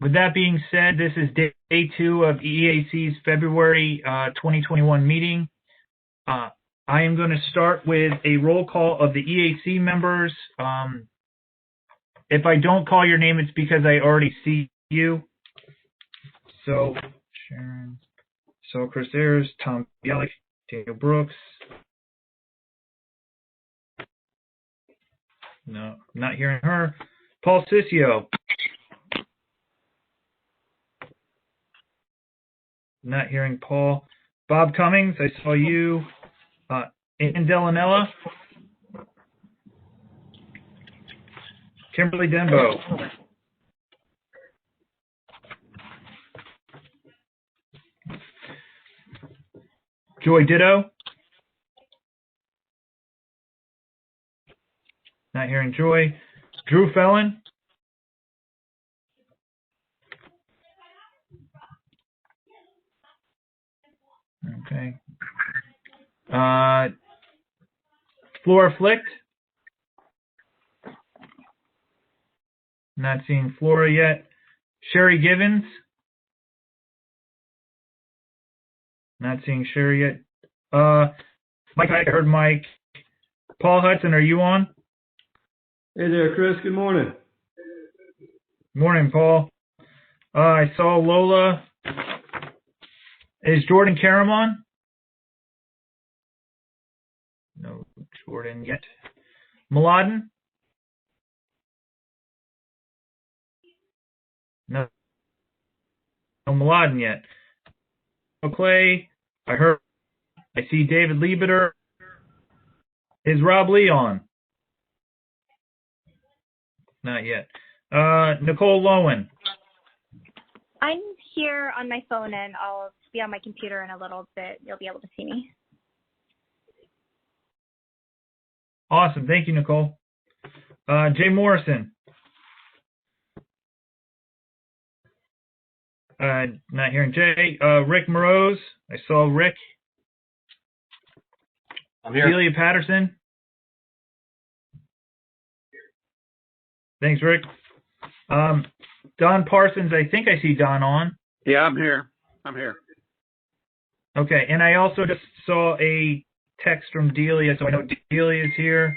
With that being said, this is day 2 of EAC's February 2021 meeting. I am going to start with a roll call of the EAC members. If I don't call your name, it's because I already see you. So, Sharon, Chris Ayers, Tom Bialik, Daniel Brooks. No, not hearing her. Paul Sissio. Not hearing Paul. Bob Cummings, I saw you. Ian Delanella. Kimberly Denbo. Joy Ditto. Not hearing Joy. Drew Fellon. Okay. Flora Flicht. Not seeing Flora yet. Sherry Givens. Not seeing Sherry yet. Mike, I heard Mike. Paul Hudson, are you on? Hey there, Chris. Good morning. Morning, Paul. I saw Lola. Is Jordan Karam on? No, Jordan yet. Mladen? No, Mladen yet. Clay, I see David Liebeter. Is Rob Lee on? Not yet. Nicole Lowen. I'm here on my phone, and I'll be on my computer in a little bit. You'll be able to see me. Awesome. Thank you, Nicole. Jay Morrison. Not hearing Jay. Rick Moroz. I saw Rick. I'm here. Celia Patterson. Thanks, Rick. Don Parsons. I think I see Don on. Yeah, I'm here. Okay, and I also just saw a text from Delia, so I know Delia is here.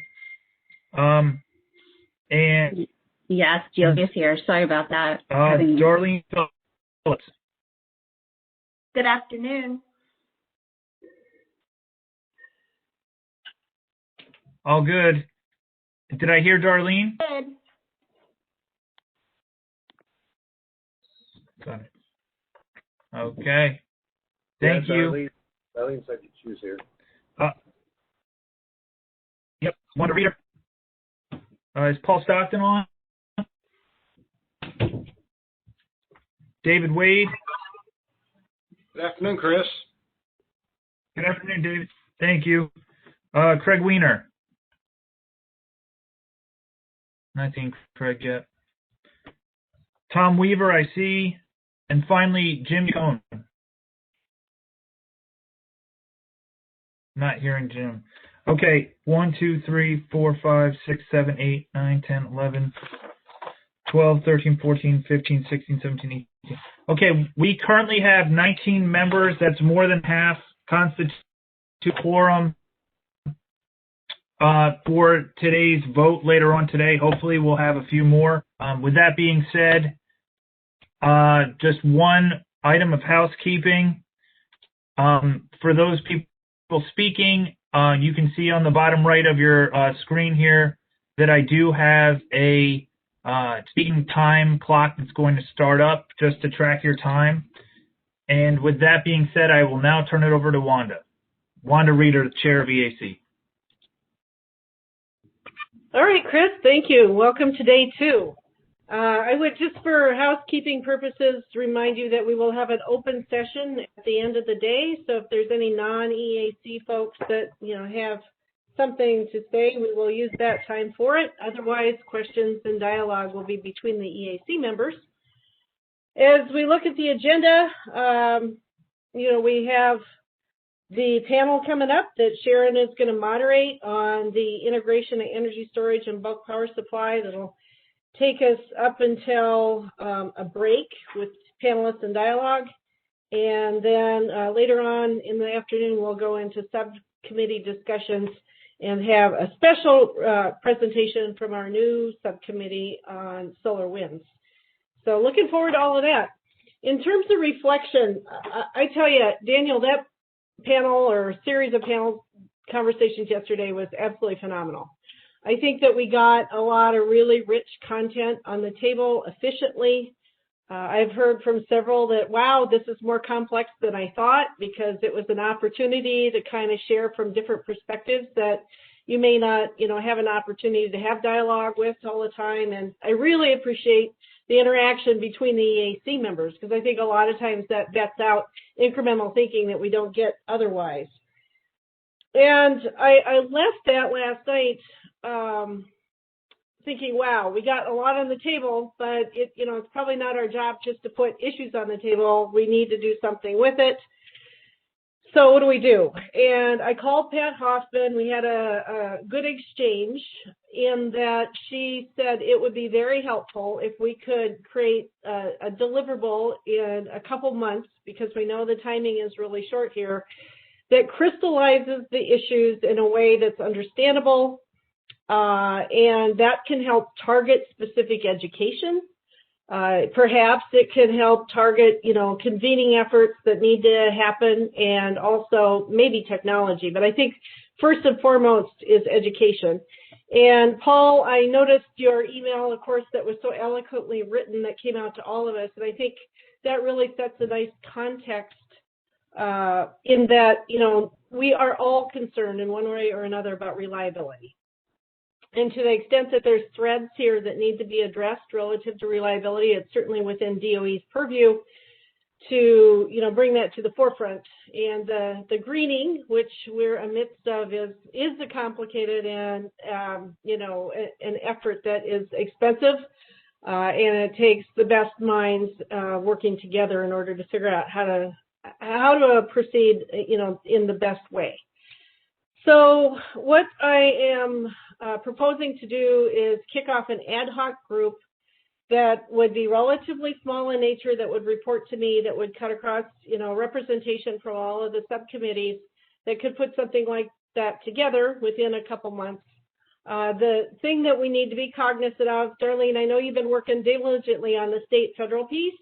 And yes, Delia's here. Sorry about that. Darlene Phillips. Good afternoon. All good. Did I hear Darlene? Good. Got it. Okay. Thank you. Darlene said she was here. Yep. Wanda Reader. Is Paul Stockton on? David Wade. Good afternoon, Chris. Good afternoon, David. Thank you. Craig Weiner. Not seeing Craig yet. Tom Weaver, I see. And finally, Jim Cohn. Not hearing Jim. Okay, 1, 2, 3, 4, 5, 6, 7, 8, 9, 10, 11, 12, 13, 14, 15, 16, 17, 18. Okay, we currently have 19 members. That's more than half. Constitute quorum for today's vote later on today. Hopefully we'll have a few more. With that being said, just one item of housekeeping. For those people speaking, you can see on the bottom right of your screen here that I do have a speaking time clock that's going to start up just to track your time. And with that being said, I will now turn it over to Wanda. Wanda Reader, the chair of EAC. All right, Chris, thank you. Welcome to day 2. I would just for housekeeping purposes remind you that we will have an open session at the end of the day. So if there's any non-EAC folks that have something to say, we will use that time for it. Otherwise, questions and dialogue will be between the EAC members. As we look at the agenda, we have the panel coming up that Sharon is going to moderate on the integration of energy storage and bulk power supply. That'll take us up until a break with panelists and dialogue. And then later on in the afternoon, we'll go into subcommittee discussions and have a special presentation from our new subcommittee on solar winds. So looking forward to all of that. In terms of reflection, I tell you, Daniel, that panel or series of panel conversations yesterday was absolutely phenomenal. I think that we got a lot of really rich content on the table efficiently. I've heard from several that, wow, this is more complex than I thought, because it was an opportunity to kind of share from different perspectives that you may not, have an opportunity to have dialogue with all the time. And I really appreciate the interaction between the EAC members, because I think a lot of times that vets out incremental thinking that we don't get otherwise. And I left that last night thinking, wow, we got a lot on the table, but it's probably not our job just to put issues on the table. We need to do something with it. So what do? And I called Pat Hoffman. We had a good exchange in that she said it would be very helpful if we could create a deliverable in a couple months, because we know the timing is really short here, that crystallizes the issues in a way that's understandable, and that can help target specific education. Perhaps it can help target, convening efforts that need to happen, and also maybe technology. But I think first and foremost is education. And Paul, I noticed your email, of course, that was so eloquently written that came out to all of us. And I think that really sets a nice context in that, we are all concerned in one way or another about reliability. And to the extent that there's threads here that need to be addressed relative to reliability, it's certainly within DOE's purview to, bring that to the forefront. And the greening, which we're amidst of, is a complicated and, an effort that is expensive. And it takes the best minds working together in order to figure out how to proceed, in the best way. So what I am proposing to do is kick off an ad hoc group that would be relatively small in nature, that would report to me, that would cut across, representation from all of the subcommittees, that could put something like that together within a couple months. The thing that we need to be cognizant of, Darlene, I know you've been working diligently on the state-federal piece,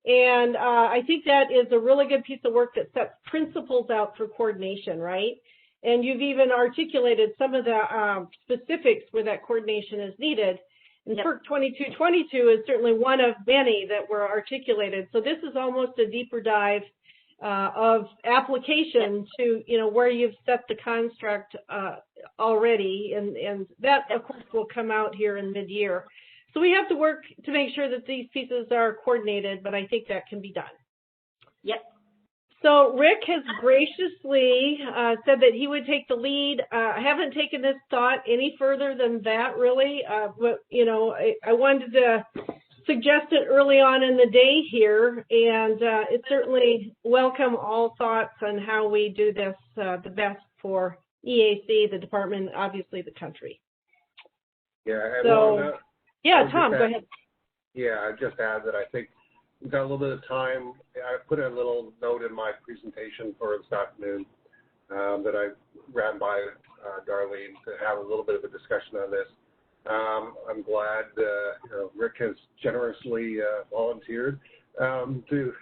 and I think that is a really good piece of work that sets principles out for coordination, right? And you've even articulated some of the specifics where that coordination is needed. And Yep. FERC 2222 is certainly one of many that were articulated. So this is almost a deeper dive of application to, where you've set the construct already. And that, of course, will come out here in mid-year. So we have to work to make sure that these pieces are coordinated, but I think that can be done. Yep. So Rick has graciously said that he would take the lead. I haven't taken this thought any further than that, really. But, I wanted to suggest it early on in the day here, and it's certainly welcome all thoughts on how we do this the best for EAC, the department, obviously the country. Yeah, and So, yeah, I'll Tom, just go add- ahead. Yeah, I'd just add that I think we've got a little bit of time. I put a little note in my presentation for this afternoon that I ran by Darlene to have a little bit of a discussion on this. I'm glad Rick has generously volunteered to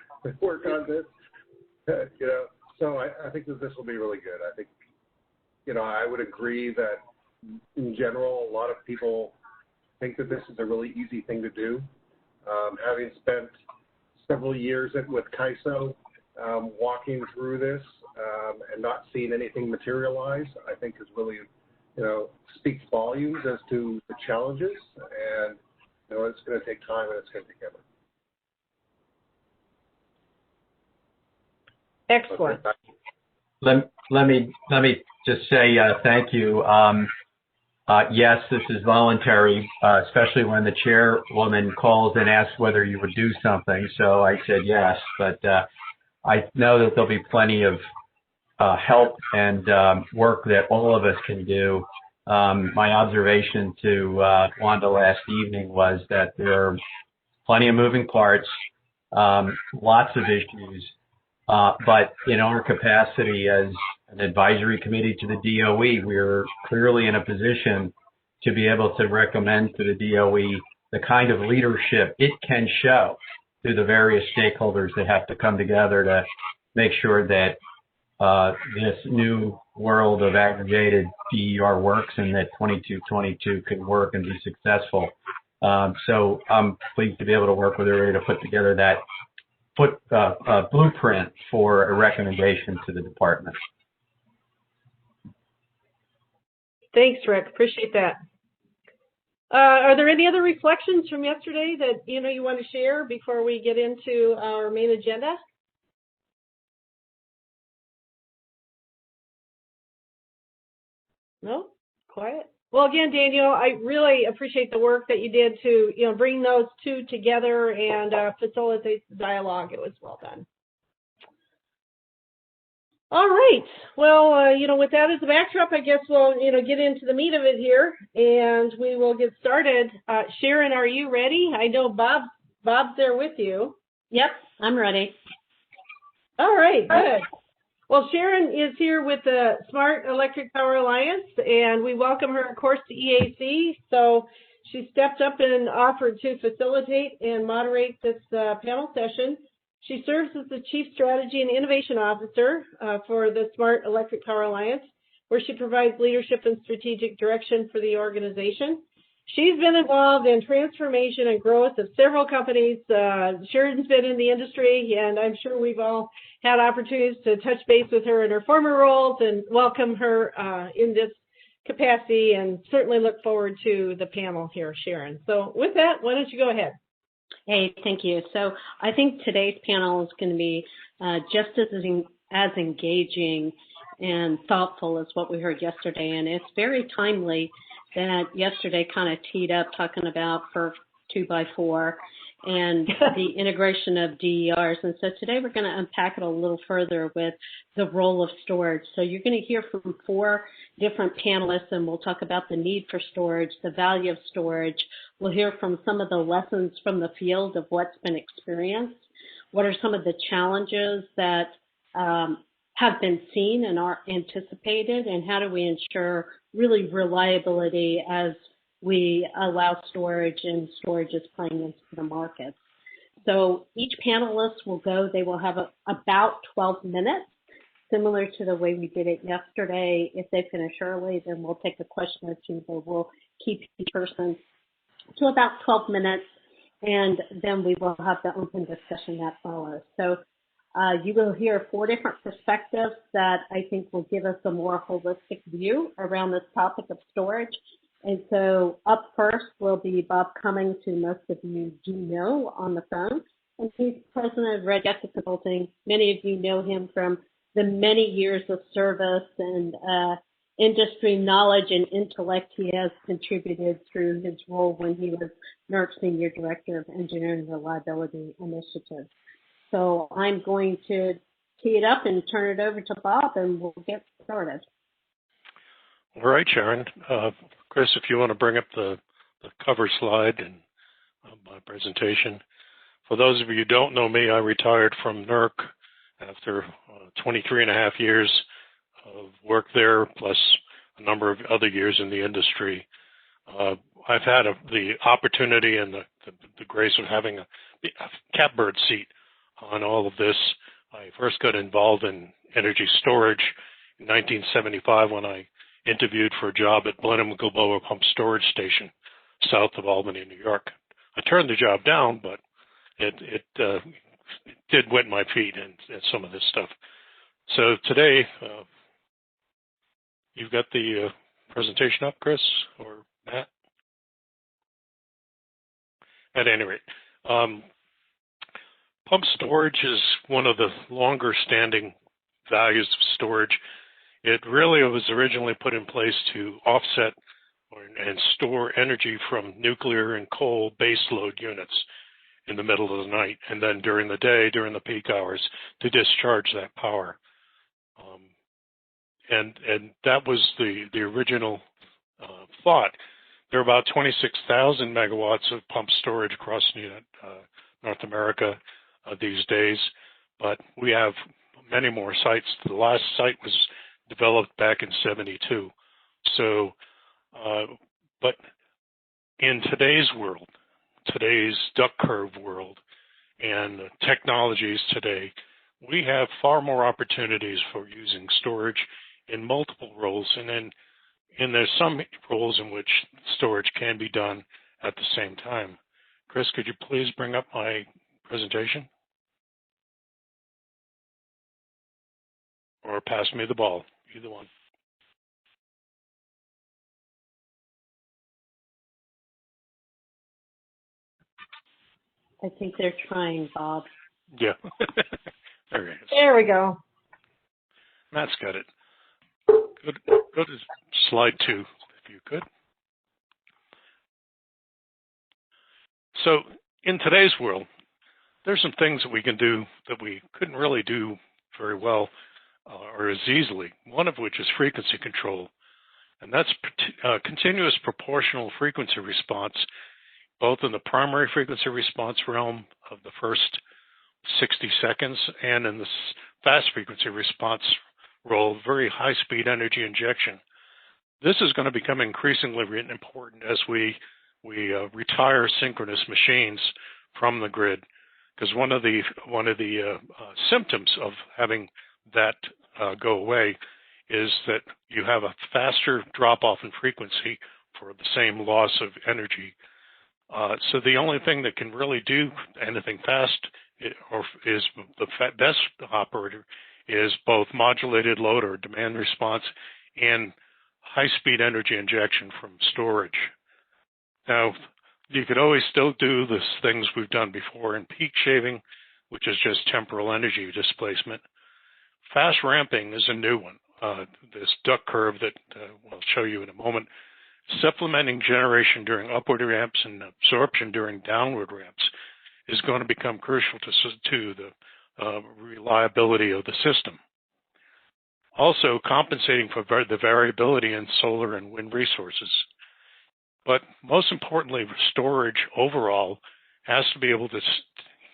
work on this. So I think that this will be really good. I think, I would agree that in general, a lot of people think that this is a really easy thing to do. Having spent several years with CAISO, walking through this and not seeing anything materialize, I think is really, speaks volumes as to the challenges, and it's going to take time and it's going to take effort. Excellent. Let me just say thank you. Yes, this is voluntary, especially when the chairwoman calls and asks whether you would do something. So I said yes, but I know that there'll be plenty of help and work that all of us can do My observation to Wanda last evening was that there are plenty of moving parts, lots of issues, but in our capacity as an advisory committee to the DOE, we're clearly in a position to be able to recommend to the DOE the kind of leadership it can show to the various stakeholders that have to come together to make sure that this new world of aggregated DER works and that 2222 can work and be successful. So I'm pleased to be able to work with everybody to put together that blueprint for a recommendation to the department. Thanks, Rick. Appreciate that. Are there any other reflections from yesterday that you want to share before we get into our main agenda? No? Quiet? Well, again, Daniel, I really appreciate the work that you did to, bring those two together and facilitate the dialogue. It was well done. All right. Well, with that as a backdrop, I guess we'll, get into the meat of it here, and we will get started. Sharon, are you ready? I know Bob's there with you. Yep, I'm ready. All right, good. Well, Sharon is here with the Smart Electric Power Alliance, and we welcome her, of course, to EAC. So she stepped up and offered to facilitate and moderate this panel session. She serves as the Chief Strategy and Innovation Officer for the Smart Electric Power Alliance, where she provides leadership and strategic direction for the organization. She's been involved in transformation and growth of several companies. Sharon's been in the industry, and I'm sure we've all had opportunities to touch base with her in her former roles and welcome her in this capacity, and certainly look forward to the panel here, Sharon. So with that, why don't you go ahead? Hey, thank you. So I think today's panel is going to be just as engaging and thoughtful as what we heard yesterday, and it's very timely that yesterday kind of teed up talking about FERC 2x4 and the integration of DERs. And so today we're going to unpack it a little further with the role of storage. So you're going to hear from 4 different panelists, and we'll talk about the need for storage, the value of storage. We'll hear from some of the lessons from the field of what's been experienced. What are some of the challenges that have been seen and are anticipated, and how do we ensure really reliability as we allow storage and storage is playing into the market. So each panelist will go, they will have about 12 minutes, similar to the way we did it yesterday. If they finish early, then we'll take a question or two, but we'll keep each person to about 12 minutes, and then we will have the open discussion that follows. So you will hear 4 different perspectives that I think will give us a more holistic view around this topic of storage. And so up first will be Bob Cummings, who most of you do know on the phone. And he's president of Red Asset Consulting. Many of you know him from the many years of service and industry knowledge and intellect he has contributed through his role when he was NERC Senior Director of Engineering Reliability Initiative. So I'm going to tee it up and turn it over to Bob, and we'll get started. All right, Sharon. Chris, if you want to bring up the cover slide and my presentation. For those of you who don't know me, I retired from NERC after 23 and a half years of work there, plus a number of other years in the industry. I've had the opportunity and the grace of having a catbird seat on all of this. I first got involved in energy storage in 1975 when I interviewed for a job at Blenheim-Gilboa Pump Storage Station, south of Albany, New York. I turned the job down, but it did wet my feet and some of this stuff. So today, you've got the presentation up, Chris, or Matt? At any rate, pump storage is one of the longer standing values of storage. It really was originally put in place to offset and store energy from nuclear and coal baseload units in the middle of the night, and then during the day, during the peak hours, to discharge that power. And that was the original thought. There are about 26,000 megawatts of pump storage across North America these days, but we have many more sites. The last site was developed back in '72. So, but in today's world, today's duck curve world, and technologies today, we have far more opportunities for using storage in multiple roles, and there's some roles in which storage can be done at the same time. Chris, could you please bring up my presentation? Or pass me the ball, either one. I think they're trying, Bob. Yeah. There it is. There we go. Matt's got it. Go to slide 2, if you could. So in today's world, there's some things that we can do that we couldn't really do very well or as easily, one of which is frequency control. And that's continuous proportional frequency response, both in the primary frequency response realm of the first 60 seconds and in the fast frequency response role, very high-speed energy injection. This is going to become increasingly important as we retire synchronous machines from the grid, because one of the symptoms of having that go away is that you have a faster drop-off in frequency for the same loss of energy. So the only thing that can really do anything fast is the best operator is both modulated load or demand response and high-speed energy injection from storage. Now, you could always still do the things we've done before in peak shaving, which is just temporal energy displacement. Fast ramping is a new one. This duck curve that we'll show you in a moment, supplementing generation during upward ramps and absorption during downward ramps is going to become crucial to the reliability of the system. Also compensating for the variability in solar and wind resources. But most importantly, storage overall has to be able to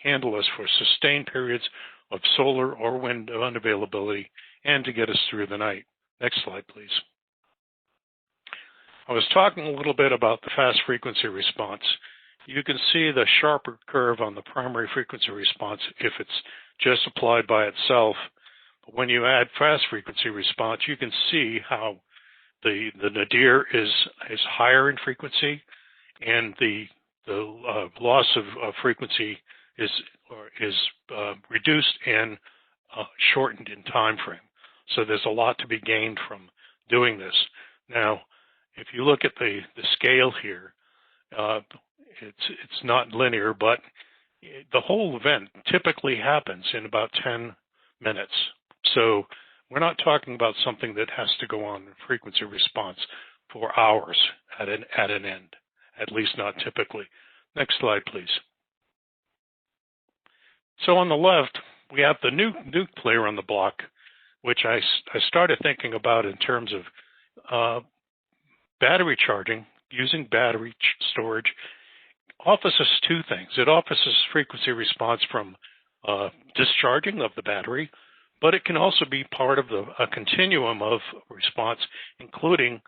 handle us for sustained periods of solar or wind unavailability and to get us through the night. Next slide, please. I was talking a little bit about the fast frequency response. You can see the sharper curve on the primary frequency response if it's just applied by itself. But when you add fast frequency response, you can see how the nadir is higher in frequency, and the loss of frequency is reduced and shortened in time frame. So there's a lot to be gained from doing this. Now, if you look at the scale here, it's not linear, but the whole event typically happens in about 10 minutes. So we're not talking about something that has to go on in frequency response for hours at an end, at least not typically. Next slide, please. So on the left, we have the new player on the block, which I started thinking about in terms of battery charging, using battery storage. Offers us two things. It offers us frequency response from discharging of the battery, but it can also be part of a continuum of response, including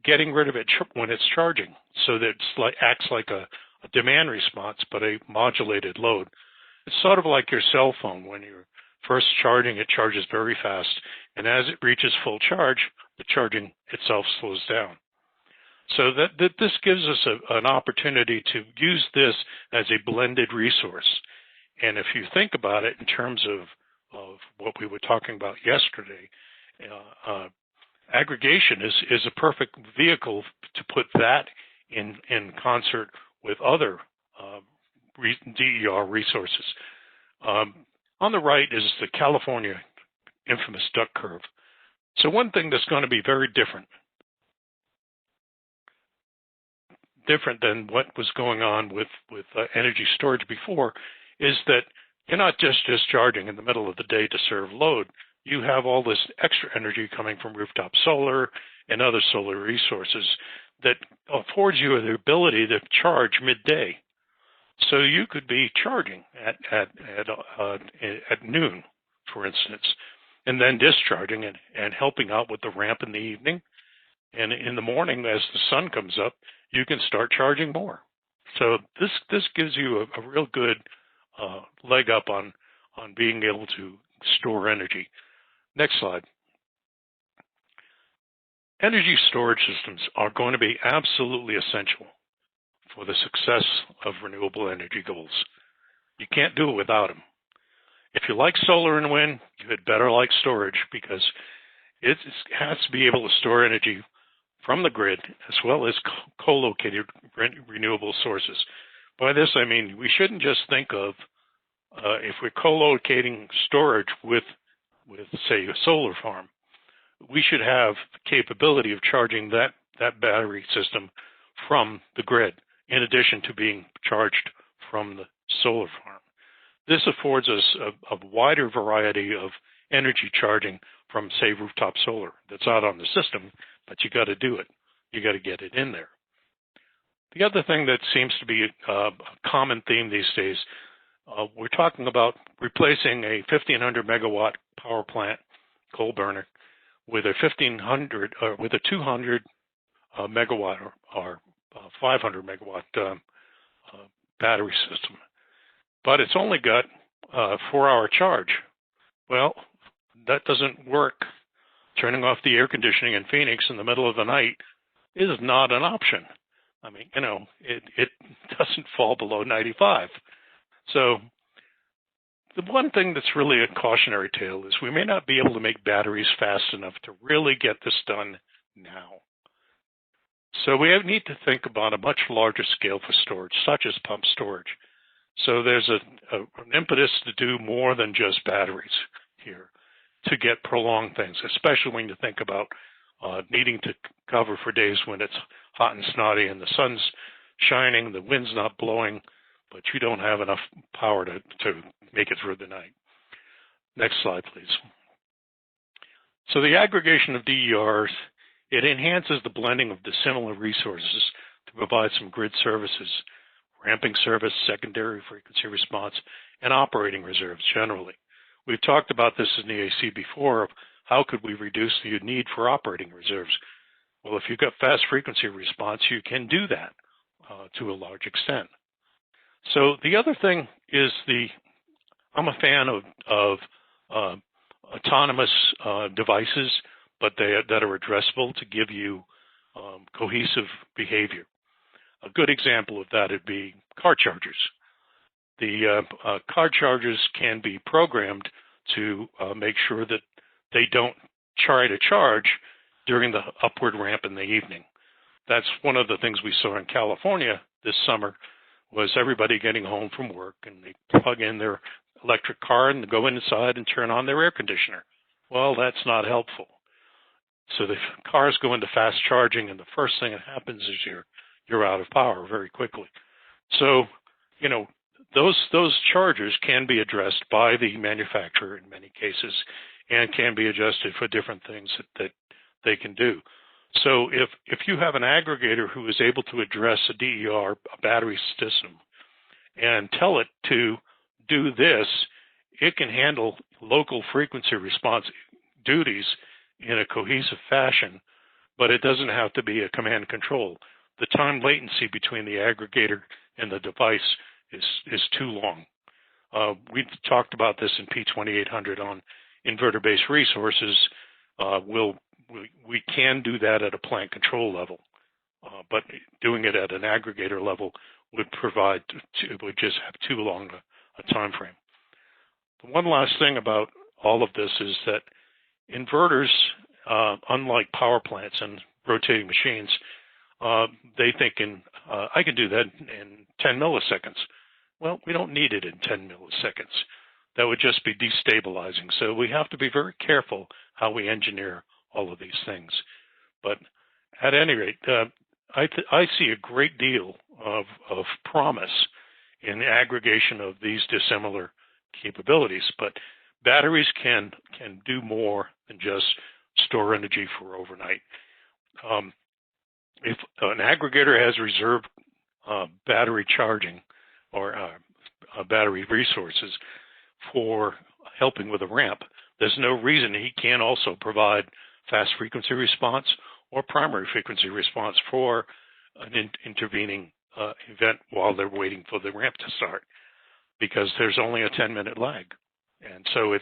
getting rid of it when it's charging, so that it acts like a demand response, but a modulated load. It's sort of like your cell phone. When you're first charging, it charges very fast, and as it reaches full charge, the charging itself slows down. So that this gives us an opportunity to use this as a blended resource. And if you think about it in terms of what we were talking about yesterday, aggregation is a perfect vehicle to put that in concert with other DER resources. On the right is the California infamous duck curve. So one thing that's going to be very different than what was going on with energy storage before is that you're not just discharging in the middle of the day to serve load. you have all this extra energy coming from rooftop solar and other solar resources that affords you the ability to charge midday. So you could be charging at noon, for instance, and then discharging and helping out with the ramp in the evening. And in the morning, as the sun comes up, you can start charging more. So this gives you a real good leg up on being able to store energy. Next slide. Energy storage systems are going to be absolutely essential for the success of renewable energy goals. You can't do it without them. If you like solar and wind, you had better like storage because it has to be able to store energy from the grid as well as co-located renewable sources. By this, I mean we shouldn't just think of if we're co-locating storage with, say, a solar farm, we should have the capability of charging that battery system from the grid, in addition to being charged from the solar farm. This affords us a wider variety of energy charging from, say, rooftop solar that's out on the system, but you got to do it. You got to get it in there. The other thing that seems to be a common theme these days, we're talking about replacing a 1,500 megawatt power plant coal burner with a 200 megawatt or 500 megawatt battery system, but it's only got a 4-hour charge. Well, that doesn't work. Turning off the air conditioning in Phoenix in the middle of the night is not an option. I mean, you know, it doesn't fall below 95. So the one thing that's really a cautionary tale is we may not be able to make batteries fast enough to really get this done now. So we need to think about a much larger scale for storage, such as pump storage. So there's an impetus to do more than just batteries here to get prolonged things, especially when you think about needing to cover for days when it's hot and snotty and the sun's shining, the wind's not blowing, but you don't have enough power to make it through the night. Next slide, please. So the aggregation of DERs, it enhances the blending of dissimilar resources to provide some grid services, ramping service, secondary frequency response, and operating reserves generally. We've talked about this in the EAC before of how could we reduce the need for operating reserves. Well, if you've got fast frequency response, you can do that to a large extent. So the other thing is I'm a fan of autonomous devices, but that are addressable to give you cohesive behavior. A good example of that would be car chargers. The car chargers can be programmed to make sure that they don't try to charge during the upward ramp in the evening. That's one of the things we saw in California this summer, was everybody getting home from work and they plug in their electric car and go inside and turn on their air conditioner. Well, that's not helpful. So the cars go into fast charging, and the first thing that happens is you're out of power very quickly. So, you know, those chargers can be addressed by the manufacturer in many cases, and can be adjusted for different things that they can do. So if you have an aggregator who is able to address a DER, a battery system, and tell it to do this, it can handle local frequency response duties in a cohesive fashion, but it doesn't have to be a command and control. The time latency between the aggregator and the device is too long. We talked about this in P2800 on inverter-based resources. We can do that at a plant control level, but doing it at an aggregator level would just have too long a time frame. The one last thing about all of this is that inverters, unlike power plants and rotating machines, they think I can do that in 10 milliseconds. Well, we don't need it in 10 milliseconds. That would just be destabilizing. So we have to be very careful how we engineer all of these things. But at any rate, I see a great deal of promise in the aggregation of these dissimilar capabilities. But batteries can do more than just store energy for overnight. If an aggregator has reserved battery charging or battery resources for helping with a ramp, there's no reason he can't also provide fast frequency response or primary frequency response for an intervening event while they're waiting for the ramp to start, because there's only a 10-minute lag. And so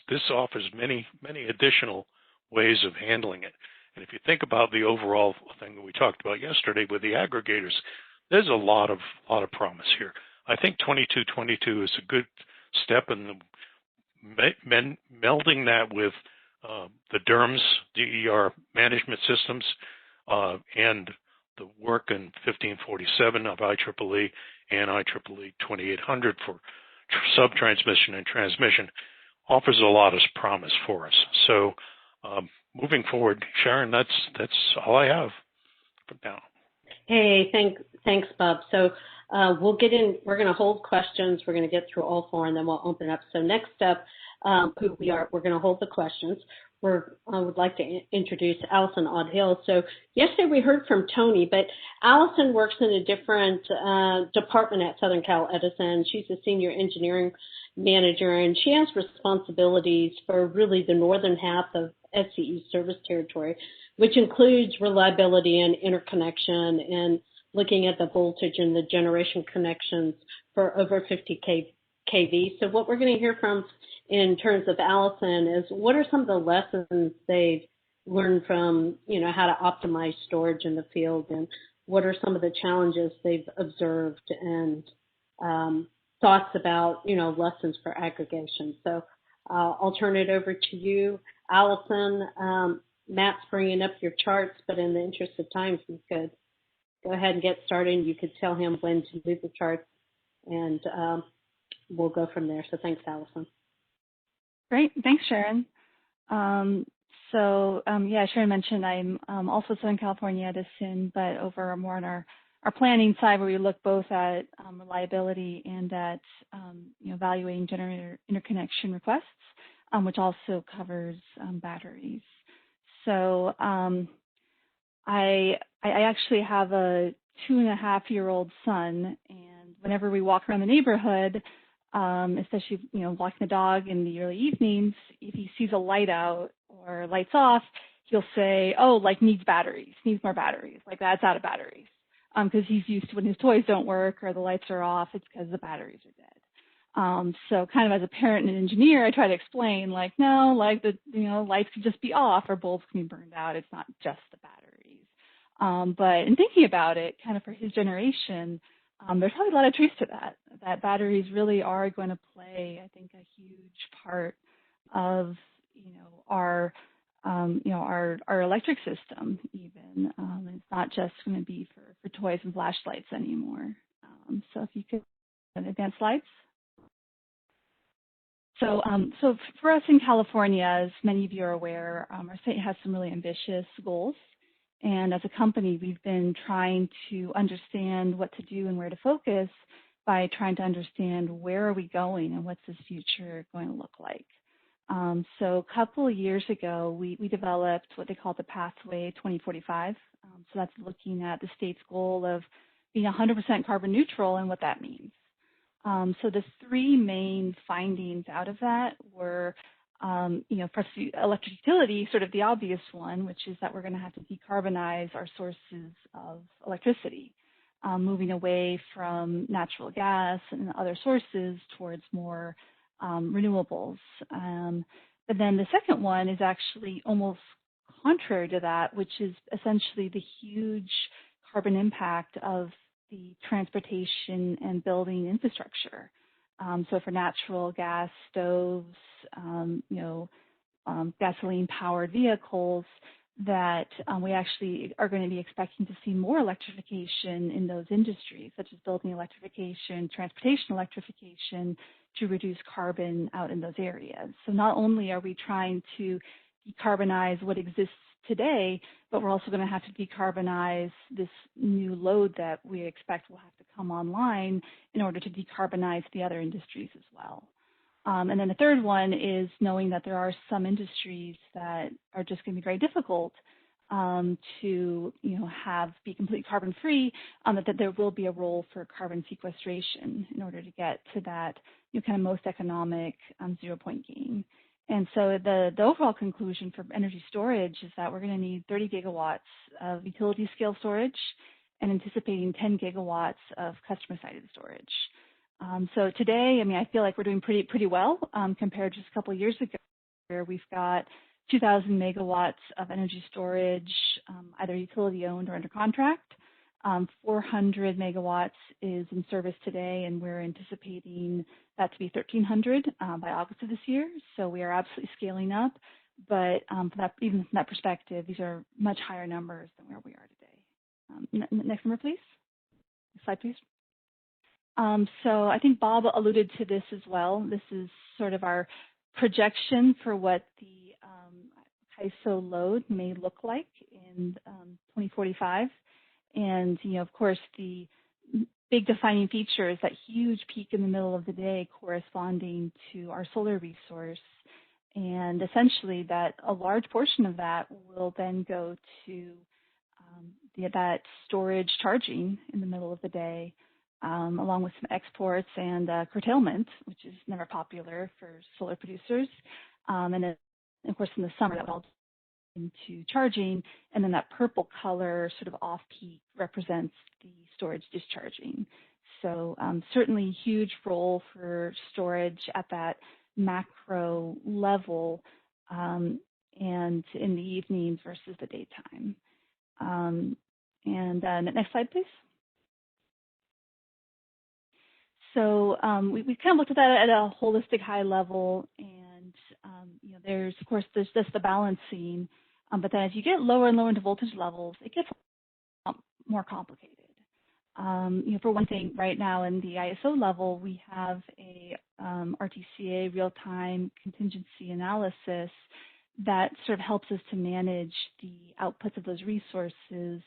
this offers many additional ways of handling it. And if you think about the overall thing that we talked about yesterday with the aggregators, there's a lot of promise here. I think 2222 is a good step in melding that with the DERMS, DER management systems, and the work in 1547 of IEEE and IEEE 2800 for sub-transmission and transmission offers a lot of promise for us. So moving forward, Sharon, that's all I have for now. Hey, thanks, Bob. So we'll get in. We're going to hold questions. We're going to get through all four, and then we'll open up. So next up, we're going to hold the questions. I would like to introduce Allison Odd-Hill. So yesterday we heard from Tony, but Allison works in a different department at Southern Cal Edison. She's a senior engineering manager, and she has responsibilities for really the northern half of SCE service territory, which includes reliability and interconnection and looking at the voltage and the generation connections for over 50 kV. So what we're going to hear from in terms of Allison is what are some of the lessons they've learned from, how to optimize storage in the field, and what are some of the challenges they've observed, and thoughts about, lessons for aggregation. So I'll turn it over to you, Allison. Matt's bringing up your charts, but in the interest of time, if you could go ahead and get started, you could tell him when to move the charts, and we'll go from there. So thanks, Allison. Great. Thanks, Sharon. Sharon mentioned I'm also Southern California Edison, but over more on our planning side, where we look both at reliability and at evaluating generator interconnection requests, which also covers batteries. So I actually have a 2.5-year-old son, and whenever we walk around the neighborhood, especially, walking the dog in the early evenings, if he sees a light out or lights off, he'll say, oh, needs more batteries, that's out of batteries. Because he's used to when his toys don't work or the lights are off, it's because the batteries are dead. So kind of as a parent and an engineer, I try to explain, no, lights can just be off or bulbs can be burned out. It's not just the batteries. But in thinking about it, kind of for his generation, there's probably a lot of truth to that batteries really are going to play, I think, a huge part of, our electric system even. It's not just going to be for toys and flashlights anymore. So if you could advance slides. So for us in California, as many of you are aware, our state has some really ambitious goals. And as a company, we've been trying to understand what to do and where to focus by trying to understand where are we going and what's this future going to look like. So a couple of years ago, we developed what they call the Pathway 2045. So that's looking at the state's goal of being 100% carbon neutral and what that means. So the three main findings out of that were, for electric utility, sort of the obvious one, which is that we're going to have to decarbonize our sources of electricity, moving away from natural gas and other sources towards more renewables. But then the second one is actually almost contrary to that, which is essentially the huge carbon impact of the transportation and building infrastructure. So for natural gas stoves, gasoline-powered vehicles, that we actually are going to be expecting to see more electrification in those industries, such as building electrification, transportation electrification, to reduce carbon out in those areas. So not only are we trying to decarbonize what exists today, but we're also going to have to decarbonize this new load that we expect will have to come online in order to decarbonize the other industries as well. And then the third one is knowing that there are some industries that are just going to be very difficult to be completely carbon free, that there will be a role for carbon sequestration in order to get to that kind of most economic 0-point gain. And so the overall conclusion for energy storage is that we're going to need 30 gigawatts of utility scale storage and anticipating 10 gigawatts of customer sided storage. So today, I mean, I feel like we're doing pretty well compared to just a couple of years ago, where we've got 2,000 megawatts of energy storage, either utility owned or under contract. 400 megawatts is in service today, and we're anticipating that to be 1,300 by August of this year. So we are absolutely scaling up. But even from that perspective, these are much higher numbers than where we are today. Next number, please. Next slide, please. So I think Bob alluded to this as well. This is sort of our projection for what the CAISO load may look like in 2045. And, of course, the big defining feature is that huge peak in the middle of the day corresponding to our solar resource. And essentially that a large portion of that will then go to that storage charging in the middle of the day, along with some exports and curtailment, which is never popular for solar producers. And then, of course, in the summer, that will all into charging, and then that purple color sort of off-peak represents the storage discharging. So certainly huge role for storage at that macro level and in the evenings versus the daytime. Next slide, please. So we kind of looked at that at a holistic high level, and there's just the balancing, but then as you get lower and lower into voltage levels, it gets more complicated. For one thing, right now in the ISO level, we have a RTCA real-time contingency analysis that sort of helps us to manage the outputs of those resources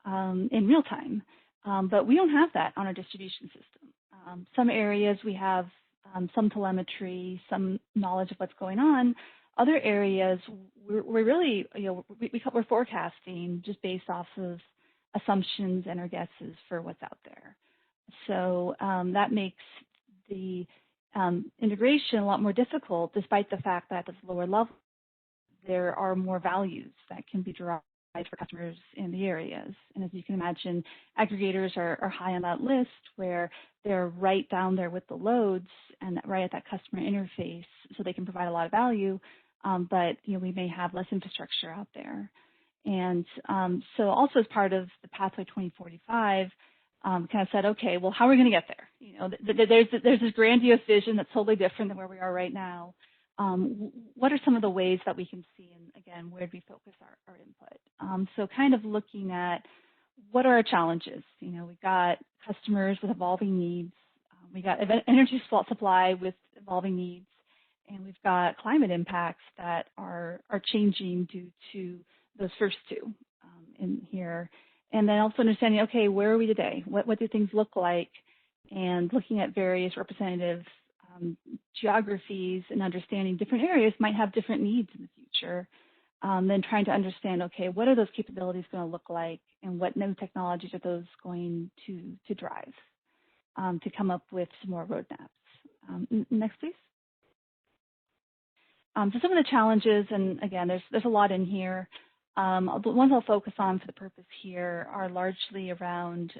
in real time. But we don't have that on our distribution system. Some areas we have some telemetry, some knowledge of what's going on. Other areas we're really, we're forecasting just based off of assumptions and our guesses for what's out there. So that makes the integration a lot more difficult, despite the fact that at this lower level, there are more values that can be derived for customers in the areas. And as you can imagine, aggregators are high on that list, where they're right down there with the loads and right at that customer interface, so they can provide a lot of value. But we may have less infrastructure out there. And so also as part of the Pathway 2045, kind of said, okay, well, how are we going to get there? There's this grandiose vision that's totally different than where we are right now. What are some of the ways that we can see, and again, where do we focus our input? So kind of looking at what are our challenges? We've got customers with evolving needs. We got energy supply with evolving needs. And we've got climate impacts that are changing due to those first two in here. And then also understanding, okay, where are we today? What do things look like? And looking at various representative geographies and understanding different areas might have different needs in the future. Then trying to understand, okay, what are those capabilities going to look like, and what new technologies are those going to drive to come up with some more roadmaps. Next, please. So some of the challenges, and again, there's a lot in here. The ones I'll focus on for the purpose here are largely around,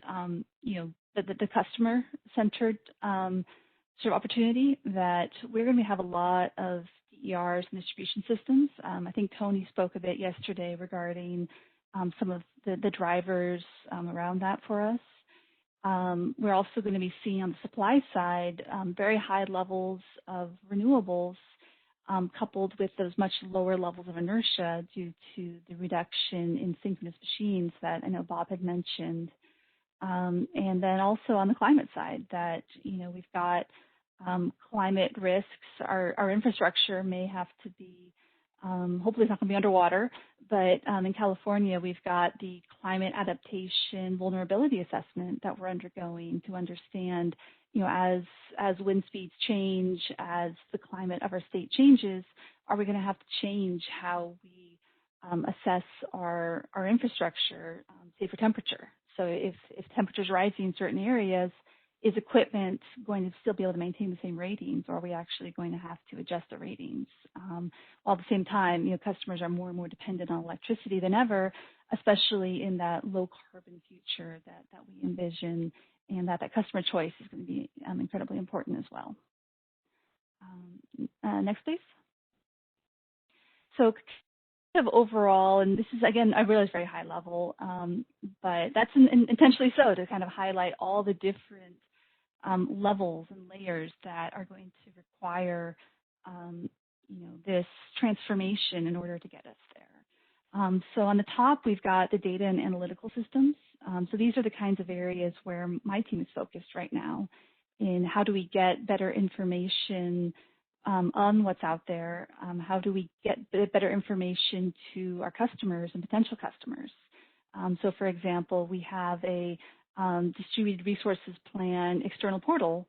the customer-centered sort of opportunity, that we're going to have a lot of DERs and distribution systems. I think Tony spoke a bit yesterday regarding some of the drivers around that for us. We're also going to be seeing on the supply side very high levels of renewables, coupled with those much lower levels of inertia due to the reduction in synchronous machines that I know Bob had mentioned. And then also on the climate side, that, we've got climate risks. Our infrastructure may have to be Hopefully it's not going to be underwater, but in California, we've got the climate adaptation vulnerability assessment that we're undergoing to understand, as wind speeds change, as the climate of our state changes, are we going to have to change how we assess our infrastructure, say for temperature? So if temperature's rising in certain areas, is equipment going to still be able to maintain the same ratings, or are we actually going to have to adjust the ratings? While at the same time, customers are more and more dependent on electricity than ever, especially in that low carbon future that we envision, and that customer choice is going to be incredibly important as well. Next, please. So kind of overall, and this is, again, I realize very high level, but that's intentionally so, to kind of highlight all the different levels and layers that are going to require, this transformation in order to get us there. So on the top, we've got the data and analytical systems. So these are the kinds of areas where my team is focused right now in how do we get better information on what's out there. How do we get better information to our customers and potential customers? So for example, we have a distributed resources plan external portal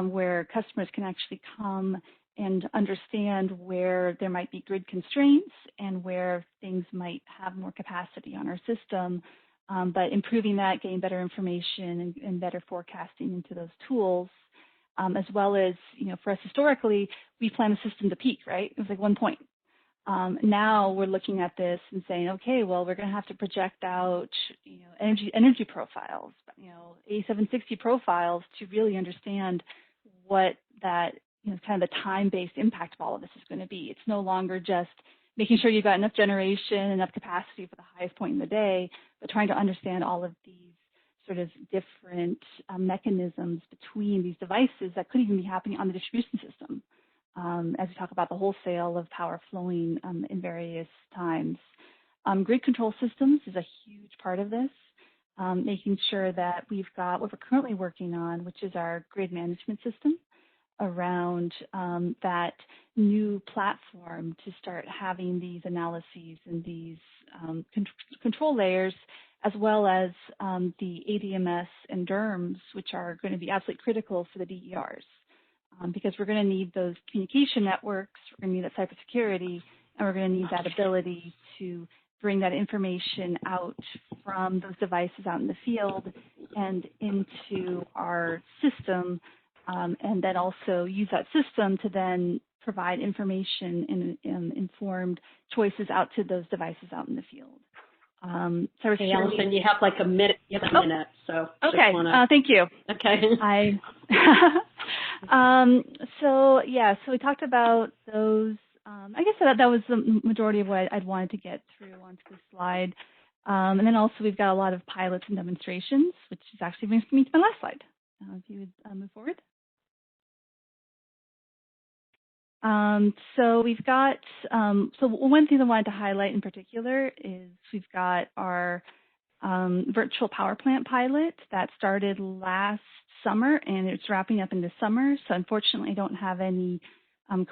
where customers can actually come and understand where there might be grid constraints and where things might have more capacity on our system, but improving that, getting better information and better forecasting into those tools, as well as, for us historically, we plan the system to peak, right? It was like 1 point. Now we're looking at this and saying, okay, well, we're going to have to project out, energy profiles, A760 profiles to really understand what that, kind of the time-based impact of all of this is going to be. It's no longer just making sure you've got enough generation, enough capacity for the highest point in the day, but trying to understand all of these sort of different mechanisms between these devices that could even be happening on the distribution system. As we talk about the wholesale of power flowing in various times. Grid control systems is a huge part of this, making sure that we've got what we're currently working on, which is our grid management system around that new platform to start having these analyses and these control layers, as well as the ADMS and DERMS, which are going to be absolutely critical for the DERs. Because we're going to need those communication networks, we're going to need that cybersecurity, and we're going to need that ability to bring that information out from those devices out in the field and into our system, and then also use that system to then provide information and informed choices out to those devices out in the field. Hey, Allison, you have like a minute. You have a minute, so okay. Thank you. Okay. So we talked about those. I guess that was the majority of what I'd wanted to get through onto this slide. And then also we've got a lot of pilots and demonstrations, which is actually brings me to my last slide. If you would move forward. So we've got, so one thing I wanted to highlight in particular is we've got our virtual power plant pilot that started last summer and it's wrapping up in the summer. So unfortunately, I don't have any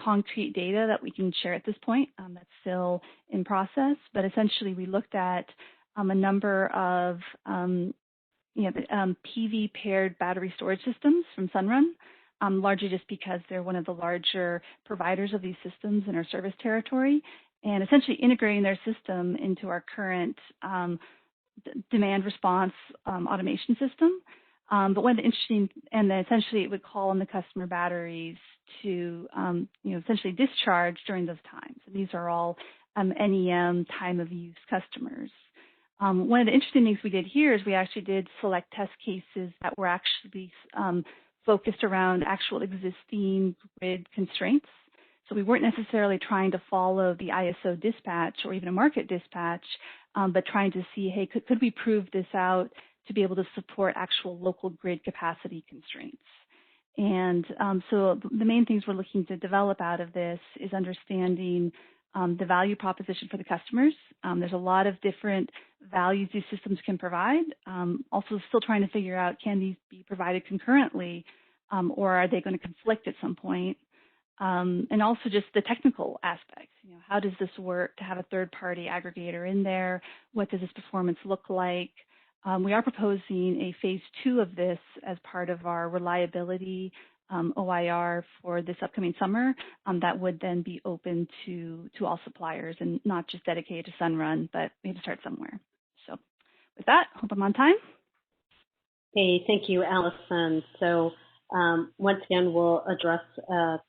concrete data that we can share at this point. That's still in process, but essentially we looked at a number of PV paired battery storage systems from Sunrun. Largely just because they're one of the larger providers of these systems in our service territory, and essentially integrating their system into our current demand response automation system. But one of the interesting, and then essentially it would call on the customer batteries to essentially discharge during those times. And these are all NEM time of use customers. One of the interesting things we did here is we actually did select test cases that were actually focused around actual existing grid constraints. So we weren't necessarily trying to follow the ISO dispatch or even a market dispatch, but trying to see, hey, could we prove this out to be able to support actual local grid capacity constraints? And so the main things we're looking to develop out of this is understanding the value proposition for the customers. There's a lot of different values these systems can provide. Also still trying to figure out, can these be provided concurrently or are they going to conflict at some point? and also just the technical aspects. You know, how does this work to have a third-party aggregator in there? What does this performance look like? We are proposing a phase 2 of this as part of our reliability OIR for this upcoming summer that would then be open to all suppliers and not just dedicated to Sunrun, but we have to start somewhere. So with that, hope I'm on time. Hey, thank you, Allison. So once again, we'll address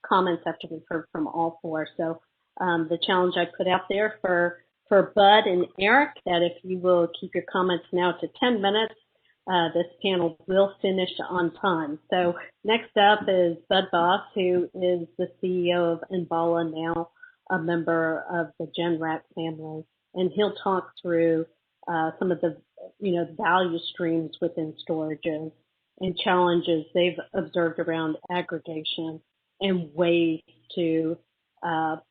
comments after we've heard from all four. So the challenge I put out there for Bud and Eric, that if you will keep your comments now to 10 minutes, this panel will finish on time. So next up is Bud Boss, who is the CEO of Enbala, now a member of the Generac family, and he'll talk through some of the value streams within storages and challenges they've observed around aggregation and ways to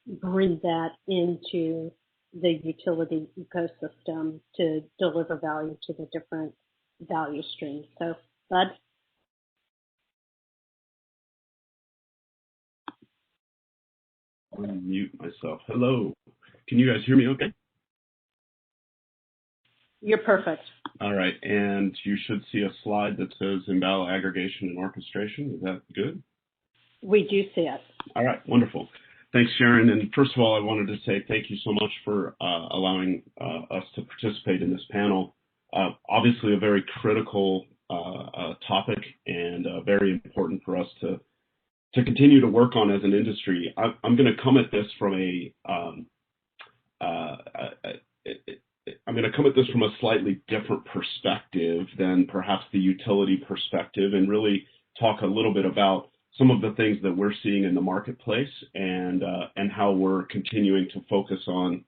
bring that into the utility ecosystem to deliver value to the different value streams. So, Bud? I'll mute myself. Hello. Can you guys hear me okay? You're perfect. All right. And you should see a slide that says Enbala aggregation and orchestration. Is that good? We do see it. All right. Wonderful. Thanks, Sharon. And first of all, I wanted to say thank you so much for allowing us to participate in this panel. Obviously, a very critical topic and very important for us to continue to work on as an industry. I'm going to come at this from a slightly different perspective than perhaps the utility perspective, and really talk a little bit about some of the things that we're seeing in the marketplace and how we're continuing to focus on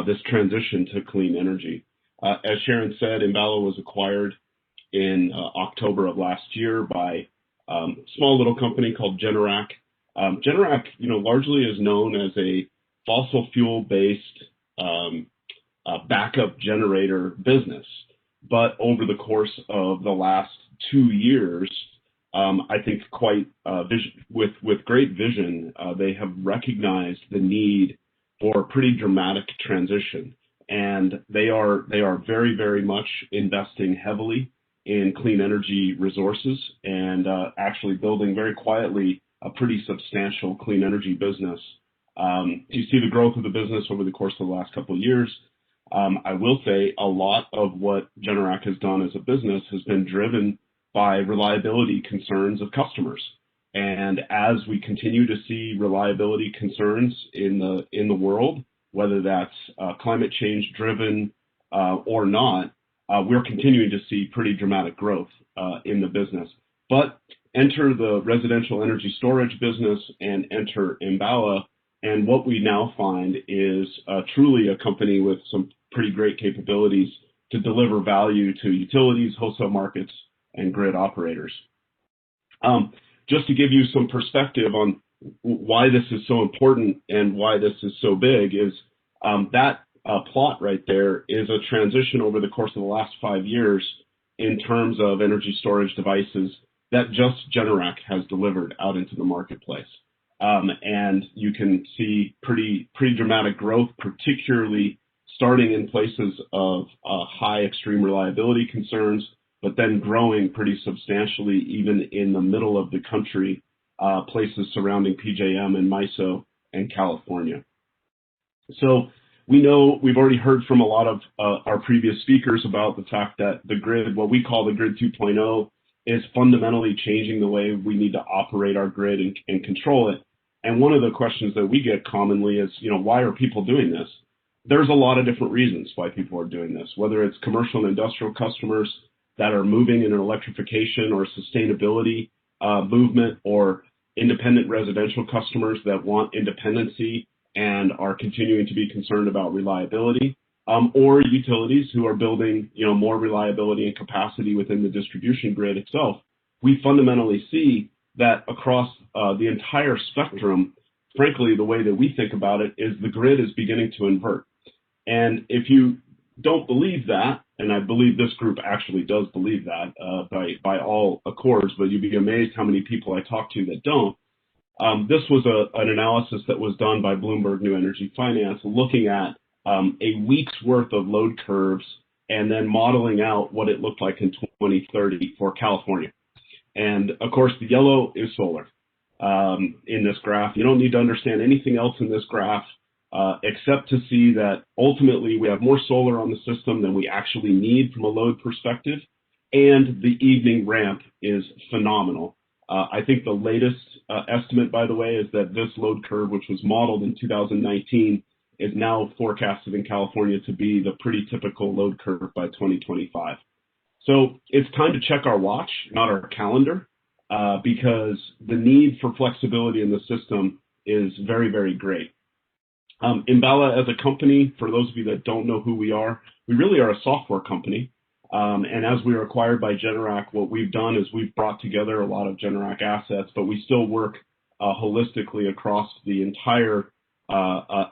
this transition to clean energy. As Sharon said, Enbala was acquired in October of last year by a small little company called Generac. Generac, largely is known as a fossil fuel-based backup generator business. But over the course of the last 2 years, I think with great vision, they have recognized the need for a pretty dramatic transition. And they are very, very much investing heavily in clean energy resources and actually building very quietly a pretty substantial clean energy business. You see the growth of the business over the course of the last couple of years. I will say a lot of what Generac has done as a business has been driven by reliability concerns of customers. And as we continue to see reliability concerns in the world, whether that's climate change driven or not, we're continuing to see pretty dramatic growth in the business. But enter the residential energy storage business and enter Enbala, and what we now find is truly a company with some pretty great capabilities to deliver value to utilities, wholesale markets, and grid operators. Just to give you some perspective on why this is so important and why this is so big is that plot right there is a transition over the course of the last 5 years in terms of energy storage devices that just Generac has delivered out into the marketplace. And you can see pretty dramatic growth, particularly starting in places of high extreme reliability concerns, but then growing pretty substantially even in the middle of the country, places surrounding PJM and MISO and California. So we know we've already heard from a lot of our previous speakers about the fact that the grid, what we call the grid 2.0, is fundamentally changing the way we need to operate our grid and control it. And one of the questions that we get commonly is, why are people doing this? There's a lot of different reasons why people are doing this, whether it's commercial and industrial customers that are moving in an electrification or sustainability movement, or independent residential customers that want independency and are continuing to be concerned about reliability, or utilities who are building, more reliability and capacity within the distribution grid itself. We fundamentally see that across the entire spectrum, frankly, the way that we think about it is the grid is beginning to invert. And if you don't believe that, and I believe this group actually does believe that by all accords, but you'd be amazed how many people I talk to that don't. This was an analysis that was done by Bloomberg New Energy Finance, looking at a week's worth of load curves and then modeling out what it looked like in 2030 for California. And of course, the yellow is solar in this graph. You don't need to understand anything else in this graph except to see that ultimately we have more solar on the system than we actually need from a load perspective. And the evening ramp is phenomenal. I think the latest estimate, by the way, is that this load curve, which was modeled in 2019, is now forecasted in California to be the pretty typical load curve by 2025. So it's time to check our watch, not our calendar, because the need for flexibility in the system is very, very great. Imbala as a company, for those of you that don't know who we really are a software company. And as we were acquired by Generac, what we've done is we've brought together a lot of Generac assets, but we still work holistically across the entire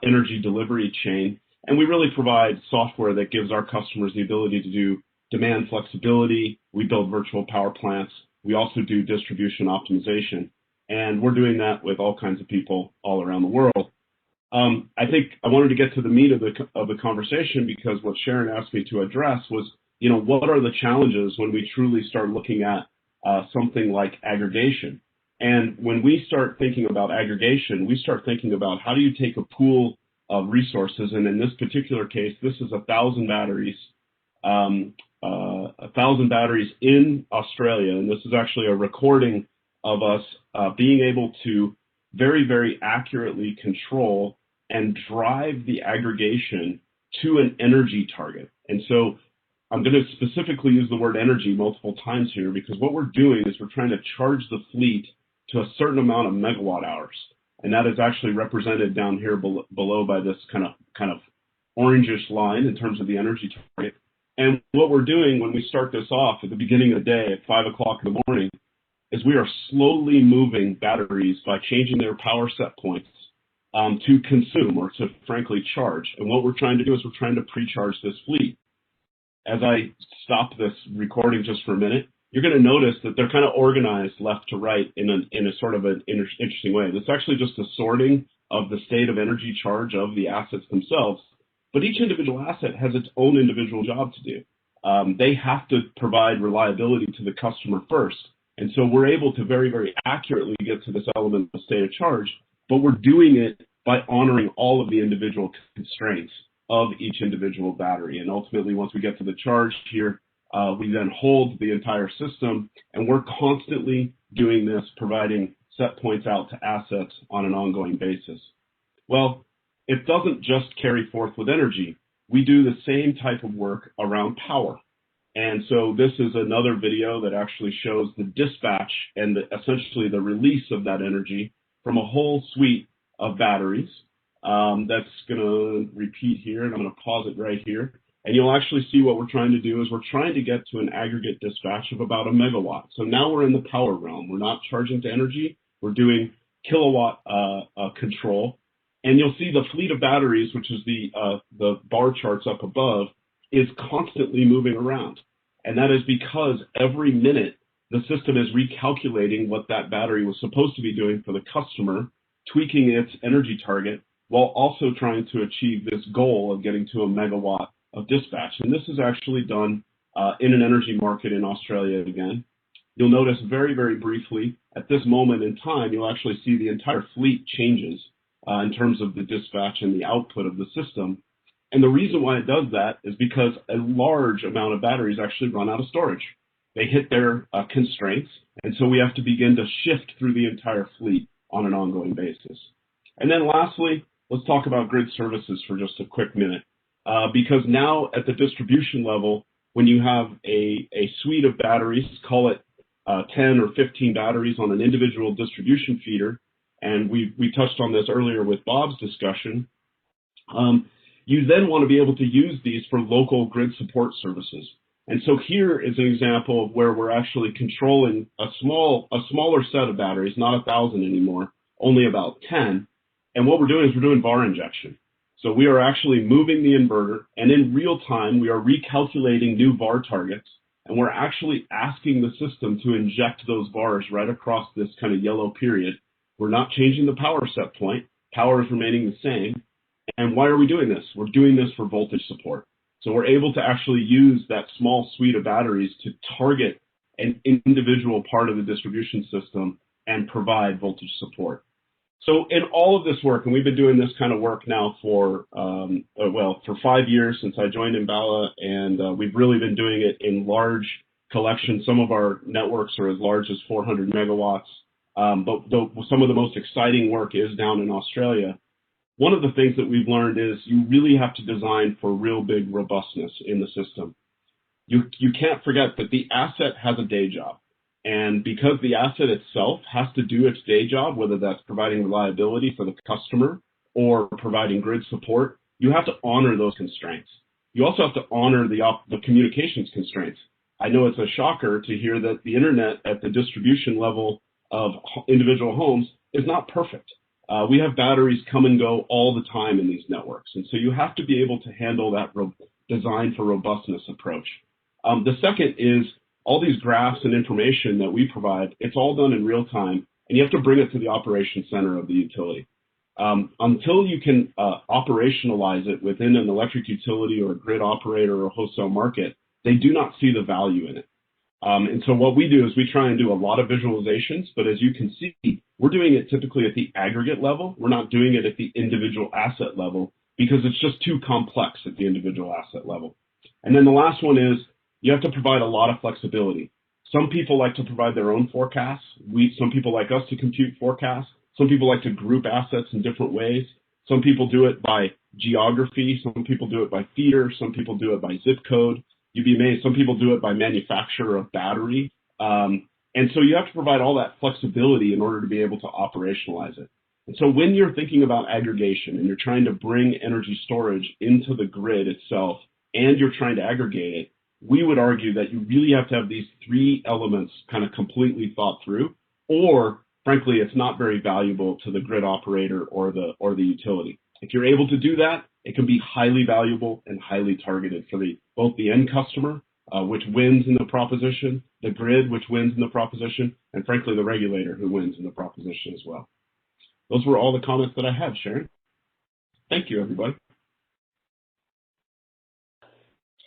energy delivery chain. And we really provide software that gives our customers the ability to do demand flexibility. We build virtual power plants. We also do distribution optimization. And we're doing that with all kinds of people all around the world. I think I wanted to get to the meat of the conversation, because what Sharon asked me to address was, what are the challenges when we truly start looking at something like aggregation? And when we start thinking about aggregation, we start thinking about how do you take a pool of resources, and in this particular case, this is 1,000 batteries, 1,000 batteries in Australia, and this is actually a recording of us being able to very, very accurately control and drive the aggregation to an energy target. And so I'm going to specifically use the word energy multiple times here, because what we're doing is we're trying to charge the fleet to a certain amount of megawatt hours. And that is actually represented down here below by this kind of orangish line in terms of the energy target. And what we're doing when we start this off at the beginning of the day at 5 o'clock in the morning is we are slowly moving batteries by changing their power set points to consume, or to frankly charge. And what we're trying to do is we're trying to pre-charge this fleet. As I stop this recording just for a minute, you're going to notice that they're kind of organized left to right in a sort of an interesting way. It's actually just a sorting of the state of energy charge of the assets themselves, but each individual asset has its own individual job to do. They have to provide reliability to the customer first. And so we're able to very, very accurately get to this element of state of charge, but we're doing it by honoring all of the individual constraints of each individual battery. And ultimately, once we get to the charge here, we then hold the entire system, and we're constantly doing this, providing set points out to assets on an ongoing basis. Well, it doesn't just carry forth with energy. We do the same type of work around power. And so this is another video that actually shows the dispatch and essentially the release of that energy from a whole suite of batteries. That's going to repeat here, and I'm going to pause it right here. And you'll actually see what we're trying to do is we're trying to get to an aggregate dispatch of about 1 megawatt. So now we're in the power realm. We're not charging to energy. We're doing kilowatt control. And you'll see the fleet of batteries, which is the bar charts up above, is constantly moving around. And that is because every minute the system is recalculating what that battery was supposed to be doing for the customer, tweaking its energy target, while also trying to achieve this goal of getting to 1 megawatt of dispatch. And this is actually done in an energy market in Australia again. You'll notice very, very briefly, at this moment in time, you'll actually see the entire fleet changes in terms of the dispatch and the output of the system. And the reason why it does that is because a large amount of batteries actually run out of storage. They hit their constraints, and so we have to begin to shift through the entire fleet on an ongoing basis. And then lastly, let's talk about grid services for just a quick minute. Because now at the distribution level, when you have a suite of batteries, call it 10 or 15 batteries on an individual distribution feeder, and we touched on this earlier with Bob's discussion, you then want to be able to use these for local grid support services. And so here is an example of where we're actually controlling a smaller set of batteries, not 1,000 anymore, only about 10. And what we're doing is we're doing VAR injection. So we are actually moving the inverter, and in real time, we are recalculating new VAR targets, and we're actually asking the system to inject those VARs right across this kind of yellow period. We're not changing the power set point. Power is remaining the same. And why are we doing this? We're doing this for voltage support. So we're able to actually use that small suite of batteries to target an individual part of the distribution system and provide voltage support. So in all of this work, and we've been doing this kind of work now for 5 years since I joined Enbala, and we've really been doing it in large collections. Some of our networks are as large as 400 megawatts, but some of the most exciting work is down in Australia. One of the things that we've learned is you really have to design for real big robustness in the system. You can't forget that the asset has a day job. And because the asset itself has to do its day job, whether that's providing reliability for the customer or providing grid support, you have to honor those constraints. You also have to honor the communications constraints. I know it's a shocker to hear that the internet at the distribution level of individual homes is not perfect. We have batteries come and go all the time in these networks. And so you have to be able to handle that design for robustness approach. The second is all these graphs and information that we provide, it's all done in real time, and you have to bring it to the operation center of the utility. Until you can operationalize it within an electric utility or a grid operator or a wholesale market, they do not see the value in it. And so what we do is we try and do a lot of visualizations, but as you can see, we're doing it typically at the aggregate level. We're not doing it at the individual asset level because it's just too complex at the individual asset level. And then the last one is you have to provide a lot of flexibility. Some people like to provide their own forecasts. Some people like us to compute forecasts. Some people like to group assets in different ways. Some people do it by geography. Some people do it by feeder. Some people do it by zip code. You'd be amazed. Some people do it by manufacturer of battery. And so you have to provide all that flexibility in order to be able to operationalize it. And so when you're thinking about aggregation and you're trying to bring energy storage into the grid itself and you're trying to aggregate it, we would argue that you really have to have these three elements kind of completely thought through, or frankly, it's not very valuable to the grid operator or the utility. If you're able to do that, it can be highly valuable and highly targeted for both the end customer, which wins in the proposition, the grid, which wins in the proposition, and frankly, the regulator who wins in the proposition as well. Those were all the comments that I had, Sharon. Thank you, everybody.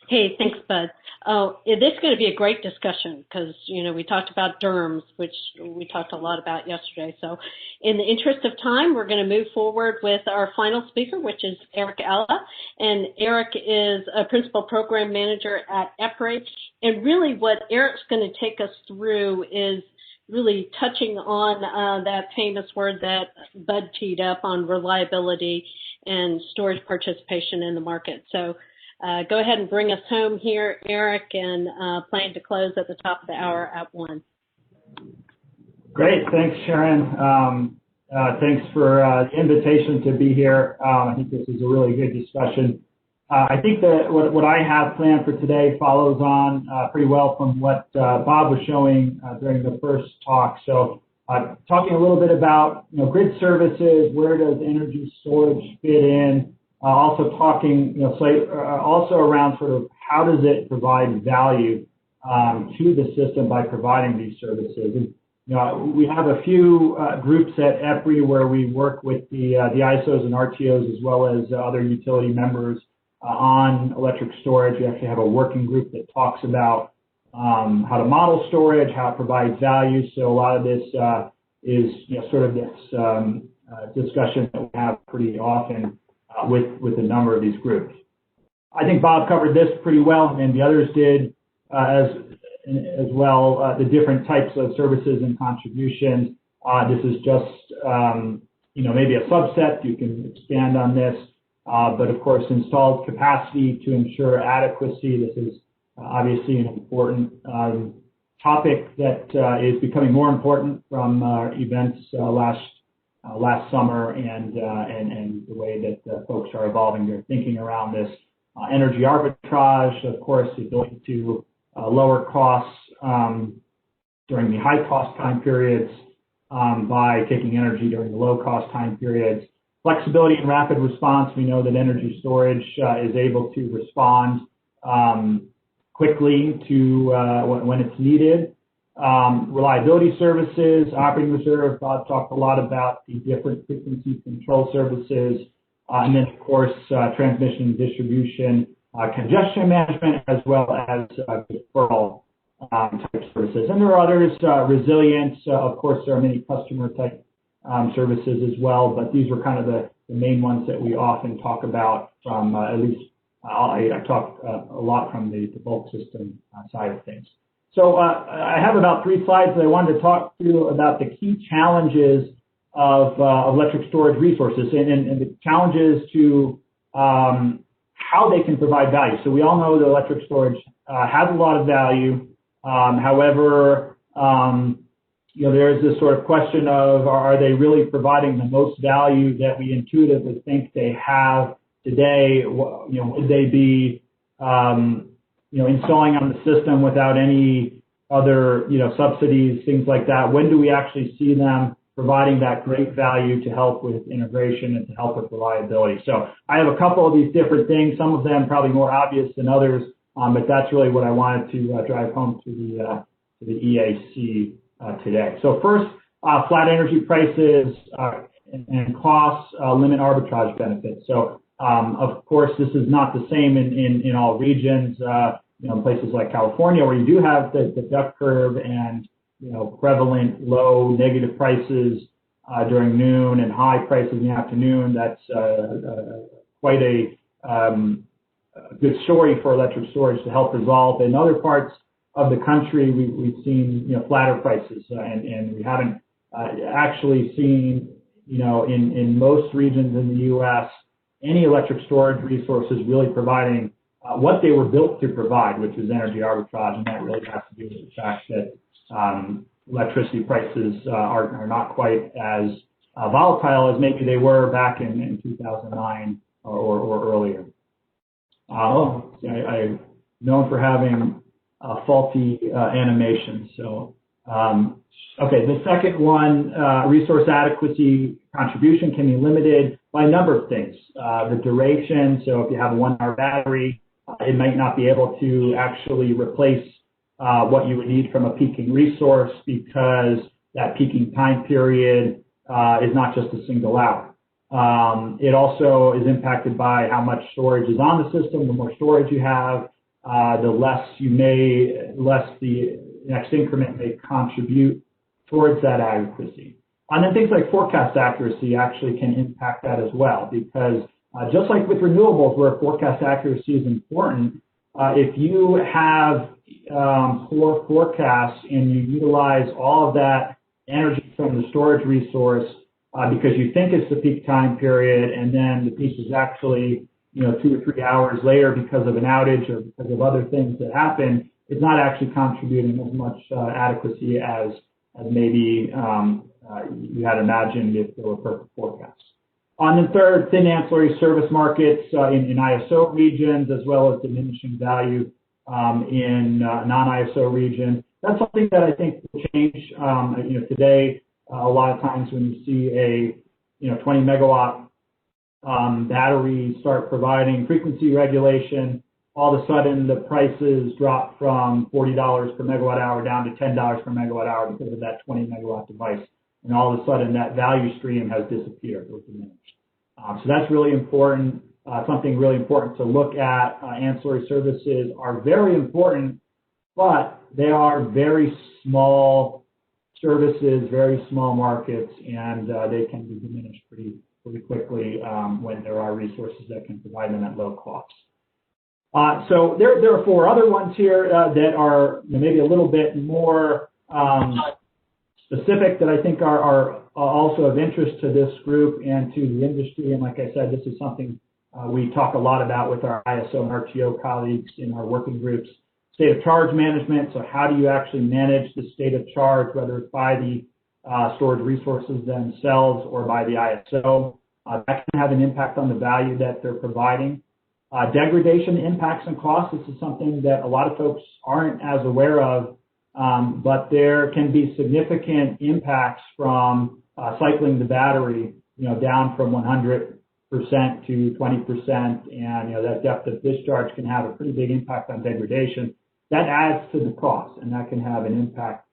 Hey, thanks, Bud. Oh, this is going to be a great discussion because, we talked about DERMS, which we talked a lot about yesterday. So in the interest of time, we're going to move forward with our final speaker, which is Eric Alla. And Eric is a principal program manager at EPRI. And really what Eric's going to take us through is really touching on that famous word that Bud teed up on reliability and storage participation in the market. So go ahead and bring us home here, Eric, and plan to close at the top of the hour at 1. Great. Thanks, Sharon. Thanks for the invitation to be here. I think this is a really good discussion. I think that what I have planned for today follows on pretty well from what Bob was showing during the first talk. So talking a little bit about grid services, where does energy storage fit in? Also talking, also around sort of how does it provide value to the system by providing these services. And we have a few groups at EPRI where we work with the ISOs and RTOs as well as other utility members on electric storage. We actually have a working group that talks about how to model storage, how it provides value. So a lot of this is sort of this discussion that we have pretty often with a number of these groups. I think Bob covered this pretty well, and the others did as well, the different types of services and contributions. This is just, maybe a subset. You can expand on this. But of course, installed capacity to ensure adequacy. This is obviously an important topic that is becoming more important from events last summer and the way that folks are evolving their thinking around this. Energy arbitrage, of course, the ability to lower costs during the high cost time periods by taking energy during the low cost time periods. Flexibility and rapid response. We know that energy storage is able to respond quickly to when it's needed. Reliability services, operating reserve, Bob talked a lot about the different frequency control services, and then of course transmission and distribution, congestion management, as well as deferral type services. And there are others, resilience, of course there are many customer type services as well, but these were kind of the main ones that we often talk about from, at least I talk a lot from the bulk system side of things. So I have about 3 slides that I wanted to talk to you about the key challenges of electric storage resources and the challenges to how they can provide value. So we all know that electric storage has a lot of value. However, there's this sort of question of, are they really providing the most value that we intuitively think they have today? Would they be, installing on the system without any other, subsidies, things like that? When do we actually see them providing that great value to help with integration and to help with reliability? So I have a couple of these different things, some of them probably more obvious than others, but that's really what I wanted to drive home to the EAC today. So first, flat energy prices and costs limit arbitrage benefits. So of course, this is not the same in all regions. In places like California, where you do have the duck curve and prevalent low negative prices during noon and high prices in the afternoon, that's quite a good story for electric storage to help resolve. In other parts of the country, we've seen flatter prices, and we haven't actually seen in most regions in the U.S. any electric storage resources really providing what they were built to provide, which is energy arbitrage, and that really has to do with the fact that electricity prices are not quite as volatile as maybe they were back in 2009 or earlier. I'm known for having faulty animation. So, okay, the second one, resource adequacy contribution can be limited by a number of things. The duration, so if you have a 1-hour battery, it might not be able to actually replace what you would need from a peaking resource, because that peaking time period is not just a single hour. It also is impacted by how much storage is on the system. The more storage you have, the less the next increment may contribute towards that adequacy. And then things like forecast accuracy actually can impact that as well, because just like with renewables, where forecast accuracy is important, if you have poor forecasts and you utilize all of that energy from the storage resource because you think it's the peak time period, and then the peak is actually 2 or 3 hours later because of an outage or because of other things that happen, it's not actually contributing as much adequacy as maybe you had imagined if there were perfect forecasts. And then third, thin ancillary service markets in ISO regions, as well as diminishing value in non-ISO regions. That's something that I think will change. Today, a lot of times when you see a 20 megawatt battery start providing frequency regulation, all of a sudden the prices drop from $40 per megawatt hour down to $10 per megawatt hour because of that 20 megawatt device. And all of a sudden that value stream has disappeared or diminished. So that's really important, something really important to look at. Ancillary services are very important, but they are very small services, very small markets, and they can be diminished pretty quickly when there are resources that can provide them at low cost. So there are 4 other ones here that are maybe a little bit more specific that I think are also of interest to this group and to the industry. And like I said, this is something we talk a lot about with our ISO and RTO colleagues in our working groups. State of charge management, so how do you actually manage the state of charge, whether it's by the storage resources themselves or by the ISO. That can have an impact on the value that they're providing. Degradation impacts and costs, this is something that a lot of folks aren't as aware of, but there can be significant impacts from cycling the battery, down from 100% to 20%, and that depth of discharge can have a pretty big impact on degradation. That adds to the cost, and that can have an impact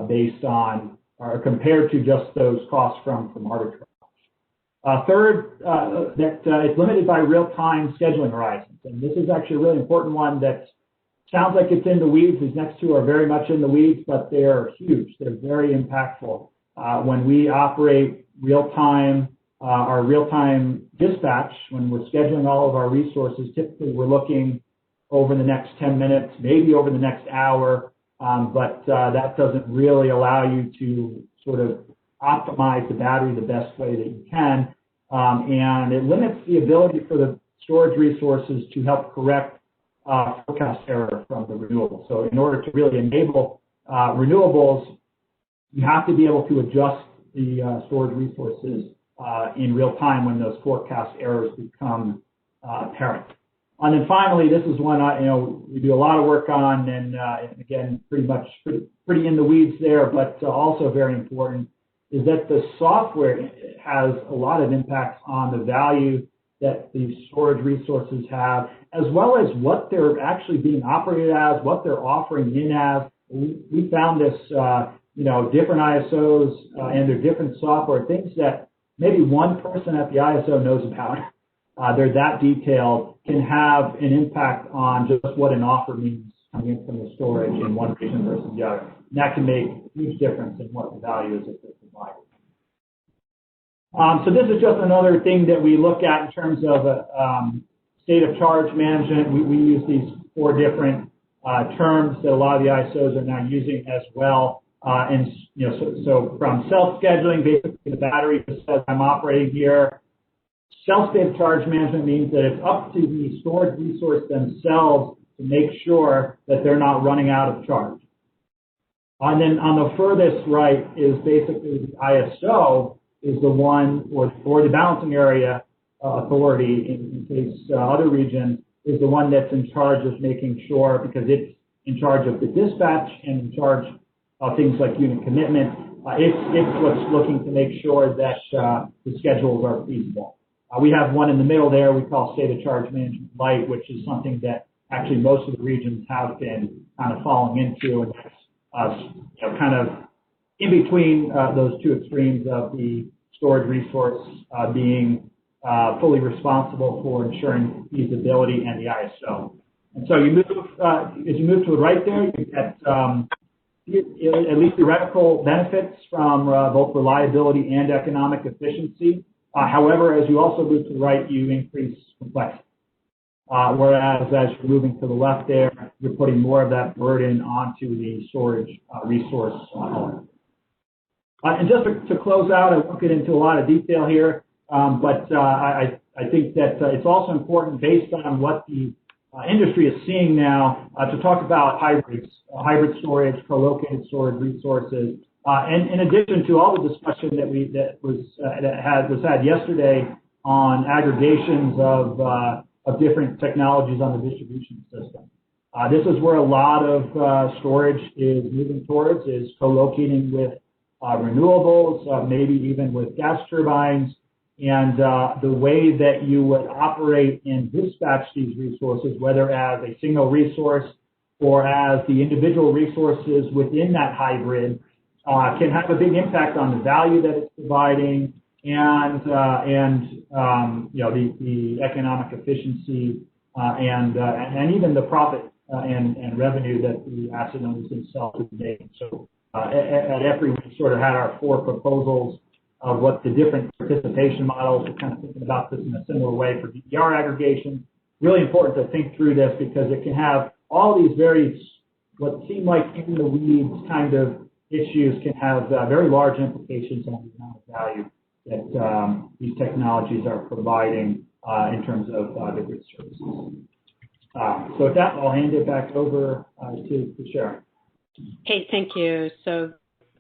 based on or compared to just those costs from arbitrage. Third, that it's limited by real-time scheduling horizons. And this is actually a really important one that sounds like it's in the weeds. These next two are very much in the weeds, but they are huge. They're very impactful. When we operate real-time, our real-time dispatch, when we're scheduling all of our resources, typically we're looking over the next 10 minutes, maybe over the next hour, but that doesn't really allow you to sort of optimize the battery the best way that you can. And it limits the ability for the storage resources to help correct forecast error from the renewables. So in order to really enable renewables, you have to be able to adjust the storage resources in real time when those forecast errors become apparent. And then finally, this is one we do a lot of work on, and again, pretty in the weeds there, but also very important, is that the software has a lot of impact on the value that these storage resources have, as well as what they're actually being operated as, what they're offering in as. We found this, different ISOs and their different software, things that maybe one person at the ISO knows about. They're that detailed, can have an impact on just what an offer means coming in from the storage in one region versus the other. And that can make a huge difference in what the value is that they're providing. So this is just another thing that we look at in terms of state of charge management. We use these 4 different terms that a lot of the ISOs are now using as well. So from self-scheduling, basically the battery just says I'm operating here. Self-state of charge management means that it's up to the storage resource themselves to make sure that they're not running out of charge. And then on the furthest right is basically the ISO is the one, or the balancing area authority in case other regions, is the one that's in charge of making sure, because it's in charge of the dispatch and in charge of things like unit commitment. It's what's looking to make sure that the schedules are feasible. We have one in the middle there we call State of Charge Management Light, which is something that actually most of the regions have been kind of falling into, and that's kind of in between those two extremes of the storage resource being fully responsible for ensuring feasibility and the ISO. And so you move, as you move to the right there, you get at least theoretical benefits from both reliability and economic efficiency. However, as you also move to the right, you increase complexity. Whereas as you're moving to the left there, you're putting more of that burden onto the storage resource owner. And just to close out, I won't get into a lot of detail here, but I think that it's also important, based on what the industry is seeing now, to talk about hybrids, hybrid storage, co-located storage resources. And in addition to all the discussion that was had yesterday on aggregations of different technologies on the distribution system. This is where a lot of storage is moving towards, is co-locating with renewables, maybe even with gas turbines, and the way that you would operate and dispatch these resources, whether as a single resource or as the individual resources within that hybrid, can have a big impact on the value that it's providing and the economic efficiency and even the profit and revenue that the asset owners themselves would make. So at EPRI, we sort of had our 4 proposals of what the different participation models. We're kind of thinking about this in a similar way for DER aggregation. Really important to think through this, because it can have all these what seem like in the weeds kind of issues can have very large implications on the amount of value that these technologies are providing in terms of the grid services. So with that, I'll hand it back over to Sharon. Hey, thank you. So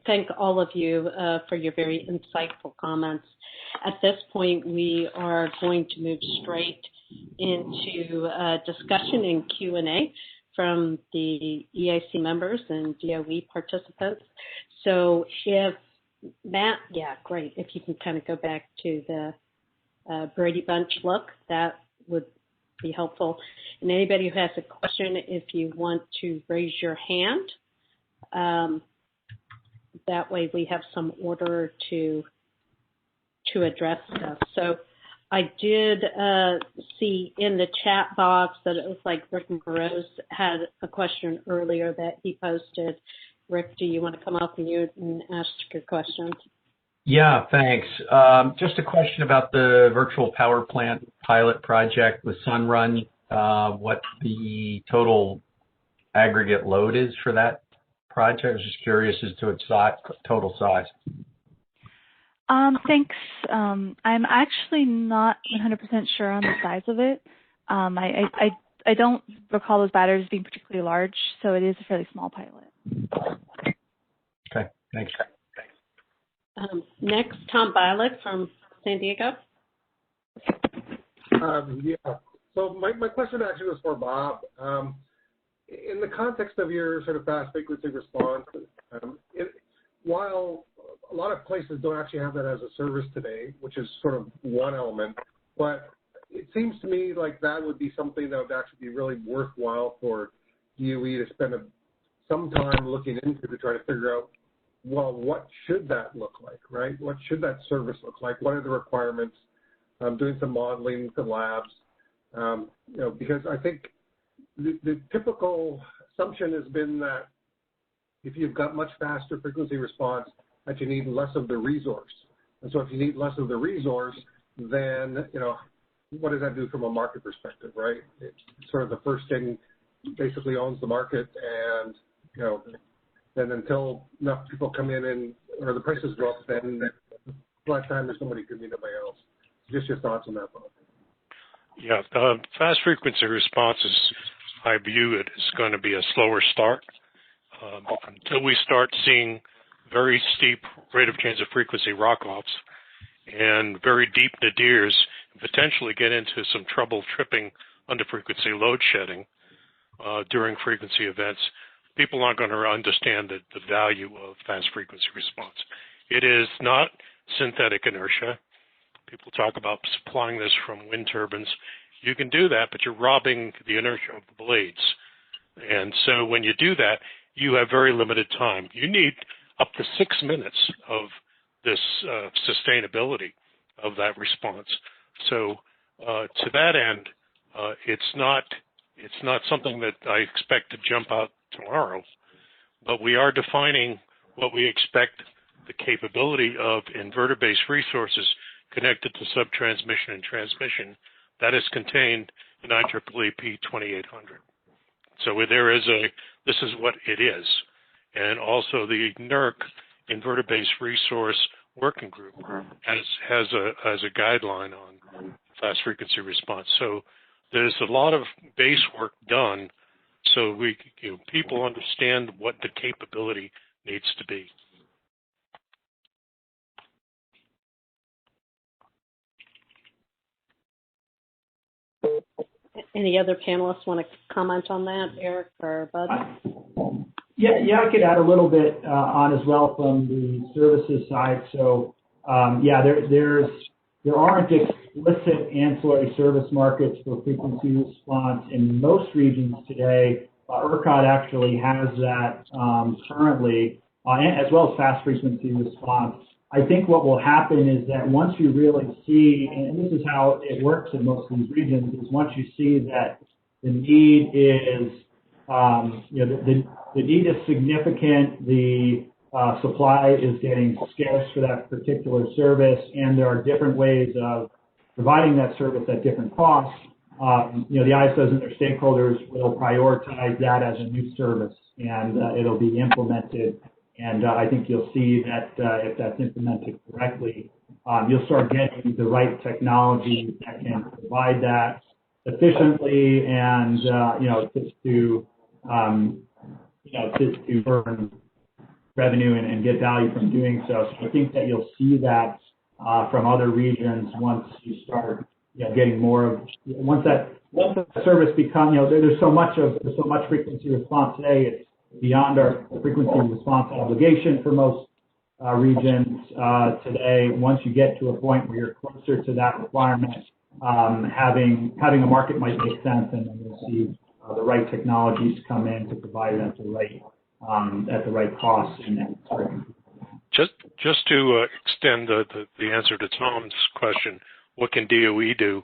thank all of you for your very insightful comments. At this point, we are going to move straight into discussion and Q&A from the EIC members and DOE participants. So if Matt, yeah, great. If you can kind of go back to the Brady Bunch look, that would be helpful. And anybody who has a question, if you want to raise your hand, that way we have some order to address stuff. So I did see in the chat box that it was like Rick Morose had a question earlier that he posted. Rick, do you want to come off mute and ask your questions? Yeah, thanks. Just a question about the virtual power plant pilot project with Sunrun, what the total aggregate load is for that project. I was just curious as to its total size. Thanks. I'm actually not 100% sure on the size of it. I don't recall those batteries being particularly large, so it is a fairly small pilot. Okay, thanks. Next, Tom Bialik from San Diego. Yeah. So my question actually was for Bob. In the context of your sort of fast frequency response, while a lot of places don't actually have that as a service today, which is sort of one element, but it seems to me like that would be something that would actually be really worthwhile for DOE to spend some time looking into to try to figure out, well, what should that look like, right? What should that service look like? What are the requirements? Doing some modeling with the labs, because I think the typical assumption has been that if you've got much faster frequency response, that you need less of the resource. And so if you need less of the resource, then, what does that do from a market perspective, right? It's sort of the first thing basically owns the market, and, then until enough people come in or the prices go up, then by that time there's nobody could be anybody else. Just your thoughts on that, Bob. Yeah, fast frequency responses, I view it as going to be a slower start until we start seeing very steep rate of change of frequency rock-offs and very deep nadirs, and potentially get into some trouble tripping under frequency load shedding during frequency events. People aren't going to understand the value of fast frequency response. It is not synthetic inertia. People talk about supplying this from wind turbines. You can do that, but you're robbing the inertia of the blades. And so when you do that, you have very limited time. You need up to 6 minutes of this sustainability of that response. So to that end, it's not something that I expect to jump out tomorrow, but we are defining what we expect the capability of inverter-based resources connected to subtransmission and transmission that is contained in IEEE P2800. So this is what it is. And also the NERC, Inverter-Based Resource Working Group, has a guideline on fast frequency response. So there's a lot of base work done so people understand what the capability needs to be. Any other panelists want to comment on that, Eric or Bud? Yeah, I could add a little bit on as well from the services side. So, there aren't explicit ancillary service markets for frequency response in most regions today. ERCOT actually has that currently, as well as fast frequency response. I think what will happen is that once you really see, and this is how it works in most of these regions, is once you see that the need is, the need is significant, the supply is getting scarce for that particular service, and there are different ways of providing that service at different costs. The ISOs and their stakeholders will prioritize that as a new service, and it'll be implemented. And I think you'll see that if that's implemented correctly, you'll start getting the right technology that can provide that efficiently and to earn revenue and get value from doing so. So I think that you'll see that from other regions once you start getting more of once the service becomes there's so much frequency response today. It's beyond our frequency response obligation for most regions today. Once you get to a point where you're closer to that requirement, having a market might make sense, and then you'll see the right technologies come in to provide it at the right cost. Just to extend the answer to Tom's question, what can DOE do?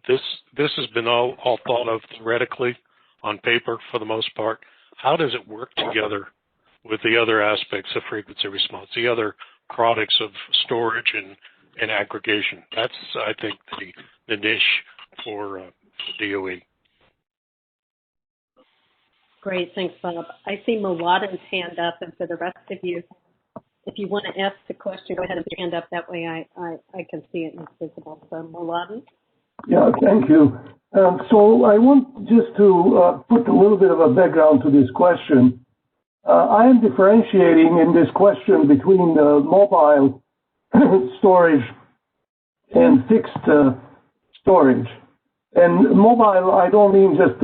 This has been all thought of theoretically on paper for the most part. How does it work together with the other aspects of frequency response, the other products of storage and aggregation? That's, I think, the niche for DOE. Great, thanks, Bob. I see Muladen's hand up, and for the rest of you, if you want to ask the question, go ahead and put your hand up. That way I can see it and it's visible. So, Muladen? Yeah, thank you. So I want just to put a little bit of a background to this question. I am differentiating in this question between mobile storage and fixed storage. And mobile, I don't mean just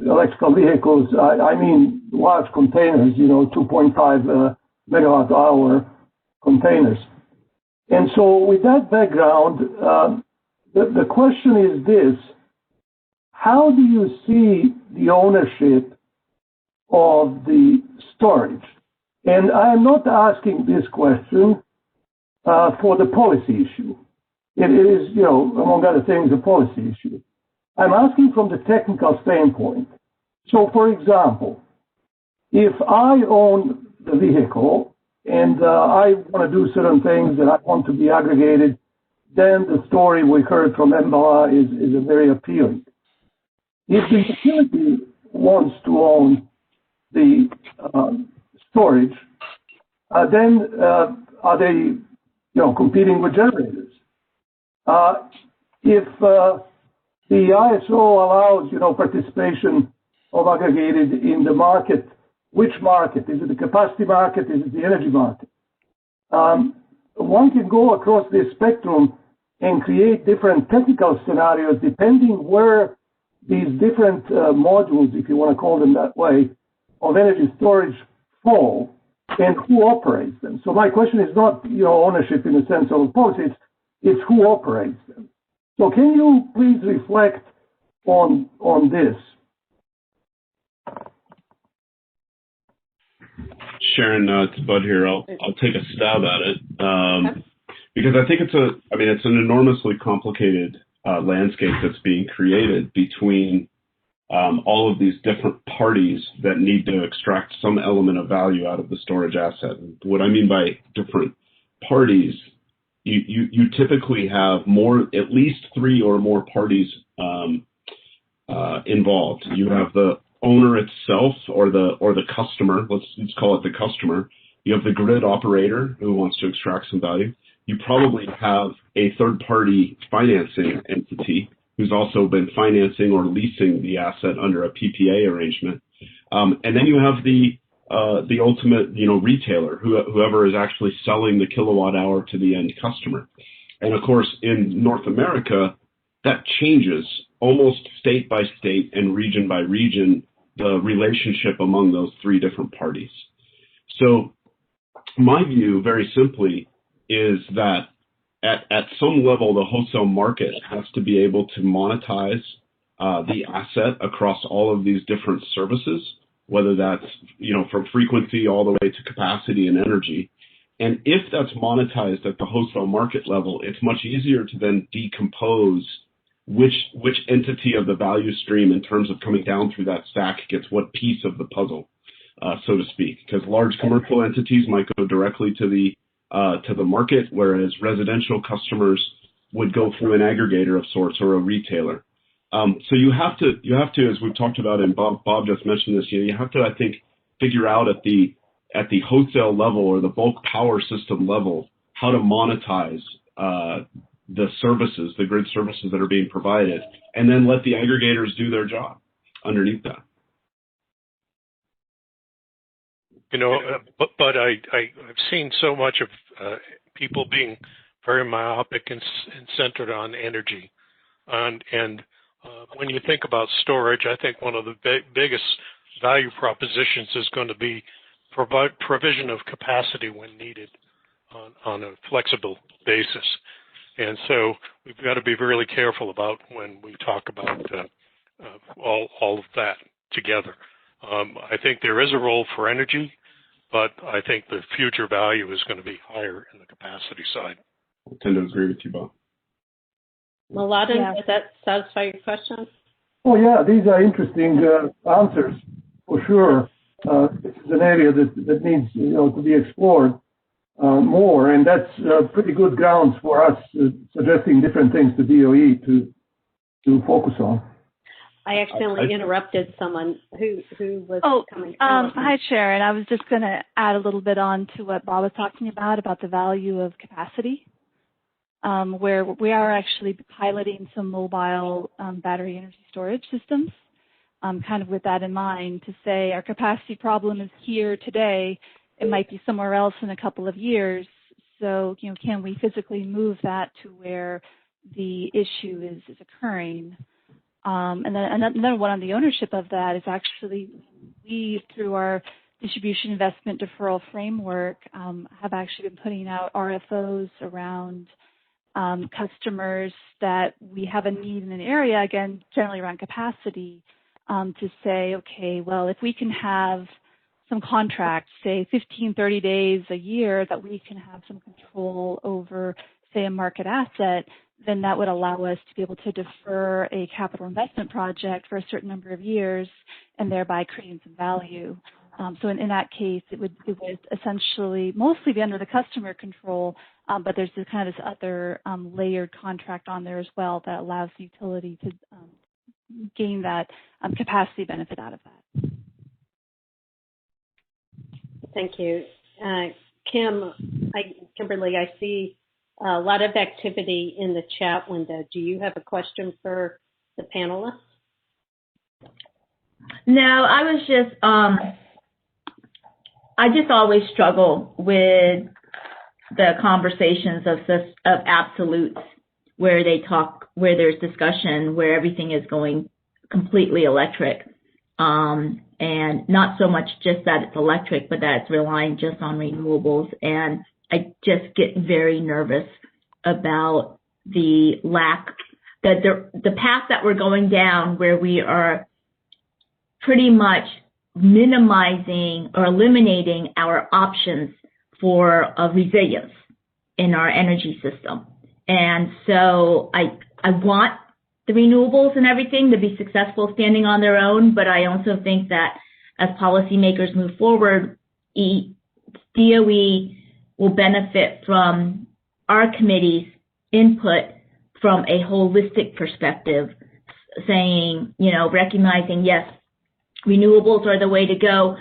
electrical vehicles. I mean large containers, 2.5 megawatt hour containers. And so with that background, the question is this: how do you see the ownership of the storage? And I am not asking this question for the policy issue. It is, among other things, a policy issue. I'm asking from the technical standpoint. So, for example, if I own the vehicle and I want to do certain things that I want to be aggregated, then the story we heard from Embala is very appealing. If the utility wants to own the storage, then are they, competing with generators? If the ISO allows, participation of aggregated in the market, which market? Is it the capacity market? Is it the energy market? One can go across this spectrum and create different technical scenarios depending where these different modules, if you want to call them that way, of energy storage fall and who operates them. So my question is not ownership in the sense of policy, it's who operates them. So can you please reflect on this? Sharon, it's Bud here. I'll take a stab at it because I think it's an enormously complicated landscape that's being created between all of these different parties that need to extract some element of value out of the storage asset. And what I mean by different parties, you typically have at least three or more parties involved. You have the owner itself or the customer. Let's call it the customer. You have the grid operator who wants to extract some value. You probably have a third-party financing entity who's also been financing or leasing the asset under a PPA arrangement. And then you have the ultimate, retailer, whoever is actually selling the kilowatt hour to the end customer. And of course, in North America, that changes almost state by state and region by region, the relationship among those three different parties. So my view, very simply, is that at some level, the wholesale market has to be able to monetize the asset across all of these different services, whether that's, from frequency all the way to capacity and energy. And if that's monetized at the wholesale market level, it's much easier to then decompose which entity of the value stream in terms of coming down through that stack gets what piece of the puzzle, so to speak. Because large commercial entities might go directly to the market, whereas residential customers would go through an aggregator of sorts or a retailer. So you have to, as we've talked about, and Bob just mentioned this, you have to, I think, figure out at the wholesale level or the bulk power system level how to monetize the services, the grid services that are being provided, and then let the aggregators do their job underneath that. But I've seen so much of people being very myopic and centered on energy. And when you think about storage, I think one of the biggest value propositions is going to be provision of capacity when needed on a flexible basis. And so we've got to be really careful about when we talk about all of that together. I think there is a role for energy, but I think the future value is going to be higher in the capacity side. I tend to agree with you, Bob. Mladen, Yeah. does that satisfy your question? Oh yeah, these are interesting answers for sure. This is an area that needs to be explored more, and that's pretty good grounds for us suggesting different things to DOE to focus on. I accidentally interrupted someone who was coming. Hi, Sharon. I was just going to add a little bit on to what Bob was talking about the value of capacity, where we are actually piloting some mobile battery energy storage systems, kind of with that in mind, to say our capacity problem is here today. It might be somewhere else in a couple of years. So, can we physically move that to where the issue is occurring? And then another one on the ownership of that is actually we, through our distribution investment deferral framework, have actually been putting out RFOs around customers that we have a need in an area, again, generally around capacity, to say, okay, well, if we can have some contracts, say 15, 30 days a year, that we can have some control over, say, a market asset, then that would allow us to be able to defer a capital investment project for a certain number of years and thereby creating some value. So in that case, it would essentially mostly be under the customer control, but there's this kind of this other layered contract on there as well that allows the utility to gain that capacity benefit out of that. Thank you. Kimberly, I see a lot of activity in the chat window. Do you have a question for the panelists? No, I was just, I just always struggle with the conversations of absolutes where where there's discussion, where everything is going completely electric. And not so much just that it's electric, but that it's relying just on renewables. And I just get very nervous about the path that we're going down, where we are pretty much minimizing or eliminating our options for resilience in our energy system. And so I want the renewables and everything to be successful standing on their own, but I also think that as policymakers move forward, DOE will benefit from our committee's input from a holistic perspective, saying, recognizing, yes, renewables are the way to go.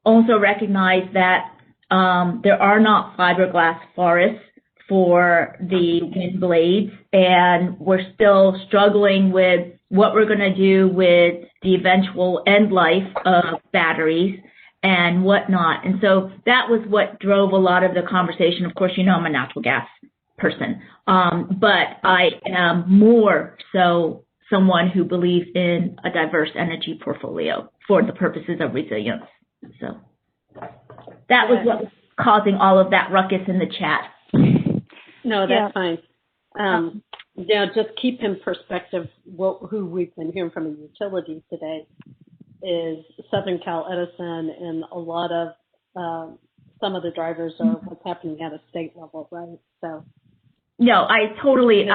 Also recognize that there are not fiberglass forests for the wind blades, and we're still struggling with what we're going to do with the eventual end life of batteries and whatnot. And so that was what drove a lot of the conversation. Of course, I'm a natural gas person, but I am more so someone who believes in a diverse energy portfolio for the purposes of resilience. So that was what was causing all of that ruckus in the chat. No, that's fine. Now, just keep in perspective who we've been hearing from a utility today is Southern Cal Edison, and a lot of some of the drivers are what's happening at a state level, right? So. No, I totally, and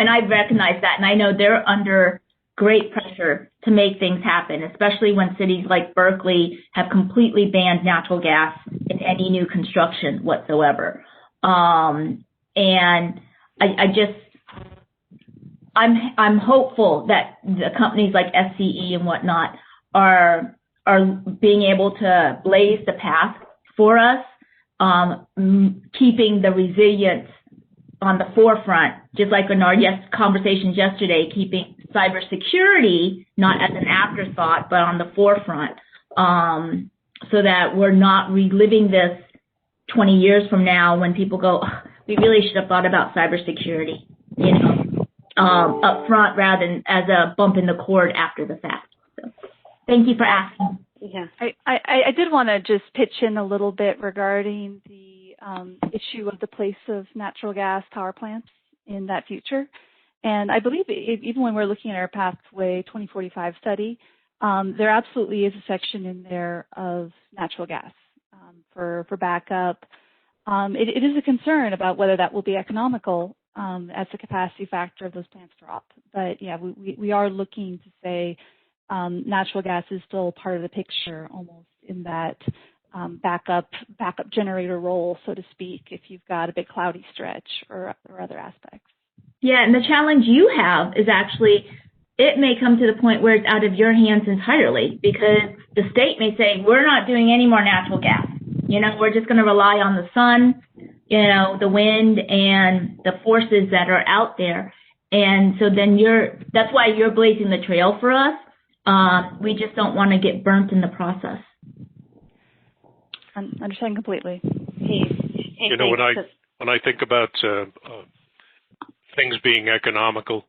I recognize that, and I know they're under great pressure to make things happen, especially when cities like Berkeley have completely banned natural gas in any new construction whatsoever. And I'm hopeful that the companies like SCE and whatnot are being able to blaze the path for us, keeping the resilience on the forefront, just like in our conversations yesterday, keeping cybersecurity not as an afterthought, but on the forefront, so that we're not reliving this 20 years from now when people go, oh, we really should have thought about cybersecurity, up front rather than as a bump in the cord after the fact. So, thank you for asking. Yeah, I did want to just pitch in a little bit regarding the issue of the place of natural gas power plants in that future. And I believe even when we're looking at our Pathway 2045 study, there absolutely is a section in there of natural gas for backup, it is a concern about whether that will be economical as the capacity factor of those plants drop. But yeah, we are looking to say natural gas is still part of the picture, almost in that backup generator role, so to speak, if you've got a big cloudy stretch or other aspects. Yeah, and the challenge you have is actually it may come to the point where it's out of your hands entirely, because the state may say, we're not doing any more natural gas. We're just going to rely on the sun, the wind and the forces that are out there. And so then that's why you're blazing the trail for us. We just don't want to get burnt in the process. I understand completely. When I think about things being economical,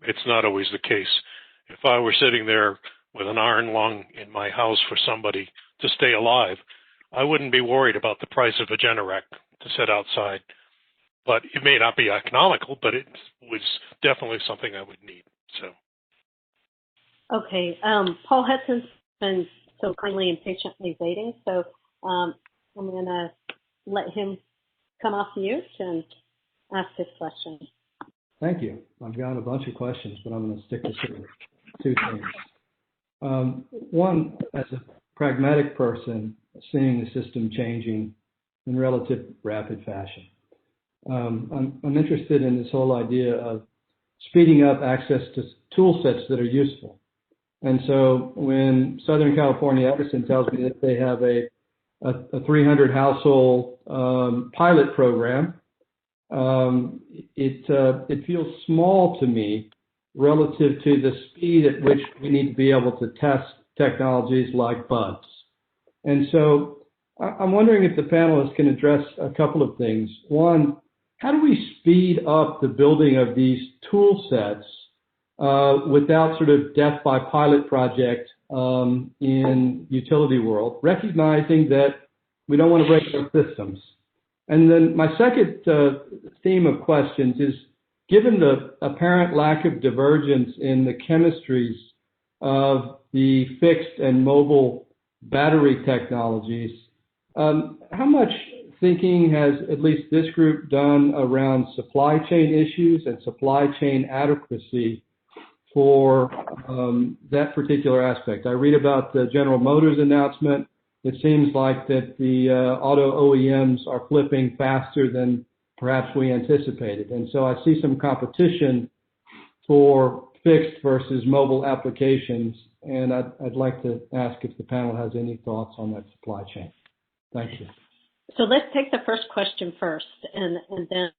it's not always the case. If I were sitting there with an iron lung in my house for somebody to stay alive, I wouldn't be worried about the price of a Generac to sit outside. But it may not be economical, but it was definitely something I would need. So. Okay, Paul Hudson's been so kindly and patiently waiting, so I'm going to let him come off mute and ask his question. Thank you. I've got a bunch of questions, but I'm going to stick to two things. One, as a pragmatic person, seeing the system changing in relative rapid fashion. I'm interested in this whole idea of speeding up access to tool sets that are useful. And so when Southern California Edison tells me that they have a 300 household pilot program, it feels small to me relative to the speed at which we need to be able to test technologies like buds. And so I'm wondering if the panelists can address a couple of things. One, how do we speed up the building of these tool sets without sort of death by pilot project in utility world, recognizing that we don't want to break our systems? And then my second theme of questions is, given the apparent lack of divergence in the chemistries of the fixed and mobile battery technologies, how much thinking has at least this group done around supply chain issues and supply chain adequacy for that particular aspect? I read about the General Motors announcement. It seems like that the auto OEMs are flipping faster than perhaps we anticipated. And so I see some competition for fixed versus mobile applications. And I'd like to ask if the panel has any thoughts on that supply chain. Thank you. So let's take the first question first, and then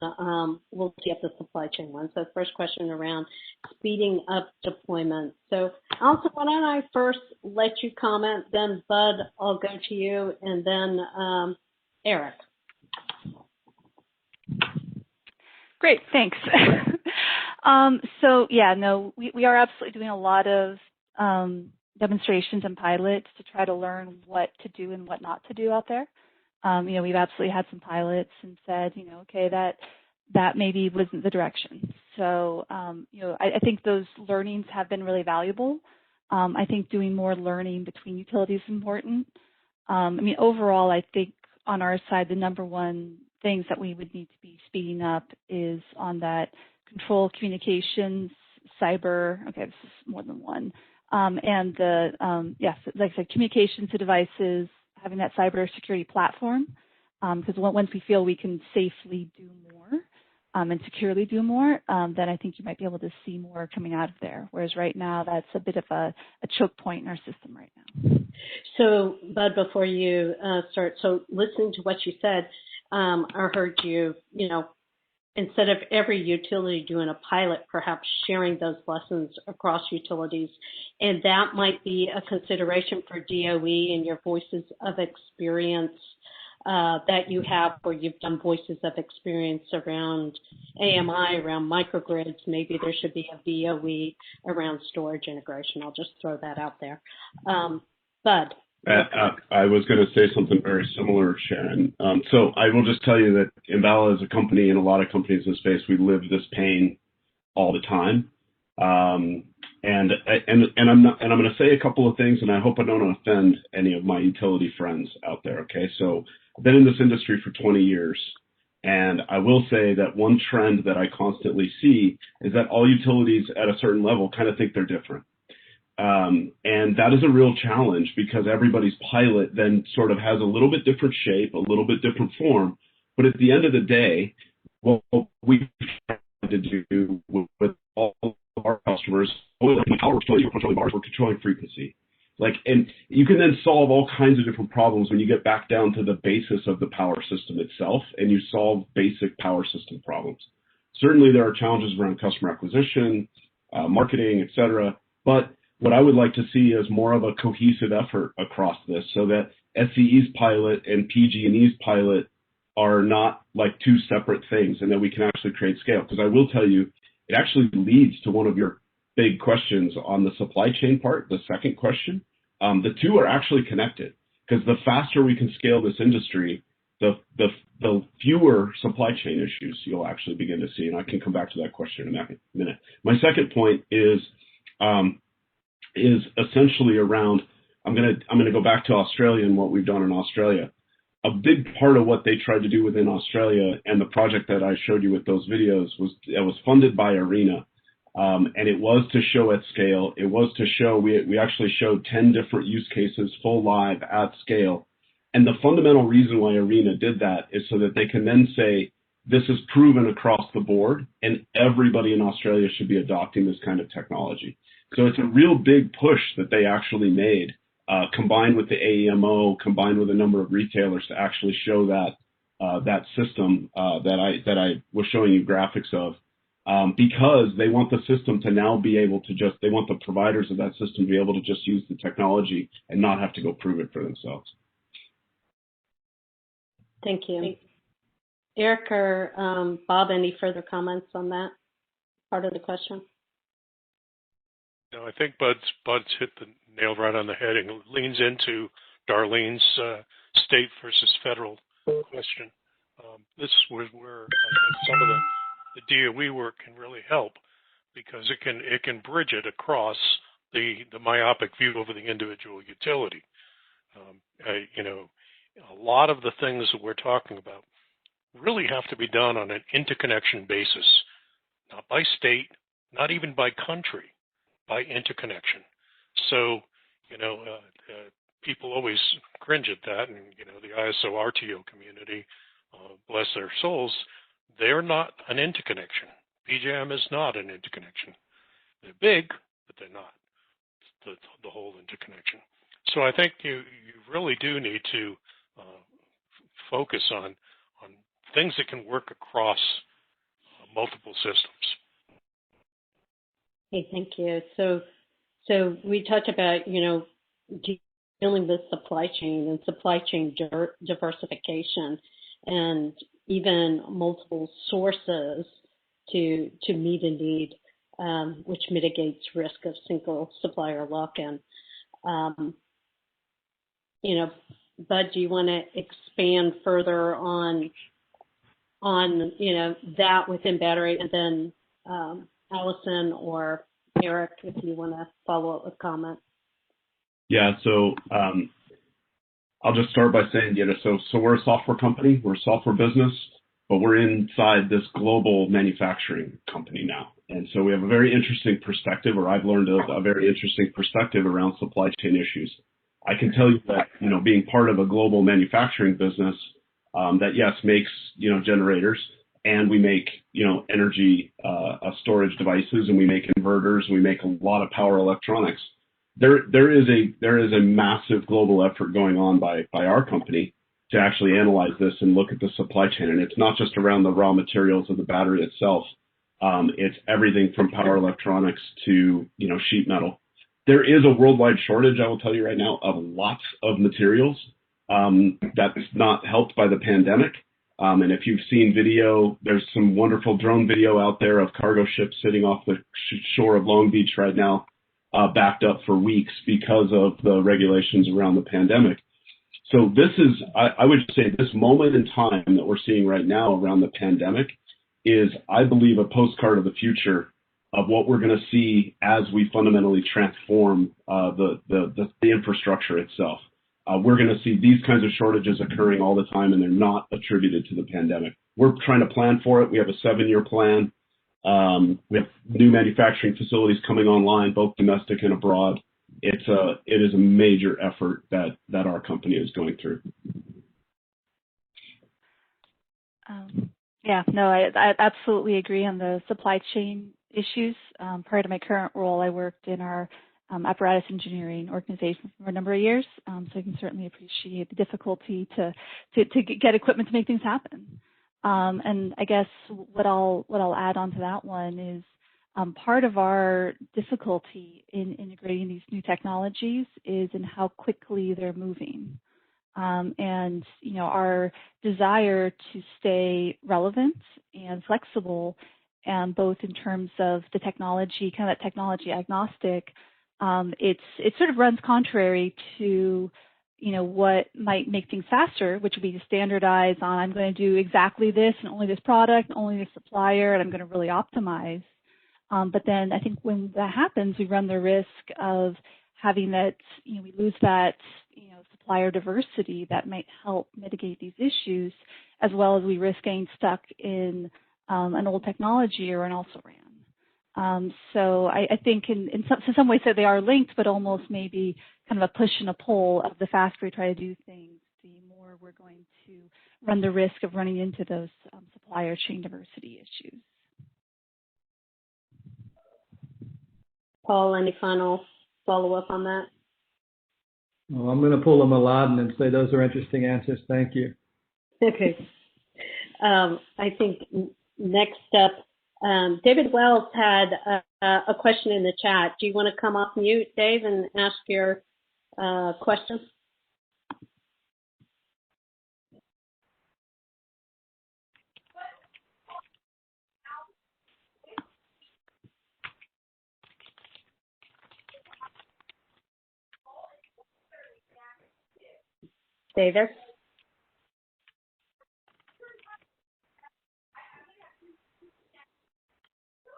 we'll see up the supply chain one. So the first question around speeding up deployment. So Allison, why don't I first let you comment, then Bud, I'll go to you, and then Eric. Great, thanks. So yeah, no, we are absolutely doing a lot of demonstrations and pilots to try to learn what to do and what not to do out there. We've absolutely had some pilots and said, okay, that maybe wasn't the direction. So, I think those learnings have been really valuable. I think doing more learning between utilities is important. Overall, I think on our side, the number one things that we would need to be speeding up is on that control, communications, cyber. Okay, this is more than one. And like I said, communications to devices, having that cybersecurity platform, because once we feel we can safely do more and securely do more, then I think you might be able to see more coming out of there. Whereas right now, that's a bit of a choke point in our system right now. So, Bud, before you start, so listening to what you said, I heard you, instead of every utility doing a pilot, perhaps sharing those lessons across utilities. And that might be a consideration for DOE and your voices of experience that you have, where you've done voices of experience around AMI, around microgrids. Maybe there should be a VOE around storage integration. I'll just throw that out there. Bud. I was going to say something very similar, Sharon. So I will just tell you that Enbala is a company, and a lot of companies in the space, we live this pain all the time. And I'm going to say a couple of things, and I hope I don't offend any of my utility friends out there. Okay, so I've been in this industry for 20 years, and I will say that one trend that I constantly see is that all utilities at a certain level kind of think they're different. And that is a real challenge because everybody's pilot then sort of has a little bit different shape, a little bit different form. But at the end of the day, what we try to do with all of our customers, we're controlling frequency. And you can then solve all kinds of different problems when you get back down to the basis of the power system itself and you solve basic power system problems. Certainly there are challenges around customer acquisition, marketing, et cetera. But what I would like to see is more of a cohesive effort across this so that SCE's pilot and PG&E's pilot are not like two separate things and that we can actually create scale. Because I will tell you, it actually leads to one of your big questions on the supply chain part, the second question. The two are actually connected because the faster we can scale this industry, the fewer supply chain issues you'll actually begin to see. And I can come back to that question in a minute. My second point is essentially around, I'm gonna go back to Australia and what we've done in Australia. A big part of what they tried to do within Australia and the project that I showed you with those videos was funded by ARENA. And it was to show at scale. It was to show, we actually showed 10 different use cases, full live at scale. And the fundamental reason why ARENA did that is so that they can then say, this is proven across the board and everybody in Australia should be adopting this kind of technology. So it's a real big push that they actually made, combined with the AEMO, combined with a number of retailers to actually show that system that I was showing you graphics of, because they want the system to now be able to they want the providers of that system to be able to just use the technology and not have to go prove it for themselves. Thank you. Eric or Bob, any further comments on that part of the question? No, I think Bud's hit the nail right on the head and leans into Darlene's state versus federal question. This is where I think some of the DOE work can really help because it can bridge it across the myopic view over the individual utility. A lot of the things that we're talking about really have to be done on an interconnection basis, not by state, not even by country, by interconnection. So, people always cringe at that, and, the ISO RTO community, bless their souls, they're not an interconnection. PJM is not an interconnection. They're big, but they're not the whole interconnection. So I think you really do need to focus on things that can work across multiple systems. Okay, thank you. So we talked about, dealing with supply chain and supply chain diversification and even multiple sources to meet a need, which mitigates risk of single supplier lock-in. Bud, do you want to expand further on that within battery, and then Allison or Eric, if you want to follow up with comments? Yeah, so I'll just start by saying, so we're a software company, we're a software business, but we're inside this global manufacturing company now. And so we have a very interesting perspective, or I've learned a very interesting perspective around supply chain issues. I can tell you that, being part of a global manufacturing business that, yes, makes, generators, and we make, energy storage devices, and we make inverters, and we make a lot of power electronics. There is a massive global effort going on by our company to actually analyze this and look at the supply chain. And it's not just around the raw materials of the battery itself. It's everything from power electronics to, sheet metal. There is a worldwide shortage, I will tell you right now, of lots of materials. That's not helped by the pandemic. And if you've seen video, there's some wonderful drone video out there of cargo ships sitting off the shore of Long Beach right now, backed up for weeks because of the regulations around the pandemic. So this is, I would say, this moment in time that we're seeing right now around the pandemic is, I believe, a postcard of the future of what we're going to see as we fundamentally transform the infrastructure itself. We're going to see these kinds of shortages occurring all the time, and they're not attributed to the pandemic. We're trying to plan for it. We have a 7-year plan. We have new manufacturing facilities coming online, both domestic and abroad. It is a major effort that our company is going through. Yeah, no, I absolutely agree on the supply chain issues. Prior to my current role, I worked in our apparatus engineering organization for a number of years, so I can certainly appreciate the difficulty to get equipment to make things happen. And I guess what I'll add on to that one is part of our difficulty in integrating these new technologies is in how quickly they're moving. And, you know, our desire to stay relevant and flexible, and both in terms of the technology, kind of that technology agnostic, it sort of runs contrary to, you know, what might make things faster, which would be to standardize on, I'm going to do exactly this and only this product, and only this supplier, and I'm going to really optimize. But then I think when that happens, we run the risk of having that, you know, we lose that, you know, supplier diversity that might help mitigate these issues, as well as we risk getting stuck in an old technology or an also-ran. So I think in some ways that they are linked, but almost maybe kind of a push and a pull of the faster we try to do things, the more we're going to run the risk of running into those supplier chain diversity issues. Paul, any final follow-up on that? Well, I'm going to pull a Maladen and say those are interesting answers. Thank you. Okay. I think next up, David Wells had a question in the chat. Do you want to come off mute, Dave, and ask your question? David?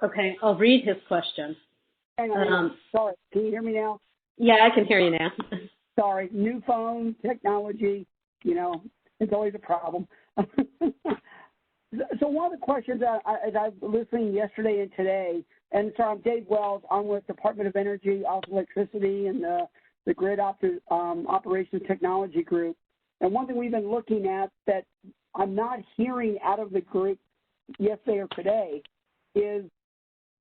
Okay, I'll read his question. Sorry, can you hear me now? Yeah, I can hear you now. Sorry, new phone technology, you know, it's always a problem. So one of the questions as I was listening yesterday and today, and so I'm Dave Wells, I'm with Department of Energy, Office of Electricity, and the Grid Operations Technology Group. And one thing we've been looking at that I'm not hearing out of the group yesterday or today is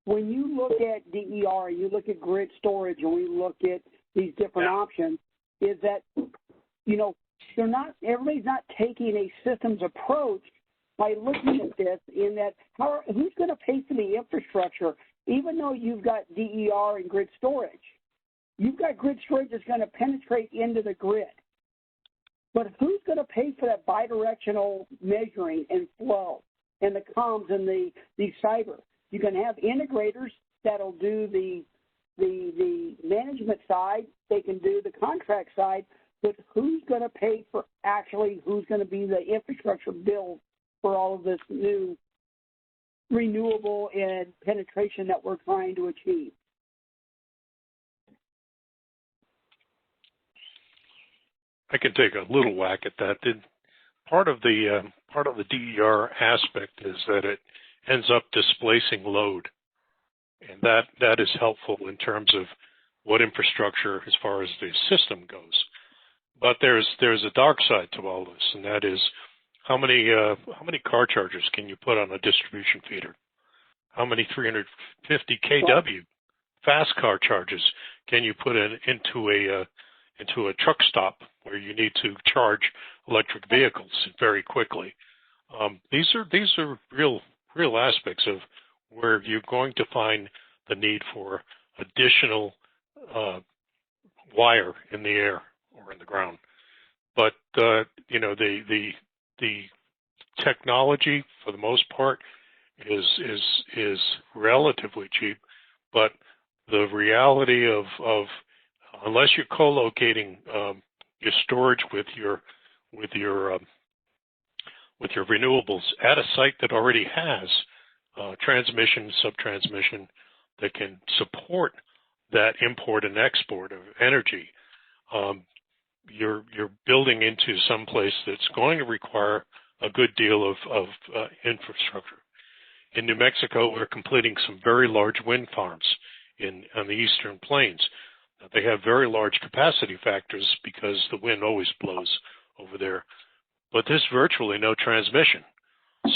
when you look at DER, you look at grid storage, and we look at these different options, is that, you know, everybody's not taking a systems approach by looking at this in that who's going to pay for the infrastructure, even though you've got DER and grid storage. You've got grid storage that's going to penetrate into the grid. But who's going to pay for that bidirectional measuring and flow and the comms and the cyber? You can have integrators that'll do the management side. They can do the contract side. But who's going to pay for who's going to be the infrastructure build for all of this new renewable and penetration that we're trying to achieve? I can take a little whack at that. Part of the DER aspect is that it ends up displacing load, and that is helpful in terms of what infrastructure as far as the system goes. But there's a dark side to all this, and that is how many car chargers can you put on a distribution feeder? How many 350 kW fast car chargers can you put into a truck stop where you need to charge electric vehicles very quickly? These are real aspects of where you're going to find the need for additional wire in the air or in the ground. But you know, the technology for the most part is relatively cheap, but the reality of unless you're co-locating your storage with your renewables at a site that already has transmission, subtransmission, that can support that import and export of energy, you're building into some place that's going to require a good deal of infrastructure. In New Mexico, we're completing some very large wind farms on the eastern plains. They have very large capacity factors because the wind always blows over there, but there's virtually no transmission.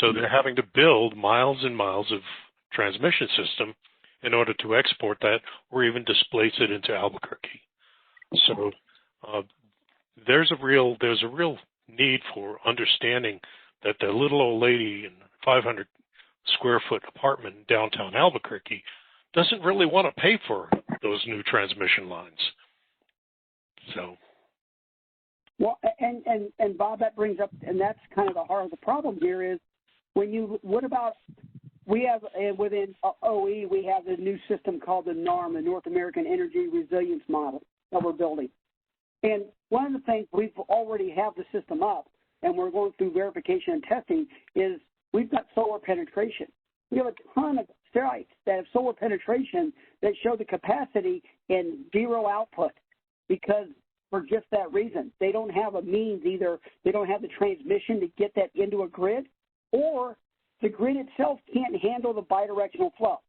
So they're having to build miles and miles of transmission system in order to export that or even displace it into Albuquerque. So there's a real need for understanding that the little old lady in 500 square foot apartment in downtown Albuquerque doesn't really want to pay for those new transmission lines. So. Well, and Bob, that brings up, and that's kind of the heart of the problem here is what about, we have within OE, we have a new system called the NARM, the North American Energy Resilience Model that we're building. And one of the things we've already have the system up, and we're going through verification and testing, is we've got solar penetration. We have a ton of sites that have solar penetration that show the capacity in zero output because for just that reason. They don't have a means either. They don't have the transmission to get that into a grid, or the grid itself can't handle the bidirectional flow.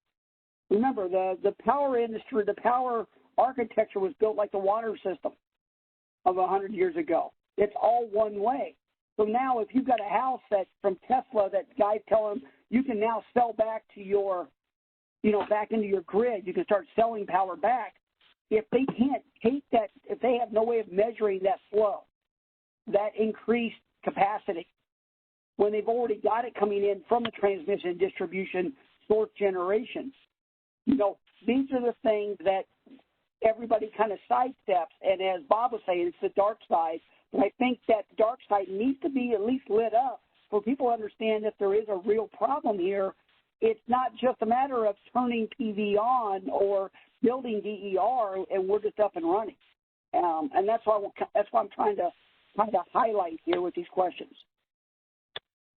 Remember, the power industry, the power architecture was built like the water system of 100 years ago. It's all one way. So now if you've got a house that from Tesla that guys tell them you can now sell back to your, back into your grid, you can start selling power back. If they can't take that, if they have no way of measuring that flow, that increased capacity, when they've already got it coming in from the transmission, distribution, source generation, these are the things that everybody kind of sidesteps. And as Bob was saying, it's the dark side. But I think that dark side needs to be at least lit up for people to understand that there is a real problem here. It's not just a matter of turning PV on or building DER and we're just up and running. And that's why I'm trying to highlight here with these questions.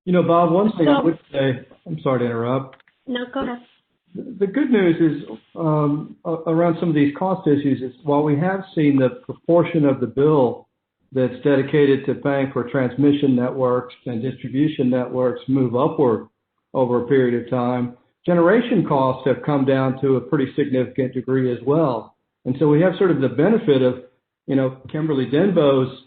Bob, one thing I would say, I'm sorry to interrupt. No, go ahead. The good news is around some of these cost issues is while we have seen the proportion of the bill that's dedicated to paying for transmission networks and distribution networks move upward over a period of time, generation costs have come down to a pretty significant degree as well. And so we have sort of the benefit of, Kimberly Denbo's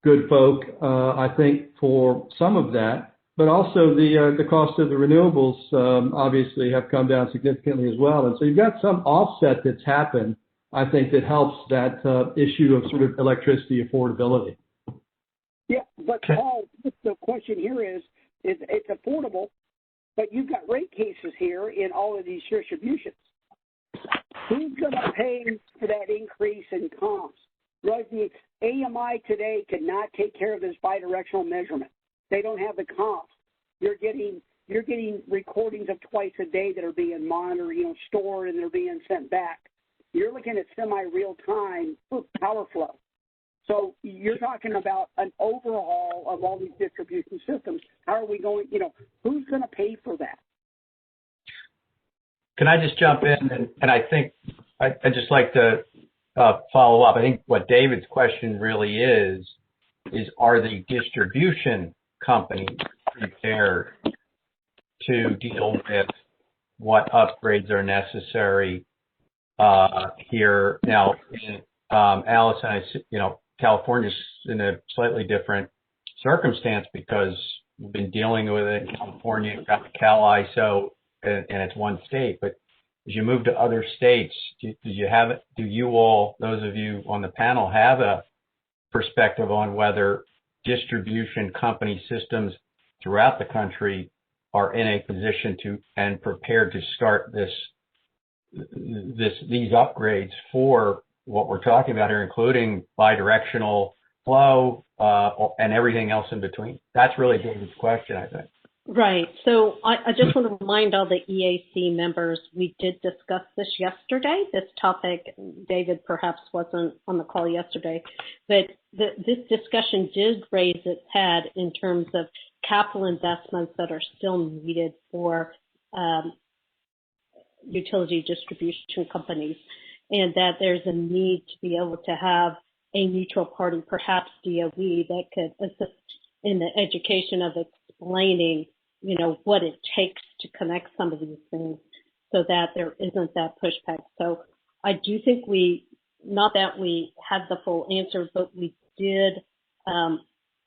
good folk, I think, for some of that, but also the cost of the renewables obviously have come down significantly as well. And so you've got some offset that's happened, I think, that helps that issue of sort of electricity affordability. Yeah, but Paul, the question here is it's affordable, but you've got rate cases here in all of these distributions. Who's going to pay for that increase in comps? Right? The AMI today cannot take care of this bidirectional measurement. They don't have the comps. You're getting recordings of twice a day that are being monitored, stored, and they're being sent back. You're looking at semi-real time power flow. So you're talking about an overhaul of all these distribution systems. How are we going, who's going to pay for that? Can I just jump in? And I think I'd just like to follow up. I think what David's question really is are the distribution companies prepared to deal with what upgrades are necessary here? Now, Alice and California's in a slightly different circumstance because we've been dealing with it in California. You've got the Cal ISO, and it's one state. But as you move to other states, do you all, those of you on the panel, have a perspective on whether distribution company systems throughout the country are in a position to and prepared to start these upgrades for what we're talking about here, including bidirectional flow and everything else in between? That's really David's question, I think. Right. So I just want to remind all the EAC members, we did discuss this yesterday, this topic. David perhaps wasn't on the call yesterday, but this discussion did raise its head in terms of capital investments that are still needed for utility distribution companies, and that there's a need to be able to have a neutral party, perhaps DOE, that could assist in the education of explaining, what it takes to connect some of these things so that there isn't that pushback. So I do think not that we had the full answer, but we did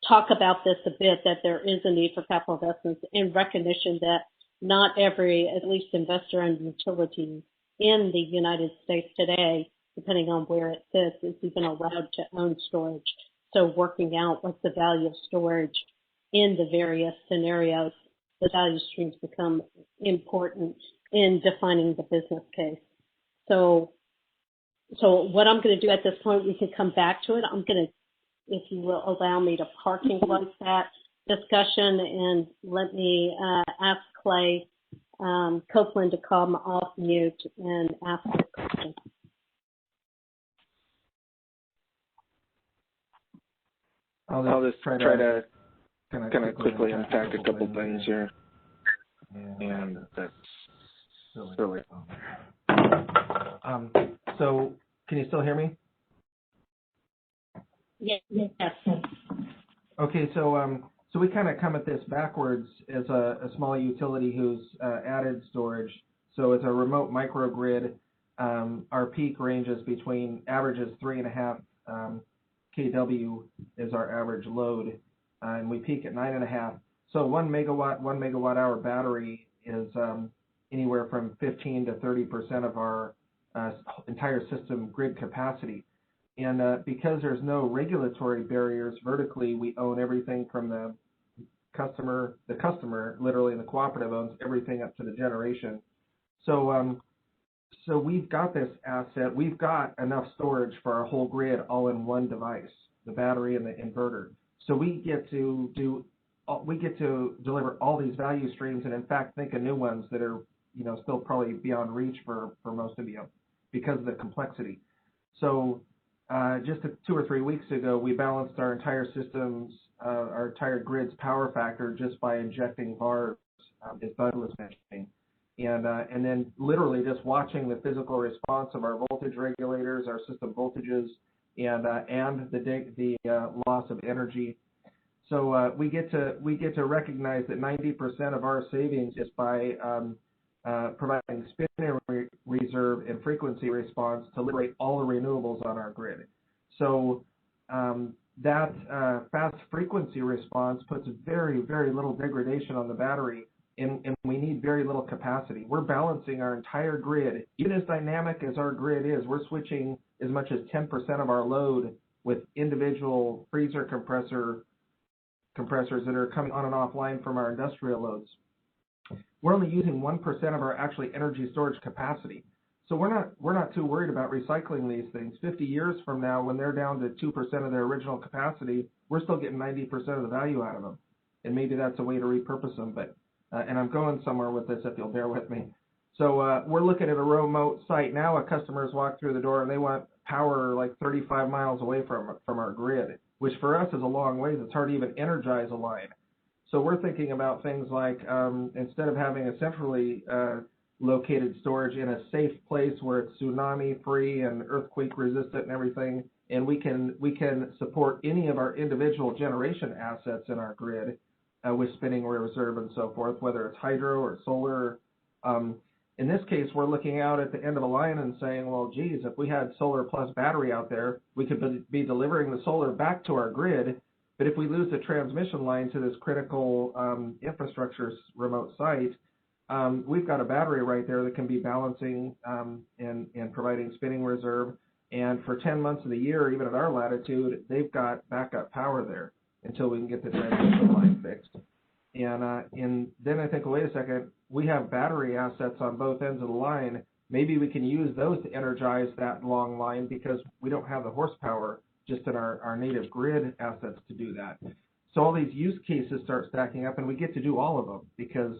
talk about this a bit, that there is a need for capital investments in recognition that not every, at least investor-owned utility in the United States today, depending on where it sits, is even allowed to own storage. So working out what's the value of storage in the various scenarios, the value streams become important in defining the business case. So what I'm going to do at this point, we can come back to it. I'm going to, if you will allow me, to parking lot that discussion, and let me ask Clay Copeland to come off mute and ask the question. I'll just try to kind of quickly unpack a couple things here. And that's silly. So can you still hear me? Yes. Okay, so we kind of come at this backwards as a small utility who's added storage. So as a remote microgrid, our peak ranges between averages 3.5 kW is our average load, and we peak at 9.5. So 1 megawatt hour battery is anywhere from 15 to 30% of our entire system grid capacity. And because there's no regulatory barriers vertically, we own everything from the customer, literally, and the cooperative owns everything up to the generation. So we've got this asset. We've got enough storage for our whole grid all in one device, the battery and the inverter. So we get to deliver all these value streams, and in fact think of new ones that are still probably beyond reach for most of you because of the complexity. So just 2 or 3 weeks ago, we balanced our entire systems, our entire grid's power factor just by injecting VARs, as Bud was mentioning. And then literally just watching the physical response of our voltage regulators, our system voltages, and the loss of energy. So we get to recognize that 90% of our savings is by providing spinning reserve and frequency response to liberate all the renewables on our grid. So that fast frequency response puts very, very little degradation on the battery, and we need very little capacity. We're balancing our entire grid. Even as dynamic as our grid is, we're switching as much as 10% of our load with individual freezer compressors that are coming on and offline from our industrial loads. We're only using 1% of our actually energy storage capacity. So we're not too worried about recycling these things. 50 years from now, when they're down to 2% of their original capacity, we're still getting 90% of the value out of them. And maybe that's a way to repurpose them. But and I'm going somewhere with this, if you'll bear with me. So we're looking at a remote site now. A customer's walked through the door and they want power like 35 miles away from our grid, which for us is a long ways. It's hard to even energize a line. So we're thinking about things like instead of having a centrally located storage in a safe place where it's tsunami free and earthquake resistant and everything, and we can support any of our individual generation assets in our grid with spinning reserve and so forth, whether it's hydro or solar. In this case, we're looking out at the end of a line and saying, well, geez, if we had solar plus battery out there, we could be delivering the solar back to our grid. But if we lose the transmission line to this critical infrastructure remote site, we've got a battery right there that can be balancing and providing spinning reserve. And for 10 months of the year, even at our latitude, they've got backup power there until we can get the transmission line fixed. And then I think, wait a second, we have battery assets on both ends of the line. Maybe we can use those to energize that long line because we don't have the horsepower just in our native grid assets to do that. So all these use cases start stacking up, and we get to do all of them because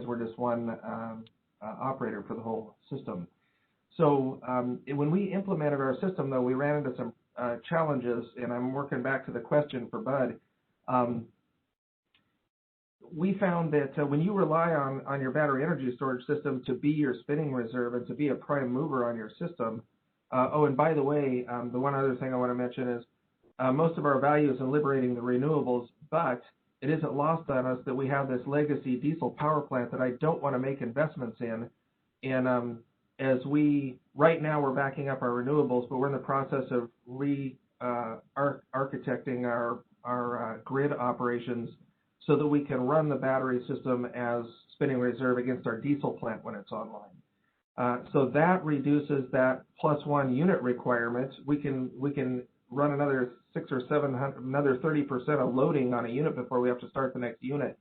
we're just one operator for the whole system. So when we implemented our system, though, we ran into some challenges, and I'm working back to the question for Bud. we found that when you rely on your battery energy storage system to be your spinning reserve and to be a prime mover on your system, and by the way, the one other thing I want to mention is most of our value is in liberating the renewables, but it isn't lost on us that we have this legacy diesel power plant that I don't want to make investments in. And right now we're backing up our renewables, but we're in the process of architecting our grid operations so that we can run the battery system as spinning reserve against our diesel plant when it's online. So that reduces that +1 unit requirement. We can run another 600 or 700, another 30% of loading on a unit before we have to start the next unit.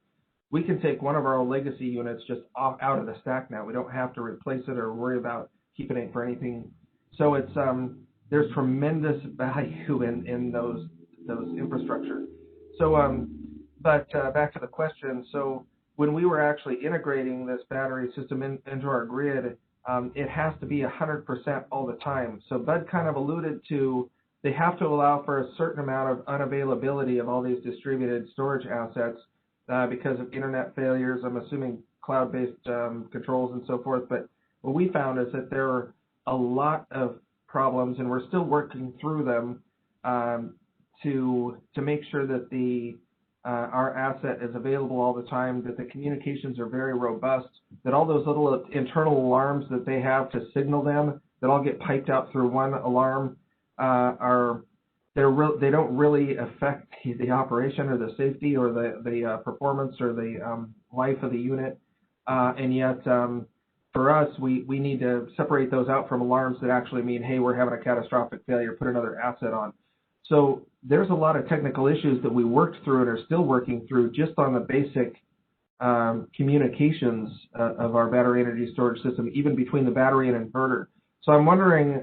We can take one of our old legacy units just out of the stack now. We don't have to replace it or worry about keeping it for anything. So it's there's tremendous value in those infrastructure. So but back to the question. So when we were actually integrating this battery system into our grid, it has to be 100% all the time. So Bud kind of alluded to they have to allow for a certain amount of unavailability of all these distributed storage assets because of internet failures, I'm assuming cloud-based controls and so forth. But what we found is that there are a lot of problems, and we're still working through them to make sure that our asset is available all the time, that the communications are very robust, that all those little internal alarms that they have to signal them that all get piped out through one alarm they don't really affect the operation or the safety or the performance or the life of the unit. And yet, for us, we need to separate those out from alarms that actually mean, hey, we're having a catastrophic failure, put another asset on. So there's a lot of technical issues that we worked through and are still working through just on the basic communications of our battery energy storage system, even between the battery and inverter. So I'm wondering,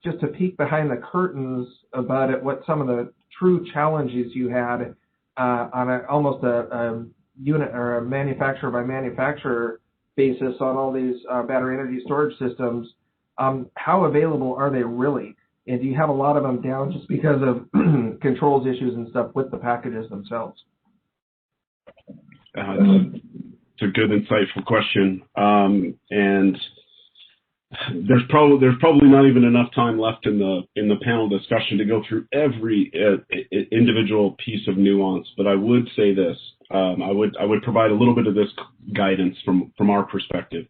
just to peek behind the curtains about it, what some of the true challenges you had on almost a unit or a manufacturer by manufacturer basis on all these battery energy storage systems. How available are they really? And do you have a lot of them down just because of controls issues and stuff with the packages themselves? It's a good, insightful question. And there's probably not even enough time left in the panel discussion to go through every individual piece of nuance. But I would say this: I would provide a little bit of this guidance from our perspective.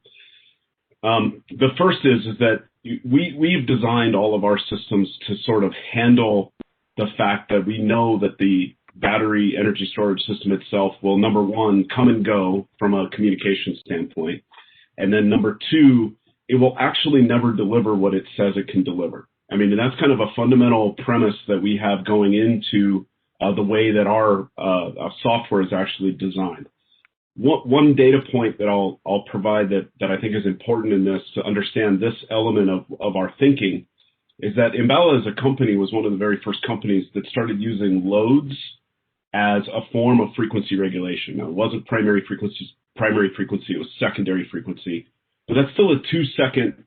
The first is that we've designed all of our systems to sort of handle the fact that we know that the battery energy storage system itself will, number one, come and go from a communication standpoint, and then number two, it will actually never deliver what it says it can deliver. I mean, and that's kind of a fundamental premise that we have going into the way that our software is actually designed. One data point that I'll provide that I think is important in this to understand this element of our thinking is that Imbala as a company was one of the very first companies that started using loads as a form of frequency regulation. Now, it wasn't primary frequency, it was secondary frequency. But that's still a 2-second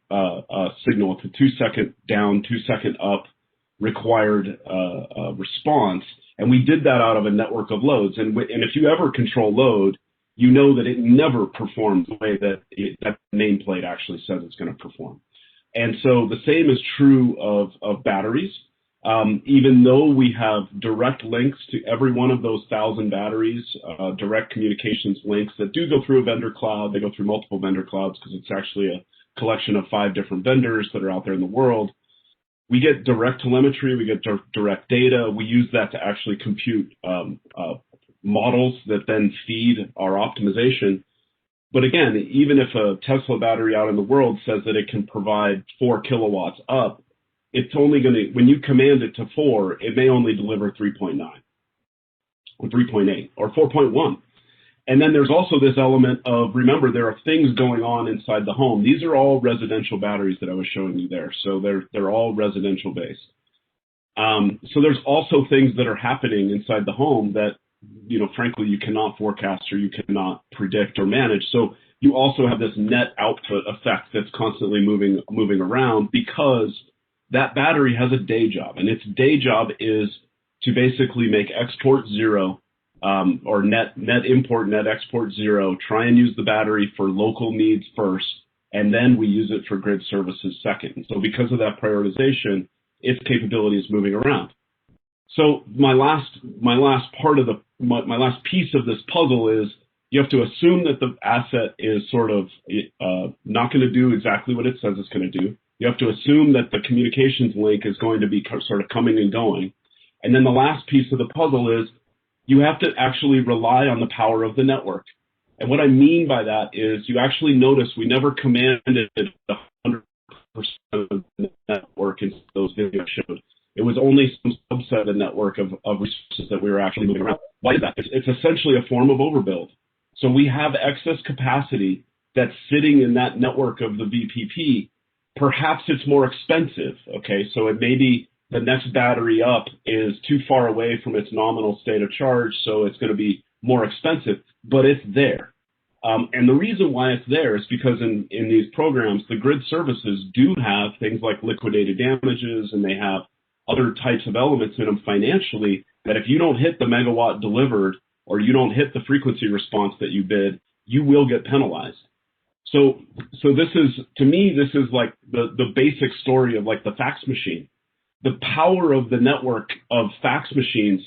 signal. It's a 2-second down, 2-second up required response. And we did that out of a network of loads. And if you ever control load, you know that it never performs the way that that nameplate actually says it's going to perform. And so the same is true of batteries. Even though we have direct links to every one of those 1,000 batteries, direct communications links that do go through a vendor cloud, they go through multiple vendor clouds because it's actually a collection of 5 different vendors that are out there in the world. We get direct telemetry, we get direct data. We use that to actually compute models that then feed our optimization. But again, even if a Tesla battery out in the world says that it can provide 4 kilowatts up, it's only going to, when you command it to 4, it may only deliver 3.9 or 3.8 or 4.1. And then there's also this element of, remember, there are things going on inside the home. These are all residential batteries that I was showing you there. So they're all residential based. So there's also things that are happening inside the home that, frankly, you cannot forecast or you cannot predict or manage. So you also have this net output effect that's constantly moving around because that battery has a day job, and its day job is to basically make export 0 or net import, net export 0, try and use the battery for local needs first, and then we use it for grid services second. So because of that prioritization, its capability is moving around. So my last piece of this puzzle is you have to assume that the asset is sort of not going to do exactly what it says it's going to do. You have to assume that the communications link is going to be sort of coming and going. And then the last piece of the puzzle is you have to actually rely on the power of the network. And what I mean by that is you actually notice we never commanded 100% of the network in those videos showed. It was only some subset of the network of resources that we were actually moving around. Why is that? It's essentially a form of overbuild. So we have excess capacity that's sitting in that network of the VPP. Perhaps it's more expensive, okay? So it may be the next battery up is too far away from its nominal state of charge, so it's going to be more expensive, but it's there. And the reason why it's there is because in these programs, the grid services do have things like liquidated damages, and they have other types of elements in them financially that if you don't hit the megawatt delivered or you don't hit the frequency response that you bid, you will get penalized. So this is, to me, this is like the basic story of like the fax machine. The power of the network of fax machines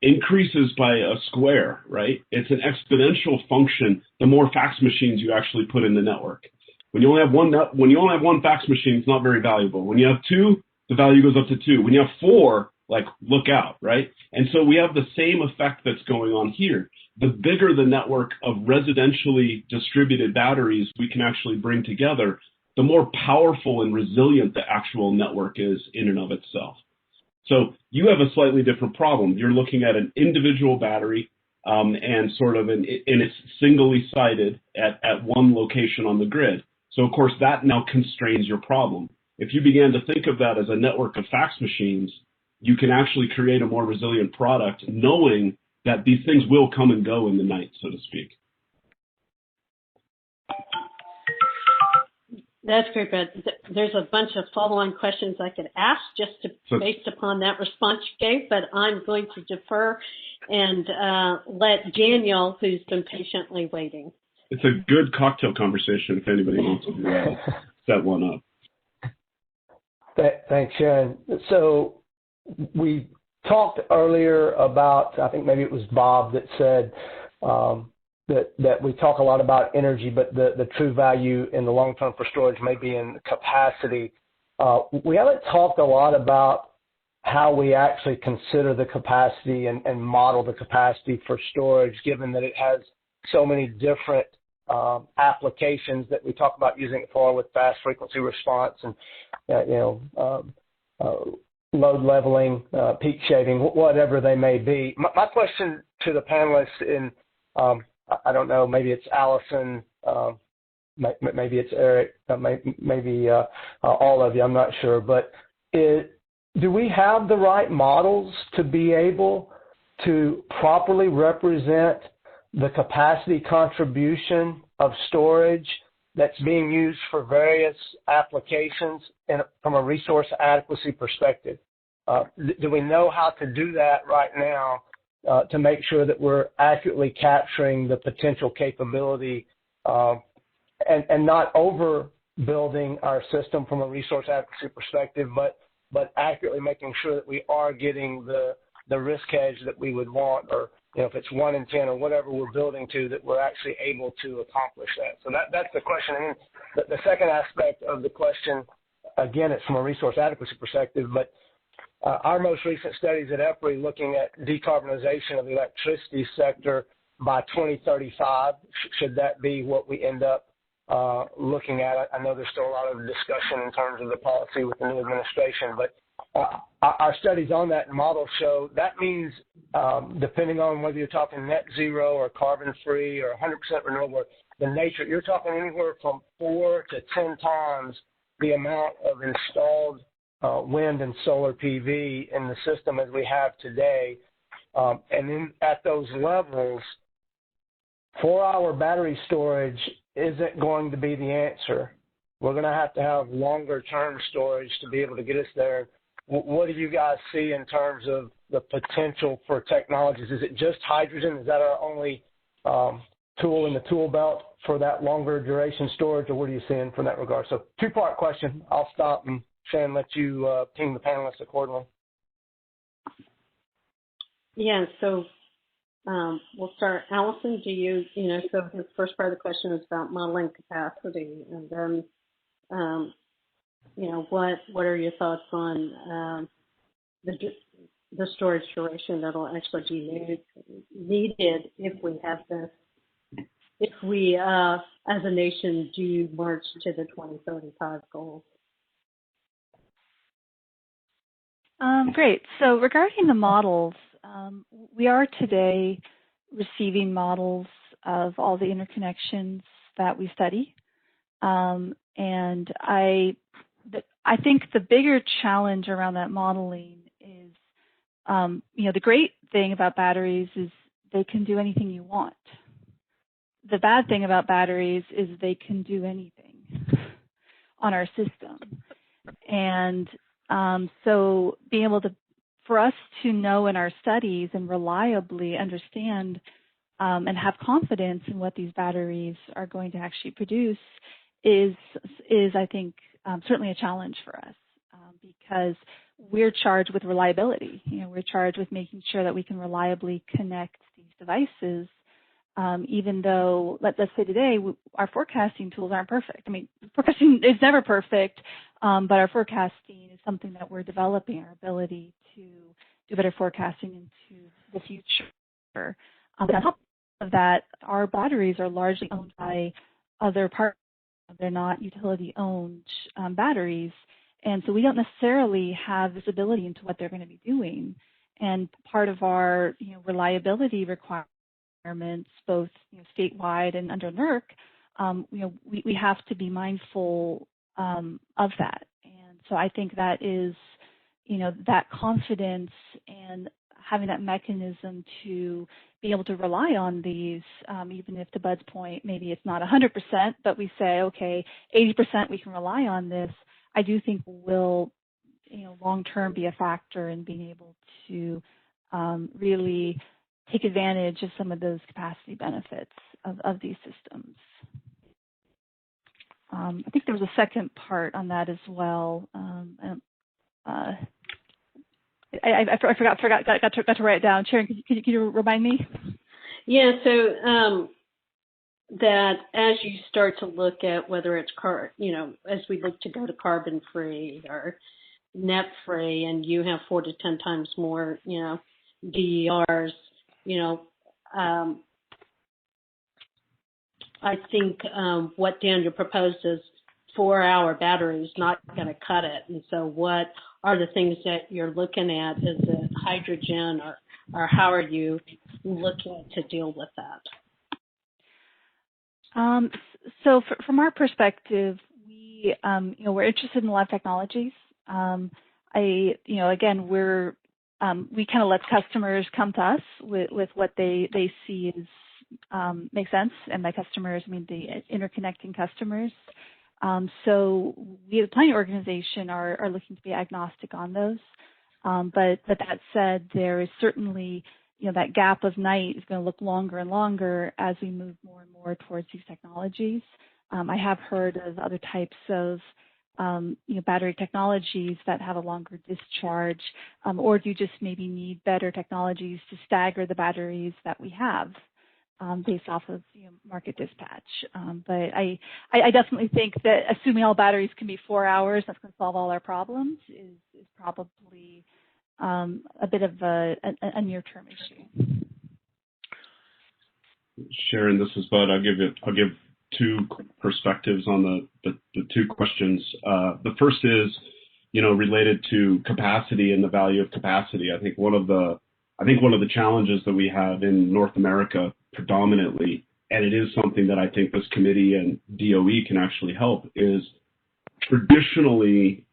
increases by a square, right? It's an exponential function the more fax machines you actually put in the network. When you only have one fax machine, it's not very valuable. When you have two, the value goes up to 2. When you have 4, like, look out, right? And so we have the same effect that's going on here. The bigger the network of residentially distributed batteries we can actually bring together, the more powerful and resilient the actual network is in and of itself. So you have a slightly different problem. You're looking at an individual battery and sort of and it's singly sited at one location on the grid. So, of course, that now constrains your problem. If you began to think of that as a network of fax machines, you can actually create a more resilient product knowing that these things will come and go in the night, so to speak. That's great, Brad. There's a bunch of follow-on questions I could ask based upon that response you gave, but I'm going to defer and let Daniel, who's been patiently waiting. It's a good cocktail conversation if anybody wants to set one up. Thanks, Sharon. So we talked earlier about, I think maybe it was Bob that said that we talk a lot about energy, but the true value in the long term for storage may be in capacity. We haven't talked a lot about how we actually consider the capacity and model the capacity for storage, given that it has so many different applications that we talk about using it for, with fast frequency response and load leveling, peak shaving, whatever they may be. My question to the panelists, in I don't know, maybe it's Allison, maybe it's Eric, maybe all of you, I'm not sure, but do we have the right models to be able to properly represent the capacity contribution of storage that's being used for various applications from a resource adequacy perspective? Do we know how to do that right now to make sure that we're accurately capturing the potential capability and not overbuilding our system from a resource adequacy perspective, but accurately making sure that we are getting the risk hedge that we would want, or if it's 1 in 10 or whatever we're building to, that we're actually able to accomplish that. So that's the question. And the second aspect of the question, again, it's from a resource adequacy perspective, but our most recent studies at EPRI looking at decarbonization of the electricity sector by 2035, should that be what we end up looking at? I know there's still a lot of discussion in terms of the policy with the new administration, but our studies on that model show that means, depending on whether you're talking net zero or carbon free or 100% renewable, the nature, you're talking anywhere from 4 to 10 times the amount of installed wind and solar PV in the system as we have today. And then at those levels, 4-hour battery storage isn't going to be the answer. We're going to have longer term storage to be able to get us there. what do you guys see in terms of the potential for technologies? Is it just hydrogen? Is that our only tool in the tool belt for that longer duration storage, or what are you seeing from that regard? So two-part question. I'll stop and Shannon, let you ping the panelists accordingly. Yeah, so we'll start. Allison, do you so his first part of the question is about modeling capacity, and then, what are your thoughts on the storage duration that'll actually be needed if we have this, if we, as a nation, do march to the 2035 goals? Great. So regarding the models, we are today receiving models of all the interconnections that we study. And I think the bigger challenge around that modeling is, the great thing about batteries is they can do anything you want. The bad thing about batteries is they can do anything on our system. And so being able to, for us to know in our studies and reliably understand and have confidence in what these batteries are going to actually produce is I think, certainly a challenge for us because we're charged with reliability. We're charged with making sure that we can reliably connect these devices, even though, let's say today, our forecasting tools aren't perfect. I mean, forecasting is never perfect, but our forecasting is something that we're developing, our ability to do better forecasting into the future. But on top of that, our batteries are largely owned by other partners. They're not utility-owned batteries. And so we don't necessarily have visibility into what they're going to be doing. And part of our reliability requirements, both statewide and under NERC, we have to be mindful of that. And so I think that is, that confidence and having that mechanism to be able to rely on these, even if to Bud's point, maybe it's not 100%, but we say, okay, 80% we can rely on this, I do think will, long-term be a factor in being able to really take advantage of some of those capacity benefits of these systems. I think there was a second part on that as well. I forgot. Got to write it down. Sharon, can you remind me? Yeah. So that as you start to look at whether it's as we look to go to carbon free or net free, and you have 4 to 10 times more, DERs, I think what Daniel proposed is 4-hour battery is not going to cut it. And so what are the things that you're looking at? Is it hydrogen or how are you looking to deal with that? So from our perspective, we're interested in a lot of technologies. Again, we kind of let customers come to us with what they see as makes sense. And by customers, I mean the interconnecting customers. So we, the planning organization, are looking to be agnostic on those. But that said, there is certainly, that gap of night is going to look longer and longer as we move more and more towards these technologies. I have heard of other types of, battery technologies that have a longer discharge, or do you just maybe need better technologies to stagger the batteries that we have? Based off of market dispatch. But I definitely think that assuming all batteries can be 4 hours, that's going to solve all our problems is probably a bit of a near-term issue. Sharon, this is Bud. I'll give two perspectives on the two questions. The first is, related to capacity and the value of capacity. I think one of the challenges that we have in North America predominantly, and it is something that I think this committee and DOE can actually help, is traditionally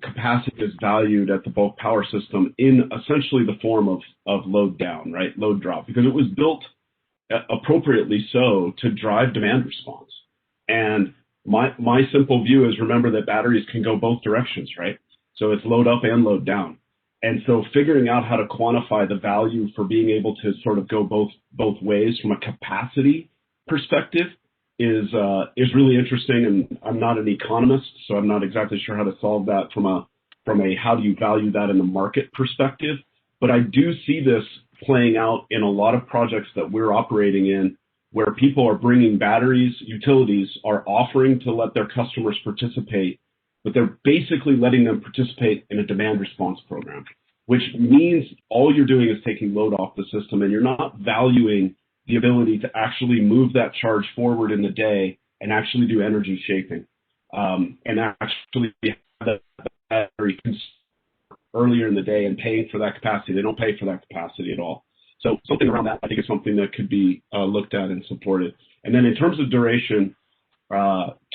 capacity is valued at the bulk power system in essentially the form of load down, right? Load drop, because it was built appropriately so to drive demand response. And my simple view is remember that batteries can go both directions, right? So it's load up and load down. And so figuring out how to quantify the value for being able to sort of go both ways from a capacity perspective is really interesting. And I'm not an economist, so I'm not exactly sure how to solve that from a how do you value that in the market perspective. But I do see this playing out in a lot of projects that we're operating in, where people are bringing batteries, utilities are offering to let their customers participate, but they're basically letting them participate in a demand response program, which means all you're doing is taking load off the system, and you're not valuing the ability to actually move that charge forward in the day and actually do energy shaping, and actually have that battery earlier in the day and paying for that capacity. They don't pay for that capacity at all. So something around that, I think, is something that could be looked at and supported. And then in terms of duration,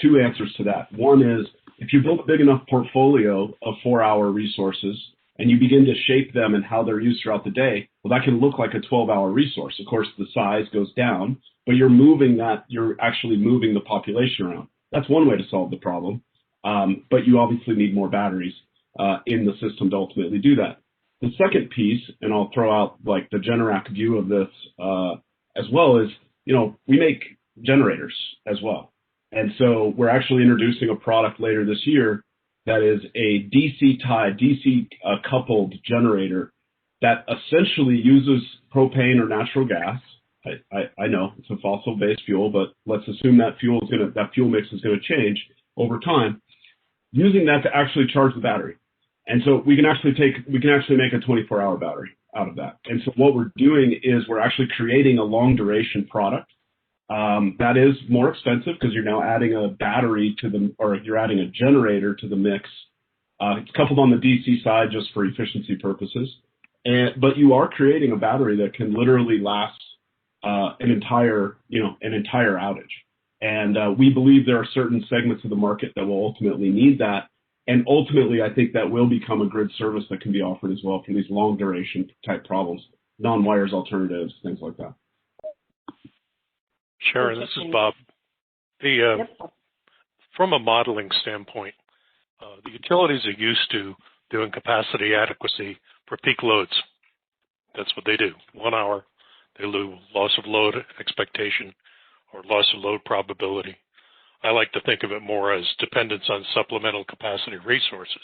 two answers to that. One is, if you build a big enough portfolio of 4-hour resources and you begin to shape them and how they're used throughout the day, well, that can look like a 12-hour resource. Of course, the size goes down, but you're actually moving the population around. That's one way to solve the problem. But you obviously need more batteries in the system to ultimately do that. The second piece, and I'll throw out like the Generac view of this as well, is, we make generators as well. And so we're actually introducing a product later this year that is a DC coupled generator that essentially uses propane or natural gas. I know it's a fossil-based fuel, but let's assume that fuel mix is going to change over time, using that to actually charge the battery. And so we can actually make a 24-hour battery out of that. And so what we're doing is we're actually creating a long duration product that is more expensive because you're now adding a battery you're adding a generator to the mix. It's coupled on the DC side just for efficiency purposes, but you are creating a battery that can literally last an entire outage. And we believe there are certain segments of the market that will ultimately need that. And ultimately, I think that will become a grid service that can be offered as well for these long duration type problems, non-wires alternatives, things like that. Sharon, this is Bob. From a modeling standpoint, the utilities are used to doing capacity adequacy for peak loads. That's what they do. 1 hour, they lose loss of load expectation or loss of load probability. I like to think of it more as dependence on supplemental capacity resources,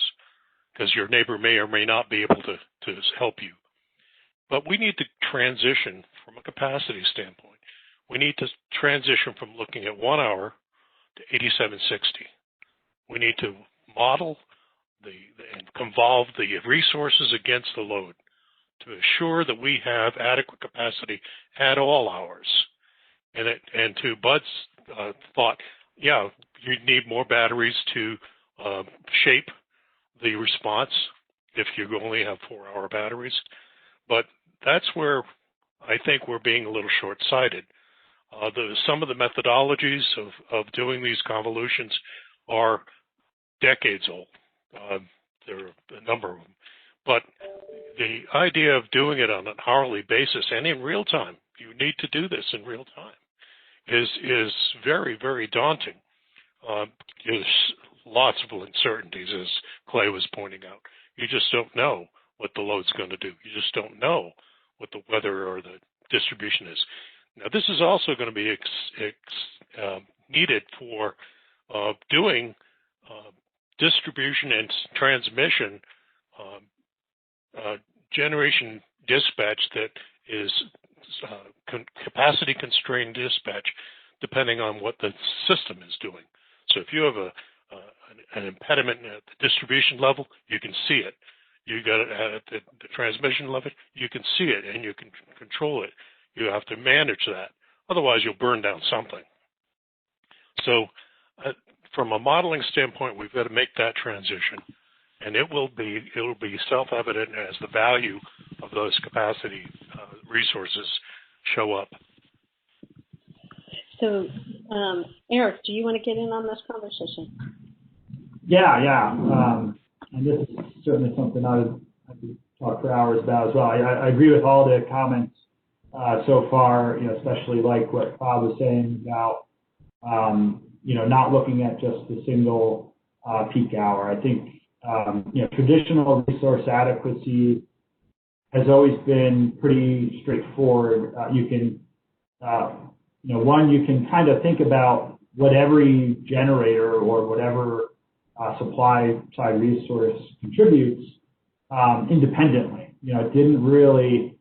because your neighbor may or may not be able to help you. But we need to transition from a capacity standpoint. We need to transition from looking at 1 hour to 8760. We need to model and convolve the resources against the load to assure that we have adequate capacity at all hours. And to Bud's thought, yeah, you need more batteries to shape the response if you only have 4-hour batteries. But that's where I think we're being a little short-sighted. Some of the methodologies of doing these convolutions are decades old. There are a number of them. But the idea of doing it on an hourly basis and in real time, you need to do this in real time, is very, very daunting. There's lots of uncertainties, as Clay was pointing out. You just don't know what the load's going to do. You just don't know what the weather or the distribution is. Now, this is also going to be needed for doing distribution and transmission generation dispatch that is capacity constrained dispatch, depending on what the system is doing. So if you have an impediment at the distribution level, you can see it. You got it at the transmission level, you can see it and you can control it. You have to manage that. Otherwise, you'll burn down something. So from a modeling standpoint, we've got to make that transition. And it will be self-evident as the value of those capacity resources show up. So, Eric, do you want to get in on this conversation? Yeah. And this is certainly something I could talk for hours about as well. I agree with all the comments so far, especially like what Bob was saying about, not looking at just the single peak hour. I think traditional resource adequacy has always been pretty straightforward. You can kind of think about what every generator or whatever supply side resource contributes independently. It didn't really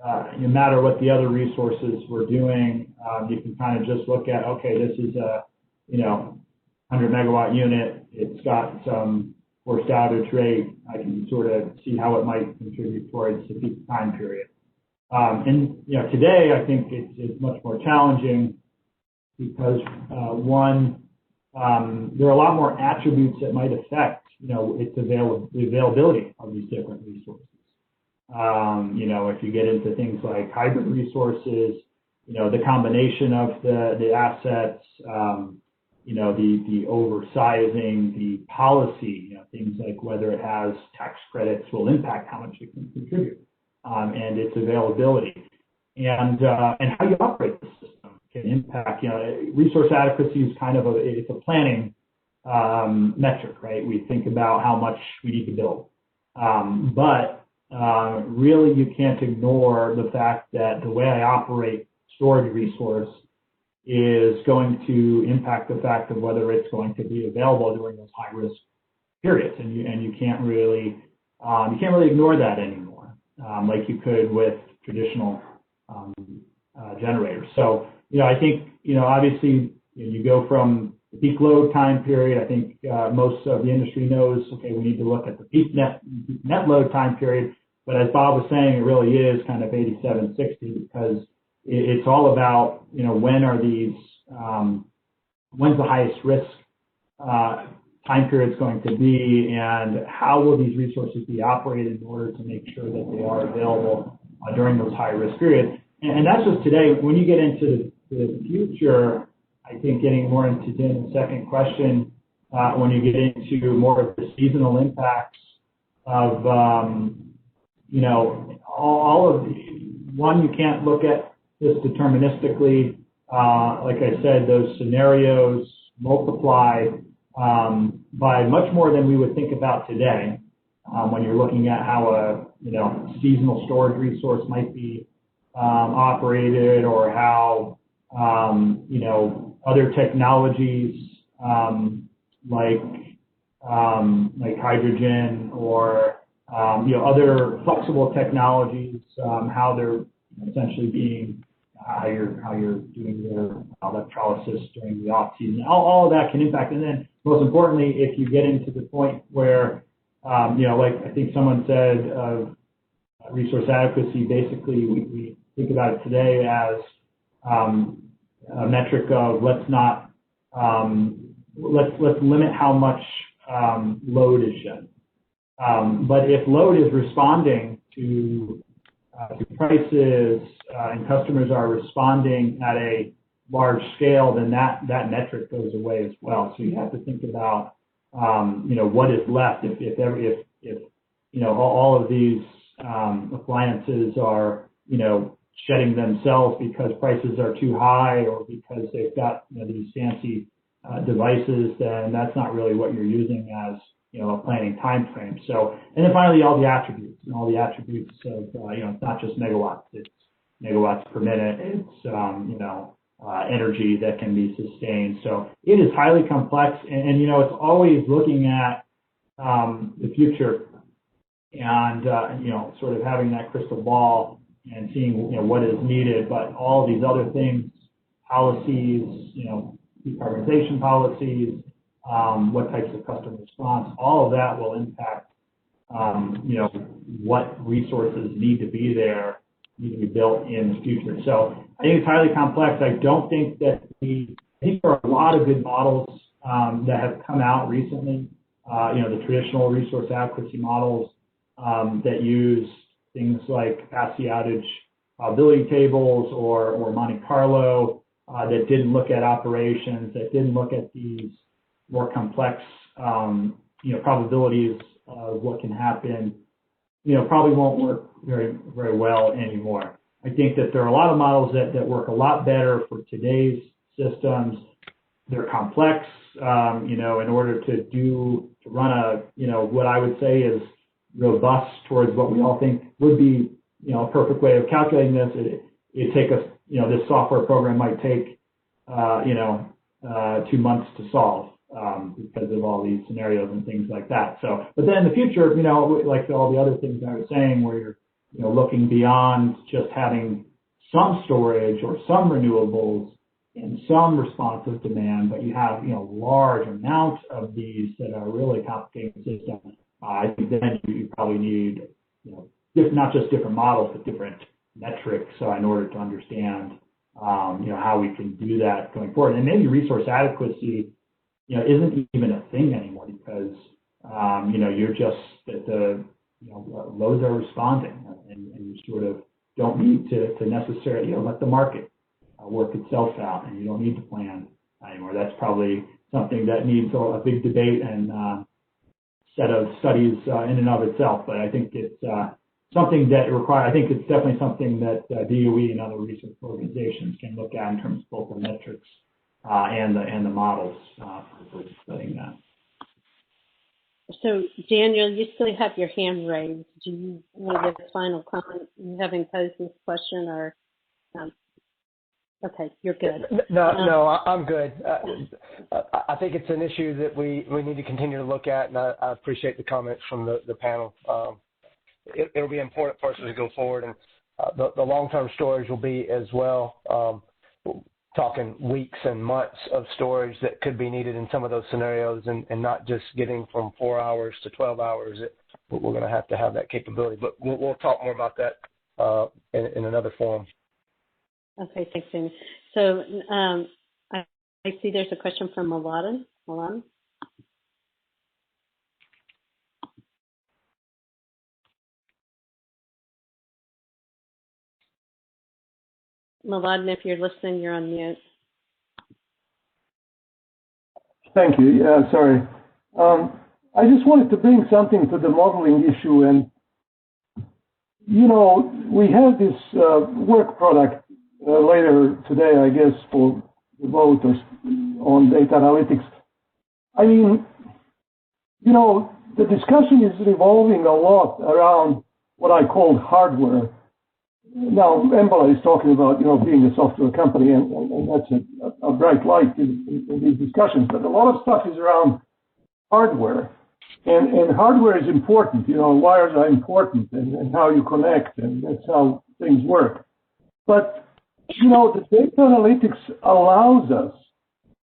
no matter what the other resources were doing. You can kind of just look at, okay, this is a 100 megawatt unit. It's got some forced outage rate. I can sort of see how it might contribute towards the peak time period. Today I think it's much more challenging because there are a lot more attributes that might affect its the availability of these different resources. If you get into things like hybrid resources, the combination of the assets, the oversizing, the policy, things like whether it has tax credits will impact how much it can contribute, and its availability, and how you operate the system can impact. Resource adequacy is kind of it's a planning metric, right? We think about how much we need to build, but really you can't ignore the fact that the way I operate storage resource is going to impact the fact of whether it's going to be available during those high risk periods, and you can't really ignore that anymore, like you could with traditional generators. So I think obviously you go from the peak load time period. I think most of the industry knows, okay, we need to look at the peak net load time period. But as Bob was saying, it really is kind of 87-60 because it's all about, when are these, when's the highest risk time period going to be, and how will these resources be operated in order to make sure that they are available during those high risk periods. And that's just today. When you get into the future, I think getting more into Dan's second question, when you get into more of the seasonal impacts of, all of you can't look at this deterministically. Like I said, those scenarios multiply by much more than we would think about today when you're looking at how a seasonal storage resource might be operated, or how other technologies like hydrogen or other flexible technologies, how they're essentially being, how you're doing your electrolysis during the off season. All of that can impact. And then most importantly, if you get into the point where, like I think someone said, of resource adequacy, basically we think about it today as a metric of let's limit how much load is shed. But if load is responding to prices and customers are responding at a large scale, then that metric goes away as well. So you have to think about what is left if all of these appliances are shedding themselves because prices are too high, or because they've got these fancy devices, then that's not really what you're using as a planning time frame. So, and then finally, all the attributes of it's not just megawatts, it's megawatts per minute, it's energy that can be sustained. So it is highly complex, and it's always looking at the future, and sort of having that crystal ball and seeing what is needed. But all these other things, policies, decarbonization policies, what types of customer response, all of that will impact, what resources need to be be built in the future. So I think it's highly complex. I don't think that I think there are a lot of good models that have come out recently. The traditional resource adequacy models that use things like capacity outage probability tables or Monte Carlo that didn't look at operations, that didn't look at these more complex, probabilities of what can happen, probably won't work very, very well anymore. I think that there are a lot of models that work a lot better for today's systems, they're complex, in order to run a, what I would say is robust towards what we all think would be, a perfect way of calculating this. It take us, this software program might take, 2 months to solve, because of all these scenarios and things like that. So, but then in the future, like all the other things I was saying, where you're, looking beyond just having some storage or some renewables and some responsive demand, but you have, large amounts of these that are really complicating the system. I think then you probably need, not just different models, but different metrics in order to understand, how we can do that going forward. And maybe resource adequacy, isn't even a thing anymore because, you're just that the, loads are responding and you sort of don't need to necessarily, let the market work itself out, and you don't need to plan anymore. That's probably something that needs a big debate and set of studies in and of itself. But I think it's something that I think it's definitely something that DOE and other research organizations can look at in terms of both the metrics and the models for studying that. So, Daniel, you still have your hand raised. Do you want to give a final comment, having posed this question, or? Okay, you're good. No, I'm good. I think it's an issue that we need to continue to look at, and I appreciate the comments from the panel. It'll be important for us as we go forward, and the long-term storage will be as well. Talking weeks and months of storage that could be needed in some of those scenarios, and not just getting from 4 hours to 12 hours. We're going to have that capability, but we'll talk more about that in another forum. Okay, thanks, Amy. So I see there's a question from Mladen. Mladen? Mladen, if you're listening, you're on mute. Thank you. Yeah, sorry. I just wanted to bring something to the modeling issue. And, we have this work product later today, I guess, for the voters on data analytics. I mean, the discussion is revolving a lot around what I call hardware. Now, Embala is talking about, being a software company, and that's a bright light in these discussions. But a lot of stuff is around hardware, and hardware is important. Wires are important, and how you connect, and that's how things work. But the data analytics allows us.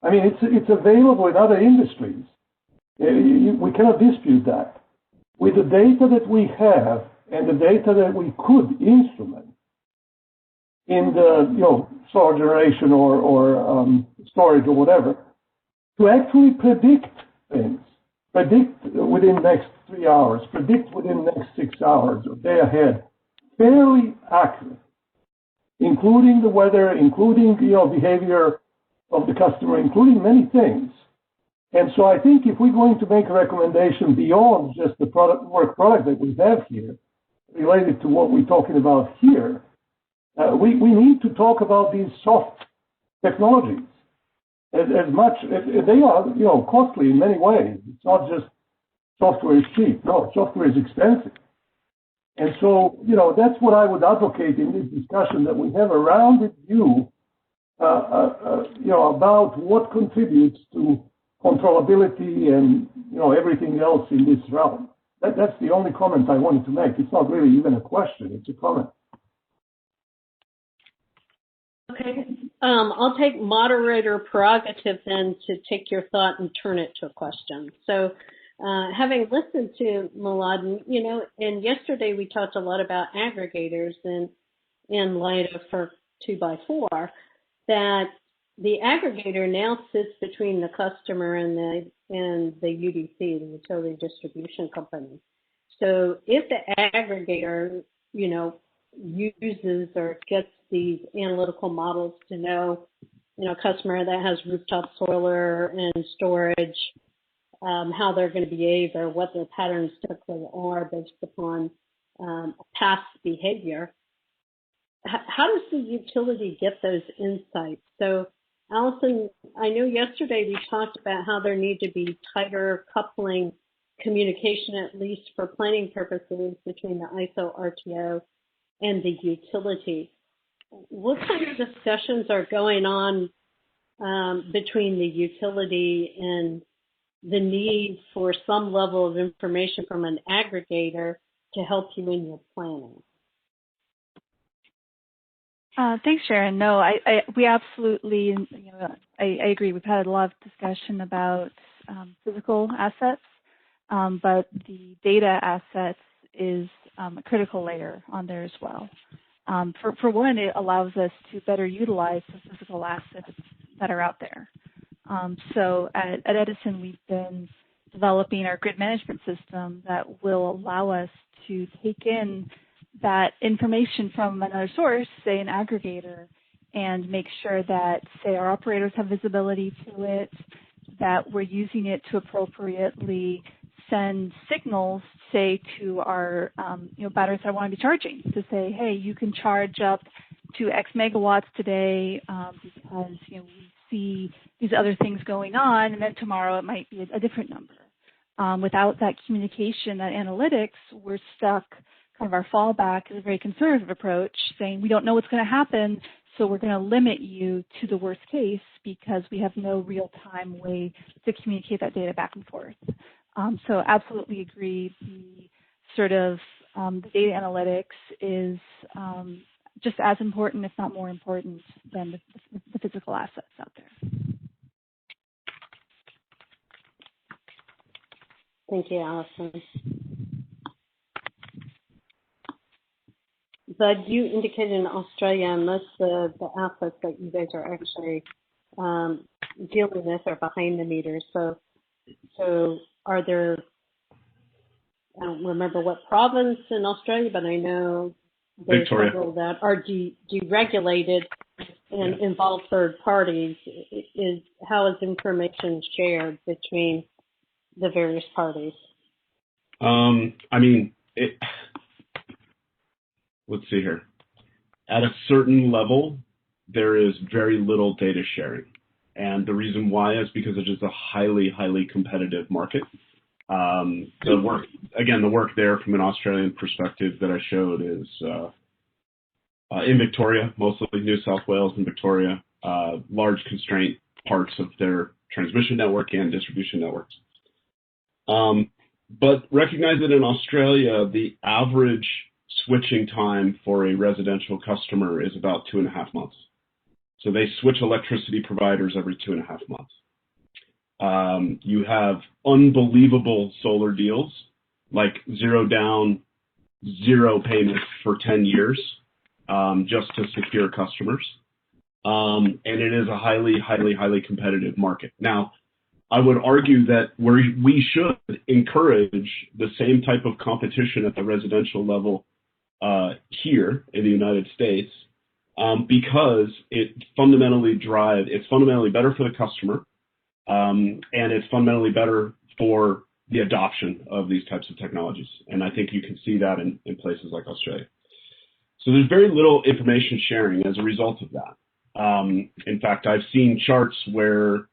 I mean, it's available in other industries. We cannot dispute that. With the data that we have and the data that we could instrument in the solar generation or storage or whatever, to actually predict things, predict within the next 3 hours, predict within the next 6 hours, or day ahead, fairly accurate, including the weather, including behavior of the customer, including many things. And so I think if we're going to make a recommendation beyond just the work product that we have here, related to what we're talking about here, we need to talk about these soft technologies as much. They are, costly in many ways. It's not just software is cheap. No, software is expensive. And so, that's what I would advocate in this discussion, that we have a rounded view, about what contributes to controllability and, everything else in this realm. That's the only comment I wanted to make. It's not really even a question, it's a comment. Okay. I'll take moderator prerogative then to take your thought and turn it to a question. So having listened to Mladen, and yesterday we talked a lot about aggregators and in light of FERC 2x4, that the aggregator now sits between the customer and the UDC, the utility distribution company. So if the aggregator, uses or gets these analytical models to know, customer that has rooftop solar and storage, how they're going to behave or what their patterns typically are based upon past behavior, how does the utility get those insights? So, Allison, I know yesterday we talked about how there need to be tighter coupling communication, at least for planning purposes, between the ISO RTO and the utility. What kind of discussions are going on between the utility and the need for some level of information from an aggregator to help you in your planning? Thanks, Sharon. No, we absolutely, I agree. We've had a lot of discussion about physical assets, but the data assets is a critical layer on there as well. For one, it allows us to better utilize the physical assets that are out there. So at Edison, we've been developing our grid management system that will allow us to take in that information from another source, say an aggregator, and make sure that, say, our operators have visibility to it, that we're using it to appropriately send signals, say, to our batteries that want to be charging, to say, hey, you can charge up to X megawatts today because we see these other things going on, and then tomorrow it might be a different number. Without that communication, that analytics, we're stuck. Kind of our fallback is a very conservative approach, saying we don't know what's going to happen, so we're going to limit you to the worst case because we have no real-time way to communicate that data back and forth. So absolutely agree. The sort of the data analytics is just as important, if not more important, than the physical assets out there. Thank you, Allison. Bud, you indicated in Australia most of the assets that you guys are actually dealing with are behind the meter. So are there, I don't remember what province in Australia, but I know there's several that are deregulated and involve third parties. How is information shared between the various parties? Let's see here. At a certain level, there is very little data sharing. And the reason why is because it is a highly, highly competitive market. The work there from an Australian perspective that I showed is in Victoria, mostly New South Wales and Victoria, large constraint parts of their transmission network and distribution networks. But recognize that in Australia, the average switching time for a residential customer is about 2.5 months. So they switch electricity providers every 2.5 months. You have unbelievable solar deals, like zero down, zero payments for 10 years, just to secure customers. And it is a highly, highly, highly competitive market. Now, I would argue that we should encourage the same type of competition at the residential level here in the United States, because it's fundamentally better for the customer, and it's fundamentally better for the adoption of these types of technologies. And I think you can see that in places like Australia. So there's very little information sharing as a result of that. In fact, I've seen charts where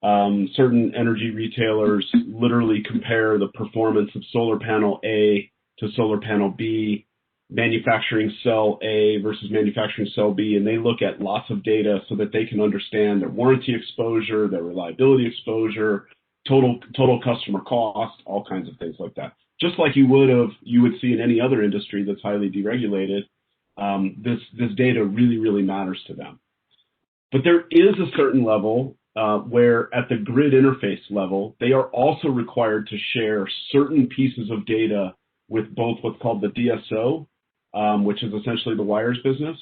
certain energy retailers literally compare the performance of solar panel A to solar panel B, manufacturing cell A versus manufacturing cell B, and they look at lots of data so that they can understand their warranty exposure, their reliability exposure, total customer cost, all kinds of things like that. Just like you would see in any other industry that's highly deregulated, this data really, really matters to them. But there is a certain level where at the grid interface level, they are also required to share certain pieces of data with both what's called the DSO, which is essentially the wires business.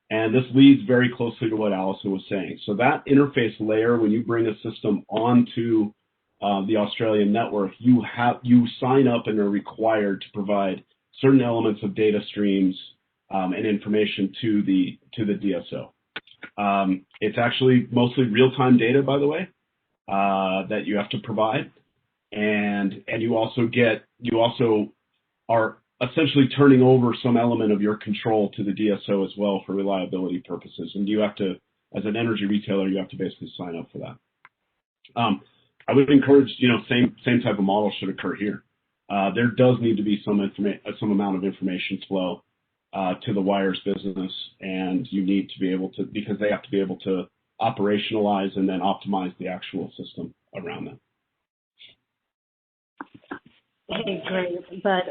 And this leads very closely to what Allison was saying. So that interface layer, when you bring a system onto the Australian network, you sign up and are required to provide certain elements of data streams and information to the DSO. It's actually mostly real-time data, by the way, that you have to provide, and you also are essentially turning over some element of your control to the DSO as well for reliability purposes, and you have to as an energy retailer, you have to basically sign up for that. I would encourage, same type of model should occur here. There does need to be some amount of information flow to the wires business, and you need to be able to, because they have to be able to operationalize and then optimize the actual system around them. Okay, great. But,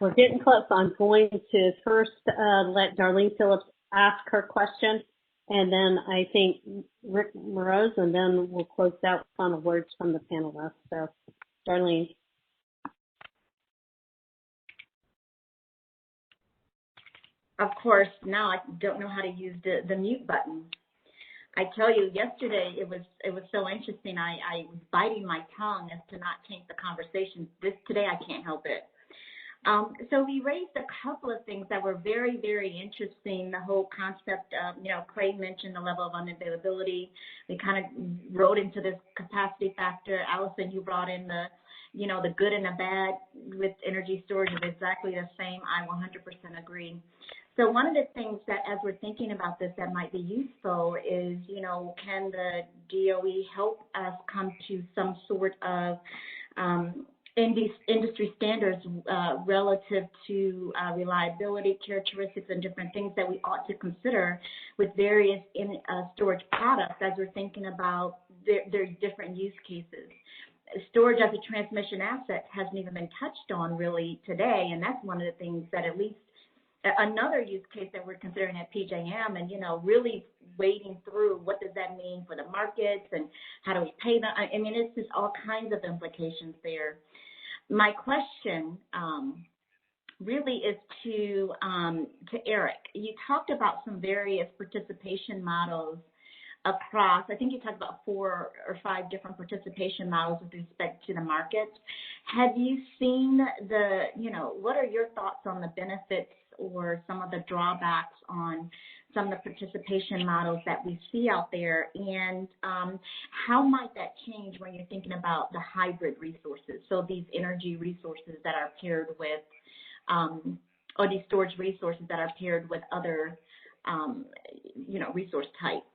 we're getting close. I'm going to first let Darlene Phillips ask her question, and then I think Rick Moroz, and then we'll close out with final words from the panelists. So, Darlene. Of course, now I don't know how to use the mute button. I tell you, yesterday it was so interesting. I was biting my tongue as to not change the conversation. Today I can't help it. So we raised a couple of things that were very, very interesting. The whole concept of, Craig mentioned the level of unavailability. We kind of wrote into this capacity factor. Allison, you brought in the good and the bad with energy storage is exactly the same. I 100% agree. So one of the things that, as we're thinking about this, that might be useful is, can the DOE help us come to some sort of industry standards relative to reliability characteristics and different things that we ought to consider with various storage products as we're thinking about their different use cases. Storage as a transmission asset hasn't even been touched on really today, and that's one of the things that at least another use case that we're considering at PJM, and really wading through what does that mean for the markets and how do we pay them. I mean, it's just all kinds of implications there. My question really is to Eric. You talked about some various participation models across, I think you talked about 4 or 5 different participation models with respect to the markets. Have you seen what are your thoughts on the benefits or some of the drawbacks on some of the participation models that we see out there, and how might that change when you're thinking about the hybrid resources, so these energy resources that are paired with, or these storage resources that are paired with other, resource types?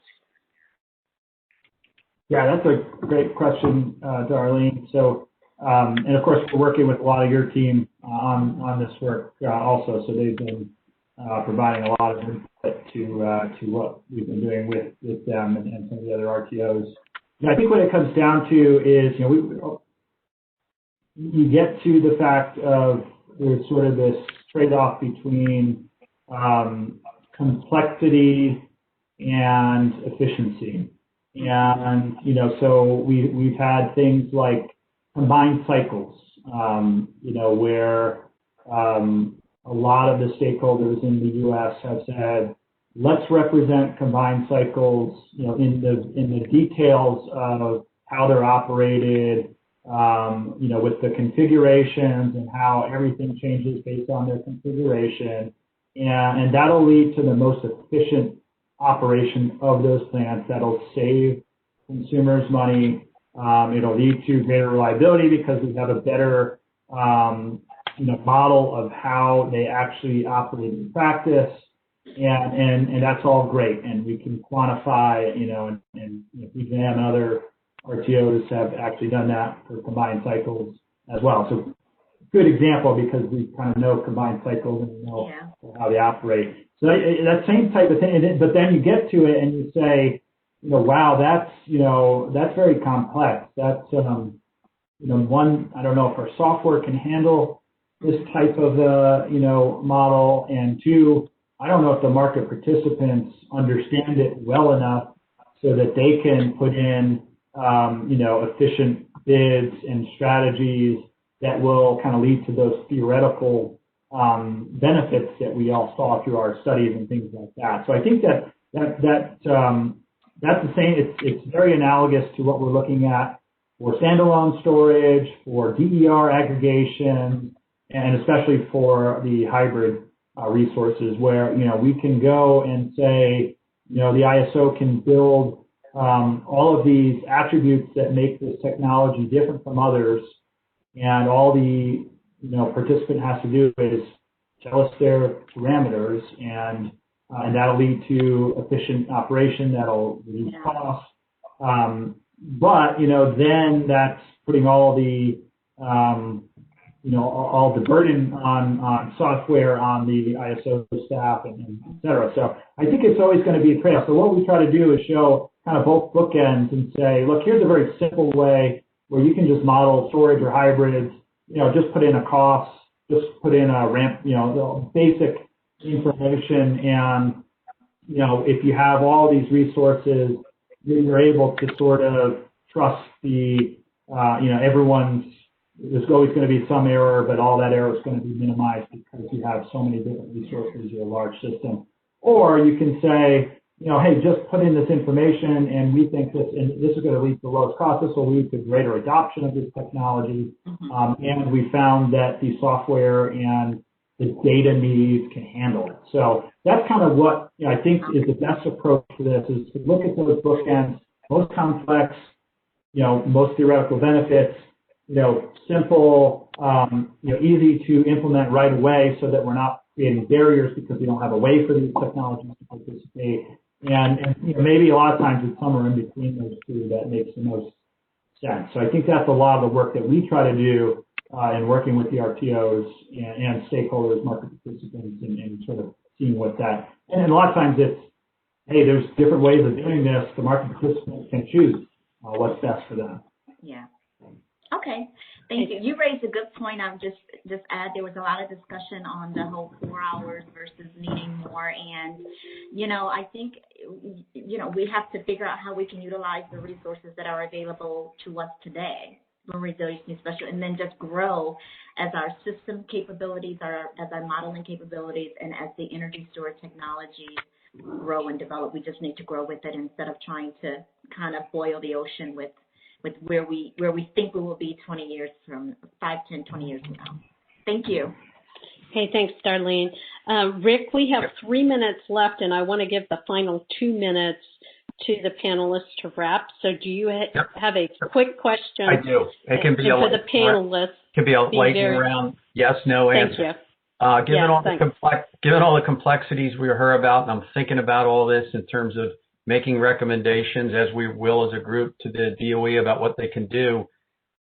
Yeah, that's a great question, Darlene. So, and of course, we're working with a lot of your team on this work also. So they've been providing a lot of input to what we've been doing with them and some of the other RTOs. And I think what it comes down to is, you get to the fact of there's sort of this trade-off between complexity and efficiency. And, so we've had things like combined cycles, where a lot of the stakeholders in the U.S. have said, let's represent combined cycles, in the details of how they're operated, with the configurations and how everything changes based on their configuration. And that'll lead to the most efficient operation of those plants. That'll save consumers money. It'll lead to greater reliability because we have a better, model of how they actually operate in practice. And that's all great. And we can quantify, and PJM and other RTOs have actually done that for combined cycles as well. So good example, because we kind of know combined cycles and we know how they operate. So that same type of thing, but then you get to it and you say, wow, that's very complex. That's, one, I don't know if our software can handle this type of, model, and 2, I don't know if the market participants understand it well enough so that they can put in, efficient bids and strategies that will kind of lead to those theoretical benefits that we all saw through our studies and things like that. So I think that's the same. It's very analogous to what we're looking at for standalone storage, for DER aggregation, and especially for the hybrid resources, where we can go and say, the ISO can build all of these attributes that make this technology different from others, and all the participant has to do is tell us their parameters, and and that'll lead to efficient operation, that'll reduce costs. But, then that's putting all the, all the burden on software, on the ISO staff, and et cetera. So I think it's always going to be a trade-off. So what we try to do is show kind of both bookends and say, look, here's a very simple way where you can just model storage or hybrids, just put in a cost, just put in a ramp, the basic information. And, if you have all these resources, you're able to sort of trust the, there's always going to be some error, but all that error is going to be minimized because you have so many different resources, you're a large system. Or you can say, hey, just put in this information and we think this, and this is going to lead to lowest cost, this will lead to greater adoption of this technology. And we found that the software and the data needs can handle it. So that's kind of what I think is the best approach to this, is to look at those bookends, most complex, most theoretical benefits, simple, easy to implement right away so that we're not creating barriers because we don't have a way for these technologies to participate. And maybe a lot of times it's somewhere in between those two that makes the most sense. So I think that's a lot of the work that we try to do in working with the RTOs and stakeholders, market participants, and sort of seeing what that, and a lot of times it's, hey, there's different ways of doing this. The market participants can choose what's best for them. Yeah. Okay. Thank you. You raised a good point. I'll just add, there was a lot of discussion on the whole 4 hours versus needing more. And, I think, we have to figure out how we can utilize the resources that are available to us today for resiliency, especially, and then just grow as our system capabilities, as our modeling capabilities, and as the energy storage technologies grow and develop. We just need to grow with it instead of trying to kind of boil the ocean with where we think we will be 20 years from 5, 10, 20 years from now. Thank you. Hey, thanks, Darlene. Rick, we have 3 minutes left, and I want to give the final 2 minutes to the panelists to wrap. So do you have a quick question? I do. It can be for the panelists. It can be a lightning round, yes, no answer. Thank you. Given all the complexities we heard about, and I'm thinking about all this in terms of making recommendations, as we will as a group, to the DOE about what they can do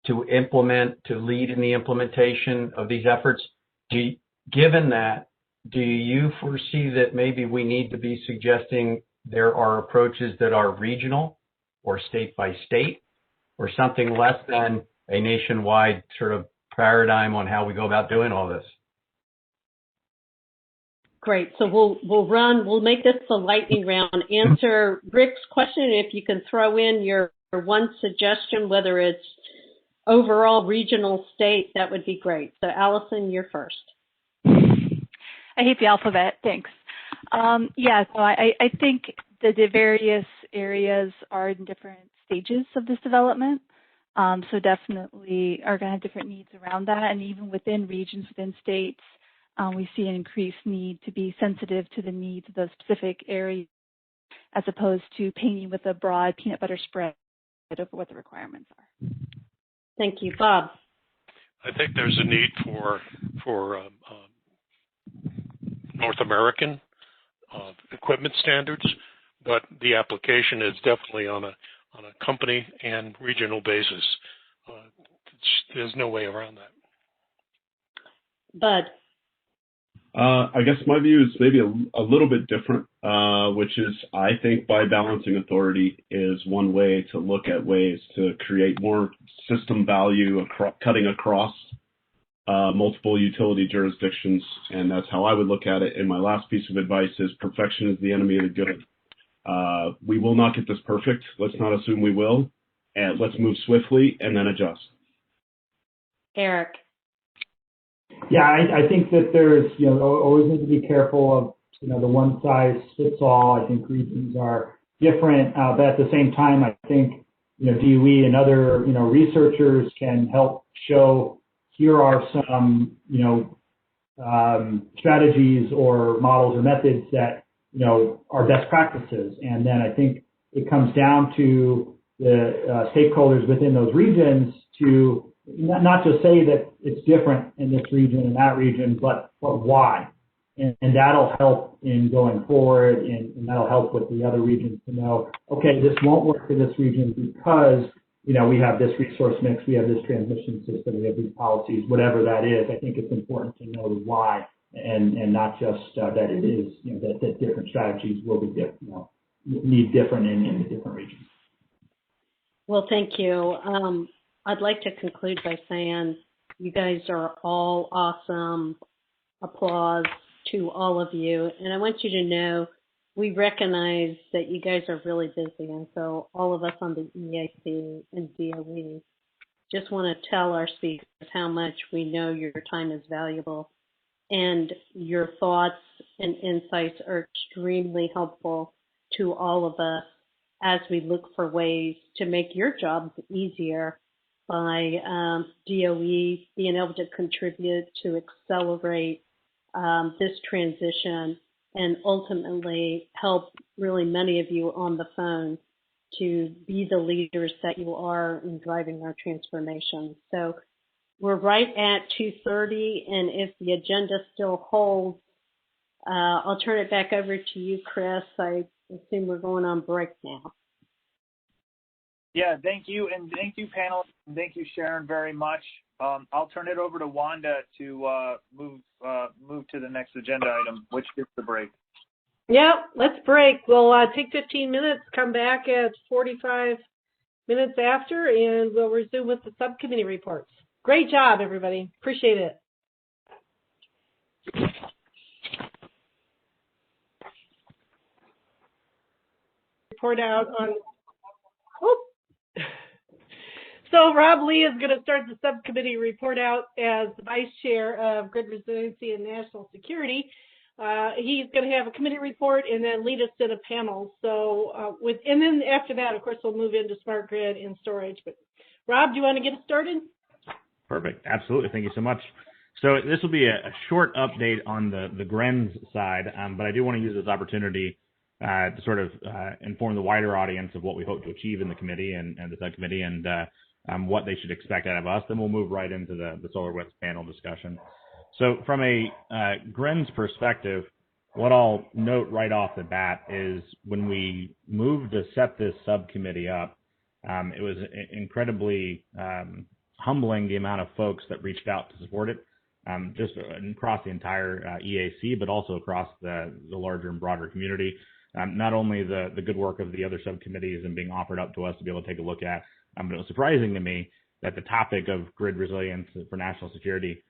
to lead in the implementation of these efforts. Given that, do you foresee that maybe we need to be suggesting there are approaches that are regional or state by state, or something less than a nationwide sort of paradigm on how we go about doing all this? Great. So we'll make this a lightning round. Answer Rick's question. If you can throw in your one suggestion, whether it's overall, regional, state, that would be great. So Allison, you're first. I hate the alphabet. Thanks. So I think that the various areas are in different stages of this development. So definitely are going to have different needs around that. And even within regions, within states, we see an increased need to be sensitive to the needs of those specific areas, as opposed to painting with a broad peanut butter spread over what the requirements are. Thank you. Bob? I think there's a need for North American equipment standards, but the application is definitely on a company and regional basis. There's no way around that. Bud? I guess my view is maybe a little bit different, which is I think by balancing authority is one way to look at ways to create more system value cutting across multiple utility jurisdictions, and that's how I would look at it. And my last piece of advice is perfection is the enemy of the good. We will not get this perfect. Let's not assume we will, and let's move swiftly and then adjust. Eric? Yeah, I think that there's, always need to be careful of, the one size fits all. I think regions are different, but at the same time, I think, DOE and other, researchers can help show here are some, strategies or models or methods that, are best practices. And then I think it comes down to the stakeholders within those regions to not just say that it's different in this region and that region, but why? And that'll help in going forward, and that'll help with the other regions to know, okay, this won't work for this region because, we have this resource mix, we have this transmission system, we have these policies, whatever that is. I think it's important to know the why and not just that it is, that different strategies will be different, need different in the different regions. Well, thank you. I'd like to conclude by saying you guys are all awesome. Applause to all of you. And I want you to know we recognize that you guys are really busy. And so all of us on the EAC and DOE just want to tell our speakers how much we know your time is valuable. And your thoughts and insights are extremely helpful to all of us as we look for ways to make your jobs easier by DOE being able to contribute to accelerate this transition and ultimately help really many of you on the phone to be the leaders that you are in driving our transformation. So we're right at 2:30, and if the agenda still holds, I'll turn it back over to you, Chris. I assume we're going on break now. Yeah, thank you, and thank you, panel, and thank you, Sharon, very much. I'll turn it over to Wanda to move to the next agenda item, which is the break. Yeah, let's break. We'll take 15 minutes, come back at 45 minutes after, and we'll resume with the subcommittee reports. Great job, everybody. Appreciate it. Report out on... So Rob Lee is going to start the subcommittee report out as the Vice Chair of Grid Resiliency and National Security. He's going to have a committee report and then lead us to the panel. So and then after that, of course, we'll move into smart grid and storage. But Rob, do you want to get us started? Perfect. Absolutely. Thank you so much. So this will be a short update on the GRENS side, but I do want to use this opportunity to sort of inform the wider audience of what we hope to achieve in the committee and the subcommittee and what they should expect out of us. Then we'll move right into the SolarWinds panel discussion. So from a GRENS perspective, what I'll note right off the bat is when we moved to set this subcommittee up, it was incredibly humbling the amount of folks that reached out to support it, just across the entire EAC, but also across the larger and broader community. Not only the good work of the other subcommittees and being offered up to us to be able to take a look at, but it was surprising to me that the topic of grid resilience for national security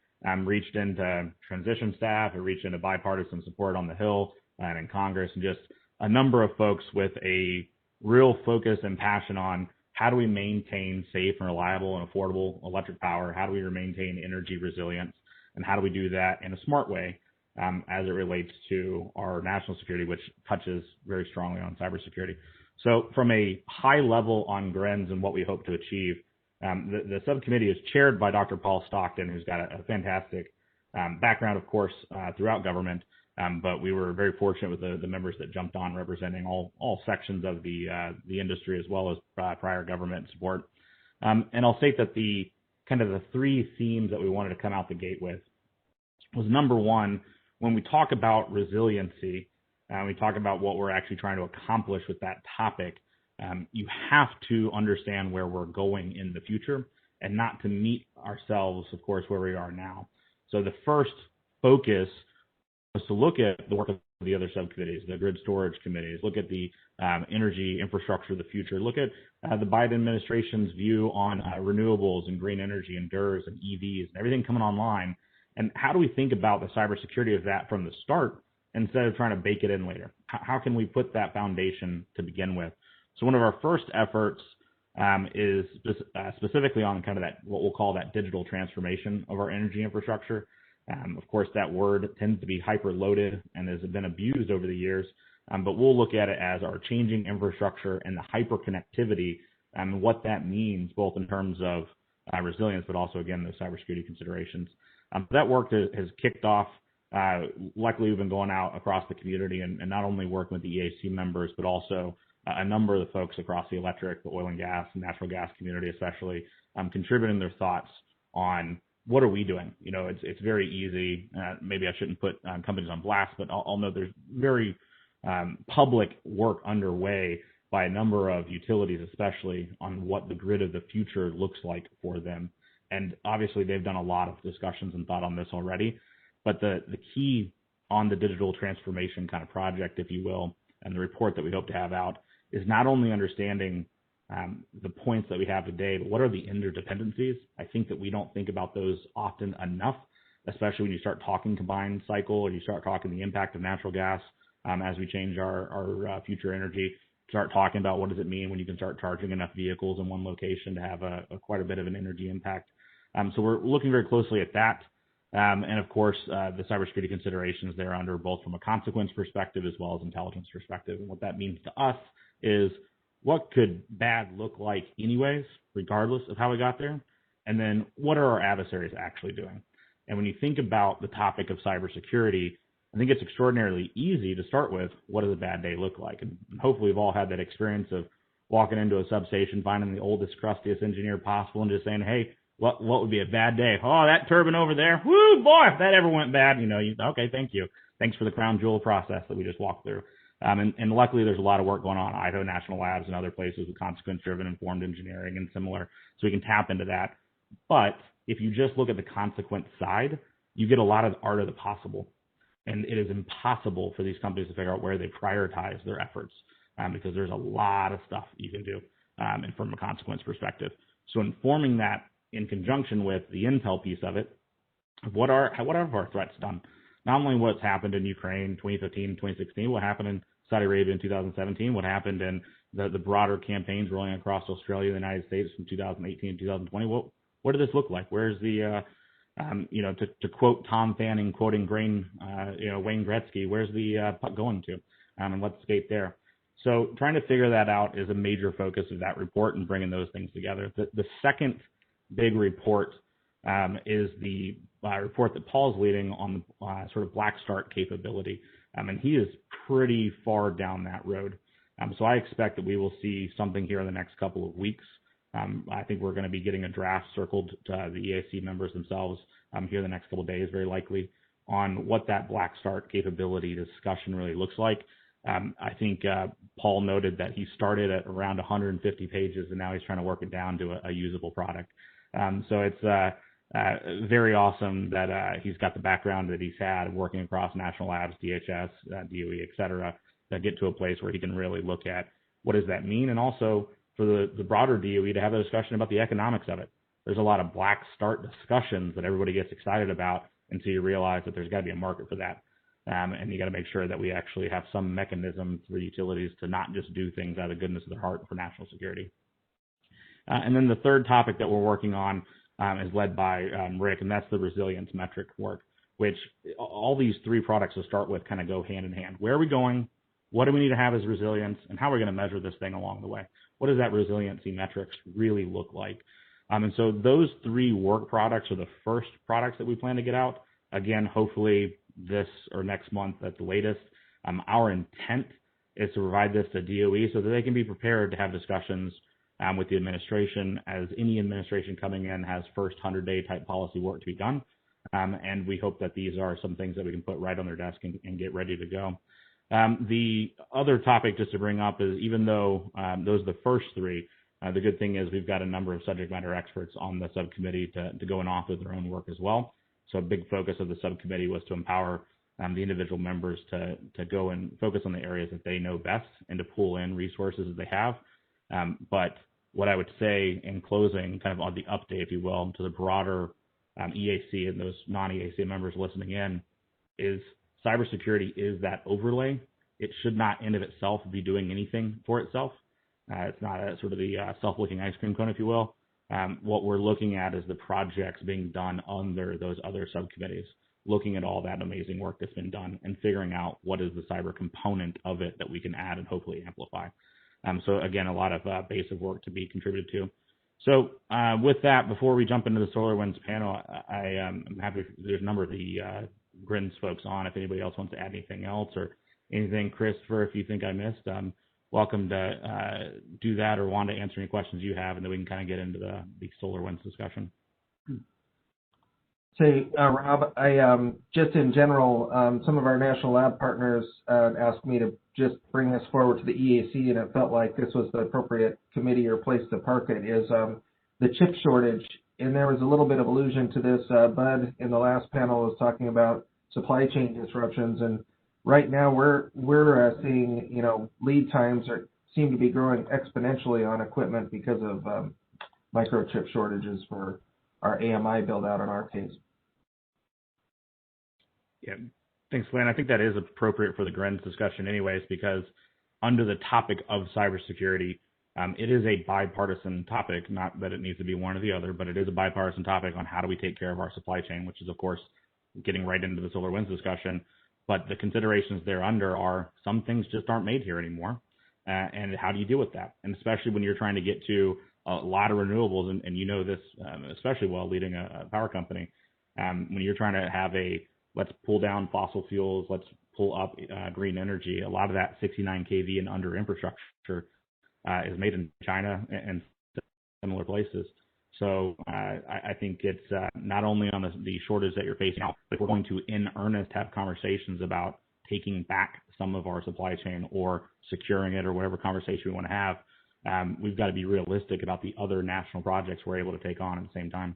reached into transition staff, it reached into bipartisan support on the Hill and in Congress, and just a number of folks with a real focus and passion on how do we maintain safe and reliable and affordable electric power, how do we maintain energy resilience, and how do we do that in a smart way as it relates to our national security, which touches very strongly on cybersecurity. So from a high level on GRENS and what we hope to achieve, the subcommittee is chaired by Dr. Paul Stockton, who's got a fantastic background, of course, throughout government, but we were very fortunate with the members that jumped on representing all sections of the industry as well as prior government support. And I'll state that the three themes that we wanted to come out the gate with was, number one, when we talk about resiliency, we talk about what we're actually trying to accomplish with that topic. You have to understand where we're going in the future and not to meet ourselves, of course, where we are now. So the first focus was to look at the work of the other subcommittees, the grid storage committees, look at the energy infrastructure of the future, look at the Biden administration's view on renewables and green energy and DERs and EVs and everything coming online. And how do we think about the cybersecurity of that from the start instead of trying to bake it in later? How can we put that foundation to begin with? So one of our first efforts is specifically on kind of that, what we'll call that digital transformation of our energy infrastructure. Of course, that word tends to be hyper-loaded and has been abused over the years, but we'll look at it as our changing infrastructure and the hyper-connectivity and what that means, both in terms of resilience, but also, again, the cybersecurity considerations. That work has kicked off. Luckily, we've been going out across the community and not only working with the EAC members, but also a number of the folks across the electric, the oil and gas, and natural gas community especially, contributing their thoughts on what are we doing? You know, it's very easy. Maybe I shouldn't put companies on blast, but I'll know there's very public work underway by a number of utilities, especially on what the grid of the future looks like for them. And obviously, they've done a lot of discussions and thought on this already. But the key on the digital transformation kind of project, if you will, and the report that we hope to have out is not only understanding the points that we have today, but what are the interdependencies? I think that we don't think about those often enough, especially when you start talking combined cycle or you start talking the impact of natural gas as we change our future energy. Start talking about what does it mean when you can start charging enough vehicles in one location to have quite a bit of an energy impact. So we're looking very closely at that. And of course, the cybersecurity considerations there under both from a consequence perspective as well as intelligence perspective. And what that means to us is what could bad look like anyways, regardless of how we got there? And then what are our adversaries actually doing? And when you think about the topic of cybersecurity, I think it's extraordinarily easy to start with what does a bad day look like? And hopefully we've all had that experience of walking into a substation, finding the oldest, crustiest engineer possible and just saying, hey, what would be a bad day? Oh, that turbine over there. Woo, boy, if that ever went bad, okay, thank you. Thanks for the crown jewel process that we just walked through. And luckily there's a lot of work going on, Idaho National Labs and other places with consequence-driven informed engineering and similar, so we can tap into that. But if you just look at the consequence side, you get a lot of the art of the possible. And it is impossible for these companies to figure out where they prioritize their efforts because there's a lot of stuff you can do and from a consequence perspective. So informing that in conjunction with the intel piece of it, what have our threats done? Not only what's happened in Ukraine 2015, 2016, what happened in Saudi Arabia in 2017, what happened in the broader campaigns rolling across Australia and the United States from 2018 to 2020. What did this look like? Where's the to quote Tom Fanning, quoting Wayne Gretzky, where's the puck going to? And let's skate there. So trying to figure that out is a major focus of that report and bringing those things together. The second big report is the report that Paul's leading on the sort of black start capability. And he is pretty far down that road. So I expect that we will see something here in the next couple of weeks. I think we're going to be getting a draft circled to the EAC members themselves here the next couple of days, very likely, on what that black start capability discussion really looks like. I think Paul noted that he started at around 150 pages, and now he's trying to work it down to a usable product. So it's very awesome that he's got the background that he's had working across national labs, DHS, DOE, et cetera, to get to a place where he can really look at what does that mean, and also for the broader DOE to have a discussion about the economics of it. There's a lot of black start discussions that everybody gets excited about until you realize that there's got to be a market for that. And you got to make sure that we actually have some mechanism for utilities to not just do things out of the goodness of their heart for national security. And then the third topic that we're working on is led by Rick, and that's the resilience metric work, which all these three products to start with kind of go hand in hand. Where are we going? What do we need to have as resilience? And how are we going to measure this thing along the way? What does that resiliency metrics really look like? And so those three work products are the first products that we plan to get out. Again, hopefully this or next month at the latest. Our intent is to provide this to DOE so that they can be prepared to have discussions with the administration, as any administration coming in has first 100-day type policy work to be done. And we hope that these are some things that we can put right on their desk and get ready to go. The other topic just to bring up is, even though those are the first three, the good thing is we've got a number of subject matter experts on the subcommittee to go and author their own work as well. So a big focus of the subcommittee was to empower the individual members to go and focus on the areas that they know best and to pull in resources that they have. But what I would say in closing, kind of on the update, if you will, to the broader EAC and those non-EAC members listening in, is cybersecurity is that overlay. It should not in of itself be doing anything for itself. It's not a sort of the self-licking ice cream cone, if you will. What we're looking at is the projects being done under those other subcommittees, looking at all that amazing work that's been done and figuring out what is the cyber component of it that we can add and hopefully amplify. So again, a lot of base of work to be contributed to. So with that, before we jump into the SolarWinds panel, I am happy. There's a number of the GRINS folks on. If anybody else wants to add anything else or anything, Christopher, if you think I missed, welcome to do that, or want to answer any questions you have, and then we can kind of get into the SolarWinds discussion. Say, Rob, I just in general, some of our national lab partners asked me to just bring this forward to the EAC, and it felt like this was the appropriate committee or place to park it, is the chip shortage. And there was a little bit of allusion to this. Bud in the last panel was talking about supply chain disruptions, and right now we're seeing, lead times seem to be growing exponentially on equipment because of microchip shortages for our AMI build out in our case. Yeah, thanks, Glenn. I think that is appropriate for the GRENS discussion anyways, because under the topic of cybersecurity, it is a bipartisan topic, not that it needs to be one or the other, but it is a bipartisan topic on how do we take care of our supply chain, which is, of course, getting right into the SolarWinds discussion. But the considerations thereunder are some things just aren't made here anymore. And how do you deal with that? And especially when you're trying to get to a lot of renewables, and you know this especially well leading a power company, when you're trying to have let's pull down fossil fuels, let's pull up green energy, a lot of that 69 kV and under infrastructure is made in China and similar places. So I think it's not only on the shortage that you're facing now, but we're going to in earnest have conversations about taking back some of our supply chain or securing it or whatever conversation we want to have. We've got to be realistic about the other national projects we're able to take on at the same time.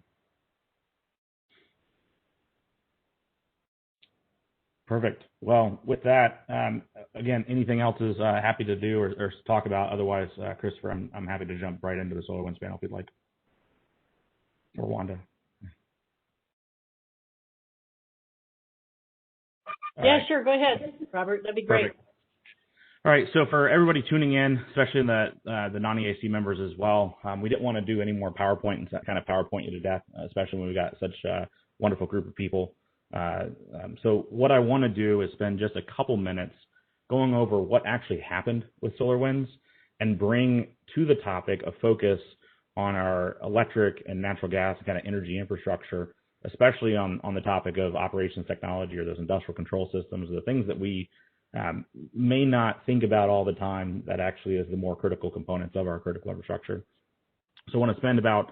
Perfect. Well, with that, again, anything else is happy to do or talk about. Otherwise, Christopher, I'm happy to jump right into the SolarWinds panel if you'd like. Or Wanda. Yeah, sure. Go ahead, Robert. That'd be great. Perfect. All right. So for everybody tuning in, especially in the non-EAC members as well, we didn't want to do any more PowerPoint and kind of PowerPoint you to death, especially when we've got such a wonderful group of people. So what I want to do is spend just a couple minutes going over what actually happened with SolarWinds and bring to the topic a focus on our electric and natural gas kind of energy infrastructure, especially on the topic of operations technology or those industrial control systems, the things that we may not think about all the time that actually is the more critical components of our critical infrastructure. So I want to spend about,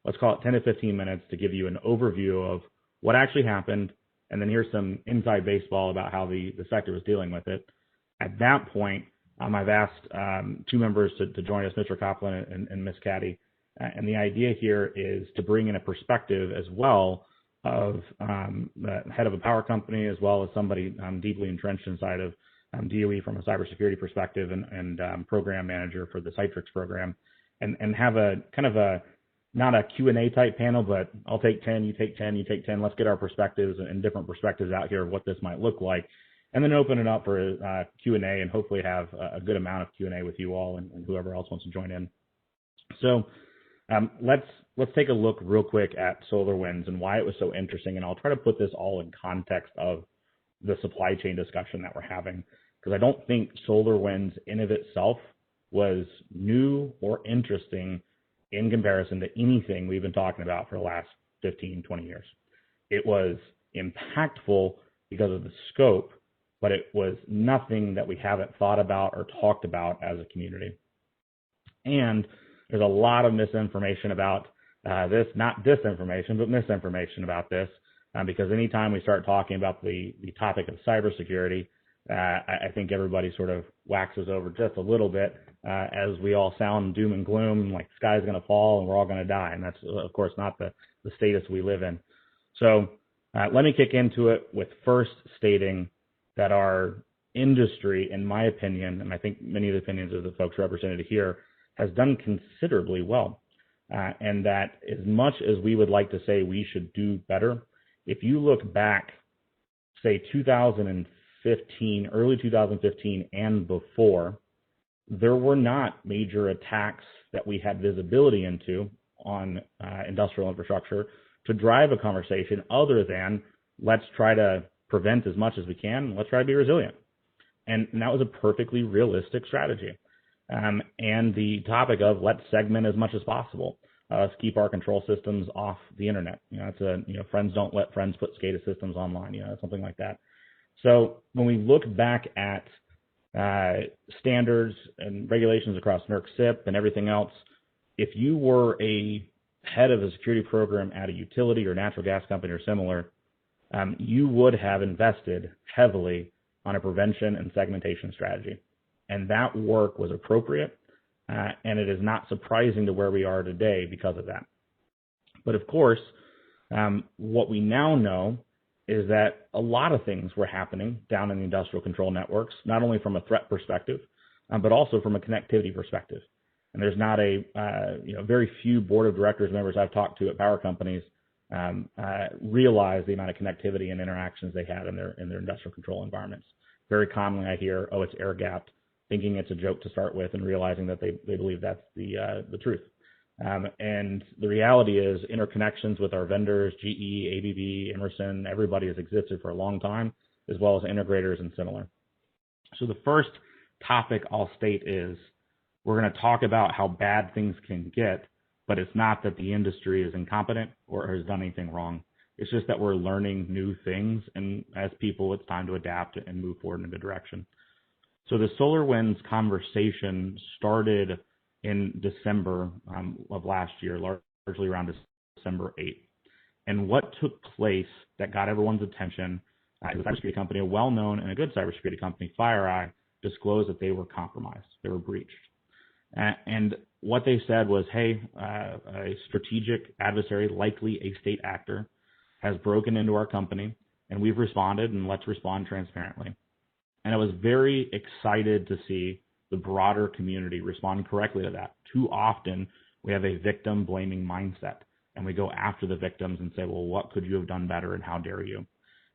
let's call it 10 to 15 minutes to give you an overview of what actually happened, and then here's some inside baseball about how the sector was dealing with it. At that point, I've asked two members to join us, Mr. Copeland and Ms. Caddy, and the idea here is to bring in a perspective as well of the head of a power company as well as somebody deeply entrenched inside of DOE from a cybersecurity perspective and program manager for the Citrix program, and have a kind of a not a Q&A type panel, but I'll take 10, you take 10, you take 10. Let's get our perspectives and different perspectives out here of what this might look like, and then open it up for Q&A and hopefully have a good amount of Q&A with you all and whoever else wants to join in. So let's take a look real quick at SolarWinds and why it was so interesting, and I'll try to put this all in context of the supply chain discussion that we're having, because I don't think SolarWinds in of itself was new or interesting in comparison to anything we've been talking about for the last 15, 20 years. It was impactful because of the scope, but it was nothing that we haven't thought about or talked about as a community. And there's a lot of misinformation about this, not disinformation, but misinformation about this, because anytime we start talking about the topic of cybersecurity, I think everybody sort of waxes over just a little bit as we all sound doom and gloom, like the sky's going to fall and we're all going to die. And that's, of course, not the status we live in. So let me kick into it with first stating that our industry, in my opinion, and I think many of the opinions of the folks represented here, has done considerably well. And that as much as we would like to say we should do better, if you look back, say 2015, early 2015 and before, there were not major attacks that we had visibility into on industrial infrastructure to drive a conversation other than let's try to prevent as much as we can, let's try to be resilient. And that was a perfectly realistic strategy. And the topic of let's segment as much as possible. Let's keep our control systems off the internet. It's friends don't let friends put SCADA systems online, something like that. So when we look back at standards and regulations across NERC, SIP, and everything else, if you were a head of a security program at a utility or natural gas company or similar, you would have invested heavily on a prevention and segmentation strategy. And that work was appropriate, and it is not surprising to where we are today because of that. But of course, what we now know is that a lot of things were happening down in the industrial control networks, not only from a threat perspective, but also from a connectivity perspective. And there's not very few board of directors members I've talked to at power companies realize the amount of connectivity and interactions they had in their industrial control environments. Very commonly I hear, oh, it's air gapped, thinking it's a joke to start with and realizing that they believe that's the truth. And the reality is interconnections with our vendors, GE, ABB, Emerson, everybody has existed for a long time, as well as integrators and similar. So the first topic I'll state is we're going to talk about how bad things can get, but it's not that the industry is incompetent or has done anything wrong. It's just that we're learning new things, and as people, it's time to adapt and move forward in a good direction. So the SolarWinds conversation started in December of last year, largely around December 8th. And what took place that got everyone's attention is a cybersecurity company, a well-known and a good cybersecurity company, FireEye, disclosed that they were compromised. They were breached. And what they said was, hey, a strategic adversary, likely a state actor, has broken into our company, and we've responded, and let's respond transparently. And I was very excited to see the broader community respond correctly to that. Too often, we have a victim-blaming mindset, and we go after the victims and say, well, what could you have done better, and how dare you?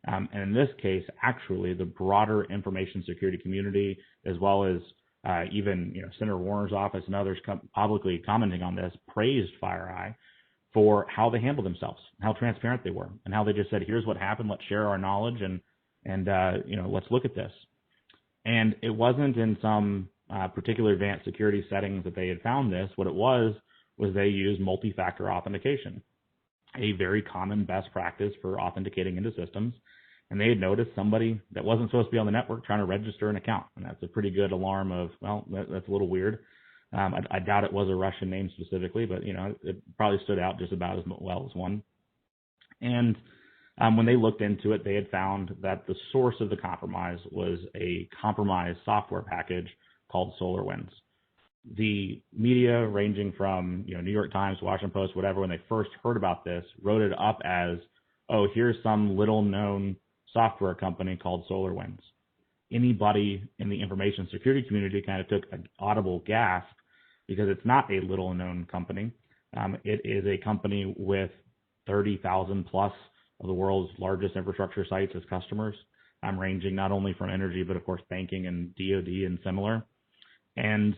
And in this case, actually, the broader information security community, as well as even Senator Warner's office and others publicly commenting on this, praised FireEye for how they handled themselves, how transparent they were, and how they just said, here's what happened, let's share our knowledge, and let's look at this. And it wasn't in some particular advanced security settings that they had found this. What it was they used multi-factor authentication, a very common best practice for authenticating into systems. And they had noticed somebody that wasn't supposed to be on the network trying to register an account. And that's a pretty good alarm of, well, that's a little weird. I doubt it was a Russian name specifically, but, it probably stood out just about as well as one. And when they looked into it, they had found that the source of the compromise was a compromised software package called SolarWinds. The media, ranging from New York Times, Washington Post, whatever, when they first heard about this, wrote it up as, oh, here's some little-known software company called SolarWinds. Anybody in the information security community kind of took an audible gasp because it's not a little-known company. It is a company with 30,000 plus of the world's largest infrastructure sites as customers, ranging not only from energy, but of course banking and DOD and similar. And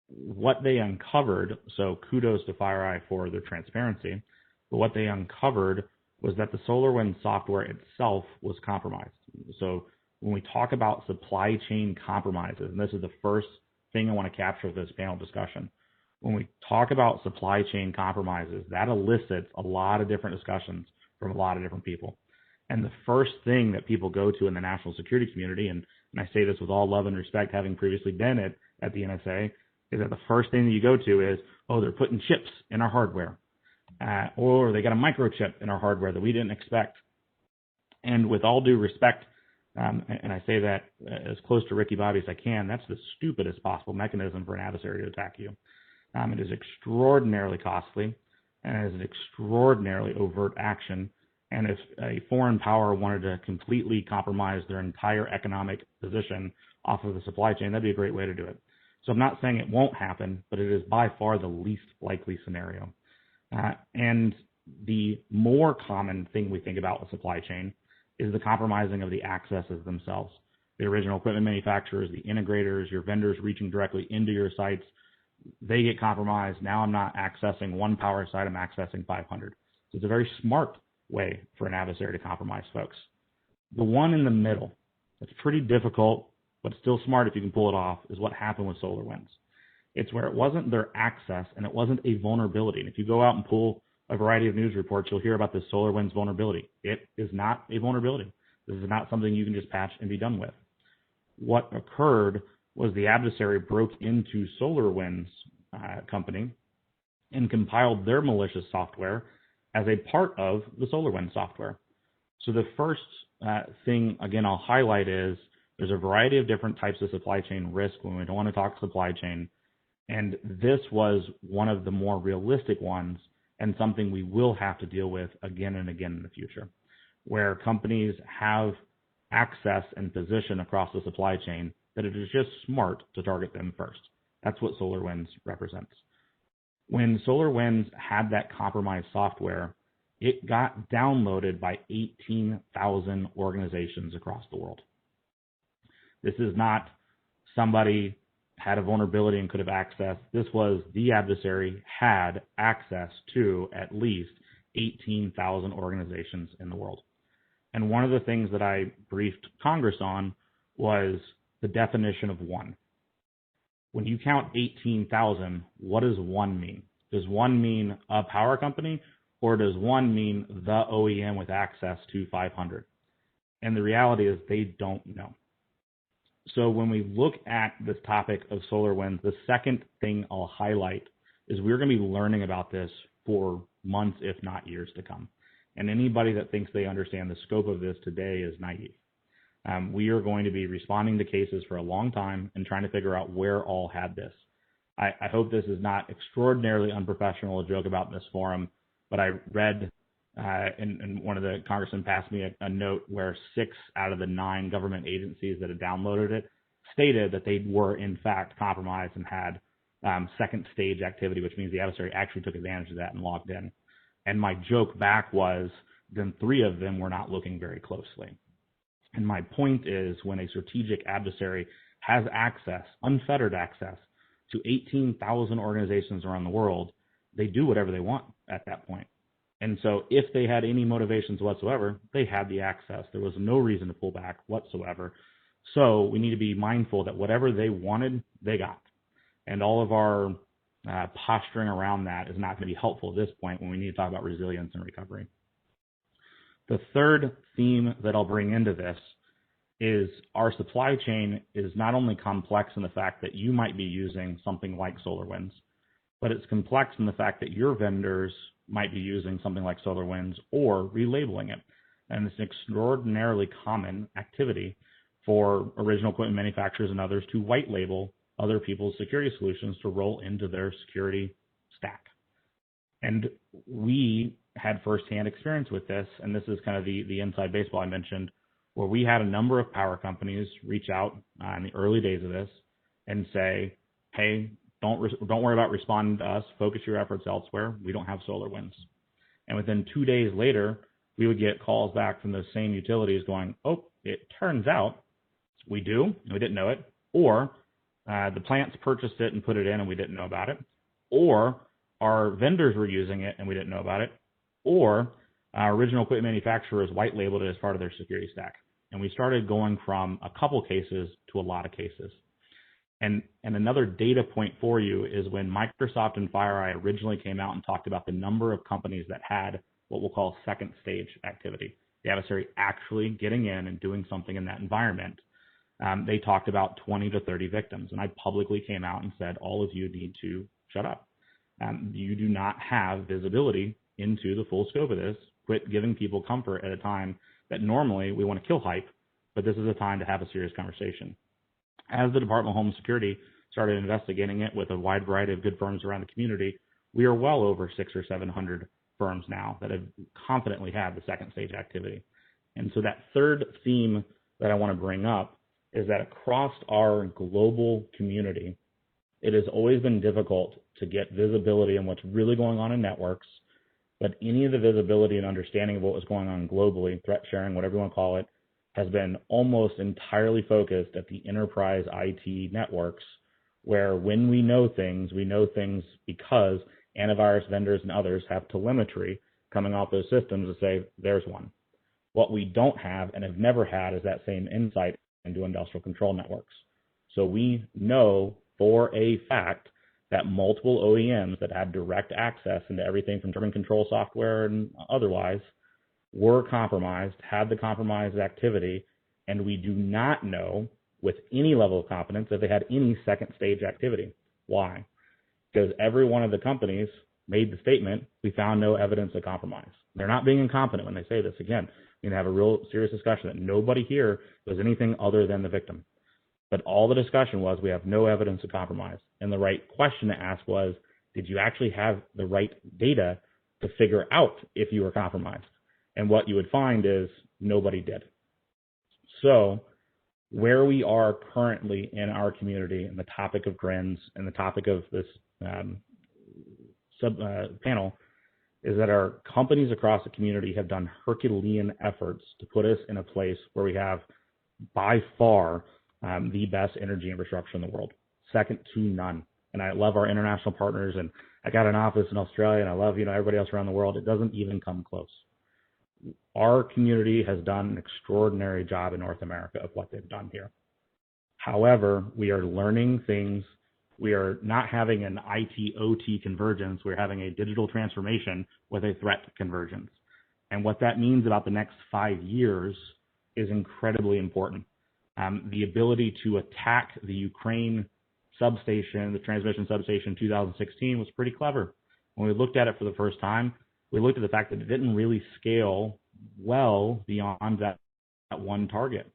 what they uncovered, so kudos to FireEye for their transparency, but what they uncovered was that the SolarWinds software itself was compromised. So when we talk about supply chain compromises, and this is the first thing I want to capture with this panel discussion, when we talk about supply chain compromises, that elicits a lot of different discussions from a lot of different people. And the first thing that people go to in the national security community, and I say this with all love and respect, having previously been at the NSA, is that the first thing that you go to is, oh, they're putting chips in our hardware. Or they got a microchip in our hardware that we didn't expect. And with all due respect, and I say that as close to Ricky Bobby as I can, that's the stupidest possible mechanism for an adversary to attack you. It is extraordinarily costly, and it is an extraordinarily overt action. And if a foreign power wanted to completely compromise their entire economic position off of the supply chain, that'd be a great way to do it. So I'm not saying it won't happen, but it is by far the least likely scenario. And the more common thing we think about with supply chain is the compromising of the accesses themselves. The original equipment manufacturers, the integrators, your vendors reaching directly into your sites, they get compromised. Now I'm not accessing one power site, I'm accessing 500. So it's a very smart way for an adversary to compromise folks. The one in the middle, that's pretty difficult, but still smart if you can pull it off, is what happened with SolarWinds. It's where it wasn't their access and it wasn't a vulnerability. And if you go out and pull a variety of news reports, you'll hear about this SolarWinds vulnerability. It is not a vulnerability. This is not something you can just patch and be done with. What occurred was the adversary broke into SolarWinds company and compiled their malicious software as a part of the SolarWinds software. So the first thing, again, I'll highlight is there's a variety of different types of supply chain risk when we don't want to talk supply chain. And this was one of the more realistic ones and something we will have to deal with again and again in the future, where companies have access and position across the supply chain that it is just smart to target them first. That's what SolarWinds represents. When SolarWinds had that compromised software, it got downloaded by 18,000 organizations across the world. This is not somebody had a vulnerability and could have accessed. This was the adversary had access to at least 18,000 organizations in the world. And one of the things that I briefed Congress on was the definition of one. When you count 18,000, what does one mean? Does one mean a power company, or does one mean the OEM with access to 500? And the reality is they don't know. So when we look at this topic of SolarWinds, the second thing I'll highlight is we're going to be learning about this for months, if not years to come. And anybody that thinks they understand the scope of this today is naive. We are going to be responding to cases for a long time and trying to figure out where all had this. I hope this is not extraordinarily unprofessional to joke about in this forum, but I read and one of the congressmen passed me a note where 6 out of the 9 government agencies that had downloaded it stated that they were in fact compromised and had second stage activity, which means the adversary actually took advantage of that and logged in. And my joke back was, then 3 of them were not looking very closely. And my point is, when a strategic adversary has access, unfettered access, to 18,000 organizations around the world, they do whatever they want at that point. And so if they had any motivations whatsoever, they had the access. There was no reason to pull back whatsoever. So we need to be mindful that whatever they wanted, they got. And all of our posturing around that is not going to be helpful at this point when we need to talk about resilience and recovery. The third theme that I'll bring into this is our supply chain is not only complex in the fact that you might be using something like SolarWinds, but it's complex in the fact that your vendors might be using something like SolarWinds or relabeling it. And it's an extraordinarily common activity for original equipment manufacturers and others to white label other people's security solutions to roll into their security stack. And we had firsthand experience with this, and this is kind of the inside baseball I mentioned, where we had a number of power companies reach out in the early days of this and say, hey, don't worry about responding to us. Focus your efforts elsewhere. We don't have SolarWinds. And within 2 days later, we would get calls back from those same utilities going, oh, it turns out we do, and we didn't know it, or the plants purchased it and put it in and we didn't know about it, or our vendors were using it and we didn't know about it, or our original equipment manufacturers white labeled it as part of their security stack. And we started going from a couple cases to a lot of cases. And another data point for you is when Microsoft and FireEye originally came out and talked about the number of companies that had what we'll call second stage activity, the adversary actually getting in and doing something in that environment, they talked about 20 to 30 victims. And I publicly came out and said, all of you need to shut up. You do not have visibility into the full scope of this. Quit giving people comfort at a time that normally we want to kill hype, but this is a time to have a serious conversation. As the Department of Homeland Security started investigating it with a wide variety of good firms around the community, we are well over 600 or 700 firms now that have confidently had the second stage activity. And so that third theme that I want to bring up is that across our global community, it has always been difficult to get visibility on what's really going on in networks, but any of the visibility and understanding of what was going on globally, threat sharing, whatever you want to call it, has been almost entirely focused at the enterprise IT networks, where when we know things because antivirus vendors and others have telemetry coming off those systems to say, there's one. What we don't have and have never had is that same insight into industrial control networks. So we know for a fact that multiple OEMs that had direct access into everything from turbine control software and otherwise were compromised, had the compromised activity, and we do not know with any level of confidence if they had any second stage activity. Why? Because every one of the companies made the statement, we found no evidence of compromise. They're not being incompetent when they say this. Again, we need to have a real serious discussion that nobody here was anything other than the victim. But all the discussion was, we have no evidence of compromise. And the right question to ask was, did you actually have the right data to figure out if you were compromised? And what you would find is nobody did. So where we are currently in our community and the topic of GRINs and the topic of this panel is that our companies across the community have done Herculean efforts to put us in a place where we have by far the best energy infrastructure in the world, second to none. And I love our international partners, and I got an office in Australia, and I love, everybody else around the world. It doesn't even come close. Our community has done an extraordinary job in North America of what they've done here. However, we are learning things. We are not having an IT-OT convergence. We're having a digital transformation with a threat convergence. And what that means about the next 5 years is incredibly important. The ability to attack the Ukraine substation, the transmission substation in 2016 was pretty clever. When we looked at it for the first time, we looked at the fact that it didn't really scale well beyond that one target.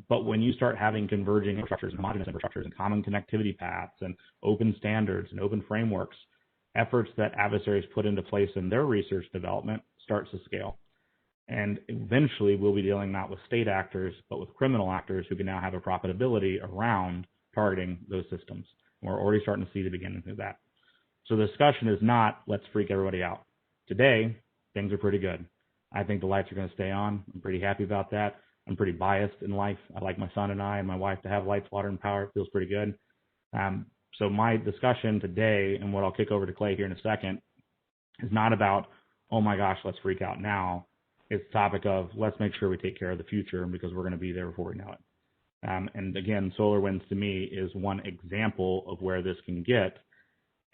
But when you start having converging infrastructures and homogeneous infrastructures and common connectivity paths and open standards and open frameworks, efforts that adversaries put into place in their research development starts to scale. And eventually we'll be dealing not with state actors, but with criminal actors who can now have a profitability around targeting those systems. And we're already starting to see the beginnings of that. So the discussion is not, let's freak everybody out. Today, things are pretty good. I think the lights are going to stay on. I'm pretty happy about that. I'm pretty biased in life. I like my son and I and my wife to have lights, water, and power. It feels pretty good. So my discussion today, and what I'll kick over to Clay here in a second, is not about, oh my gosh, let's freak out now. It's the topic of, let's make sure we take care of the future because we're going to be there before we know it. And again, SolarWinds to me is one example of where this can get.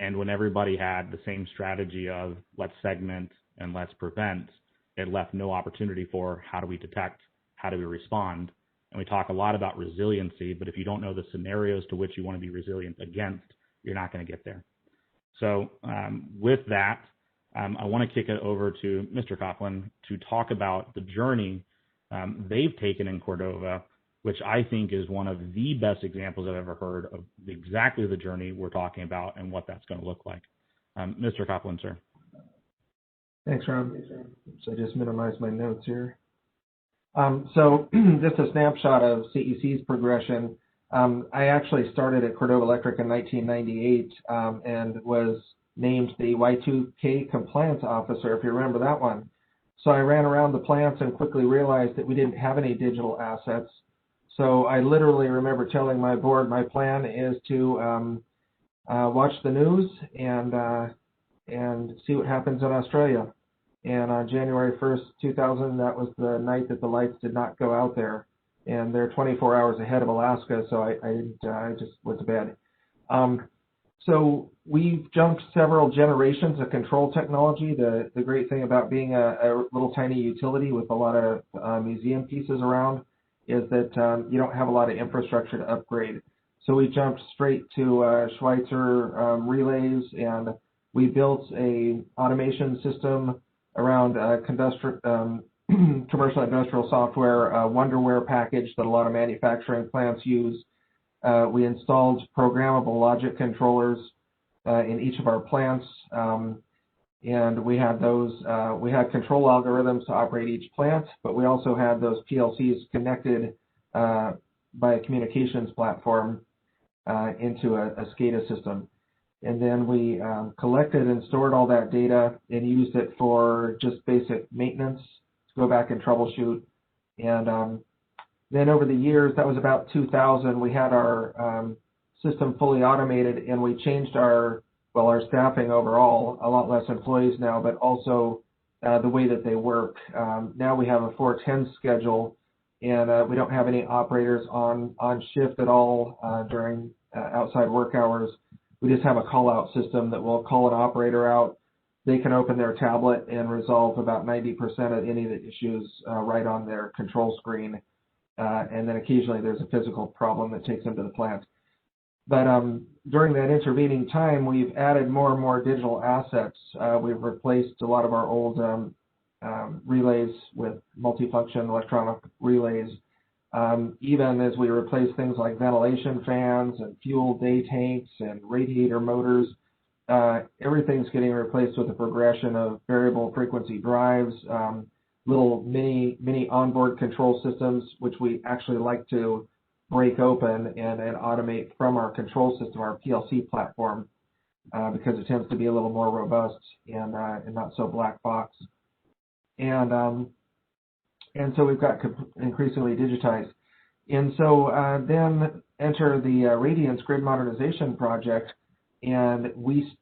And when everybody had the same strategy of let's segment and let's prevent, it left no opportunity for how do we detect, how do we respond. And we talk a lot about resiliency, but if you don't know the scenarios to which you want to be resilient against, you're not going to get there. So with that, I want to kick it over to Mr. Coughlin to talk about the journey they've taken in Cordova, which I think is one of the best examples I've ever heard of exactly the journey we're talking about and what that's going to look like. Mr. Coughlin, sir. Thanks, Rob. So I just minimize my notes here. So just a snapshot of CEC's progression. I actually started at Cordova Electric in 1998 and was named the Y2K compliance officer, if you remember that one. So I ran around the plants and quickly realized that we didn't have any digital assets. So I literally remember telling my board, my plan is to watch the news and see what happens in Australia. And on January 1st, 2000, that was the night that the lights did not go out there. And they're 24 hours ahead of Alaska, so I just went to bed. So we've jumped several generations of control technology. The great thing about being a little tiny utility with a lot of museum pieces around is that you don't have a lot of infrastructure to upgrade. So we jumped straight to Schweitzer relays, and we built a automation system around commercial industrial software, Wonderware package that a lot of manufacturing plants use. We installed programmable logic controllers in each of our plants, and we had those. We had control algorithms to operate each plant, but we also had those PLCs connected by a communications platform into a SCADA system. And then we collected and stored all that data and used it for just basic maintenance to go back and troubleshoot. And then over the years, that was about 2000, we had our system fully automated, and we changed our staffing overall, a lot less employees now, but also the way that they work. Now we have a 410 schedule, and we don't have any operators on shift at all during outside work hours. We just have a call-out system that will call an operator out. They can open their tablet and resolve about 90% of any of the issues right on their control screen. And then occasionally there's a physical problem that takes them to the plant. But during that intervening time, we've added more and more digital assets. We've replaced a lot of our old relays with multifunction electronic relays. Even as we replace things like ventilation fans and fuel day tanks and radiator motors, everything's getting replaced with a progression of variable frequency drives, little mini onboard control systems, which we actually like to break open and automate from our control system, our PLC platform, because it tends to be a little more robust and not so black box. And so we've got increasingly digitized. And so then enter the Radiance Grid Modernization Project, and we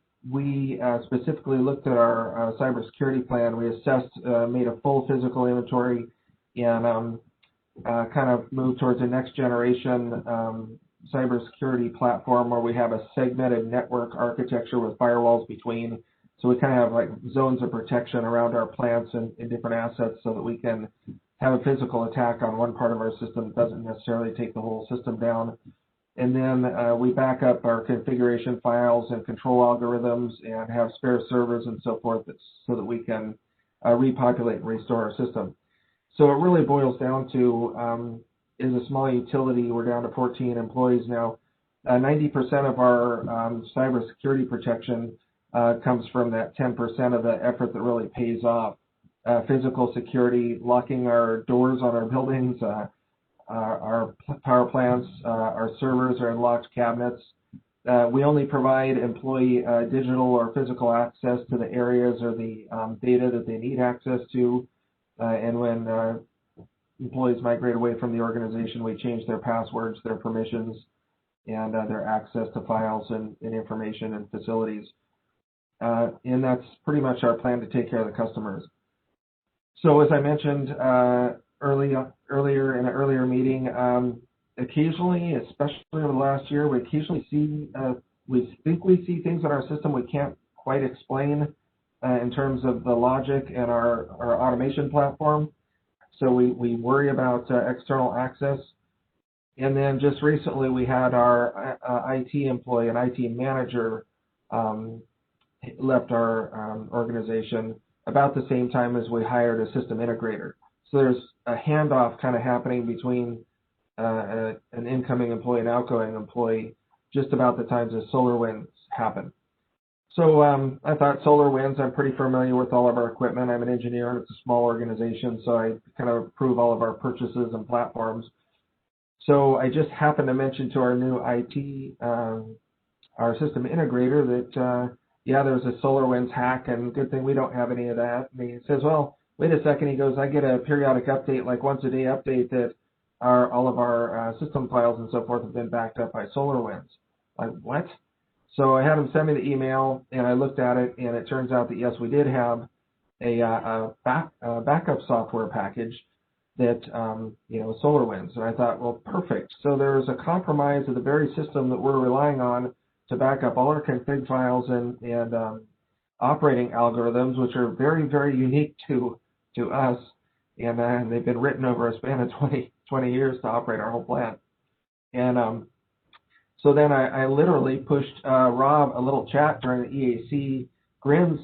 specifically looked at our cybersecurity plan. We assessed, made a full physical inventory, and kind of moved towards a next generation cybersecurity platform where we have a segmented network architecture with firewalls between. So we kind of have like zones of protection around our plants and different assets so that we can have a physical attack on one part of our system that doesn't necessarily take the whole system down. And then we back up our configuration files and control algorithms and have spare servers and so forth so that we can repopulate and restore our system. So it really boils down to, is a small utility. We're down to 14 employees now. 90% of our cybersecurity protection comes from that 10% of the effort that really pays off. Physical security, locking our doors on our buildings, our power plants, our servers are in locked cabinets. We only provide employee digital or physical access to the areas or the data that they need access to. And when employees migrate away from the organization, we change their passwords, their permissions, and their access to files and information and facilities. And that's pretty much our plan to take care of the customers. So as I mentioned earlier in an earlier meeting, occasionally, especially over the last year, we occasionally see, we think we see things in our system we can't quite explain in terms of the logic and our automation platform. So we worry about external access. And then just recently we had our IT employee, an IT manager, left our organization about the same time as we hired a system integrator. So there's a handoff kind of happening between an incoming employee and outgoing employee just about the times that SolarWinds happen. So I thought SolarWinds, I'm pretty familiar with all of our equipment. I'm an engineer and it's a small organization, so I kind of approve all of our purchases and platforms. So I just happened to mention to our new IT, our system integrator that, yeah, there's a SolarWinds hack and good thing we don't have any of that. And he says, well, wait a second. He goes, I get a periodic update, like once a day update that all of our system files and so forth have been backed up by SolarWinds. Like, what? So I had him send me the email, and I looked at it, and it turns out that, yes, we did have a backup software package that, SolarWinds. And I thought, well, perfect. So there's a compromise of the very system that we're relying on to back up all our config files and operating algorithms, which are very, very unique to us. And they've been written over a span of 20 years to operate our whole plant. And so then I literally pushed Rob a little chat during the EAC Grins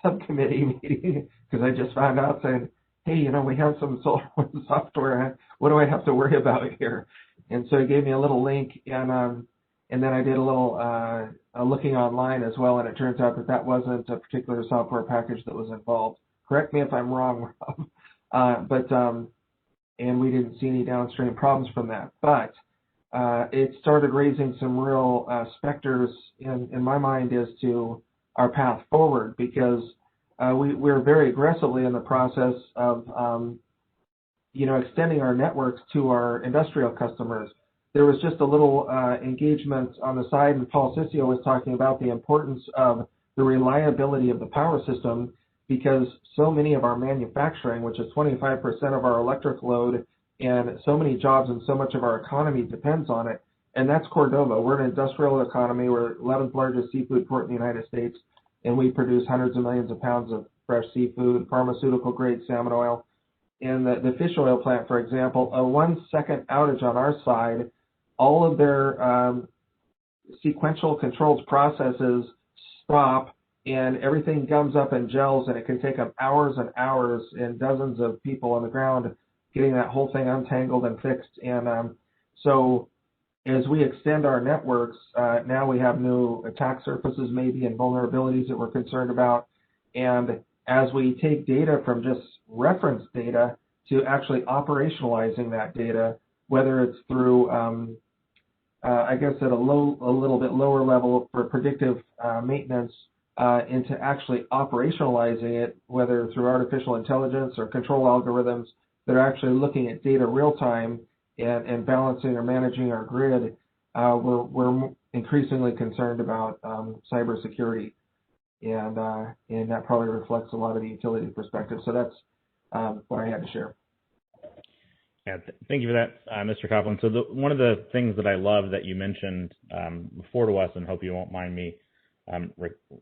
subcommittee meeting because I just found out saying, hey, we have some SolarWinds software. What do I have to worry about here? And so he gave me a little link, and then I did a little looking online as well, and it turns out that wasn't a particular software package that was involved. Correct me if I'm wrong, Rob. And we didn't see any downstream problems from that. But it started raising some real specters in my mind as to our path forward, because we're very aggressively in the process of extending our networks to our industrial customers. There was just a little engagement on the side, and Paul Sissio was talking about the importance of the reliability of the power system, because so many of our manufacturing, which is 25% of our electric load, and so many jobs and so much of our economy depends on it. And that's Cordova. We're an industrial economy. We're the 11th largest seafood port in the United States, and we produce hundreds of millions of pounds of fresh seafood, pharmaceutical-grade salmon oil. And the fish oil plant, for example, a 1 second outage on our side, all of their sequential controlled processes stop and everything gums up and gels, and it can take up hours and hours and dozens of people on the ground getting that whole thing untangled and fixed. And so as we extend our networks, now we have new attack surfaces maybe and vulnerabilities that we're concerned about. And as we take data from just reference data to actually operationalizing that data, whether it's through, I guess at a little bit lower level for predictive maintenance, into actually operationalizing it, whether through artificial intelligence or control algorithms that are actually looking at data real time and balancing or managing our grid, we're increasingly concerned about cybersecurity, and that probably reflects a lot of the utility perspective. So that's what I had to share. Yeah, thank you for that, Mr. Copeland. So one of the things that I love that you mentioned before to us, and hope you won't mind me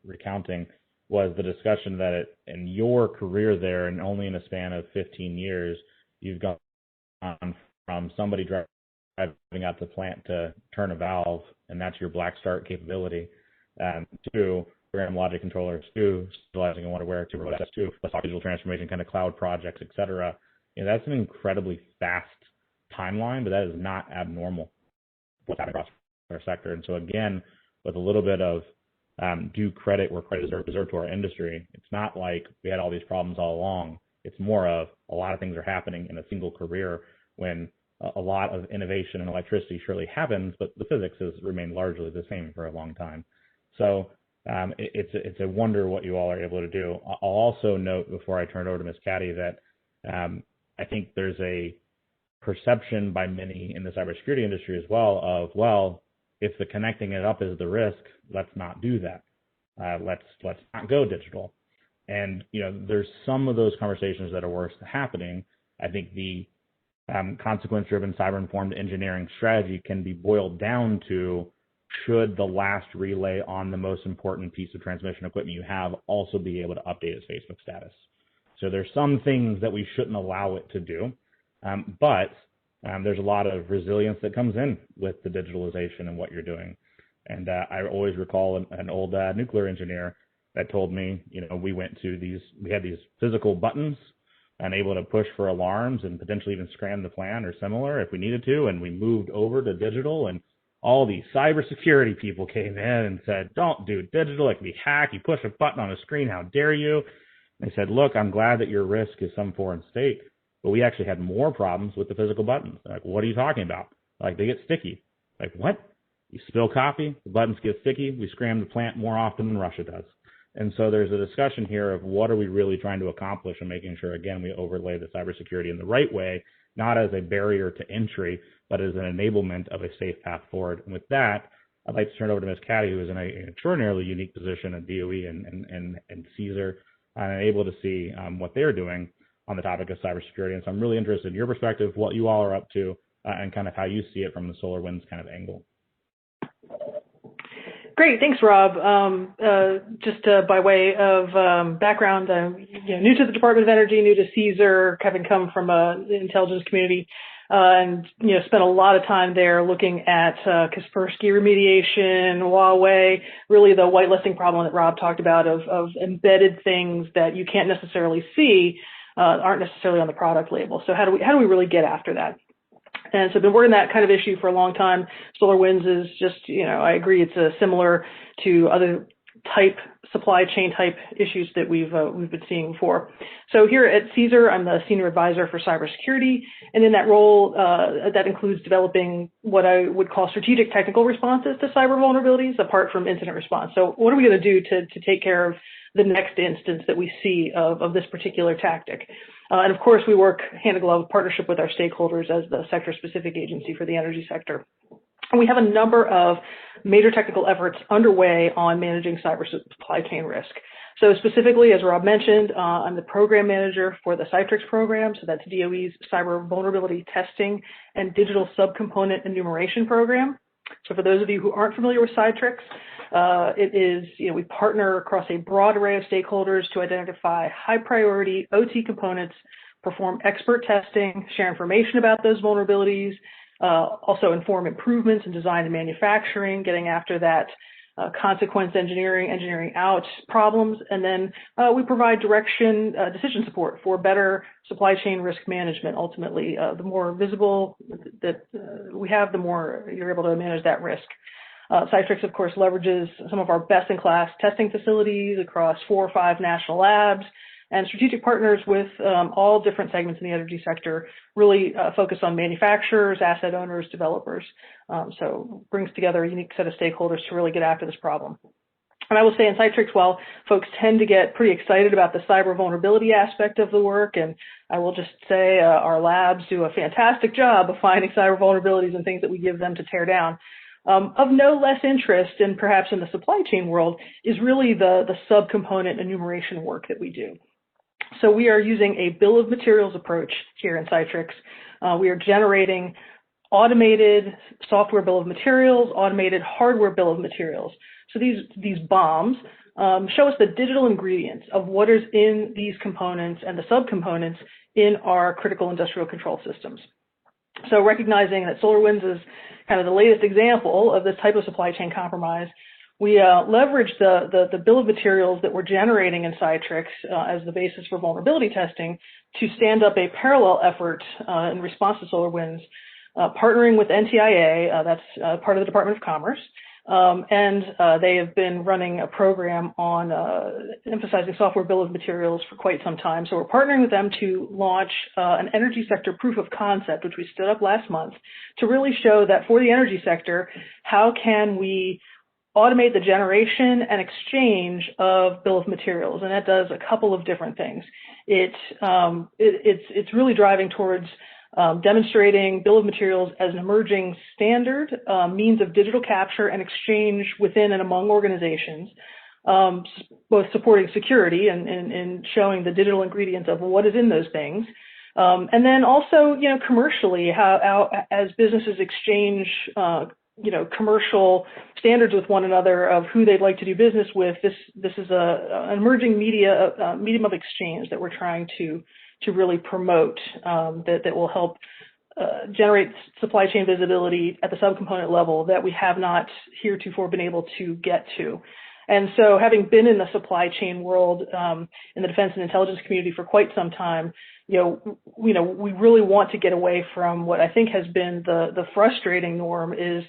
recounting, was the discussion that in your career there, and only in a span of 15 years, you've gone from somebody driving out the plant to turn a valve, and that's your black start capability, to program logic controllers, to specializing in waterware, to remote access, to digital transformation, kind of cloud projects, et cetera. That's an incredibly fast timeline, but that is not abnormal what's happening across our sector. And so again, with a little bit of due credit where credit is deserved to our industry, it's not like we had all these problems all along. It's more of a lot of things are happening in a single career when a lot of innovation in electricity surely happens, but the physics has remained largely the same for a long time. So it's a wonder what you all are able to do. I'll also note before I turn it over to Ms. Caddy that I think there's a perception by many in the cybersecurity industry as well of, well, if the connecting it up is the risk, let's not do that. Let's not go digital. And there's some of those conversations that are worth happening. I think the consequence-driven cyber-informed engineering strategy can be boiled down to, should the last relay on the most important piece of transmission equipment you have also be able to update its Facebook status? So there's some things that we shouldn't allow it to do, but there's a lot of resilience that comes in with the digitalization and what you're doing. And I always recall an old nuclear engineer that told me, we had these physical buttons and able to push for alarms and potentially even scram the plan or similar if we needed to, and we moved over to digital, and all these cybersecurity people came in and said, don't do digital, it can be hacked, you push a button on a screen, how dare you? They said, look, I'm glad that your risk is some foreign state, but we actually had more problems with the physical buttons. They're like, what are you talking about? Like, they get sticky. Like, what? You spill coffee, the buttons get sticky, we scram the plant more often than Russia does. And so there's a discussion here of what are we really trying to accomplish, and making sure, again, we overlay the cybersecurity in the right way, not as a barrier to entry, but as an enablement of a safe path forward. And with that, I'd like to turn it over to Ms. Caddy, who is in an extraordinarily unique position at DOE and CSER, and able to see what they're doing on the topic of cybersecurity. And so I'm really interested in your perspective, what you all are up to, and kind of how you see it from the SolarWinds kind of angle. Great, thanks, Rob. Just by way of background, I'm new to the Department of Energy, new to CSER, having come from the intelligence community, and spent a lot of time there looking at Kaspersky remediation, Huawei, really the whitelisting problem that Rob talked about of embedded things that you can't necessarily see, aren't necessarily on the product label. So how do we really get after that? And so I've been working that kind of issue for a long time. SolarWinds is just, I agree, it's similar to other supply chain type issues that we've been seeing before. So here at CSER, I'm the Senior Advisor for Cybersecurity, and in that role, that includes developing what I would call strategic technical responses to cyber vulnerabilities apart from incident response. So what are we going to do to take care of the next instance that we see of this particular tactic? And of course, we work hand in glove partnership with our stakeholders as the sector-specific agency for the energy sector. And we have a number of major technical efforts underway on managing cyber supply chain risk. So specifically, as Rob mentioned, I'm the program manager for the Citrix program. So that's DOE's Cyber Vulnerability Testing and Digital Subcomponent Enumeration program. So for those of you who aren't familiar with Citrix, it is, we partner across a broad array of stakeholders to identify high priority OT components, perform expert testing, share information about those vulnerabilities, also inform improvements in design and manufacturing, getting after that consequence engineering out problems, and then we provide decision support for better supply chain risk management. Ultimately, the more visible that we have, the more you're able to manage that risk. Citrix, of course, leverages some of our best-in-class testing facilities across 4 or 5 national labs and strategic partners with all different segments in the energy sector, really focus on manufacturers, asset owners, developers. So brings together a unique set of stakeholders to really get after this problem. And I will say in Citrix, while folks tend to get pretty excited about the cyber vulnerability aspect of the work, and I will just say our labs do a fantastic job of finding cyber vulnerabilities and things that we give them to tear down. Of no less interest, and perhaps in the supply chain world, is really the subcomponent enumeration work that we do. So we are using a bill of materials approach here in Citrix. We are generating automated software bill of materials, automated hardware bill of materials. So these BOMs show us the digital ingredients of what is in these components and the subcomponents in our critical industrial control systems. So recognizing that SolarWinds is kind of the latest example of this type of supply chain compromise, we leverage the bill of materials that we're generating in Citrix as the basis for vulnerability testing to stand up a parallel effort in response to SolarWinds, partnering with NTIA, that's part of the Department of Commerce, and they have been running a program on emphasizing software bill of materials for quite some time. So we're partnering with them to launch an energy sector proof of concept, which we stood up last month, to really show that for the energy sector, how can we automate the generation and exchange of bill of materials, and that does a couple of different things. It's really driving towards demonstrating bill of materials as an emerging standard means of digital capture and exchange within and among organizations, both supporting security and showing the digital ingredients of what is in those things, and then also, commercially, how as businesses exchange commercial standards with one another of who they'd like to do business with. This is an emerging medium of exchange that we're trying to really promote that will help generate supply chain visibility at the subcomponent level that we have not heretofore been able to get to. And so, having been in the supply chain world in the defense and intelligence community for quite some time, we really want to get away from what I think has been the frustrating norm is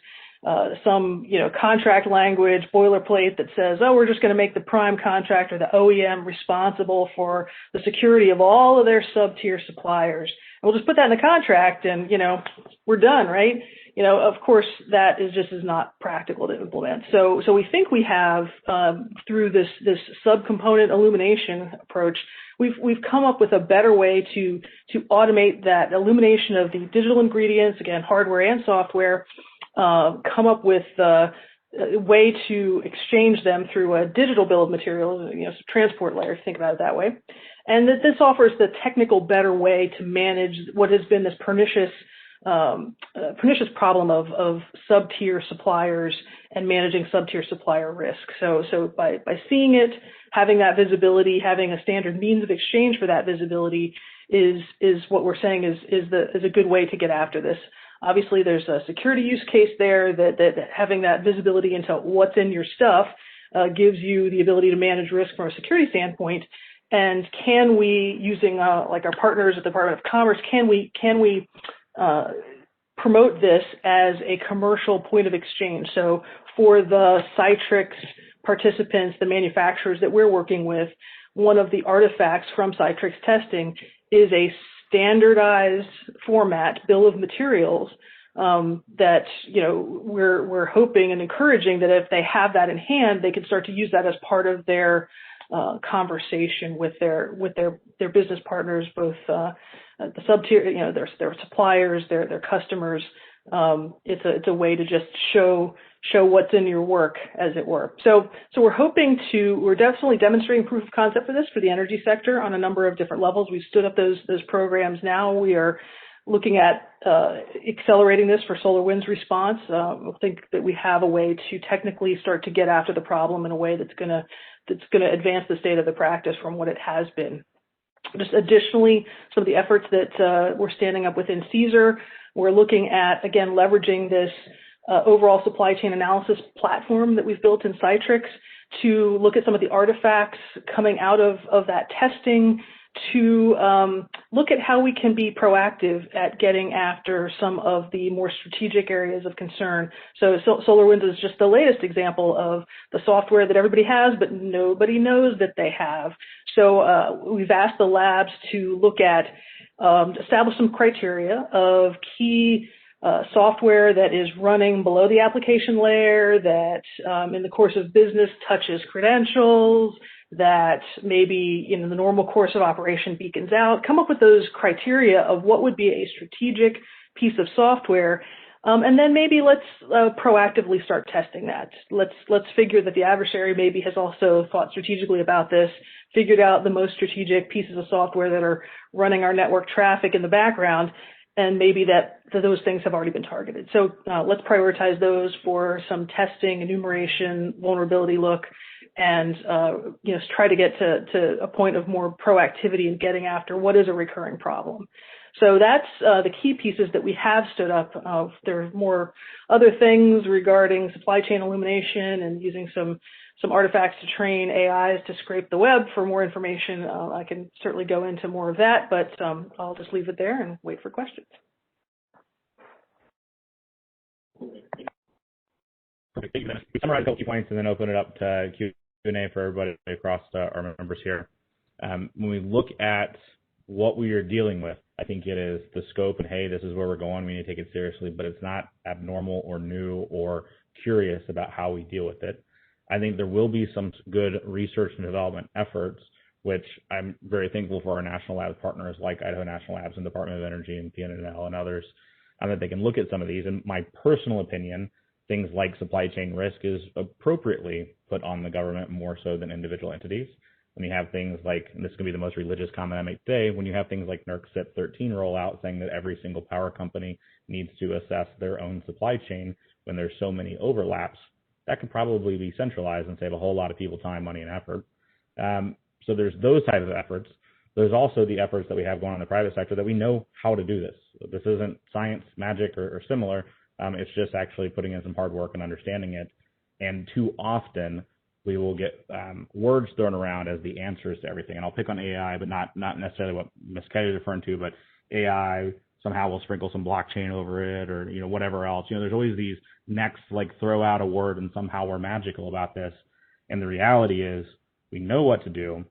some contract language boilerplate that says, oh, we're just going to make the prime contractor, the OEM, responsible for the security of all of their sub-tier suppliers. And we'll just put that in the contract, and we're done, right? Of course, that is not practical to implement. So we think we have through this subcomponent illumination approach, we've come up with a better way to automate that illumination of the digital ingredients, again, hardware and software, come up with a way to exchange them through a digital bill of materials, transport layer, if you think about it that way. And that this offers the technical better way to manage what has been this pernicious problem of sub-tier suppliers and managing sub-tier supplier risk. So by seeing it, having that visibility, having a standard means of exchange for that visibility is what we're saying is a good way to get after this. Obviously, there's a security use case there that having that visibility into what's in your stuff gives you the ability to manage risk from a security standpoint. And can we, using like our partners at the Department of Commerce, can we promote this as a commercial point of exchange? So for the Citrix participants, the manufacturers that we're working with, one of the artifacts from Citrix testing is a standardized format bill of materials that we're hoping and encouraging that if they have that in hand, they can start to use that as part of their conversation with their business partners, both the sub-tier, their suppliers, their customers. It's a way to just show what's in your work, as it were. So we're definitely demonstrating proof of concept for this for the energy sector on a number of different levels. We've stood up those programs now. We are looking at accelerating this for SolarWinds response. I think that we have a way to technically start to get after the problem in a way that's going to advance the state of the practice from what it has been. Just additionally, some of the efforts that we're standing up within CSER, we're looking at, again, leveraging this overall supply chain analysis platform that we've built in Citrix to look at some of the artifacts coming out of that testing, to look at how we can be proactive at getting after some of the more strategic areas of concern. So SolarWinds is just the latest example of the software that everybody has, but nobody knows that they have. So we've asked the labs to look at, establish some criteria of key software that is running below the application layer, that in the course of business touches credentials, that maybe in the normal course of operation beacons out. Come up with those criteria of what would be a strategic piece of software, and then maybe let's proactively start testing that. Let's figure that the adversary maybe has also thought strategically about this, figured out the most strategic pieces of software that are running our network traffic in the background, and maybe that those things have already been targeted. So let's prioritize those for some testing, enumeration, vulnerability look, and try to get to a point of more proactivity in getting after what is a recurring problem. So that's the key pieces that we have stood up. There are more other things regarding supply chain illumination and using some artifacts to train AIs to scrape the web for more information. I can certainly go into more of that, but I'll just leave it there and wait for questions. Perfect. Thank you. We summarize a couple key points and then open it up to Q&A for everybody across our members here. When we look at what we are dealing with, I think it is the scope and, hey, this is where we're going, we need to take it seriously, but it's not abnormal or new or curious about how we deal with it. I think there will be some good research and development efforts, which I'm very thankful for our national lab partners like Idaho National Labs and Department of Energy and PNNL and others, that they can look at some of these. And my personal opinion, things like supply chain risk is appropriately put on the government more so than individual entities. When you have things like, and this is going to be the most religious comment I make today, when you have things like NERC CIP 13 roll out saying that every single power company needs to assess their own supply chain when there's so many overlaps, that could probably be centralized and save a whole lot of people time, money, and effort. So there's those types of efforts. There's also the efforts that we have going on in the private sector that we know how to do this. This isn't science, magic, or similar. It's just actually putting in some hard work and understanding it. And too often, we will get words thrown around as the answers to everything. And I'll pick on AI, but not necessarily what Ms. Kelly is referring to, but AI somehow will sprinkle some blockchain over it or, whatever else. There's always these next, throw out a word and somehow we're magical about this. And the reality is we know what to do.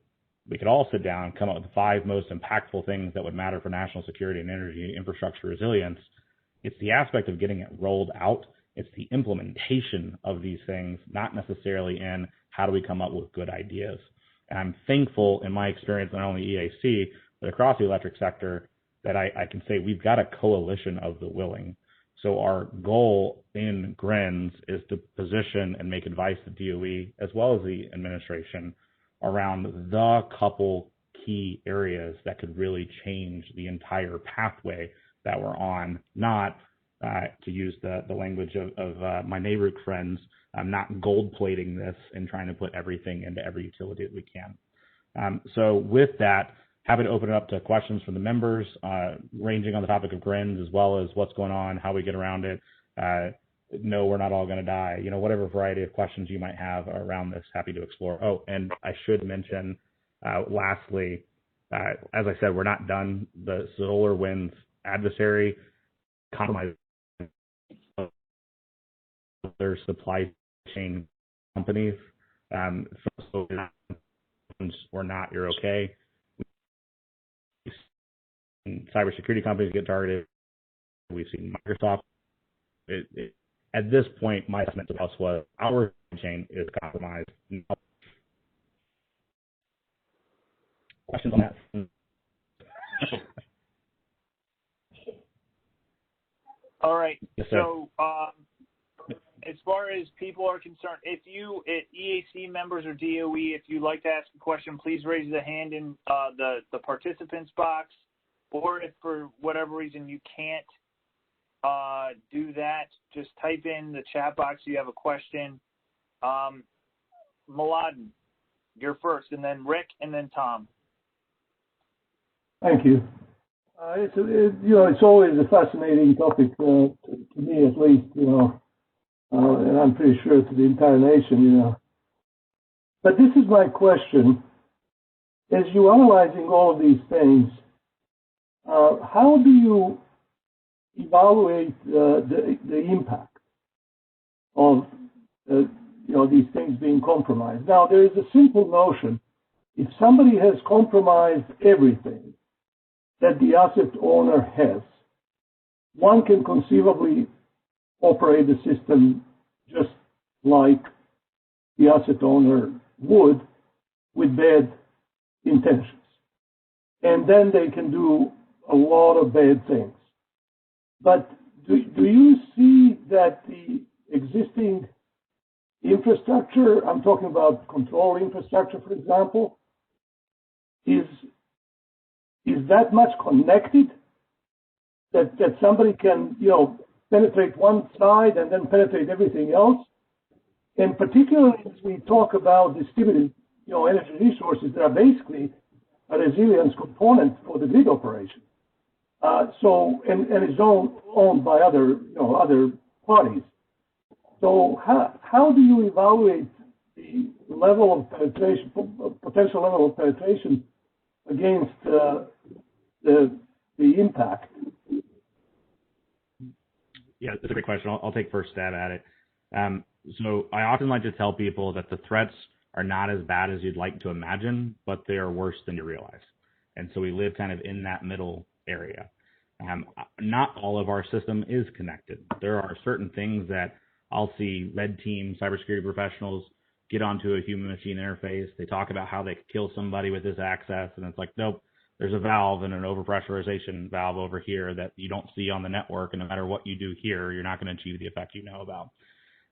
We could all sit down and come up with the 5 most impactful things that would matter for national security and energy infrastructure resilience. It's the aspect of getting it rolled out. It's the implementation of these things, not necessarily in how do we come up with good ideas. And I'm thankful in my experience, not only EAC, but across the electric sector, that I can say we've got a coalition of the willing. So our goal in GRINS is to position and make advice to DOE as well as the administration around the couple key areas that could really change the entire pathway that we're on, not to use the language of my neighborhood friends, not gold plating this and trying to put everything into every utility that we can. So with that, happy to open it up to questions from the members, ranging on the topic of GRINS as well as what's going on, how we get around it. No, we're not all going to die. Whatever variety of questions you might have around this, happy to explore. Oh, and I should mention, lastly, as I said, we're not done. The SolarWinds adversary compromise their supply chain companies. So or not, you're okay. Cybersecurity companies get targeted. We've seen Microsoft. At this point, my assessment to us was our chain is compromised. Questions on that? All right. Yes, so as far as people are concerned, if EAC members or DOE, if you'd like to ask a question, please raise the hand in the participants box. Or if for whatever reason you can't do that, just type in the chat box you have a question. Mladen, you're first, and then Rick, and then Tom. Thank you. It's always a fascinating topic to me, at least, and I'm pretty sure to the entire nation, But this is my question: as you're analyzing all of these things, how do you evaluate the impact of these things being compromised? Now, there is a simple notion: if somebody has compromised everything that the asset owner has, one can conceivably operate the system just like the asset owner would with bad intentions. And then they can do a lot of bad things. But do you see that the existing infrastructure, I'm talking about control infrastructure, for example, is that much connected that somebody can, penetrate one side and then penetrate everything else? And particularly as we talk about distributed, energy resources that are basically a resilience component for the grid operation. And is owned by other parties. So how do you evaluate the level of penetration, potential level of penetration against the impact? Yeah, that's a great question. I'll take first stab at it. So I often like to tell people that the threats are not as bad as you'd like to imagine, but they are worse than you realize. And so we live kind of in that middle area. Not all of our system is connected. There are certain things that I'll see red team cybersecurity professionals get onto a human-machine interface. They talk about how they could kill somebody with this access, and it's like, nope, there's a valve and an overpressurization valve over here that you don't see on the network, and no matter what you do here, you're not going to achieve the effect you know about.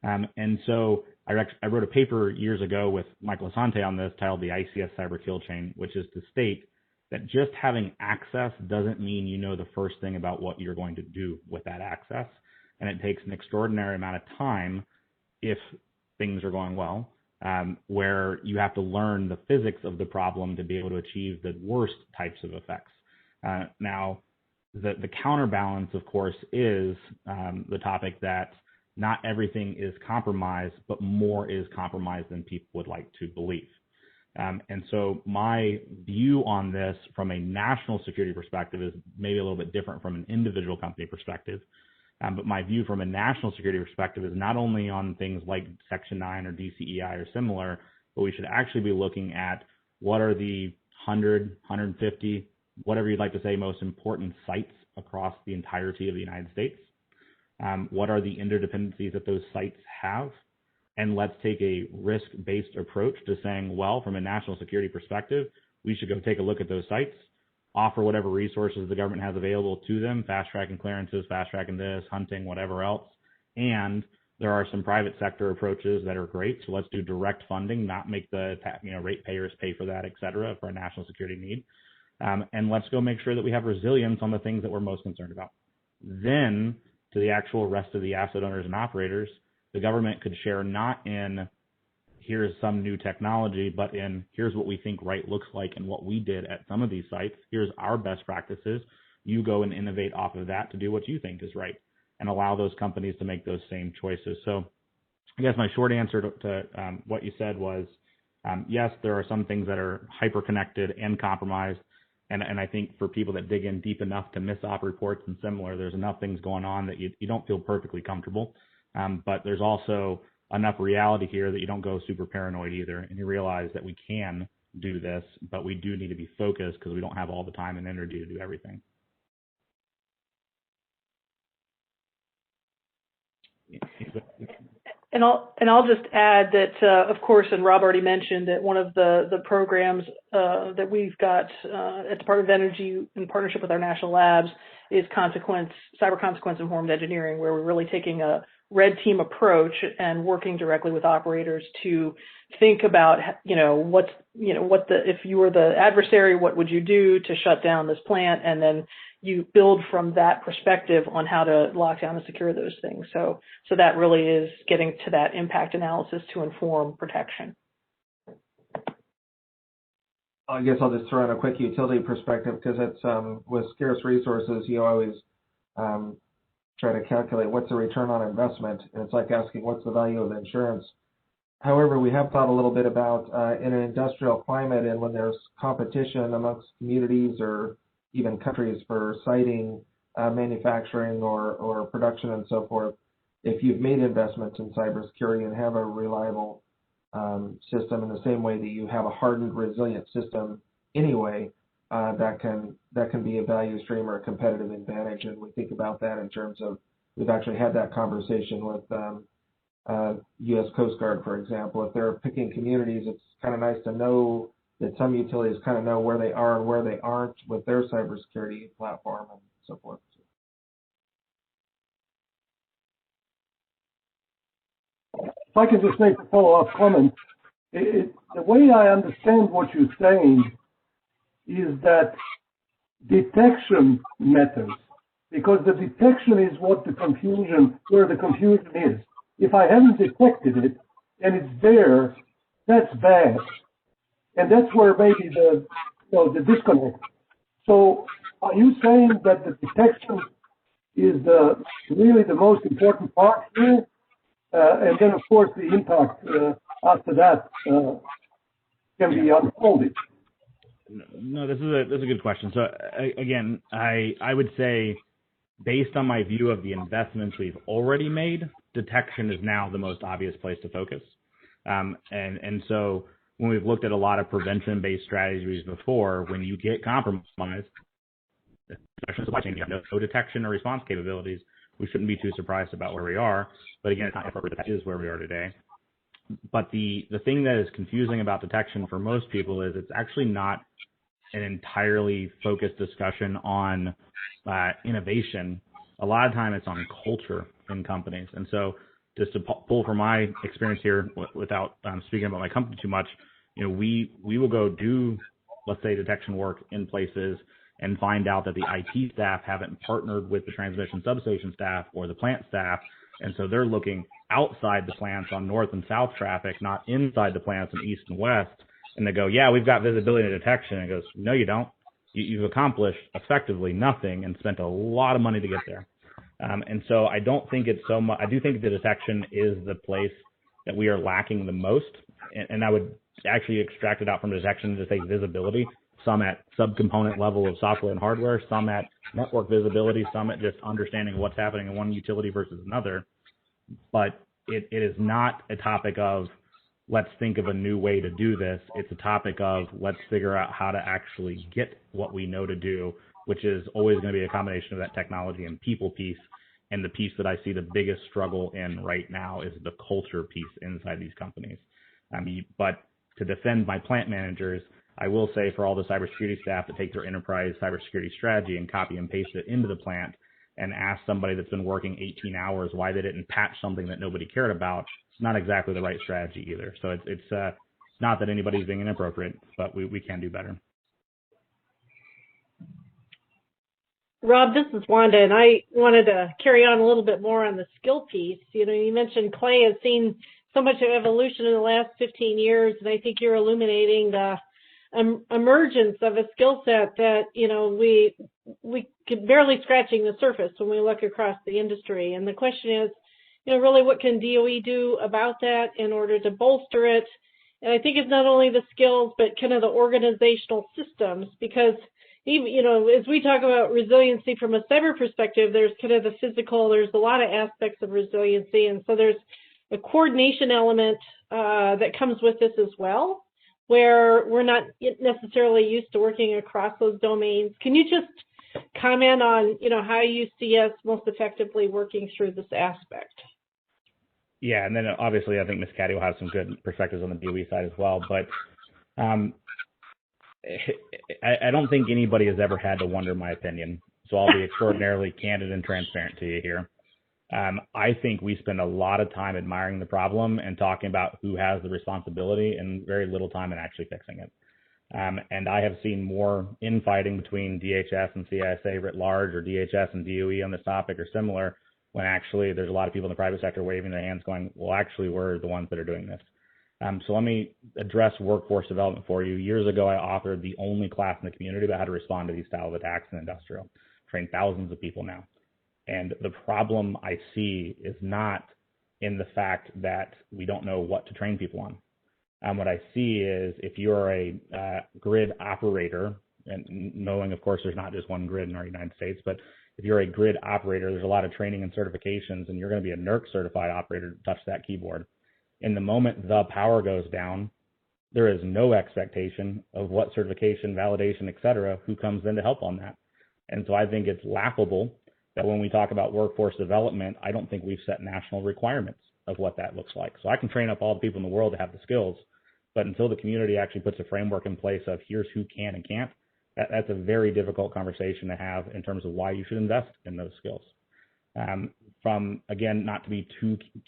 And so I wrote a paper years ago with Michael Asante on this titled the ICS Cyber Kill Chain, which is to state that just having access doesn't mean you know the first thing about what you're going to do with that access. And it takes an extraordinary amount of time, if things are going well, where you have to learn the physics of the problem to be able to achieve the worst types of effects. Now, the counterbalance, of course, is the topic that not everything is compromised, but more is compromised than people would like to believe. And so my view on this from a national security perspective is maybe a little bit different from an individual company perspective. But my view from a national security perspective is not only on things like Section 9 or DCEI or similar, but we should actually be looking at what are the 100, 150, whatever you'd like to say, most important sites across the entirety of the United States. What are the interdependencies that those sites have? And let's take a risk-based approach to saying, well, from a national security perspective, we should go take a look at those sites, offer whatever resources the government has available to them, fast-tracking clearances, fast-tracking this, hunting, whatever else. And there are some private sector approaches that are great. So let's do direct funding, not make the ratepayers pay for that, et cetera, for a national security need. And let's go make sure that we have resilience on the things that we're most concerned about. Then, to the actual rest of the asset owners and operators, the government could share not in here's some new technology, but in here's what we think right looks like and what we did at some of these sites. Here's our best practices. You go and innovate off of that to do what you think is right and allow those companies to make those same choices. So I guess my short answer to what you said was, yes, there are some things that are hyper-connected and compromised. And I think for people that dig in deep enough to miss op reports and similar, there's enough things going on that you don't feel perfectly comfortable. But there's also enough reality here that you don't go super paranoid either. And you realize that we can do this, but we do need to be focused because we don't have all the time and energy to do everything. And I'll just add that, of course, and Rob already mentioned that one of the programs that we've got at Department of Energy in partnership with our national labs is cyber consequence informed engineering, where we're really taking a red team approach and working directly with operators to think about, if you were the adversary, what would you do to shut down this plant, and then you build from that perspective on how to lock down and secure those things. So that really is getting to that impact analysis to inform protection. I guess I'll just throw in a quick utility perspective because it's with scarce resources, you always try to calculate what's the return on investment, and it's like asking what's the value of insurance. However, we have thought a little bit about in an industrial climate and when there's competition amongst communities or even countries for siting, manufacturing or production and so forth, if you've made investments in cybersecurity and have a reliable system in the same way that you have a hardened, resilient system anyway, that can be a value stream or a competitive advantage. And we think about that in terms of, we've actually had that conversation with U.S. Coast Guard, for example. If they're picking communities, it's kind of nice to know that some utilities kind of know where they are and where they aren't with their cybersecurity platform and so forth. If I could just make a follow-up comment, the way I understand what you're saying is that detection matters, because the detection is where the confusion is. If I haven't detected it and it's there, that's bad, and that's where maybe the disconnect. So, are you saying that the detection is really the most important part here? And then, of course, the impact after that can be unfolded. No, this is a good question. So again, I would say, based on my view of the investments we've already made, detection is now the most obvious place to focus. And so when we've looked at a lot of prevention-based strategies before, when you get compromised, especially in supply chain, you have no detection or response capabilities, we shouldn't be too surprised about where we are. But again, it's not appropriate. That is where we are today. But the thing that is confusing about detection for most people is it's actually not an entirely focused discussion on innovation. A lot of time it's on culture in companies. And so just to pull from my experience here without speaking about my company too much, we will go do, let's say, detection work in places and find out that the IT staff haven't partnered with the transmission substation staff or the plant staff. And so they're looking outside the plants on north and south traffic, not inside the plants on east and west. And they go, yeah, we've got visibility and detection. And it goes, no, you don't. You've accomplished effectively nothing and spent a lot of money to get there. And so I don't think it's so much. I do think the detection is the place that we are lacking the most. And I would actually extract it out from detection to say visibility, some at subcomponent level of software and hardware, some at network visibility, some at just understanding what's happening in one utility versus another. But it is not a topic of let's think of a new way to do this. It's a topic of let's figure out how to actually get what we know to do, which is always going to be a combination of that technology and people piece. And the piece that I see the biggest struggle in right now is the culture piece inside these companies. But to defend my plant managers, I will say for all the cybersecurity staff that take their enterprise cybersecurity strategy and copy and paste it into the plant and ask somebody that's been working 18 hours why they didn't patch something that nobody cared about, it's not exactly the right strategy either. So it's not that anybody's being inappropriate, but we can do better. Rob, this is Wanda, and I wanted to carry on a little bit more on the skill piece. You mentioned Clay has seen so much evolution in the last 15 years, and I think you're illuminating the emergence of a skill set that, we can barely scratching the surface when we look across the industry. And the question is, really what can DOE do about that in order to bolster it? And I think it's not only the skills, but kind of the organizational systems, because even, as we talk about resiliency from a cyber perspective, there's kind of the physical, there's a lot of aspects of resiliency. And so there's a coordination element that comes with this as well, where we're not necessarily used to working across those domains. Can you just comment on, how you see us most effectively working through this aspect? Yeah, and then obviously I think Ms. Caddy will have some good perspectives on the DOE side as well. But I don't think anybody has ever had to wonder my opinion, so I'll be extraordinarily candid and transparent to you here. I think we spend a lot of time admiring the problem and talking about who has the responsibility and very little time in actually fixing it. And I have seen more infighting between DHS and CISA writ large, or DHS and DOE on this topic or similar, when actually there's a lot of people in the private sector waving their hands going, well, actually, we're the ones that are doing this. So let me address workforce development for you. Years ago, I authored the only class in the community about how to respond to these style of attacks in industrial. Trained thousands of people now. And the problem I see is not in the fact that we don't know what to train people on. What I see is if you're a grid operator, and knowing, of course, there's not just one grid in our United States, but if you're a grid operator, there's a lot of training and certifications, and you're going to be a NERC certified operator to touch that keyboard. In the moment the power goes down, there is no expectation of what certification, validation, et cetera, who comes in to help on that. And so I think it's laughable that when we talk about workforce development, I don't think we've set national requirements of what that looks like. So I can train up all the people in the world to have the skills, but until the community actually puts a framework in place of here's who can and can't, that's a very difficult conversation to have in terms of why you should invest in those skills. From, again, not to be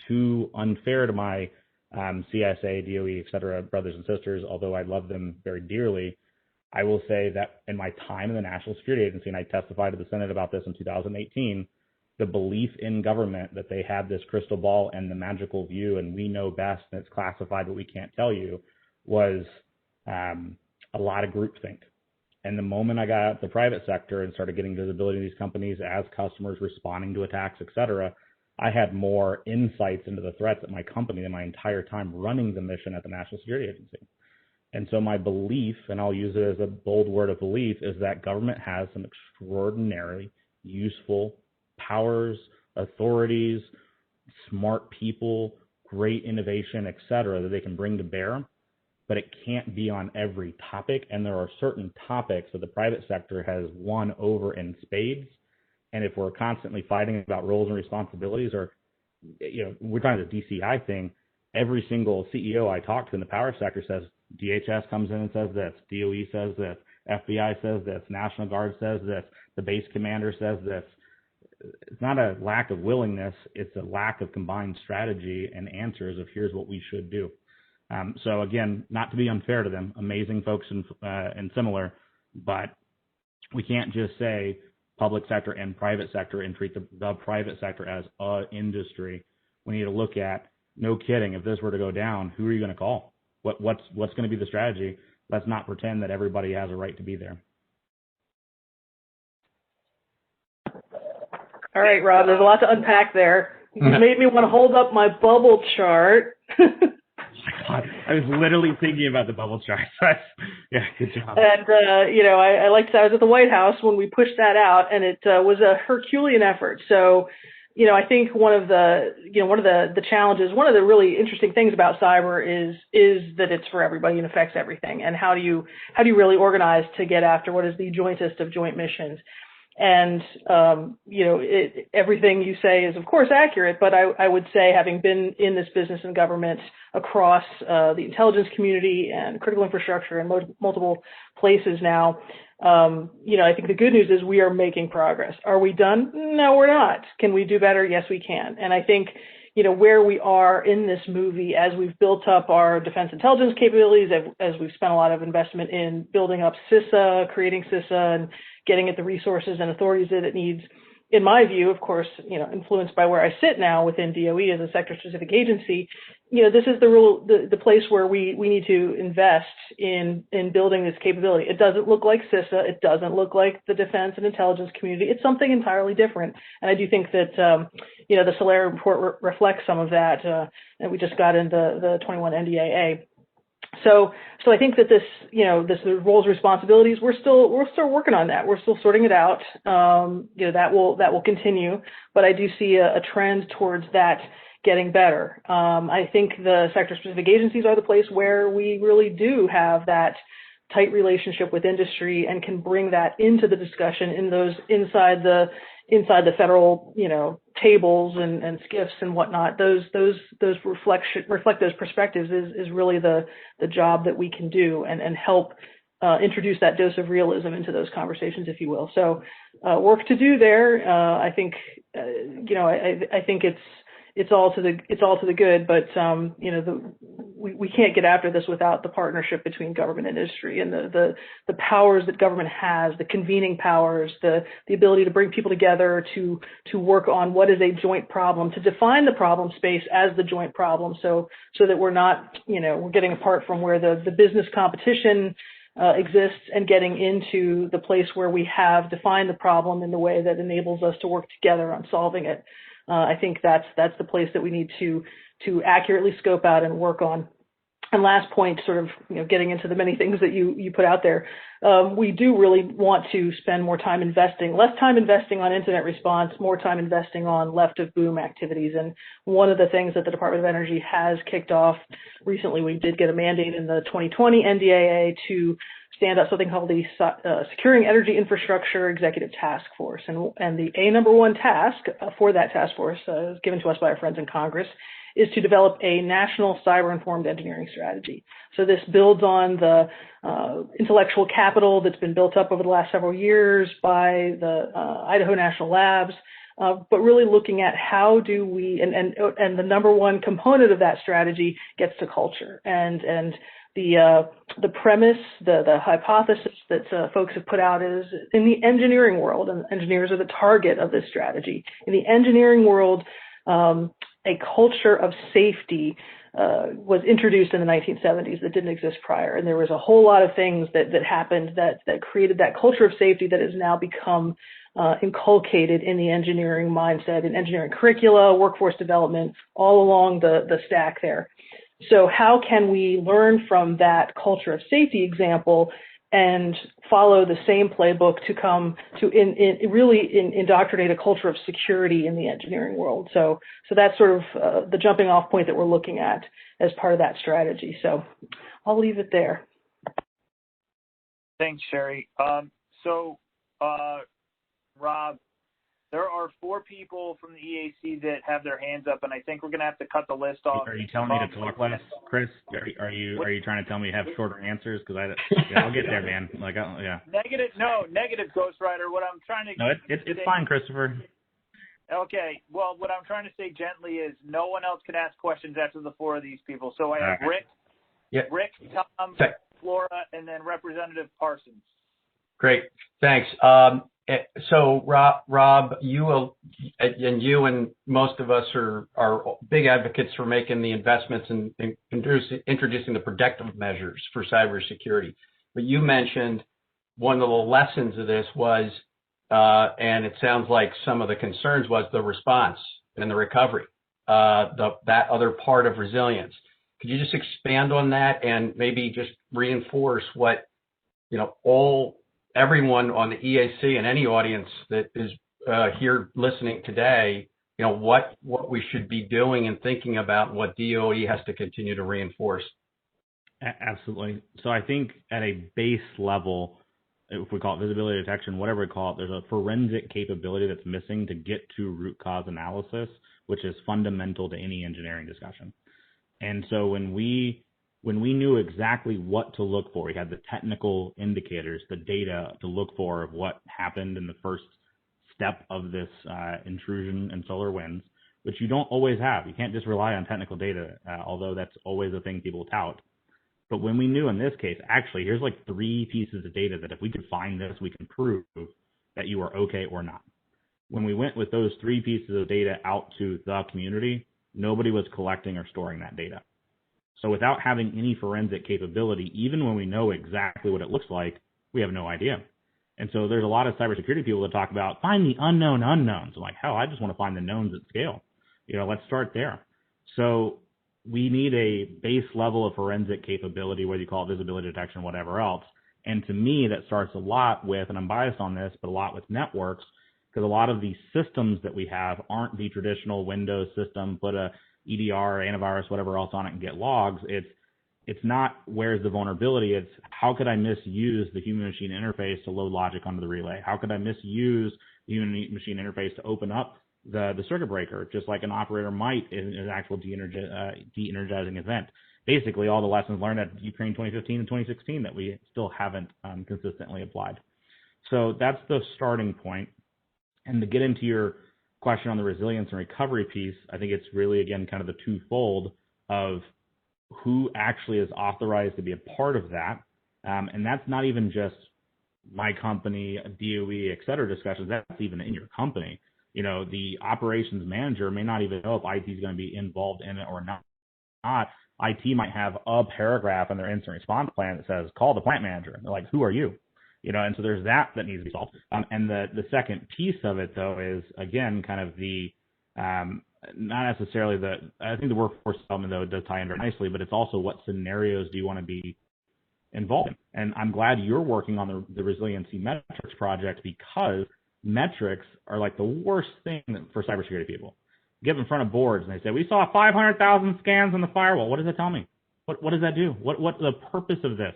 too unfair to my CSA, DOE, et cetera, brothers and sisters, although I love them very dearly, I will say that in my time in the National Security Agency, and I testified to the Senate about this in 2018, the belief in government that they had this crystal ball and the magical view and we know best and it's classified but we can't tell you was a lot of groupthink. And the moment I got out the private sector and started getting visibility in these companies as customers responding to attacks, et cetera, I had more insights into the threats at my company than my entire time running the mission at the National Security Agency. And so my belief, and I'll use it as a bold word of belief, is that government has some extraordinarily useful powers, authorities, smart people, great innovation, et cetera, that they can bring to bear, but it can't be on every topic. And there are certain topics that the private sector has won over in spades. And if we're constantly fighting about roles and responsibilities, or, we're talking the DCI thing, every single CEO I talk to in the power sector says, DHS comes in and says this, DOE says this, FBI says this, National Guard says this, the base commander says this. It's not a lack of willingness, it's a lack of combined strategy and answers of here's what we should do. So again, not to be unfair to them, amazing folks and similar, but we can't just say public sector and private sector and treat the private sector as a industry. We need to look at, no kidding, if this were to go down, who are you going to call? What's going to be the strategy? Let's not pretend that everybody has a right to be there. All right, Rob, there's a lot to unpack there. You made me want to hold up my bubble chart. God, I was literally thinking about the bubble chart. Yeah, good job. And, I was at the White House when we pushed that out, and it was a Herculean effort. So, I think one of the challenges, one of the really interesting things about cyber is that it's for everybody and affects everything. And how do you really organize to get after what is the jointest of joint missions? And, everything you say is, of course, accurate, but I would say, having been in this business and government across the intelligence community and critical infrastructure in multiple places now, I think the good news is we are making progress. Are we done? No, we're not. Can we do better? Yes, we can. And I think, where we are in this movie, as we've built up our defense intelligence capabilities, as we've spent a lot of investment in building up CISA, creating CISA, and getting it the resources and authorities that it needs, in my view, of course, influenced by where I sit now within DOE as a sector-specific agency, this is the place where we need to invest in building this capability. It doesn't look like CISA. It doesn't look like the defense and intelligence community. It's something entirely different. And I do think that, the Solera report reflects some of that, and we just got into the 21 NDAA. So I think that this roles and responsibilities, we're still working on that. We're still sorting it out. That will continue, but I do see a trend towards that getting better. I think the sector-specific agencies are the place where we really do have that tight relationship with industry and can bring that into the discussion in those inside the federal, tables and SCIFs and whatnot. Those reflect those perspectives is really the job that we can do and help introduce that dose of realism into those conversations, if you will. So work to do there. I think, I think it's all to the good. But we can't get after this without the partnership between government and industry, and the powers that government has, the convening powers, the ability to bring people together to work on what is a joint problem, to define the problem space as the joint problem, so that we're not we're getting apart from where the business competition exists and getting into the place where we have defined the problem in the way that enables us to work together on solving it. I think that's the place that we need to accurately scope out and work on. And last point, sort of getting into the many things that you put out there, we do really want to spend more time investing, less time investing on incident response, more time investing on left of boom activities. And one of the things that the Department of Energy has kicked off recently, we did get a mandate in the 2020 NDAA to stand up something called the Securing Energy Infrastructure Executive Task Force. And the number one task for that task force, given to us by our friends in Congress, is to develop a national cyber-informed engineering strategy. So this builds on the intellectual capital that's been built up over the last several years by the Idaho National Labs, but really looking at how do we, and the number one component of that strategy gets to culture. And the premise, the hypothesis that folks have put out is in the engineering world, and engineers are the target of this strategy. In the engineering world, a culture of safety was introduced in the 1970s that didn't exist prior. And there was a whole lot of things that happened that created that culture of safety that has now become inculcated in the engineering mindset, in engineering curricula, workforce development, all along the stack there. So how can we learn from that culture of safety example and follow the same playbook to come to really indoctrinate a culture of security in the engineering world? So that's sort of the jumping off point that we're looking at as part of that strategy. So I'll leave it there. Thanks, Sherry. Rob, there are 4 people from the EAC that have their hands up, and I think we're going to have to cut the list off. Are you telling me to talk less, Chris? Are you trying to tell me to have shorter answers? Because I'll get there, man. Yeah. Negative, Ghost Rider. What I'm trying to no, it's fine, Christopher. Okay. Well, what I'm trying to say gently is no one else can ask questions after the 4 of these people. So I have Rick, Tom, Flora, and then Representative Parsons. Great, thanks. So Rob, you and most of us are big advocates for making the investments and introducing the protective measures for cybersecurity. But you mentioned one of the lessons of this was, and it sounds like some of the concerns was the response and the recovery, that other part of resilience. Could you just expand on that and maybe just reinforce what everyone on the EAC and any audience that is here listening today, what we should be doing and thinking about, what DOE has to continue to reinforce? Absolutely. So I think at a base level, if we call it visibility detection, whatever we call it, there's a forensic capability that's missing to get to root cause analysis, which is fundamental to any engineering discussion. And so when we knew exactly what to look for, we had the technical indicators, the data to look for of what happened in the first step of this intrusion in solar winds, which you don't always have. You can't just rely on technical data, although that's always a thing people tout. But when we knew in this case, actually, here's like 3 pieces of data that if we could find this, we can prove that you are okay or not. When we went with those 3 pieces of data out to the community, nobody was collecting or storing that data. So without having any forensic capability, even when we know exactly what it looks like, we have no idea. And so there's a lot of cybersecurity people that talk about find the unknown unknowns. I'm like, hell, I just want to find the knowns at scale. Let's start there. So we need a base level of forensic capability, whether you call it visibility detection, whatever else. And to me, that starts a lot with, and I'm biased on this, but a lot with networks, because a lot of these systems that we have aren't the traditional Windows system, put a EDR, antivirus, whatever else on it and get logs. It's not where's the vulnerability. It's how could I misuse the human-machine interface to load logic onto the relay? How could I misuse the human-machine interface to open up the circuit breaker, just like an operator might in an actual de-energizing event? Basically, all the lessons learned at Ukraine 2015 and 2016 that we still haven't consistently applied. So that's the starting point. And to get into your question on the resilience and recovery piece, I think it's really, again, kind of the twofold of who actually is authorized to be a part of that. And that's not even just my company, DOE, et cetera discussions. That's even in your company. You know, the operations manager may not even know if IT is going to be involved in it or not. IT might have a paragraph in their incident response plan that says, call the plant manager. They're like, who are you? You know, and so there's that needs to be solved. And the second piece of it, though, is, again, kind of the not necessarily I think the workforce development, though, it does tie in very nicely, but it's also what scenarios do you want to be involved in. And I'm glad you're working on the resiliency metrics project, because metrics are like the worst thing for cybersecurity people. Get in front of boards and they say, we saw 500,000 scans on the firewall. What does that tell me? What does that do? What's the purpose of this?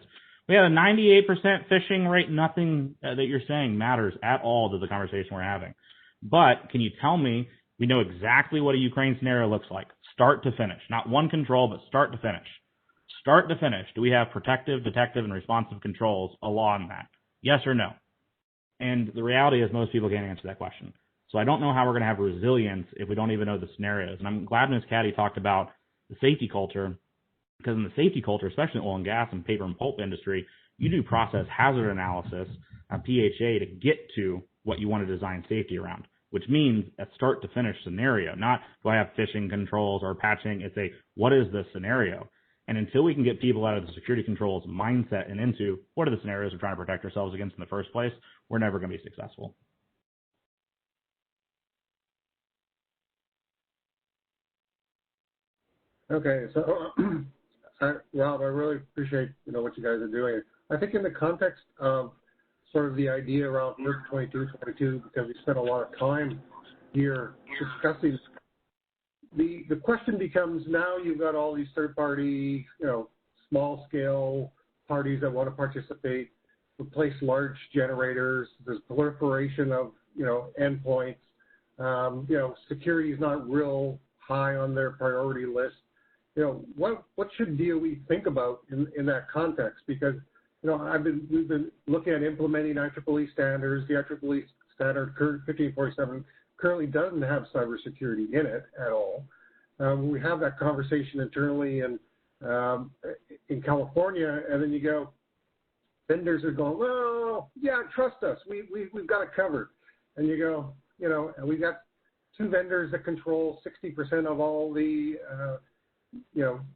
We had a 98% phishing rate. Nothing that you're saying matters at all to the conversation we're having. But can you tell me, we know exactly what a Ukraine scenario looks like, start to finish, not one control, but start to finish. Start to finish. Do we have protective, detective, and responsive controls along that? Yes or no? And the reality is most people can't answer that question. So I don't know how we're going to have resilience if we don't even know the scenarios. And I'm glad Ms. Caddy talked about the safety culture, because in the safety culture, especially in oil and gas and paper and pulp industry, you do process hazard analysis, PHA, to get to what you want to design safety around, which means a start to finish scenario, not do I have phishing controls or patching. It's what is the scenario? And until we can get people out of the security controls mindset and into what are the scenarios we're trying to protect ourselves against in the first place, we're never going to be successful. Okay, so Rob, I really appreciate what you guys are doing. I think in the context of sort of the idea around NERC 2222, because we spent a lot of time here discussing, the question becomes, now you've got all these third-party, small scale parties that want to participate, replace large generators. There's proliferation of endpoints. Security is not real high on their priority list. What should DOE think about in that context? Because we've been looking at implementing IEEE standards. The IEEE standard 1547 currently doesn't have cybersecurity in it at all. We have that conversation internally in California, and then you go, vendors are going, well, yeah, trust us, we've got it covered, and you go, and we've got 2 vendors that control 60% of all the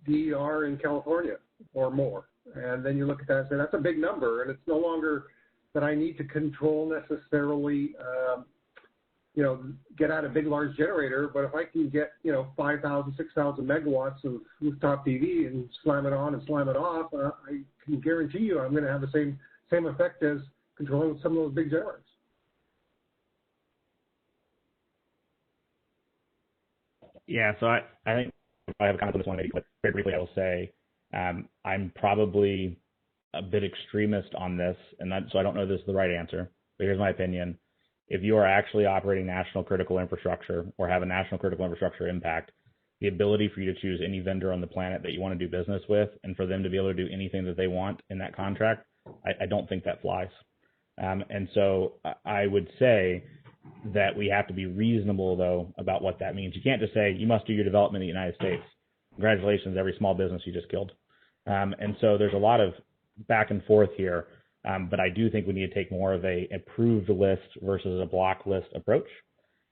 DER in California or more. And then you look at that and say, that's a big number, and it's no longer that I need to control necessarily, get out a big, large generator, but if I can get, 5,000, 6,000 megawatts of rooftop PV and slam it on and slam it off, I can guarantee you I'm going to have the same effect as controlling some of those big generators. Yeah, so I think I have a comment on this one, but very briefly I will say I'm probably a bit extremist on this, and so I don't know if this is the right answer, but here's my opinion. If you are actually operating national critical infrastructure or have a national critical infrastructure impact, the ability for you to choose any vendor on the planet that you want to do business with and for them to be able to do anything that they want in that contract, I don't think that flies. And so I would say that we have to be reasonable, though, about what that means. You can't just say, you must do your development in the United States. Congratulations, every small business you just killed. And so there's a lot of back and forth here, but I do think we need to take more of a approved list versus a block list approach.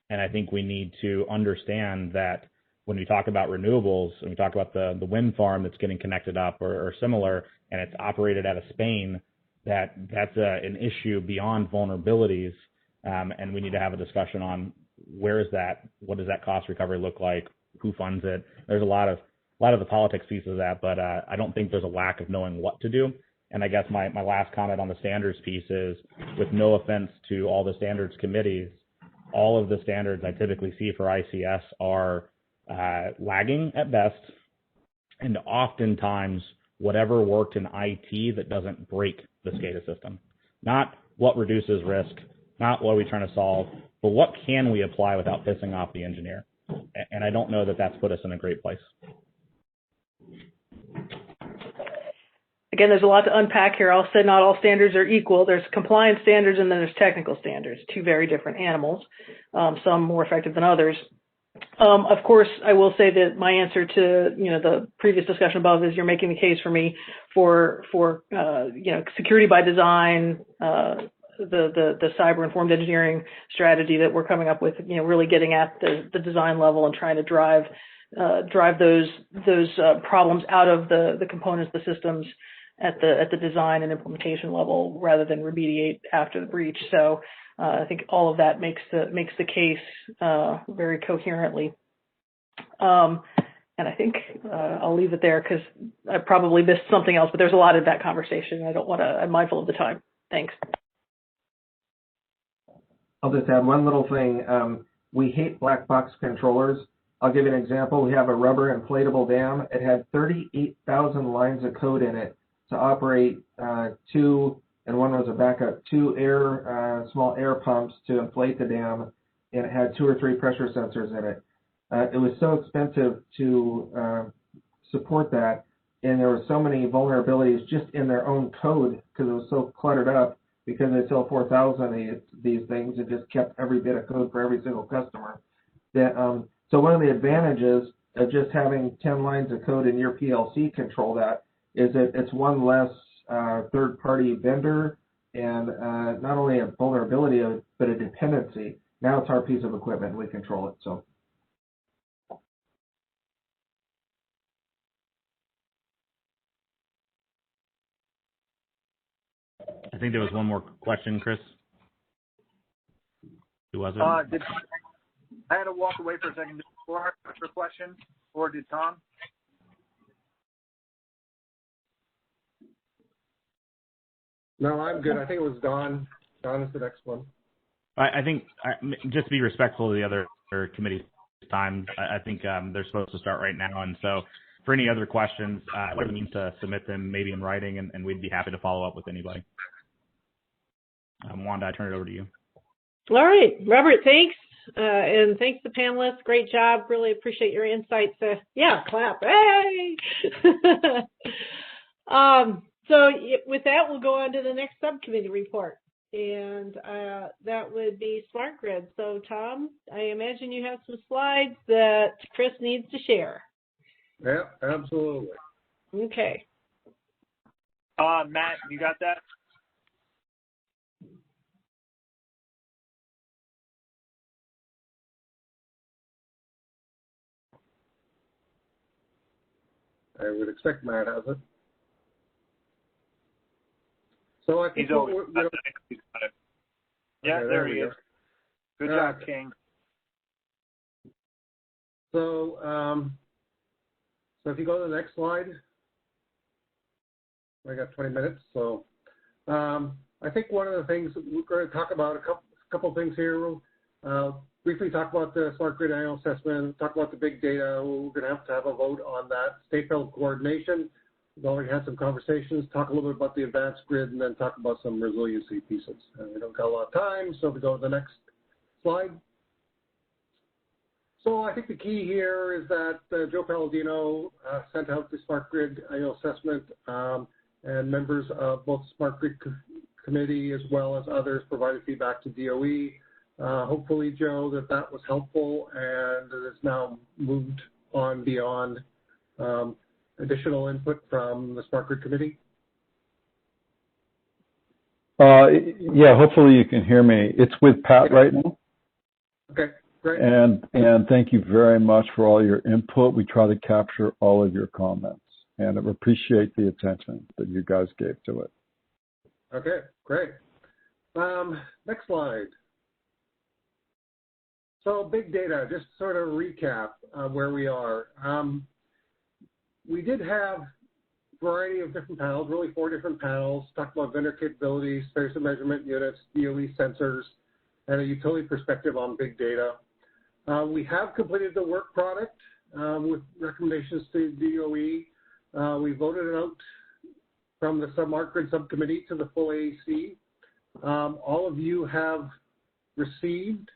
And I think we need to understand that when we talk about renewables and we talk about the wind farm that's getting connected up or similar, and it's operated out of Spain, that's an issue beyond vulnerabilities. And we need to have a discussion on where is that, what does that cost recovery look like, who funds it. There's a lot of the politics piece of that, but I don't think there's a lack of knowing what to do. And I guess my last comment on the standards piece is, with no offense to all the standards committees, all of the standards I typically see for ICS are lagging at best, and oftentimes whatever worked in IT that doesn't break the SCADA system. Not what reduces risk, not what are we trying to solve, but what can we apply without pissing off the engineer. And I don't know that that's put us in a great place. I again, there's a lot to unpack here. I'll say not all standards are equal. There's compliance standards and then there's technical standards, two very different animals, some more effective than others. Of course, I will say that my answer to, the previous discussion above is you're making the case for me for security by design, the cyber-informed engineering strategy that we're coming up with, really getting at the design level and trying to drive those problems out of the components, the systems at the design and implementation level rather than remediate after the breach. So I think all of that makes the case very coherently. And I think I'll leave it there because I probably missed something else, but there's a lot in that conversation. I'm mindful of the time. Thanks. I'll just add one little thing. We hate black box controllers. I'll give you an example. We have a rubber inflatable dam. It had 38,000 lines of code in it to operate two, and one was a backup, two small air pumps to inflate the dam, and it had 2 or 3 pressure sensors in it. It was so expensive to support that, and there were so many vulnerabilities just in their own code because it was so cluttered up because they sell 4,000 these things. It just kept every bit of code for every single customer. So one of the advantages of just having 10 lines of code in your PLC control that is that it's one less third-party vendor and not only a vulnerability, but a dependency. Now it's our piece of equipment. We control it. So. I think there was one more question, Chris. Who was it? I had to walk away for a second before I asked the question, or did Tom? No, I'm good. I think it was Don. Don is the next one. I think, just to be respectful of the other committee's time, I think they're supposed to start right now. And so for any other questions, we need to submit them maybe in writing, and we'd be happy to follow up with anybody. Wanda, I turn it over to you. All right, Robert, thanks. And thanks to the panelists. Great job. Really appreciate your insights. Yeah, clap. Hey! So with that, we'll go on to the next subcommittee report. And that would be smart grid. So Tom, I imagine you have some slides that Chris needs to share. Yeah, absolutely. Okay. Matt, you got that? I would expect Matt has it. So I think yeah, there he is. Good job, King. So, so if you go to the next slide, I got 20 minutes. So, I think one of the things we're going to talk about a couple things here. Briefly talk about the smart grid annual assessment. Talk about the big data. We're going to have a vote on that. State-level coordination. We've already had some conversations. Talk a little bit about the advanced grid, and then talk about some resiliency pieces. We don't got a lot of time, so if we go to the next slide. So I think the key here is that Joe Palladino sent out the smart grid annual assessment, and members of both the smart grid committee as well as others provided feedback to DOE. Hopefully, Joe, that was helpful, and it has now moved on beyond additional input from the Smart Grid Committee? Yeah, hopefully you can hear me. It's with Pat right now. Okay, great. And thank you very much for all your input. We try to capture all of your comments, and I appreciate the attention that you guys gave to it. Okay, great. Next slide. So big data, just sort of recap where we are. We did have a variety of different panels, really 4 different panels, talked about vendor capabilities, space and measurement units, DOE sensors, and a utility perspective on big data. We have completed the work product with recommendations to DOE. We voted it out from the Smart Grid Subcommittee to the full AEC. All of you have received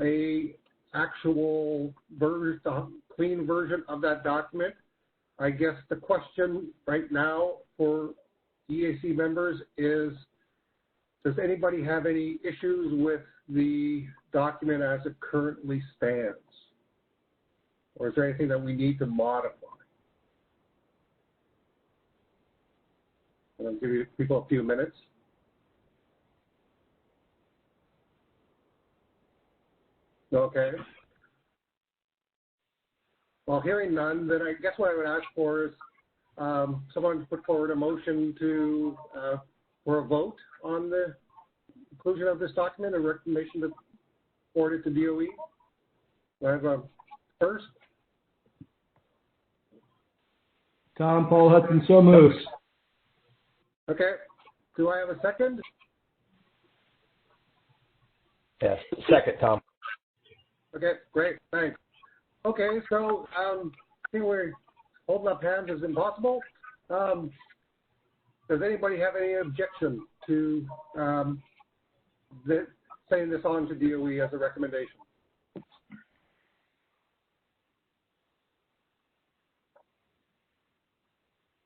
a actual clean version of that document. I guess the question right now for EAC members is, does anybody have any issues with the document as it currently stands? Or is there anything that we need to modify? I'll give you people a few minutes. Okay. Well, hearing none, then I guess what I would ask for is someone put forward a motion to for a vote on the inclusion of this document, a recommendation to forward it to DOE. Do I have a first? Tom Paul Hudson, so moves. Okay. Do I have a second? Yes, second, Tom. Okay, great, thanks. Okay, so I think we're holding up hands is impossible. Does anybody have any objection to sending this on to DOE as a recommendation?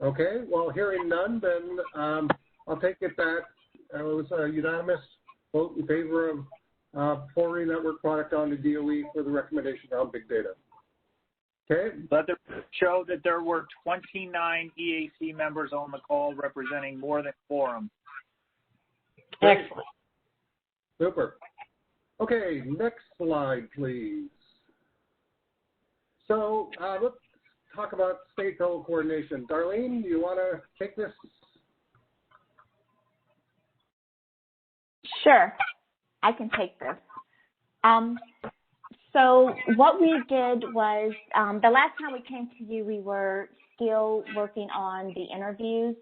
Okay, well, hearing none, then I'll take it that it was a unanimous vote in favor of forwarding network product on to DOE for the recommendation on big data. Okay. Let the show that there were 29 EAC members on the call representing more than quorum. Excellent. Super. Okay, next slide, please. So let's talk about state federal coordination. Darlene, do you want to take this? Sure, I can take this. So what we did was, the last time we came to you, we were still working on the interviews.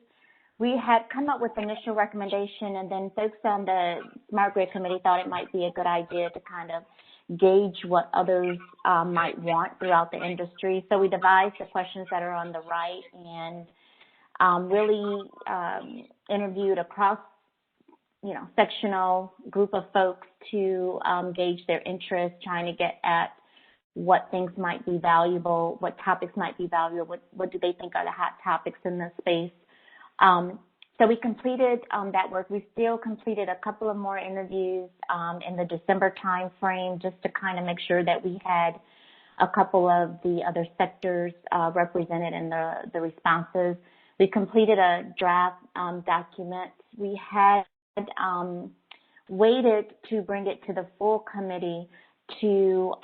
We had come up with initial recommendation, and then folks on the Smart Grid Committee thought it might be a good idea to kind of gauge what others might want throughout the industry. So we devised the questions that are on the right and really interviewed across, sectional group of folks to gauge their interest, trying to get at what things might be valuable, what topics might be valuable, what do they think are the hot topics in this space. So we completed that work. We still completed a couple of more interviews in the December time frame just to kind of make sure that we had a couple of the other sectors represented in the responses. We completed a draft document. We had waited to bring it to the full committee to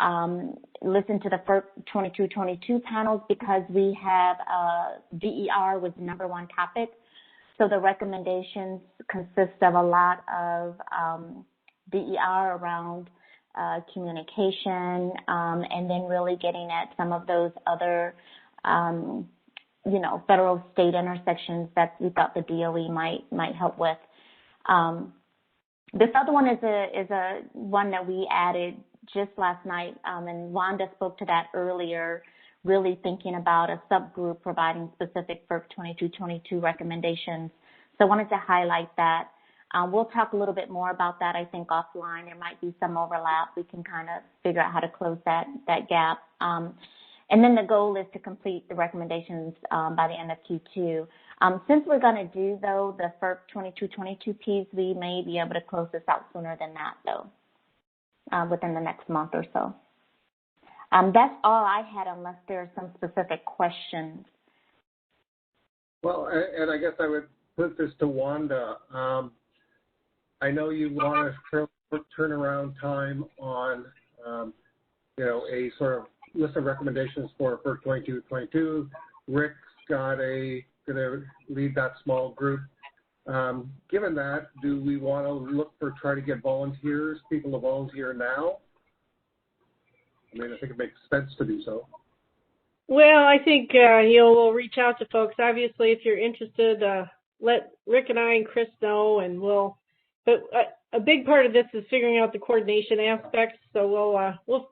listen to the FERC 2222 panels because we have DER was the #1 topic. So the recommendations consist of a lot of DER around communication and then really getting at some of those other, federal state intersections that we thought the DOE might help with. This other one is a one that we added just last night, and Wanda spoke to that earlier, really thinking about a subgroup providing specific FERC 2222 recommendations. So I wanted to highlight that. We'll talk a little bit more about that, I think, offline. There might be some overlap. We can kind of figure out how to close that gap. And then the goal is to complete the recommendations by the end of Q2. Since we're going to do, though, the FERC 2222 piece, we may be able to close this out sooner than that, though, within the next month or so. That's all I had, unless there are some specific questions. Well, and I guess I would put this to Wanda. I know you want a turnaround time on, a sort of list of recommendations for FERC 2222. Rick's going to lead that small group. Given that, do we want to try to get volunteers, people to volunteer now? I mean, I think it makes sense to do so. Well, I think, we'll reach out to folks. Obviously, if you're interested, let Rick and I and Chris know, and but a big part of this is figuring out the coordination aspects. So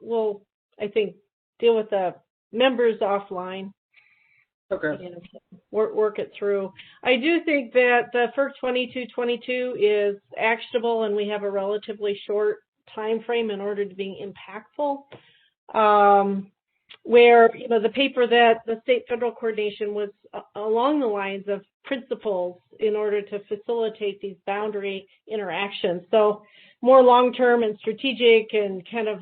we'll I think, deal with the members offline. Okay. And work it through. I do think that the FERC 2222 is actionable, and we have a relatively short time frame in order to be impactful. where, the paper that the state-federal coordination was along the lines of principles in order to facilitate these boundary interactions. So more long-term and strategic and kind of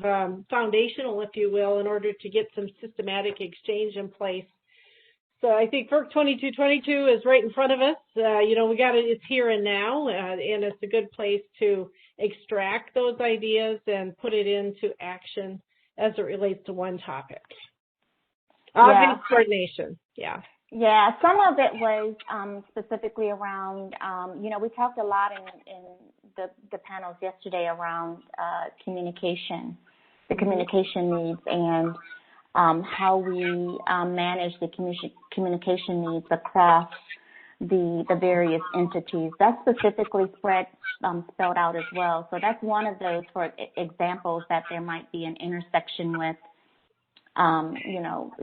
foundational, if you will, in order to get some systematic exchange in place. So I think FERC 2222 is right in front of us. We got it, it's here and now, and it's a good place to extract those ideas and put it into action as it relates to one topic. Obvious coordination, yeah. Yeah, some of it was specifically around, we talked a lot in the panels yesterday around communication, the communication needs, and how we manage the communication needs across the various entities. That's specifically spelled out as well. So that's one of those, for examples, that there might be an intersection with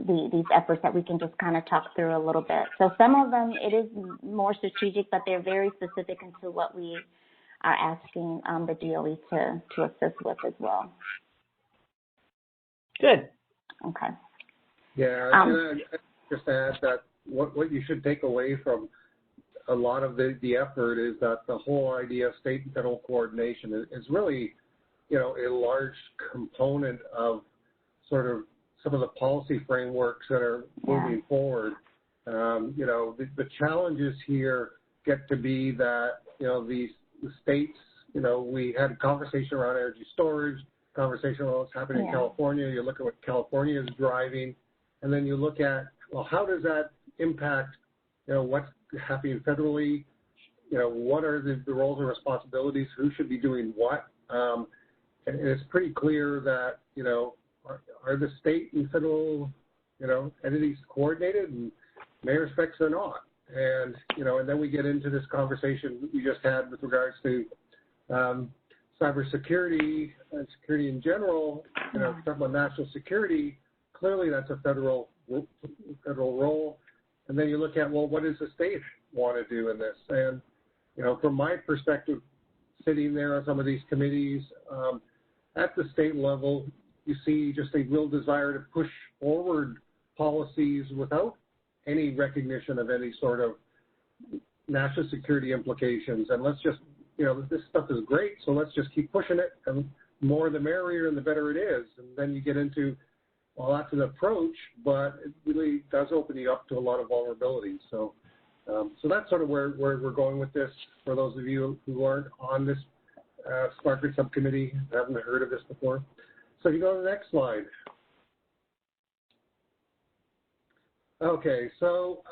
these efforts that we can just kind of talk through a little bit. So some of them, it is more strategic, but they're very specific into what we are asking the DOE to assist with as well. Good. Okay. Yeah, I just add that what you should take away from a lot of the effort is that the whole idea of state and federal coordination is really, a large component of sort of some of the policy frameworks that are moving forward. The challenges here get to be that, the states, we had a conversation around energy storage, conversation about what's happening in California. You look at what California is driving, and then you look at, well, how does that impact, what's happening federally? What are the roles and responsibilities? Who should be doing what? And it's pretty clear that, are the state and federal, entities coordinated? And in many respects, they're not. And, and then we get into this conversation we just had with regards to cybersecurity and security in general. Talking about national security, clearly that's a federal role. And then you look at, well, what does the state want to do in this? And, from my perspective, sitting there on some of these committees, at the state level, you see just a real desire to push forward policies without any recognition of any sort of national security implications. And let's just, this stuff is great, so let's just keep pushing it, and more the merrier and the better it is. And then you get into, well, that's an approach, but it really does open you up to a lot of vulnerabilities. So that's sort of where we're going with this. For those of you who aren't on this Smart Grid Subcommittee, haven't heard of this before. So if you go to the next slide. Okay, so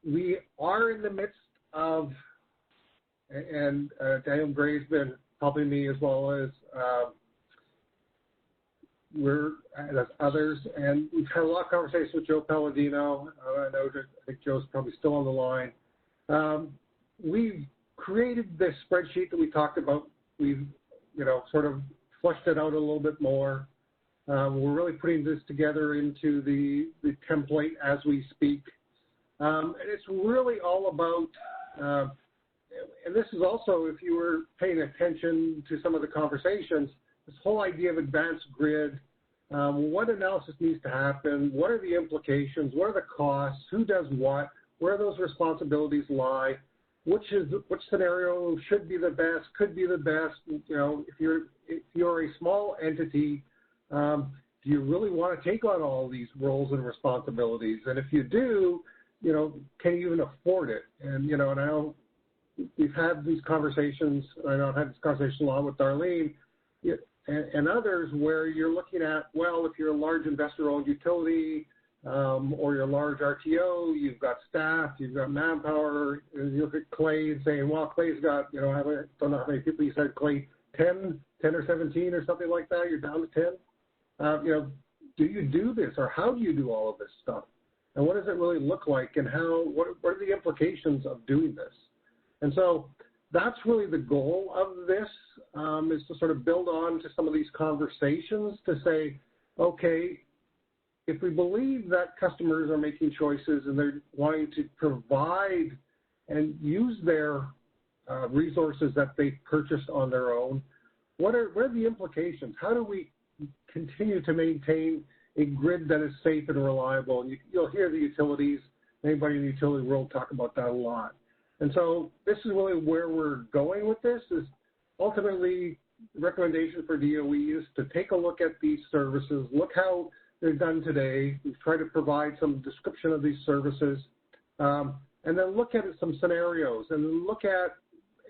we are in the midst of, and Daniel Gray's been helping me as well as as others, and we've had a lot of conversations with Joe Palladino. I think Joe's probably still on the line. We've created this spreadsheet that we talked about. We've, sort of flushed it out a little bit more. We're really putting this together into the template as we speak. And it's really all about, and this is also, if you were paying attention to some of the conversations, this whole idea of advanced grid, what analysis needs to happen, what are the implications, what are the costs, who does what, where those responsibilities lie, which scenario should be the best, could be the best. If you're a small entity, do you really want to take on all these roles and responsibilities? And if you do, can you even afford it? And, and I know we've had these conversations, I know I've had this conversation a lot with Darlene and others, where you're looking at, well, if you're a large investor-owned utility or you're a large RTO, you've got staff, you've got manpower, and you look at Clay and saying, well, Clay's got, I don't know how many people you said, Clay, 10 or 17 or something like that, you're down to 10. Do you do this, or how do you do all of this stuff? And what does it really look like, and what are the implications of doing this? And so that's really the goal of this, is to sort of build on to some of these conversations to say, okay, if we believe that customers are making choices and they're wanting to provide and use their resources that they've purchased on their own, what are the implications? How do we continue to maintain a grid that is safe and reliable. And you'll hear the utilities, anybody in the utility world talk about that a lot. And so this is really where we're going with this, is ultimately the recommendation for DOE is to take a look at these services, look how they're done today. We've tried to provide some description of these services, and then look at some scenarios and look at,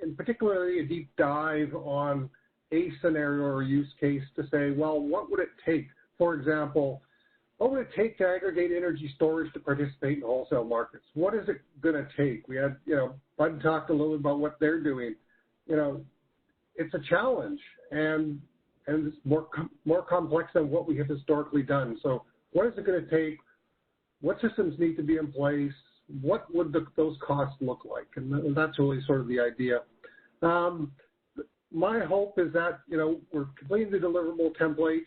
in particularly, a deep dive on a scenario or use case to say, well, what would it take? For example, what would it take to aggregate energy storage to participate in wholesale markets? What is it going to take? We had, Bud talked a little bit about what they're doing. It's a challenge, and it's more complex than what we have historically done. So what is it going to take? What systems need to be in place? What would those costs look like? And that's really sort of the idea. My hope is that, we're completing the deliverable template,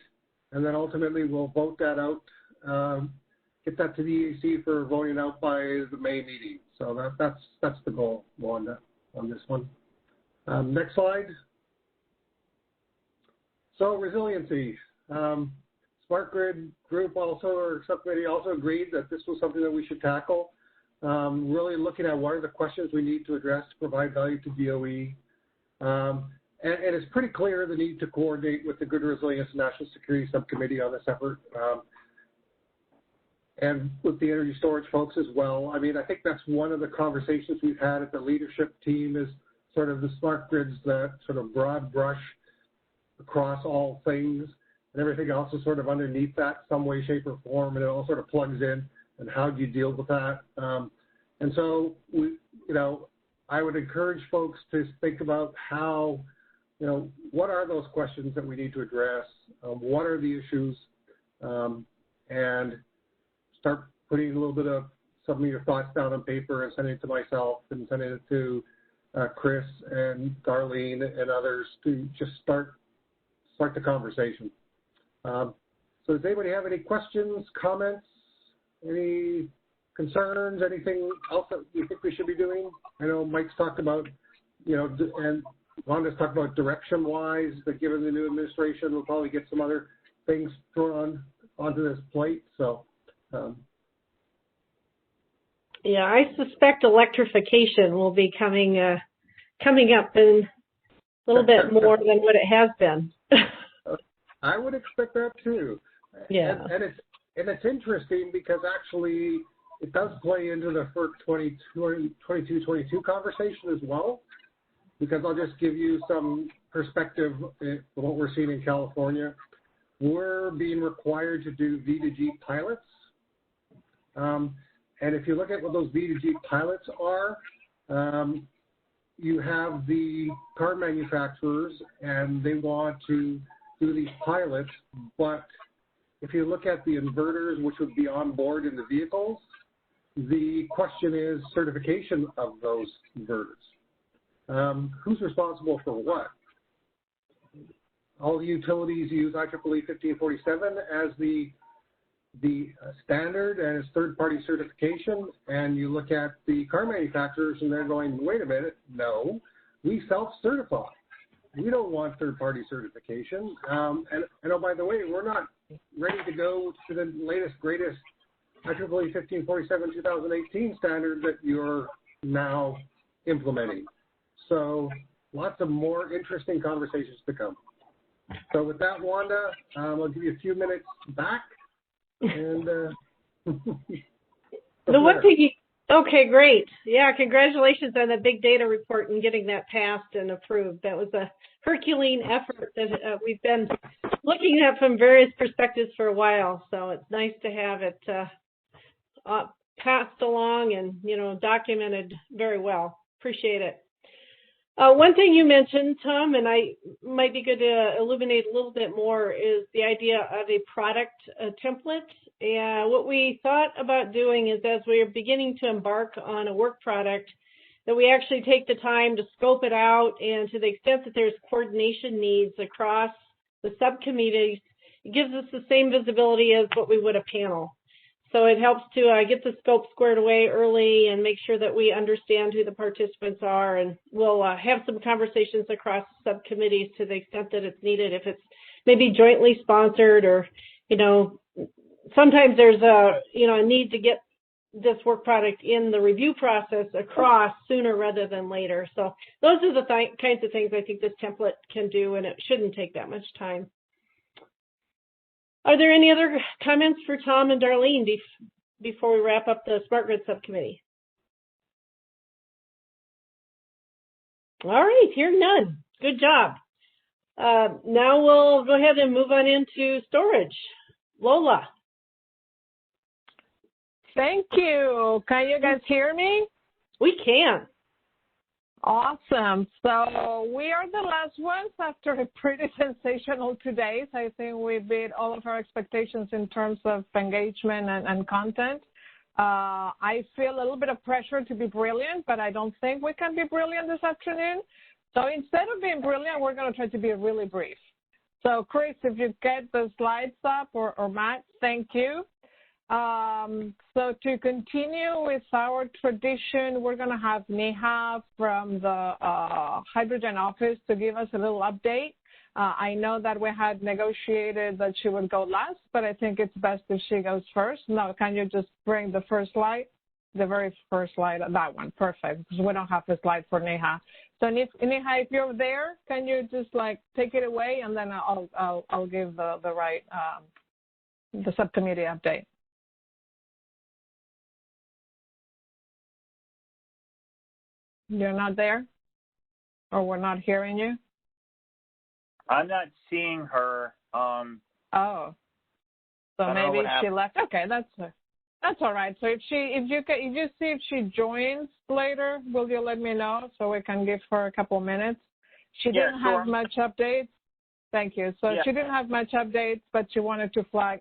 and then ultimately we'll vote that out, get that to the EAC for voting out by the May meeting. So that's the goal, Wanda, on this one. Next slide. So resiliency. Smart Grid Group also, or subcommittee also agreed that this was something that we should tackle. Really looking at what are the questions we need to address to provide value to DOE. And it's pretty clear the need to coordinate with the Grid Resilience and National Security Subcommittee on this effort, and with the energy storage folks as well. I mean, I think that's one of the conversations we've had at the leadership team, is sort of the smart grids, that sort of broad brush across all things, and everything else is sort of underneath that some way, shape, or form, and it all sort of plugs in, and how do you deal with that? And so, I would encourage folks to think about how, what are those questions that we need to address? What are the issues? And start putting a little bit of some of your thoughts down on paper and sending it to myself and sending it to Chris and Darlene and others to just start the conversation. So does anybody have any questions, comments, any concerns, anything else that you think we should be doing? I know Mike's talked about, and Wanda's talked about direction-wise, that given the new administration, we'll probably get some other things thrown onto this plate. So, yeah, I suspect electrification will be coming up in a little bit more than what it has been. I would expect that too. Yeah, and it's interesting because actually it does play into the FERC 22 conversation as well. Because I'll just give you some perspective of what we're seeing in California. We're being required to do V2G pilots. And if you look at what those V2G pilots are, you have the car manufacturers and they want to do these pilots, but if you look at the inverters, which would be on board in the vehicles, the question is certification of those inverters. Who's responsible for what? All the utilities use IEEE 1547 as the standard and as third-party certification, and you look at the car manufacturers and they're going, wait a minute, no, we self-certify. We don't want third-party certification. And oh, by the way, we're not ready to go to the latest, greatest IEEE 1547 2018 standard that you're now implementing. So lots of more interesting conversations to come. So with that, Wanda, I'll give you a few minutes back. And the one thing okay, great. Yeah, congratulations on the big data report and getting that passed and approved. That was a Herculean effort that we've been looking at from various perspectives for a while. So it's nice to have it passed along and, documented very well. Appreciate it. One thing you mentioned, Tom, and I might be good to illuminate a little bit more, is the idea of a product template. And what we thought about doing is, as we are beginning to embark on a work product, that we actually take the time to scope it out, and to the extent that there's coordination needs across the subcommittees, it gives us the same visibility as what we would a panel. So it helps to get the scope squared away early and make sure that we understand who the participants are. And we'll have some conversations across subcommittees to the extent that it's needed, if it's maybe jointly sponsored or, sometimes there's a need to get this work product in the review process across sooner rather than later. So those are the kinds of things I think this template can do, and it shouldn't take that much time. Are there any other comments for Tom and Darlene before we wrap up the Smart Grid Subcommittee? All right, hearing none. Good job. Now we'll go ahead and move on into storage. Lola. Thank you. Can you guys hear me? We can. Awesome. So we are the last ones after a pretty sensational 2 days. I think we beat all of our expectations in terms of engagement and content. I feel a little bit of pressure to be brilliant, but I don't think we can be brilliant this afternoon. So instead of being brilliant, we're going to try to be really brief. So Chris, if you get the slides up, or Matt, thank you. So to continue with our tradition, we're going to have Neha from the Hydrogen Office to give us a little update. I know that we had negotiated that she would go last, but I think it's best if she goes first. Now, can you just bring the first slide? The very first slide, that one, perfect, because we don't have a slide for Neha. So Neha, if you're there, can you just take it away, and then I'll give the subcommittee update. You're not there? Or we're not hearing you? I'm not seeing her. Oh. So maybe she left. Okay, that's all right. So if you see if she joins later, will you let me know so we can give her a couple minutes? She didn't have much updates. Thank you. So she didn't have much updates, but she wanted to flag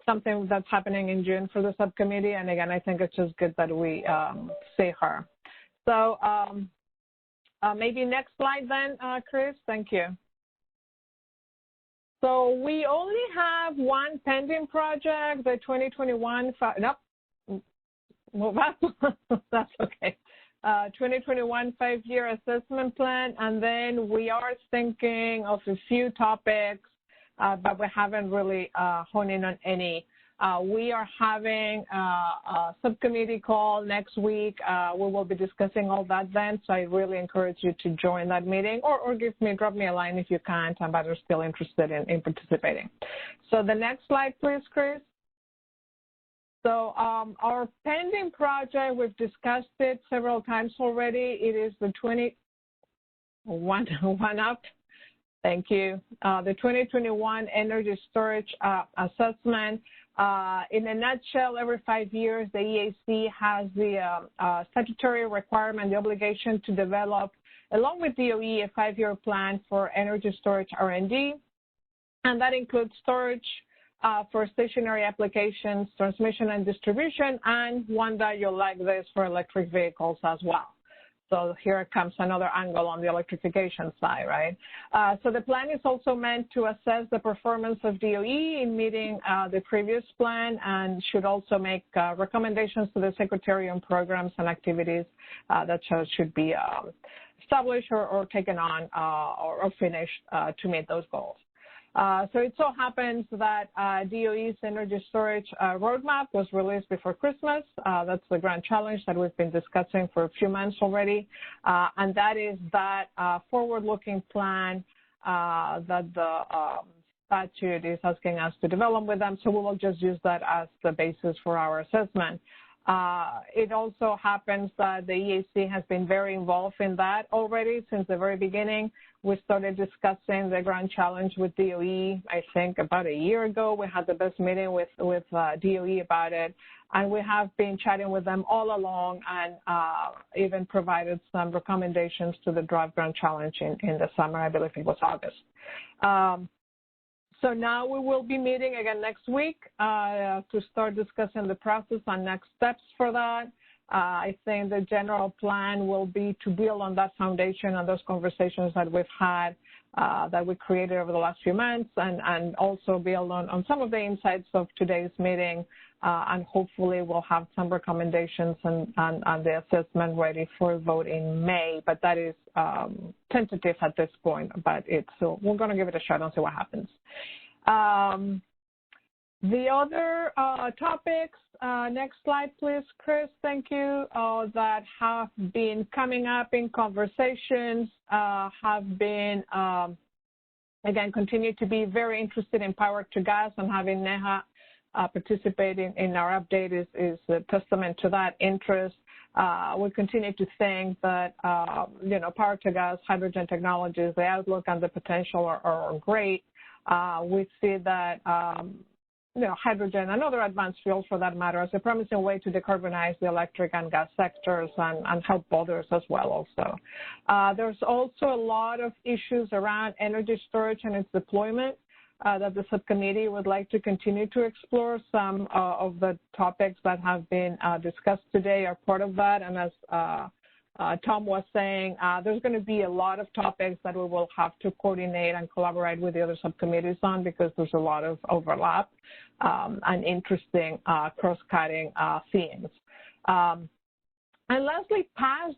something that's happening in June for the subcommittee. And again, I think it's just good that we see her. So maybe next slide then, Chris. Thank you. So we only have one pending project, the 2021, that's okay. 2021 5-year assessment plan, and then we are thinking of a few topics, but we haven't really honed in on any. We are having a subcommittee call next week. We will be discussing all that then, so I really encourage you to join that meeting, or drop me a line if you can't, but are still interested in participating. So the next slide, please, Chris. So our pending project, we've discussed it several times already. It is the one up. Thank you. The 2021 energy storage assessment. In a nutshell, every 5 years, the EAC has the statutory requirement, the obligation to develop, along with DOE, a 5-year plan for energy storage R&D, and that includes storage for stationary applications, transmission and distribution, and one that you'll like this for electric vehicles as well. So here comes another angle on the electrification side, right? So the plan is also meant to assess the performance of DOE in meeting the previous plan, and should also make recommendations to the Secretary on programs and activities that should be established or taken on or finished to meet those goals. So it so happens that DOE's energy storage roadmap was released before Christmas. That's the grand challenge that we've been discussing for a few months already. And that is that forward-looking plan that the statute is asking us to develop with them. So we will just use that as the basis for our assessment. It also happens that the EAC has been very involved in that already since the very beginning. We started discussing the grand challenge with DOE, I think, about a year ago. We had the best meeting with DOE about it, and we have been chatting with them all along, and even provided some recommendations to the draft grand challenge in the summer. I believe it was August. So now we will be meeting again next week to start discussing the process and next steps for that. I think the general plan will be to build on that foundation and those conversations that we've had, that we created over the last few months, and also build on some of the insights of today's meeting, and hopefully we'll have some recommendations and the assessment ready for vote in May, but that is tentative at this point, but so we're going to give it a shot and see what happens. The other topics, next slide, please, Chris, thank you, that have been coming up in conversations have been, again, continue to be very interested in power to gas, and having NEHA participating in our update is a testament to that interest. We continue to think that, power to gas, hydrogen technologies, the outlook and the potential are great. We see that, hydrogen and other advanced fuels, for that matter, as a promising way to decarbonize the electric and gas sectors and help others as well also. There's also a lot of issues around energy storage and its deployment that the subcommittee would like to continue to explore. Some of the topics that have been discussed today are part of that, and as Tom was saying, there's going to be a lot of topics that we will have to coordinate and collaborate with the other subcommittees on, because there's a lot of overlap and interesting cross-cutting themes. And lastly, past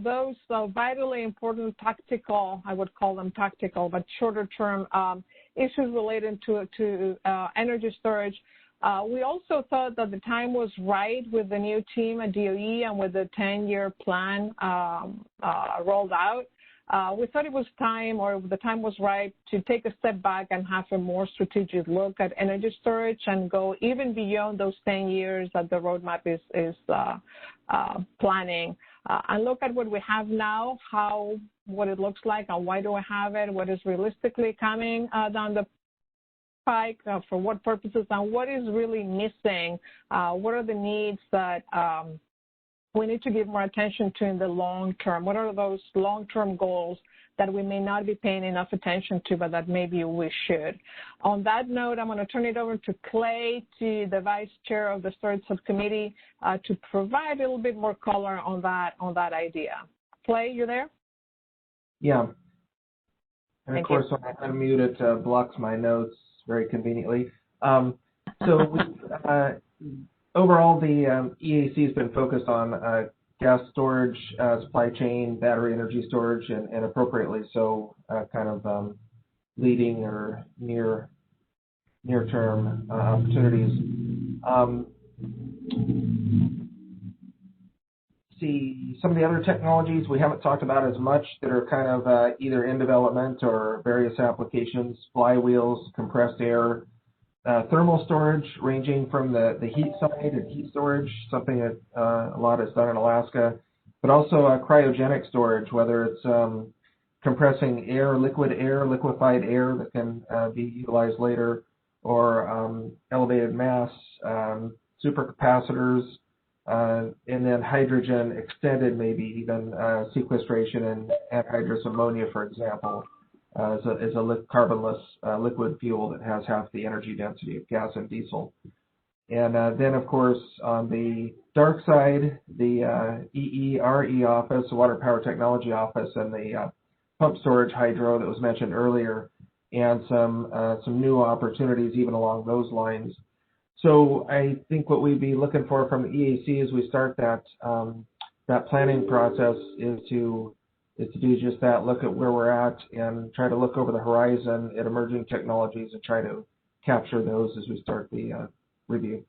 those vitally important tactical, I would call them tactical, but shorter term issues related to energy storage, we also thought that the time was right with the new team at DOE and with the 10-year plan rolled out. We thought it was time, or the time was right, to take a step back and have a more strategic look at energy storage and go even beyond those 10 years that the roadmap is planning, and look at what we have now, what it looks like, and why do we have it, what is realistically coming down the pike, for what purposes, and what is really missing, what are the needs that we need to give more attention to in the long term, what are those long-term goals that we may not be paying enough attention to, but that maybe we should. On that note, I'm going to turn it over to Clay, to the Vice Chair of the Storage Subcommittee, to provide a little bit more color on that idea. Clay, you there? Yeah. And Thank of course, you. when I unmute it, blocks my notes very conveniently. Overall, the EAC has been focused on gas storage, supply chain, battery energy storage, and appropriately so, kind of leading or near-term opportunities. See some of the other technologies we haven't talked about as much that are kind of either in development or various applications: flywheels, compressed air, thermal storage, ranging from the heat side and heat storage, something that a lot is done in Alaska, but also cryogenic storage, whether it's compressing air, liquefied air that can be utilized later, or elevated mass, supercapacitors, and then hydrogen extended, maybe even sequestration and anhydrous ammonia, for example, is a carbonless liquid fuel that has half the energy density of gas and diesel. And then, of course, on the dark side, the EERE office, the Water Power Technology Office, and the pump storage hydro that was mentioned earlier, and some new opportunities even along those lines. So I think what we'd be looking for from the EAC as we start that planning process is to do just that, look at where we're at and try to look over the horizon at emerging technologies and try to capture those as we start the review.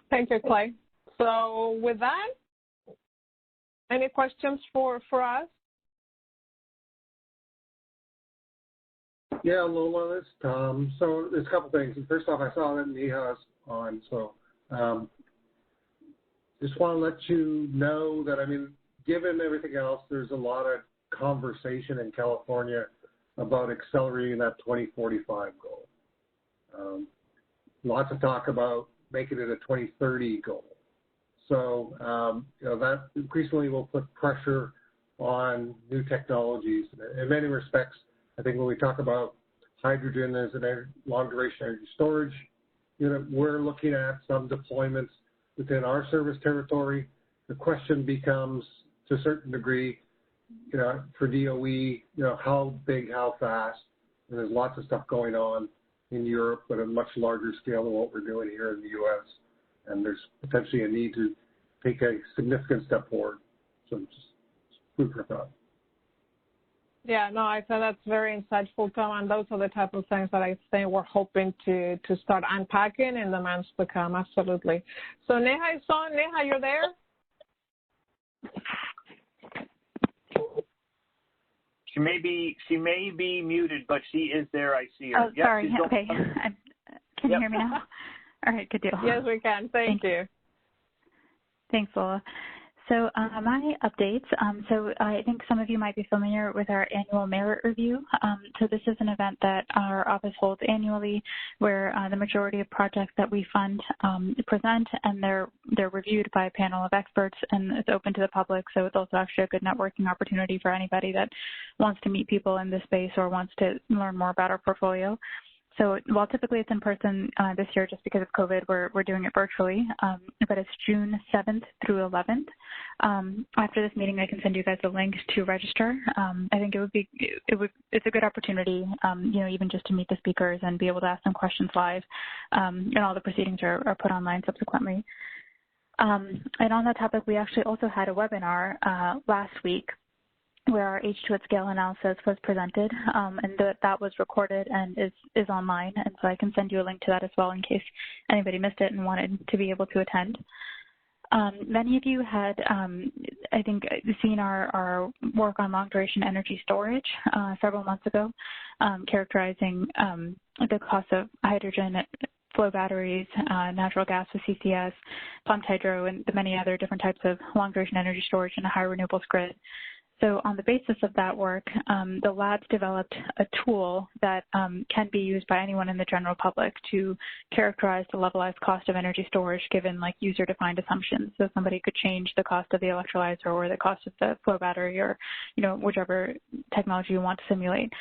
Thank you, Clay. So with that, any questions for us? Yeah, Lola, it's Tom. So there's a couple things. First off, I saw that Neha's on, so just want to let you know that, I mean, given everything else, there's a lot of conversation in California about accelerating that 2045 goal. Lots of talk about making it a 2030 goal. So, that increasingly will put pressure on new technologies. In many respects, I think when we talk about hydrogen as a long-duration energy storage, we're looking at some deployments within our service territory. The question becomes, to a certain degree, for DOE, how big, how fast. And there's lots of stuff going on in Europe, but at a much larger scale than what we're doing here in the U.S. And there's potentially a need to take a significant step forward. So just food for thought. Yeah, no, I thought that's very insightful, Tom, and those are the type of things that I think we're hoping to start unpacking in the months to come. Absolutely. So Neha is on. Neha, you're there? She may be muted, but she is there. I see her. Oh, yep, sorry. Okay. Can you hear me now? All right, good deal. Yes, we can. Thank you. Thanks, Lola. So my updates, so I think some of you might be familiar with our annual merit review. So this is an event that our office holds annually where the majority of projects that we fund present, and they're reviewed by a panel of experts, and it's open to the public. So it's also actually a good networking opportunity for anybody that wants to meet people in this space or wants to learn more about our portfolio. So while typically it's in person this year just because of COVID, we're doing it virtually, but it's June 7th through 11th. After this meeting, I can send you guys a link to register. I think it's a good opportunity, even just to meet the speakers and be able to ask them questions live, and all the proceedings are put online subsequently. And on that topic, we actually also had a webinar last week where our H2 at scale analysis was presented, and that was recorded and is online, and so I can send you a link to that as well in case anybody missed it and wanted to be able to attend. Many of you had, I think, seen our work on long-duration energy storage several months ago, characterizing the cost of hydrogen, flow batteries, natural gas with CCS, pumped hydro, and the many other different types of long-duration energy storage in a high renewables grid. So on the basis of that work, the labs developed a tool that can be used by anyone in the general public to characterize the levelized cost of energy storage given like user-defined assumptions. So somebody could change the cost of the electrolyzer or the cost of the flow battery or, whichever technology you want to simulate.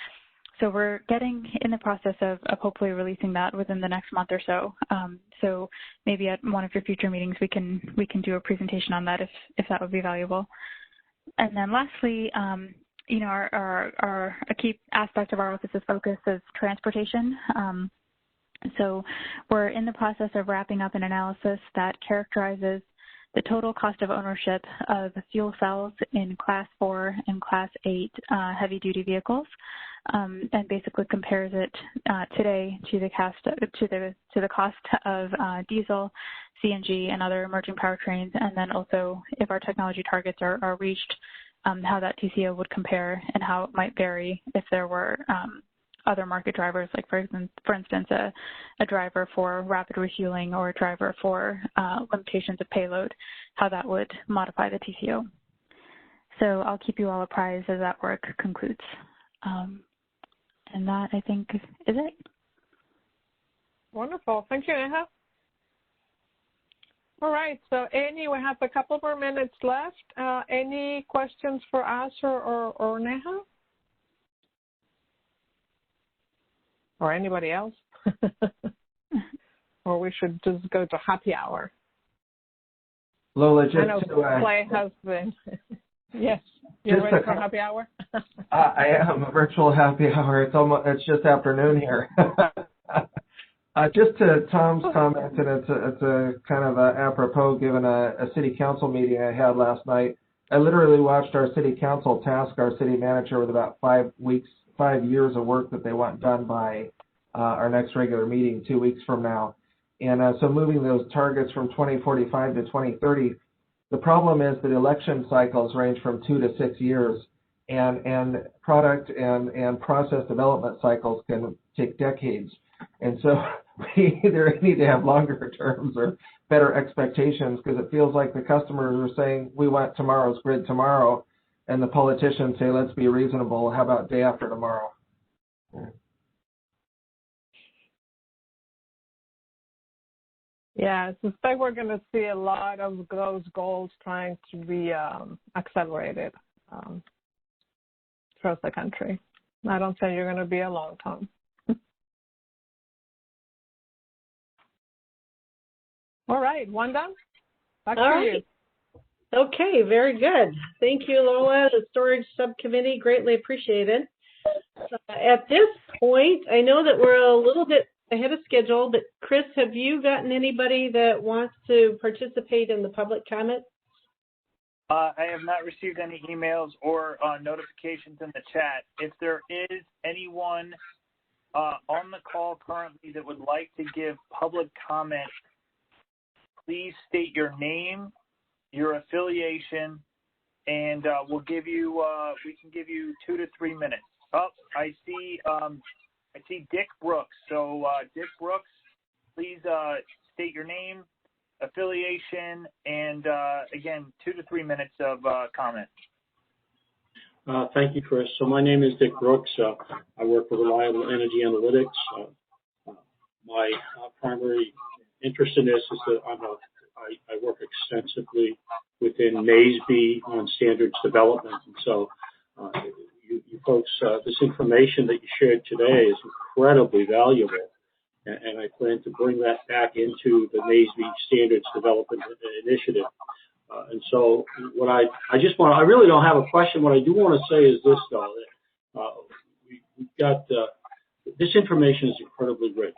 So we're getting in the process of hopefully releasing that within the next month or so. So maybe at one of your future meetings we can do a presentation on that if that would be valuable. And then lastly, a key aspect of our office's focus is transportation. So we're in the process of wrapping up an analysis that characterizes the total cost of ownership of fuel cells in Class 4 and Class 8 heavy-duty vehicles, and basically compares it today to the cost of diesel, CNG, and other emerging powertrains, and then also if our technology targets are reached, how that TCO would compare and how it might vary if there were other market drivers, like for instance, a driver for rapid refueling or a driver for limitations of payload, how that would modify the TCO. So I'll keep you all apprised as that work concludes. And that, I think, is it. Wonderful. Thank you, Neha. All right. So, Annie, we have a couple more minutes left. Any questions for us or Neha? Or anybody else? Or we should just go to happy hour. Lola, just I know to Clay has been. Yes. You're ready for happy hour? I am a virtual happy hour. It's just afternoon here. Just to Tom's comment, and it's a kind of apropos given a city council meeting I had last night. I literally watched our city council task our city manager with about 5 years of work that they want done by our next regular meeting 2 weeks from now. And so moving those targets from 2045 to 2030, the problem is that election cycles range from 2 to 6 years, and product and process development cycles can take decades. And so we either need to have longer terms or better expectations, because it feels like the customers are saying, we want tomorrow's grid tomorrow, and the politicians say, let's be reasonable. How about day after tomorrow? Yeah, I suspect we're going to see a lot of those goals trying to be accelerated across the country. I don't think you're going to be alone, Tom. All right, Wanda, back to you. Okay, very good. Thank you, Lola, the Storage Subcommittee, greatly appreciated. At this point, I know that we're a little bit ahead of schedule, but Chris, have you gotten anybody that wants to participate in the public comment? I have not received any emails or notifications in the chat. If there is anyone on the call currently that would like to give public comment, please state your name, your affiliation, and we'll give you. We can give you 2 to 3 minutes. Oh, I see Dick Brooks. So Dick Brooks, please state your name, affiliation, and again, 2 to 3 minutes of comment. Thank you, Chris. So my name is Dick Brooks. I work for Reliable Energy Analytics. My primary interest in this is that I work extensively within NASB on standards development. And so you folks, this information that you shared today is incredibly valuable. And I plan to bring that back into the NASB standards development initiative. And so what I really don't have a question. What I do want to say is this, though, that we've got, this information is incredibly rich.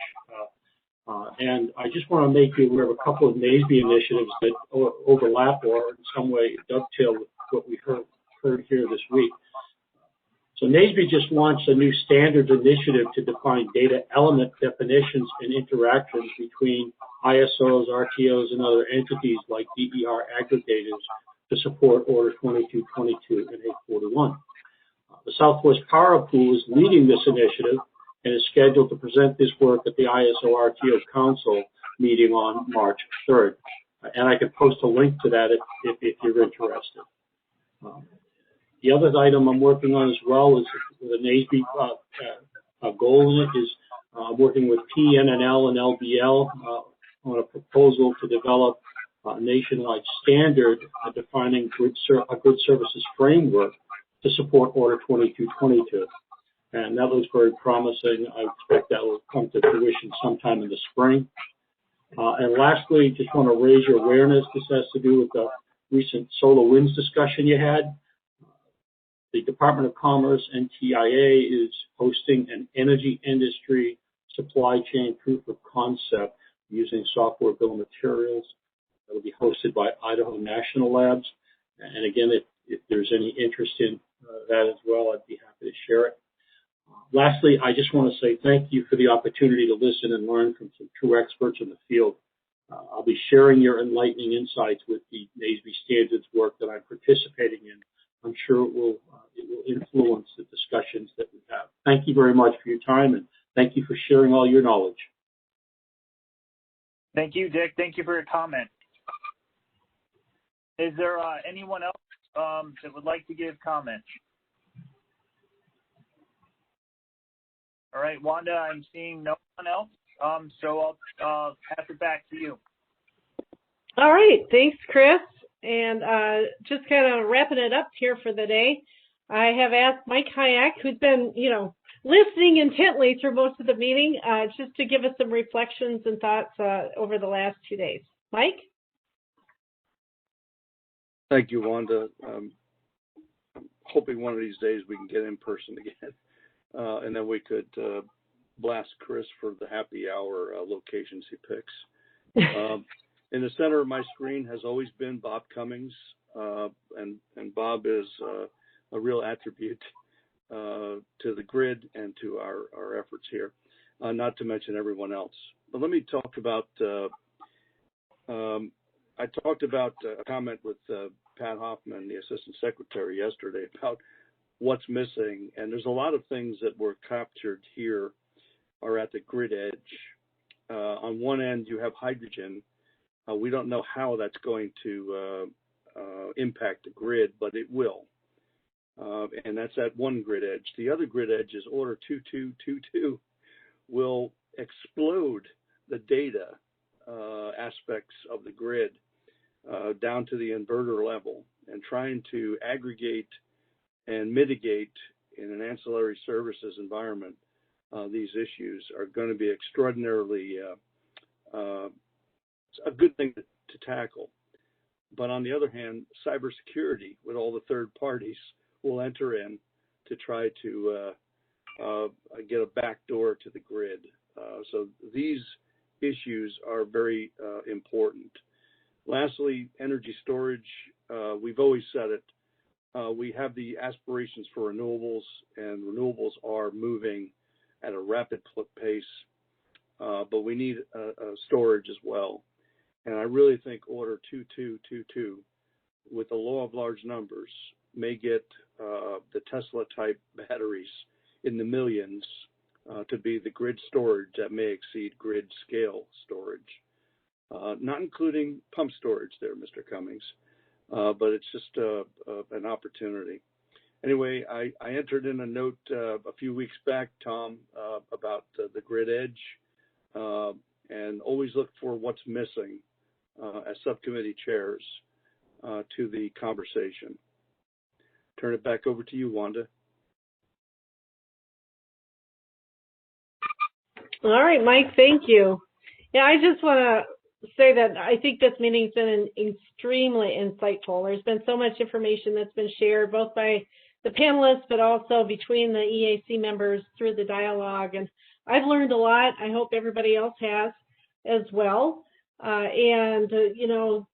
And I just want to make you aware of a couple of NASB initiatives that overlap or in some way dovetail with what we heard here this week. So NASB just launched a new standards initiative to define data element definitions and interactions between ISOs, RTOs, and other entities like DER aggregators to support Order 2222 and 841. The Southwest Power Pool is leading this initiative and is scheduled to present this work at the ISO RTO Council meeting on March 3rd. And I can post a link to that if you're interested. The other item I'm working on as well is with a NASB goal in it is working with PNNL and LBL on a proposal to develop a nationwide standard defining a grid services framework to support Order 2222. And that looks very promising. I expect that will come to fruition sometime in the spring. And lastly, just want to raise your awareness. This has to do with the recent solar winds discussion you had. The Department of Commerce and TIA is hosting an energy industry supply chain proof of concept using software bill of materials. That will be hosted by Idaho National Labs. And again, if there's any interest in that as well, I'd be happy to share it. Lastly, I just want to say thank you for the opportunity to listen and learn from some true experts in the field. I'll be sharing your enlightening insights with the NASB standards work that I'm participating in. I'm sure it will influence the discussions that we have. Thank you very much for your time, and thank you for sharing all your knowledge. Thank you, Dick. Thank you for your comment. Is there anyone else that would like to give comment? All right, Wanda, I'm seeing no one else, so I'll pass it back to you. All right, thanks, Chris. And just kind of wrapping it up here for the day, I have asked Mike Hayek, who's been, listening intently through most of the meeting, just to give us some reflections and thoughts over the last 2 days. Mike? Thank you, Wanda. I'm hoping one of these days we can get in person again, and then we could blast Chris for the happy hour locations he picks. In the center of my screen has always been Bob Cummings, and Bob is a real attribute to the grid and to our efforts here, not to mention everyone else. But let me talk about, I talked about a comment with Pat Hoffman, the Assistant Secretary, yesterday about what's missing, and there's a lot of things that were captured here are at the grid edge. On one end, you have hydrogen. We don't know how that's going to impact the grid, but it will. And that's at one grid edge. The other grid edge is Order 2222 will explode the data aspects of the grid down to the inverter level, and trying to aggregate and mitigate in an ancillary services environment these issues are going to be extraordinarily a good thing to tackle. But on the other hand, cybersecurity with all the third parties will enter in to try to get a backdoor to the grid. So these issues are very important. Lastly, energy storage we've always said it. We have the aspirations for renewables, and renewables are moving at a rapid pace, but we need storage as well. And I really think Order 2222, with the law of large numbers, may get the Tesla-type batteries in the millions to be the grid storage that may exceed grid-scale storage. Not including pump storage there, Mr. Cummings, but it's just an opportunity. Anyway, I entered in a note a few weeks back, Tom, about the grid edge, and always look for what's missing as subcommittee chairs to the conversation. Turn it back over to you, Wanda. All right, Mike, thank you. Yeah, I just want to say that I think this meeting's been extremely insightful. There's been so much information that's been shared, both by the panelists, but also between the EAC members through the dialogue. And I've learned a lot. I hope everybody else has as well. You know,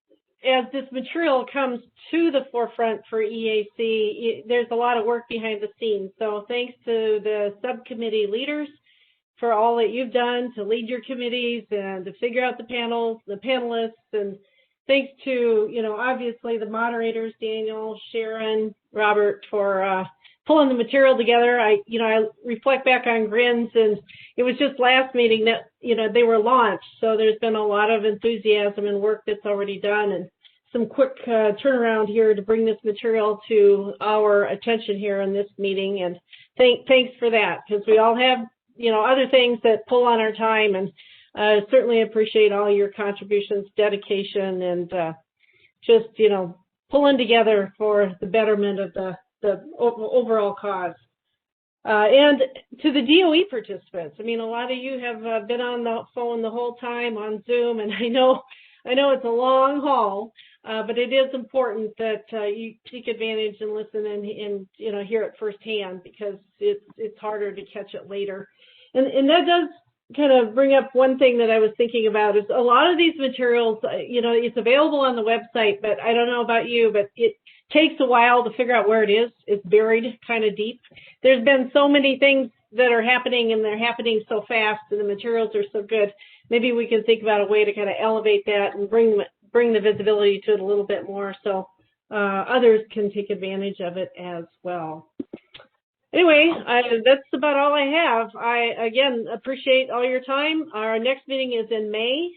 as this material comes to the forefront for EAC, there's a lot of work behind the scenes. So thanks to the subcommittee leaders for all that you've done to lead your committees and to figure out the panels, the panelists, and thanks to, you know, obviously the moderators, Daniel, Sharon, Robert, for pulling the material together. I reflect back on GRINS, and it was just last meeting that, you know, they were launched. So there's been a lot of enthusiasm and work that's already done, and some quick turnaround here to bring this material to our attention here in this meeting. And thanks for that, because we all have, you know, other things that pull on our time, and certainly appreciate all your contributions, dedication, and just, you know, pulling together for the betterment of the overall cause. And to the DOE participants, I mean, a lot of you have been on the phone the whole time on Zoom, and I know it's a long haul, but it is important that you take advantage and listen and you know, hear it firsthand, because it's harder to catch it later. And that does kind of bring up one thing that I was thinking about, is a lot of these materials, you know, it's available on the website, but I don't know about you, but it takes a while to figure out where it is. It's buried kind of deep. There's been so many things that are happening, and they're happening so fast, and the materials are so good. Maybe we can think about a way to kind of elevate that and bring the visibility to it a little bit more, so others can take advantage of it as well. Anyway, that's about all I have. I, again, appreciate all your time. Our next meeting is in May.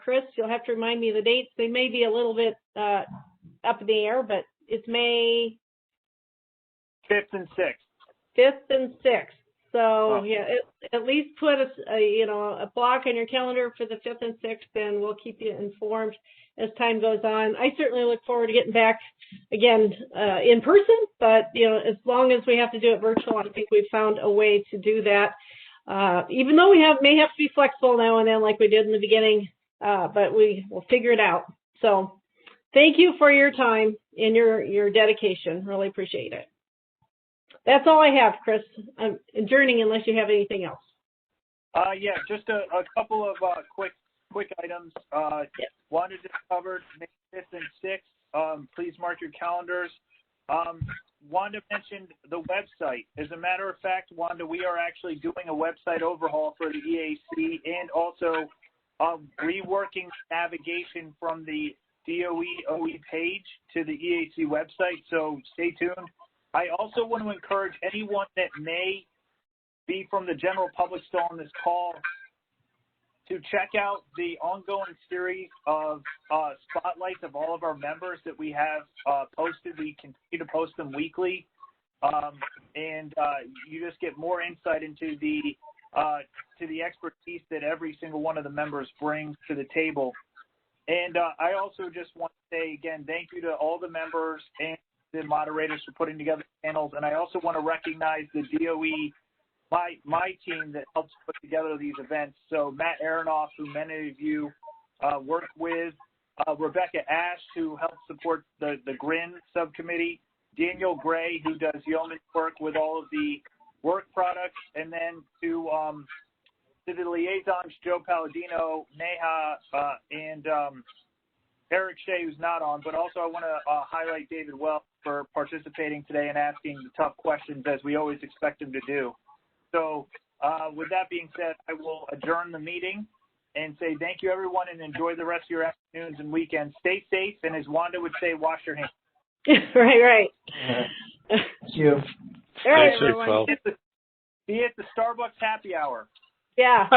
Chris, you'll have to remind me of the dates. They may be a little bit up in the air, but it's May 5th and 6th. 5th and 6th. So, yeah, at least put a block on your calendar for the 5th and 6th, and we'll keep you informed as time goes on. I certainly look forward to getting back again in person, but, you know, as long as we have to do it virtual, I think we've found a way to do that. Even though we may have to be flexible now and then, like we did in the beginning, but we will figure it out. So thank you for your time and your dedication. Really appreciate it. That's all I have, Chris. I'm adjourning unless you have anything else. Yeah, just a couple of quick items. Wanda just covered May 5th and 6th. Please mark your calendars. Wanda mentioned the website. As a matter of fact, Wanda, we are actually doing a website overhaul for the EAC, and also reworking navigation from the DOE page to the EAC website, so stay tuned. I also want to encourage anyone that may be from the general public still on this call to check out the ongoing series of spotlights of all of our members that we have posted. We continue to post them weekly, and you just get more insight into the expertise that every single one of the members brings to the table. And I also just want to say again, thank you to all the members and the moderators for putting together panels. And I also want to recognize the DOE, my team that helps put together these events. So Matt Aronoff, who many of you work with, Rebecca Ash, who helps support the GRIN subcommittee, Daniel Gray, who does yeoman work with all of the work products, and then to the liaisons, Joe Palladino, Neha, and Eric Shea, who's not on, but also I want to highlight David Wells for participating today and asking the tough questions as we always expect him to do. So with that being said, I will adjourn the meeting and say thank you, everyone, and enjoy the rest of your afternoons and weekends. Stay safe, and as Wanda would say, wash your hands. Right. Thank you. All right, Stay safe, everyone. pal. See you at the Starbucks happy hour. Yeah.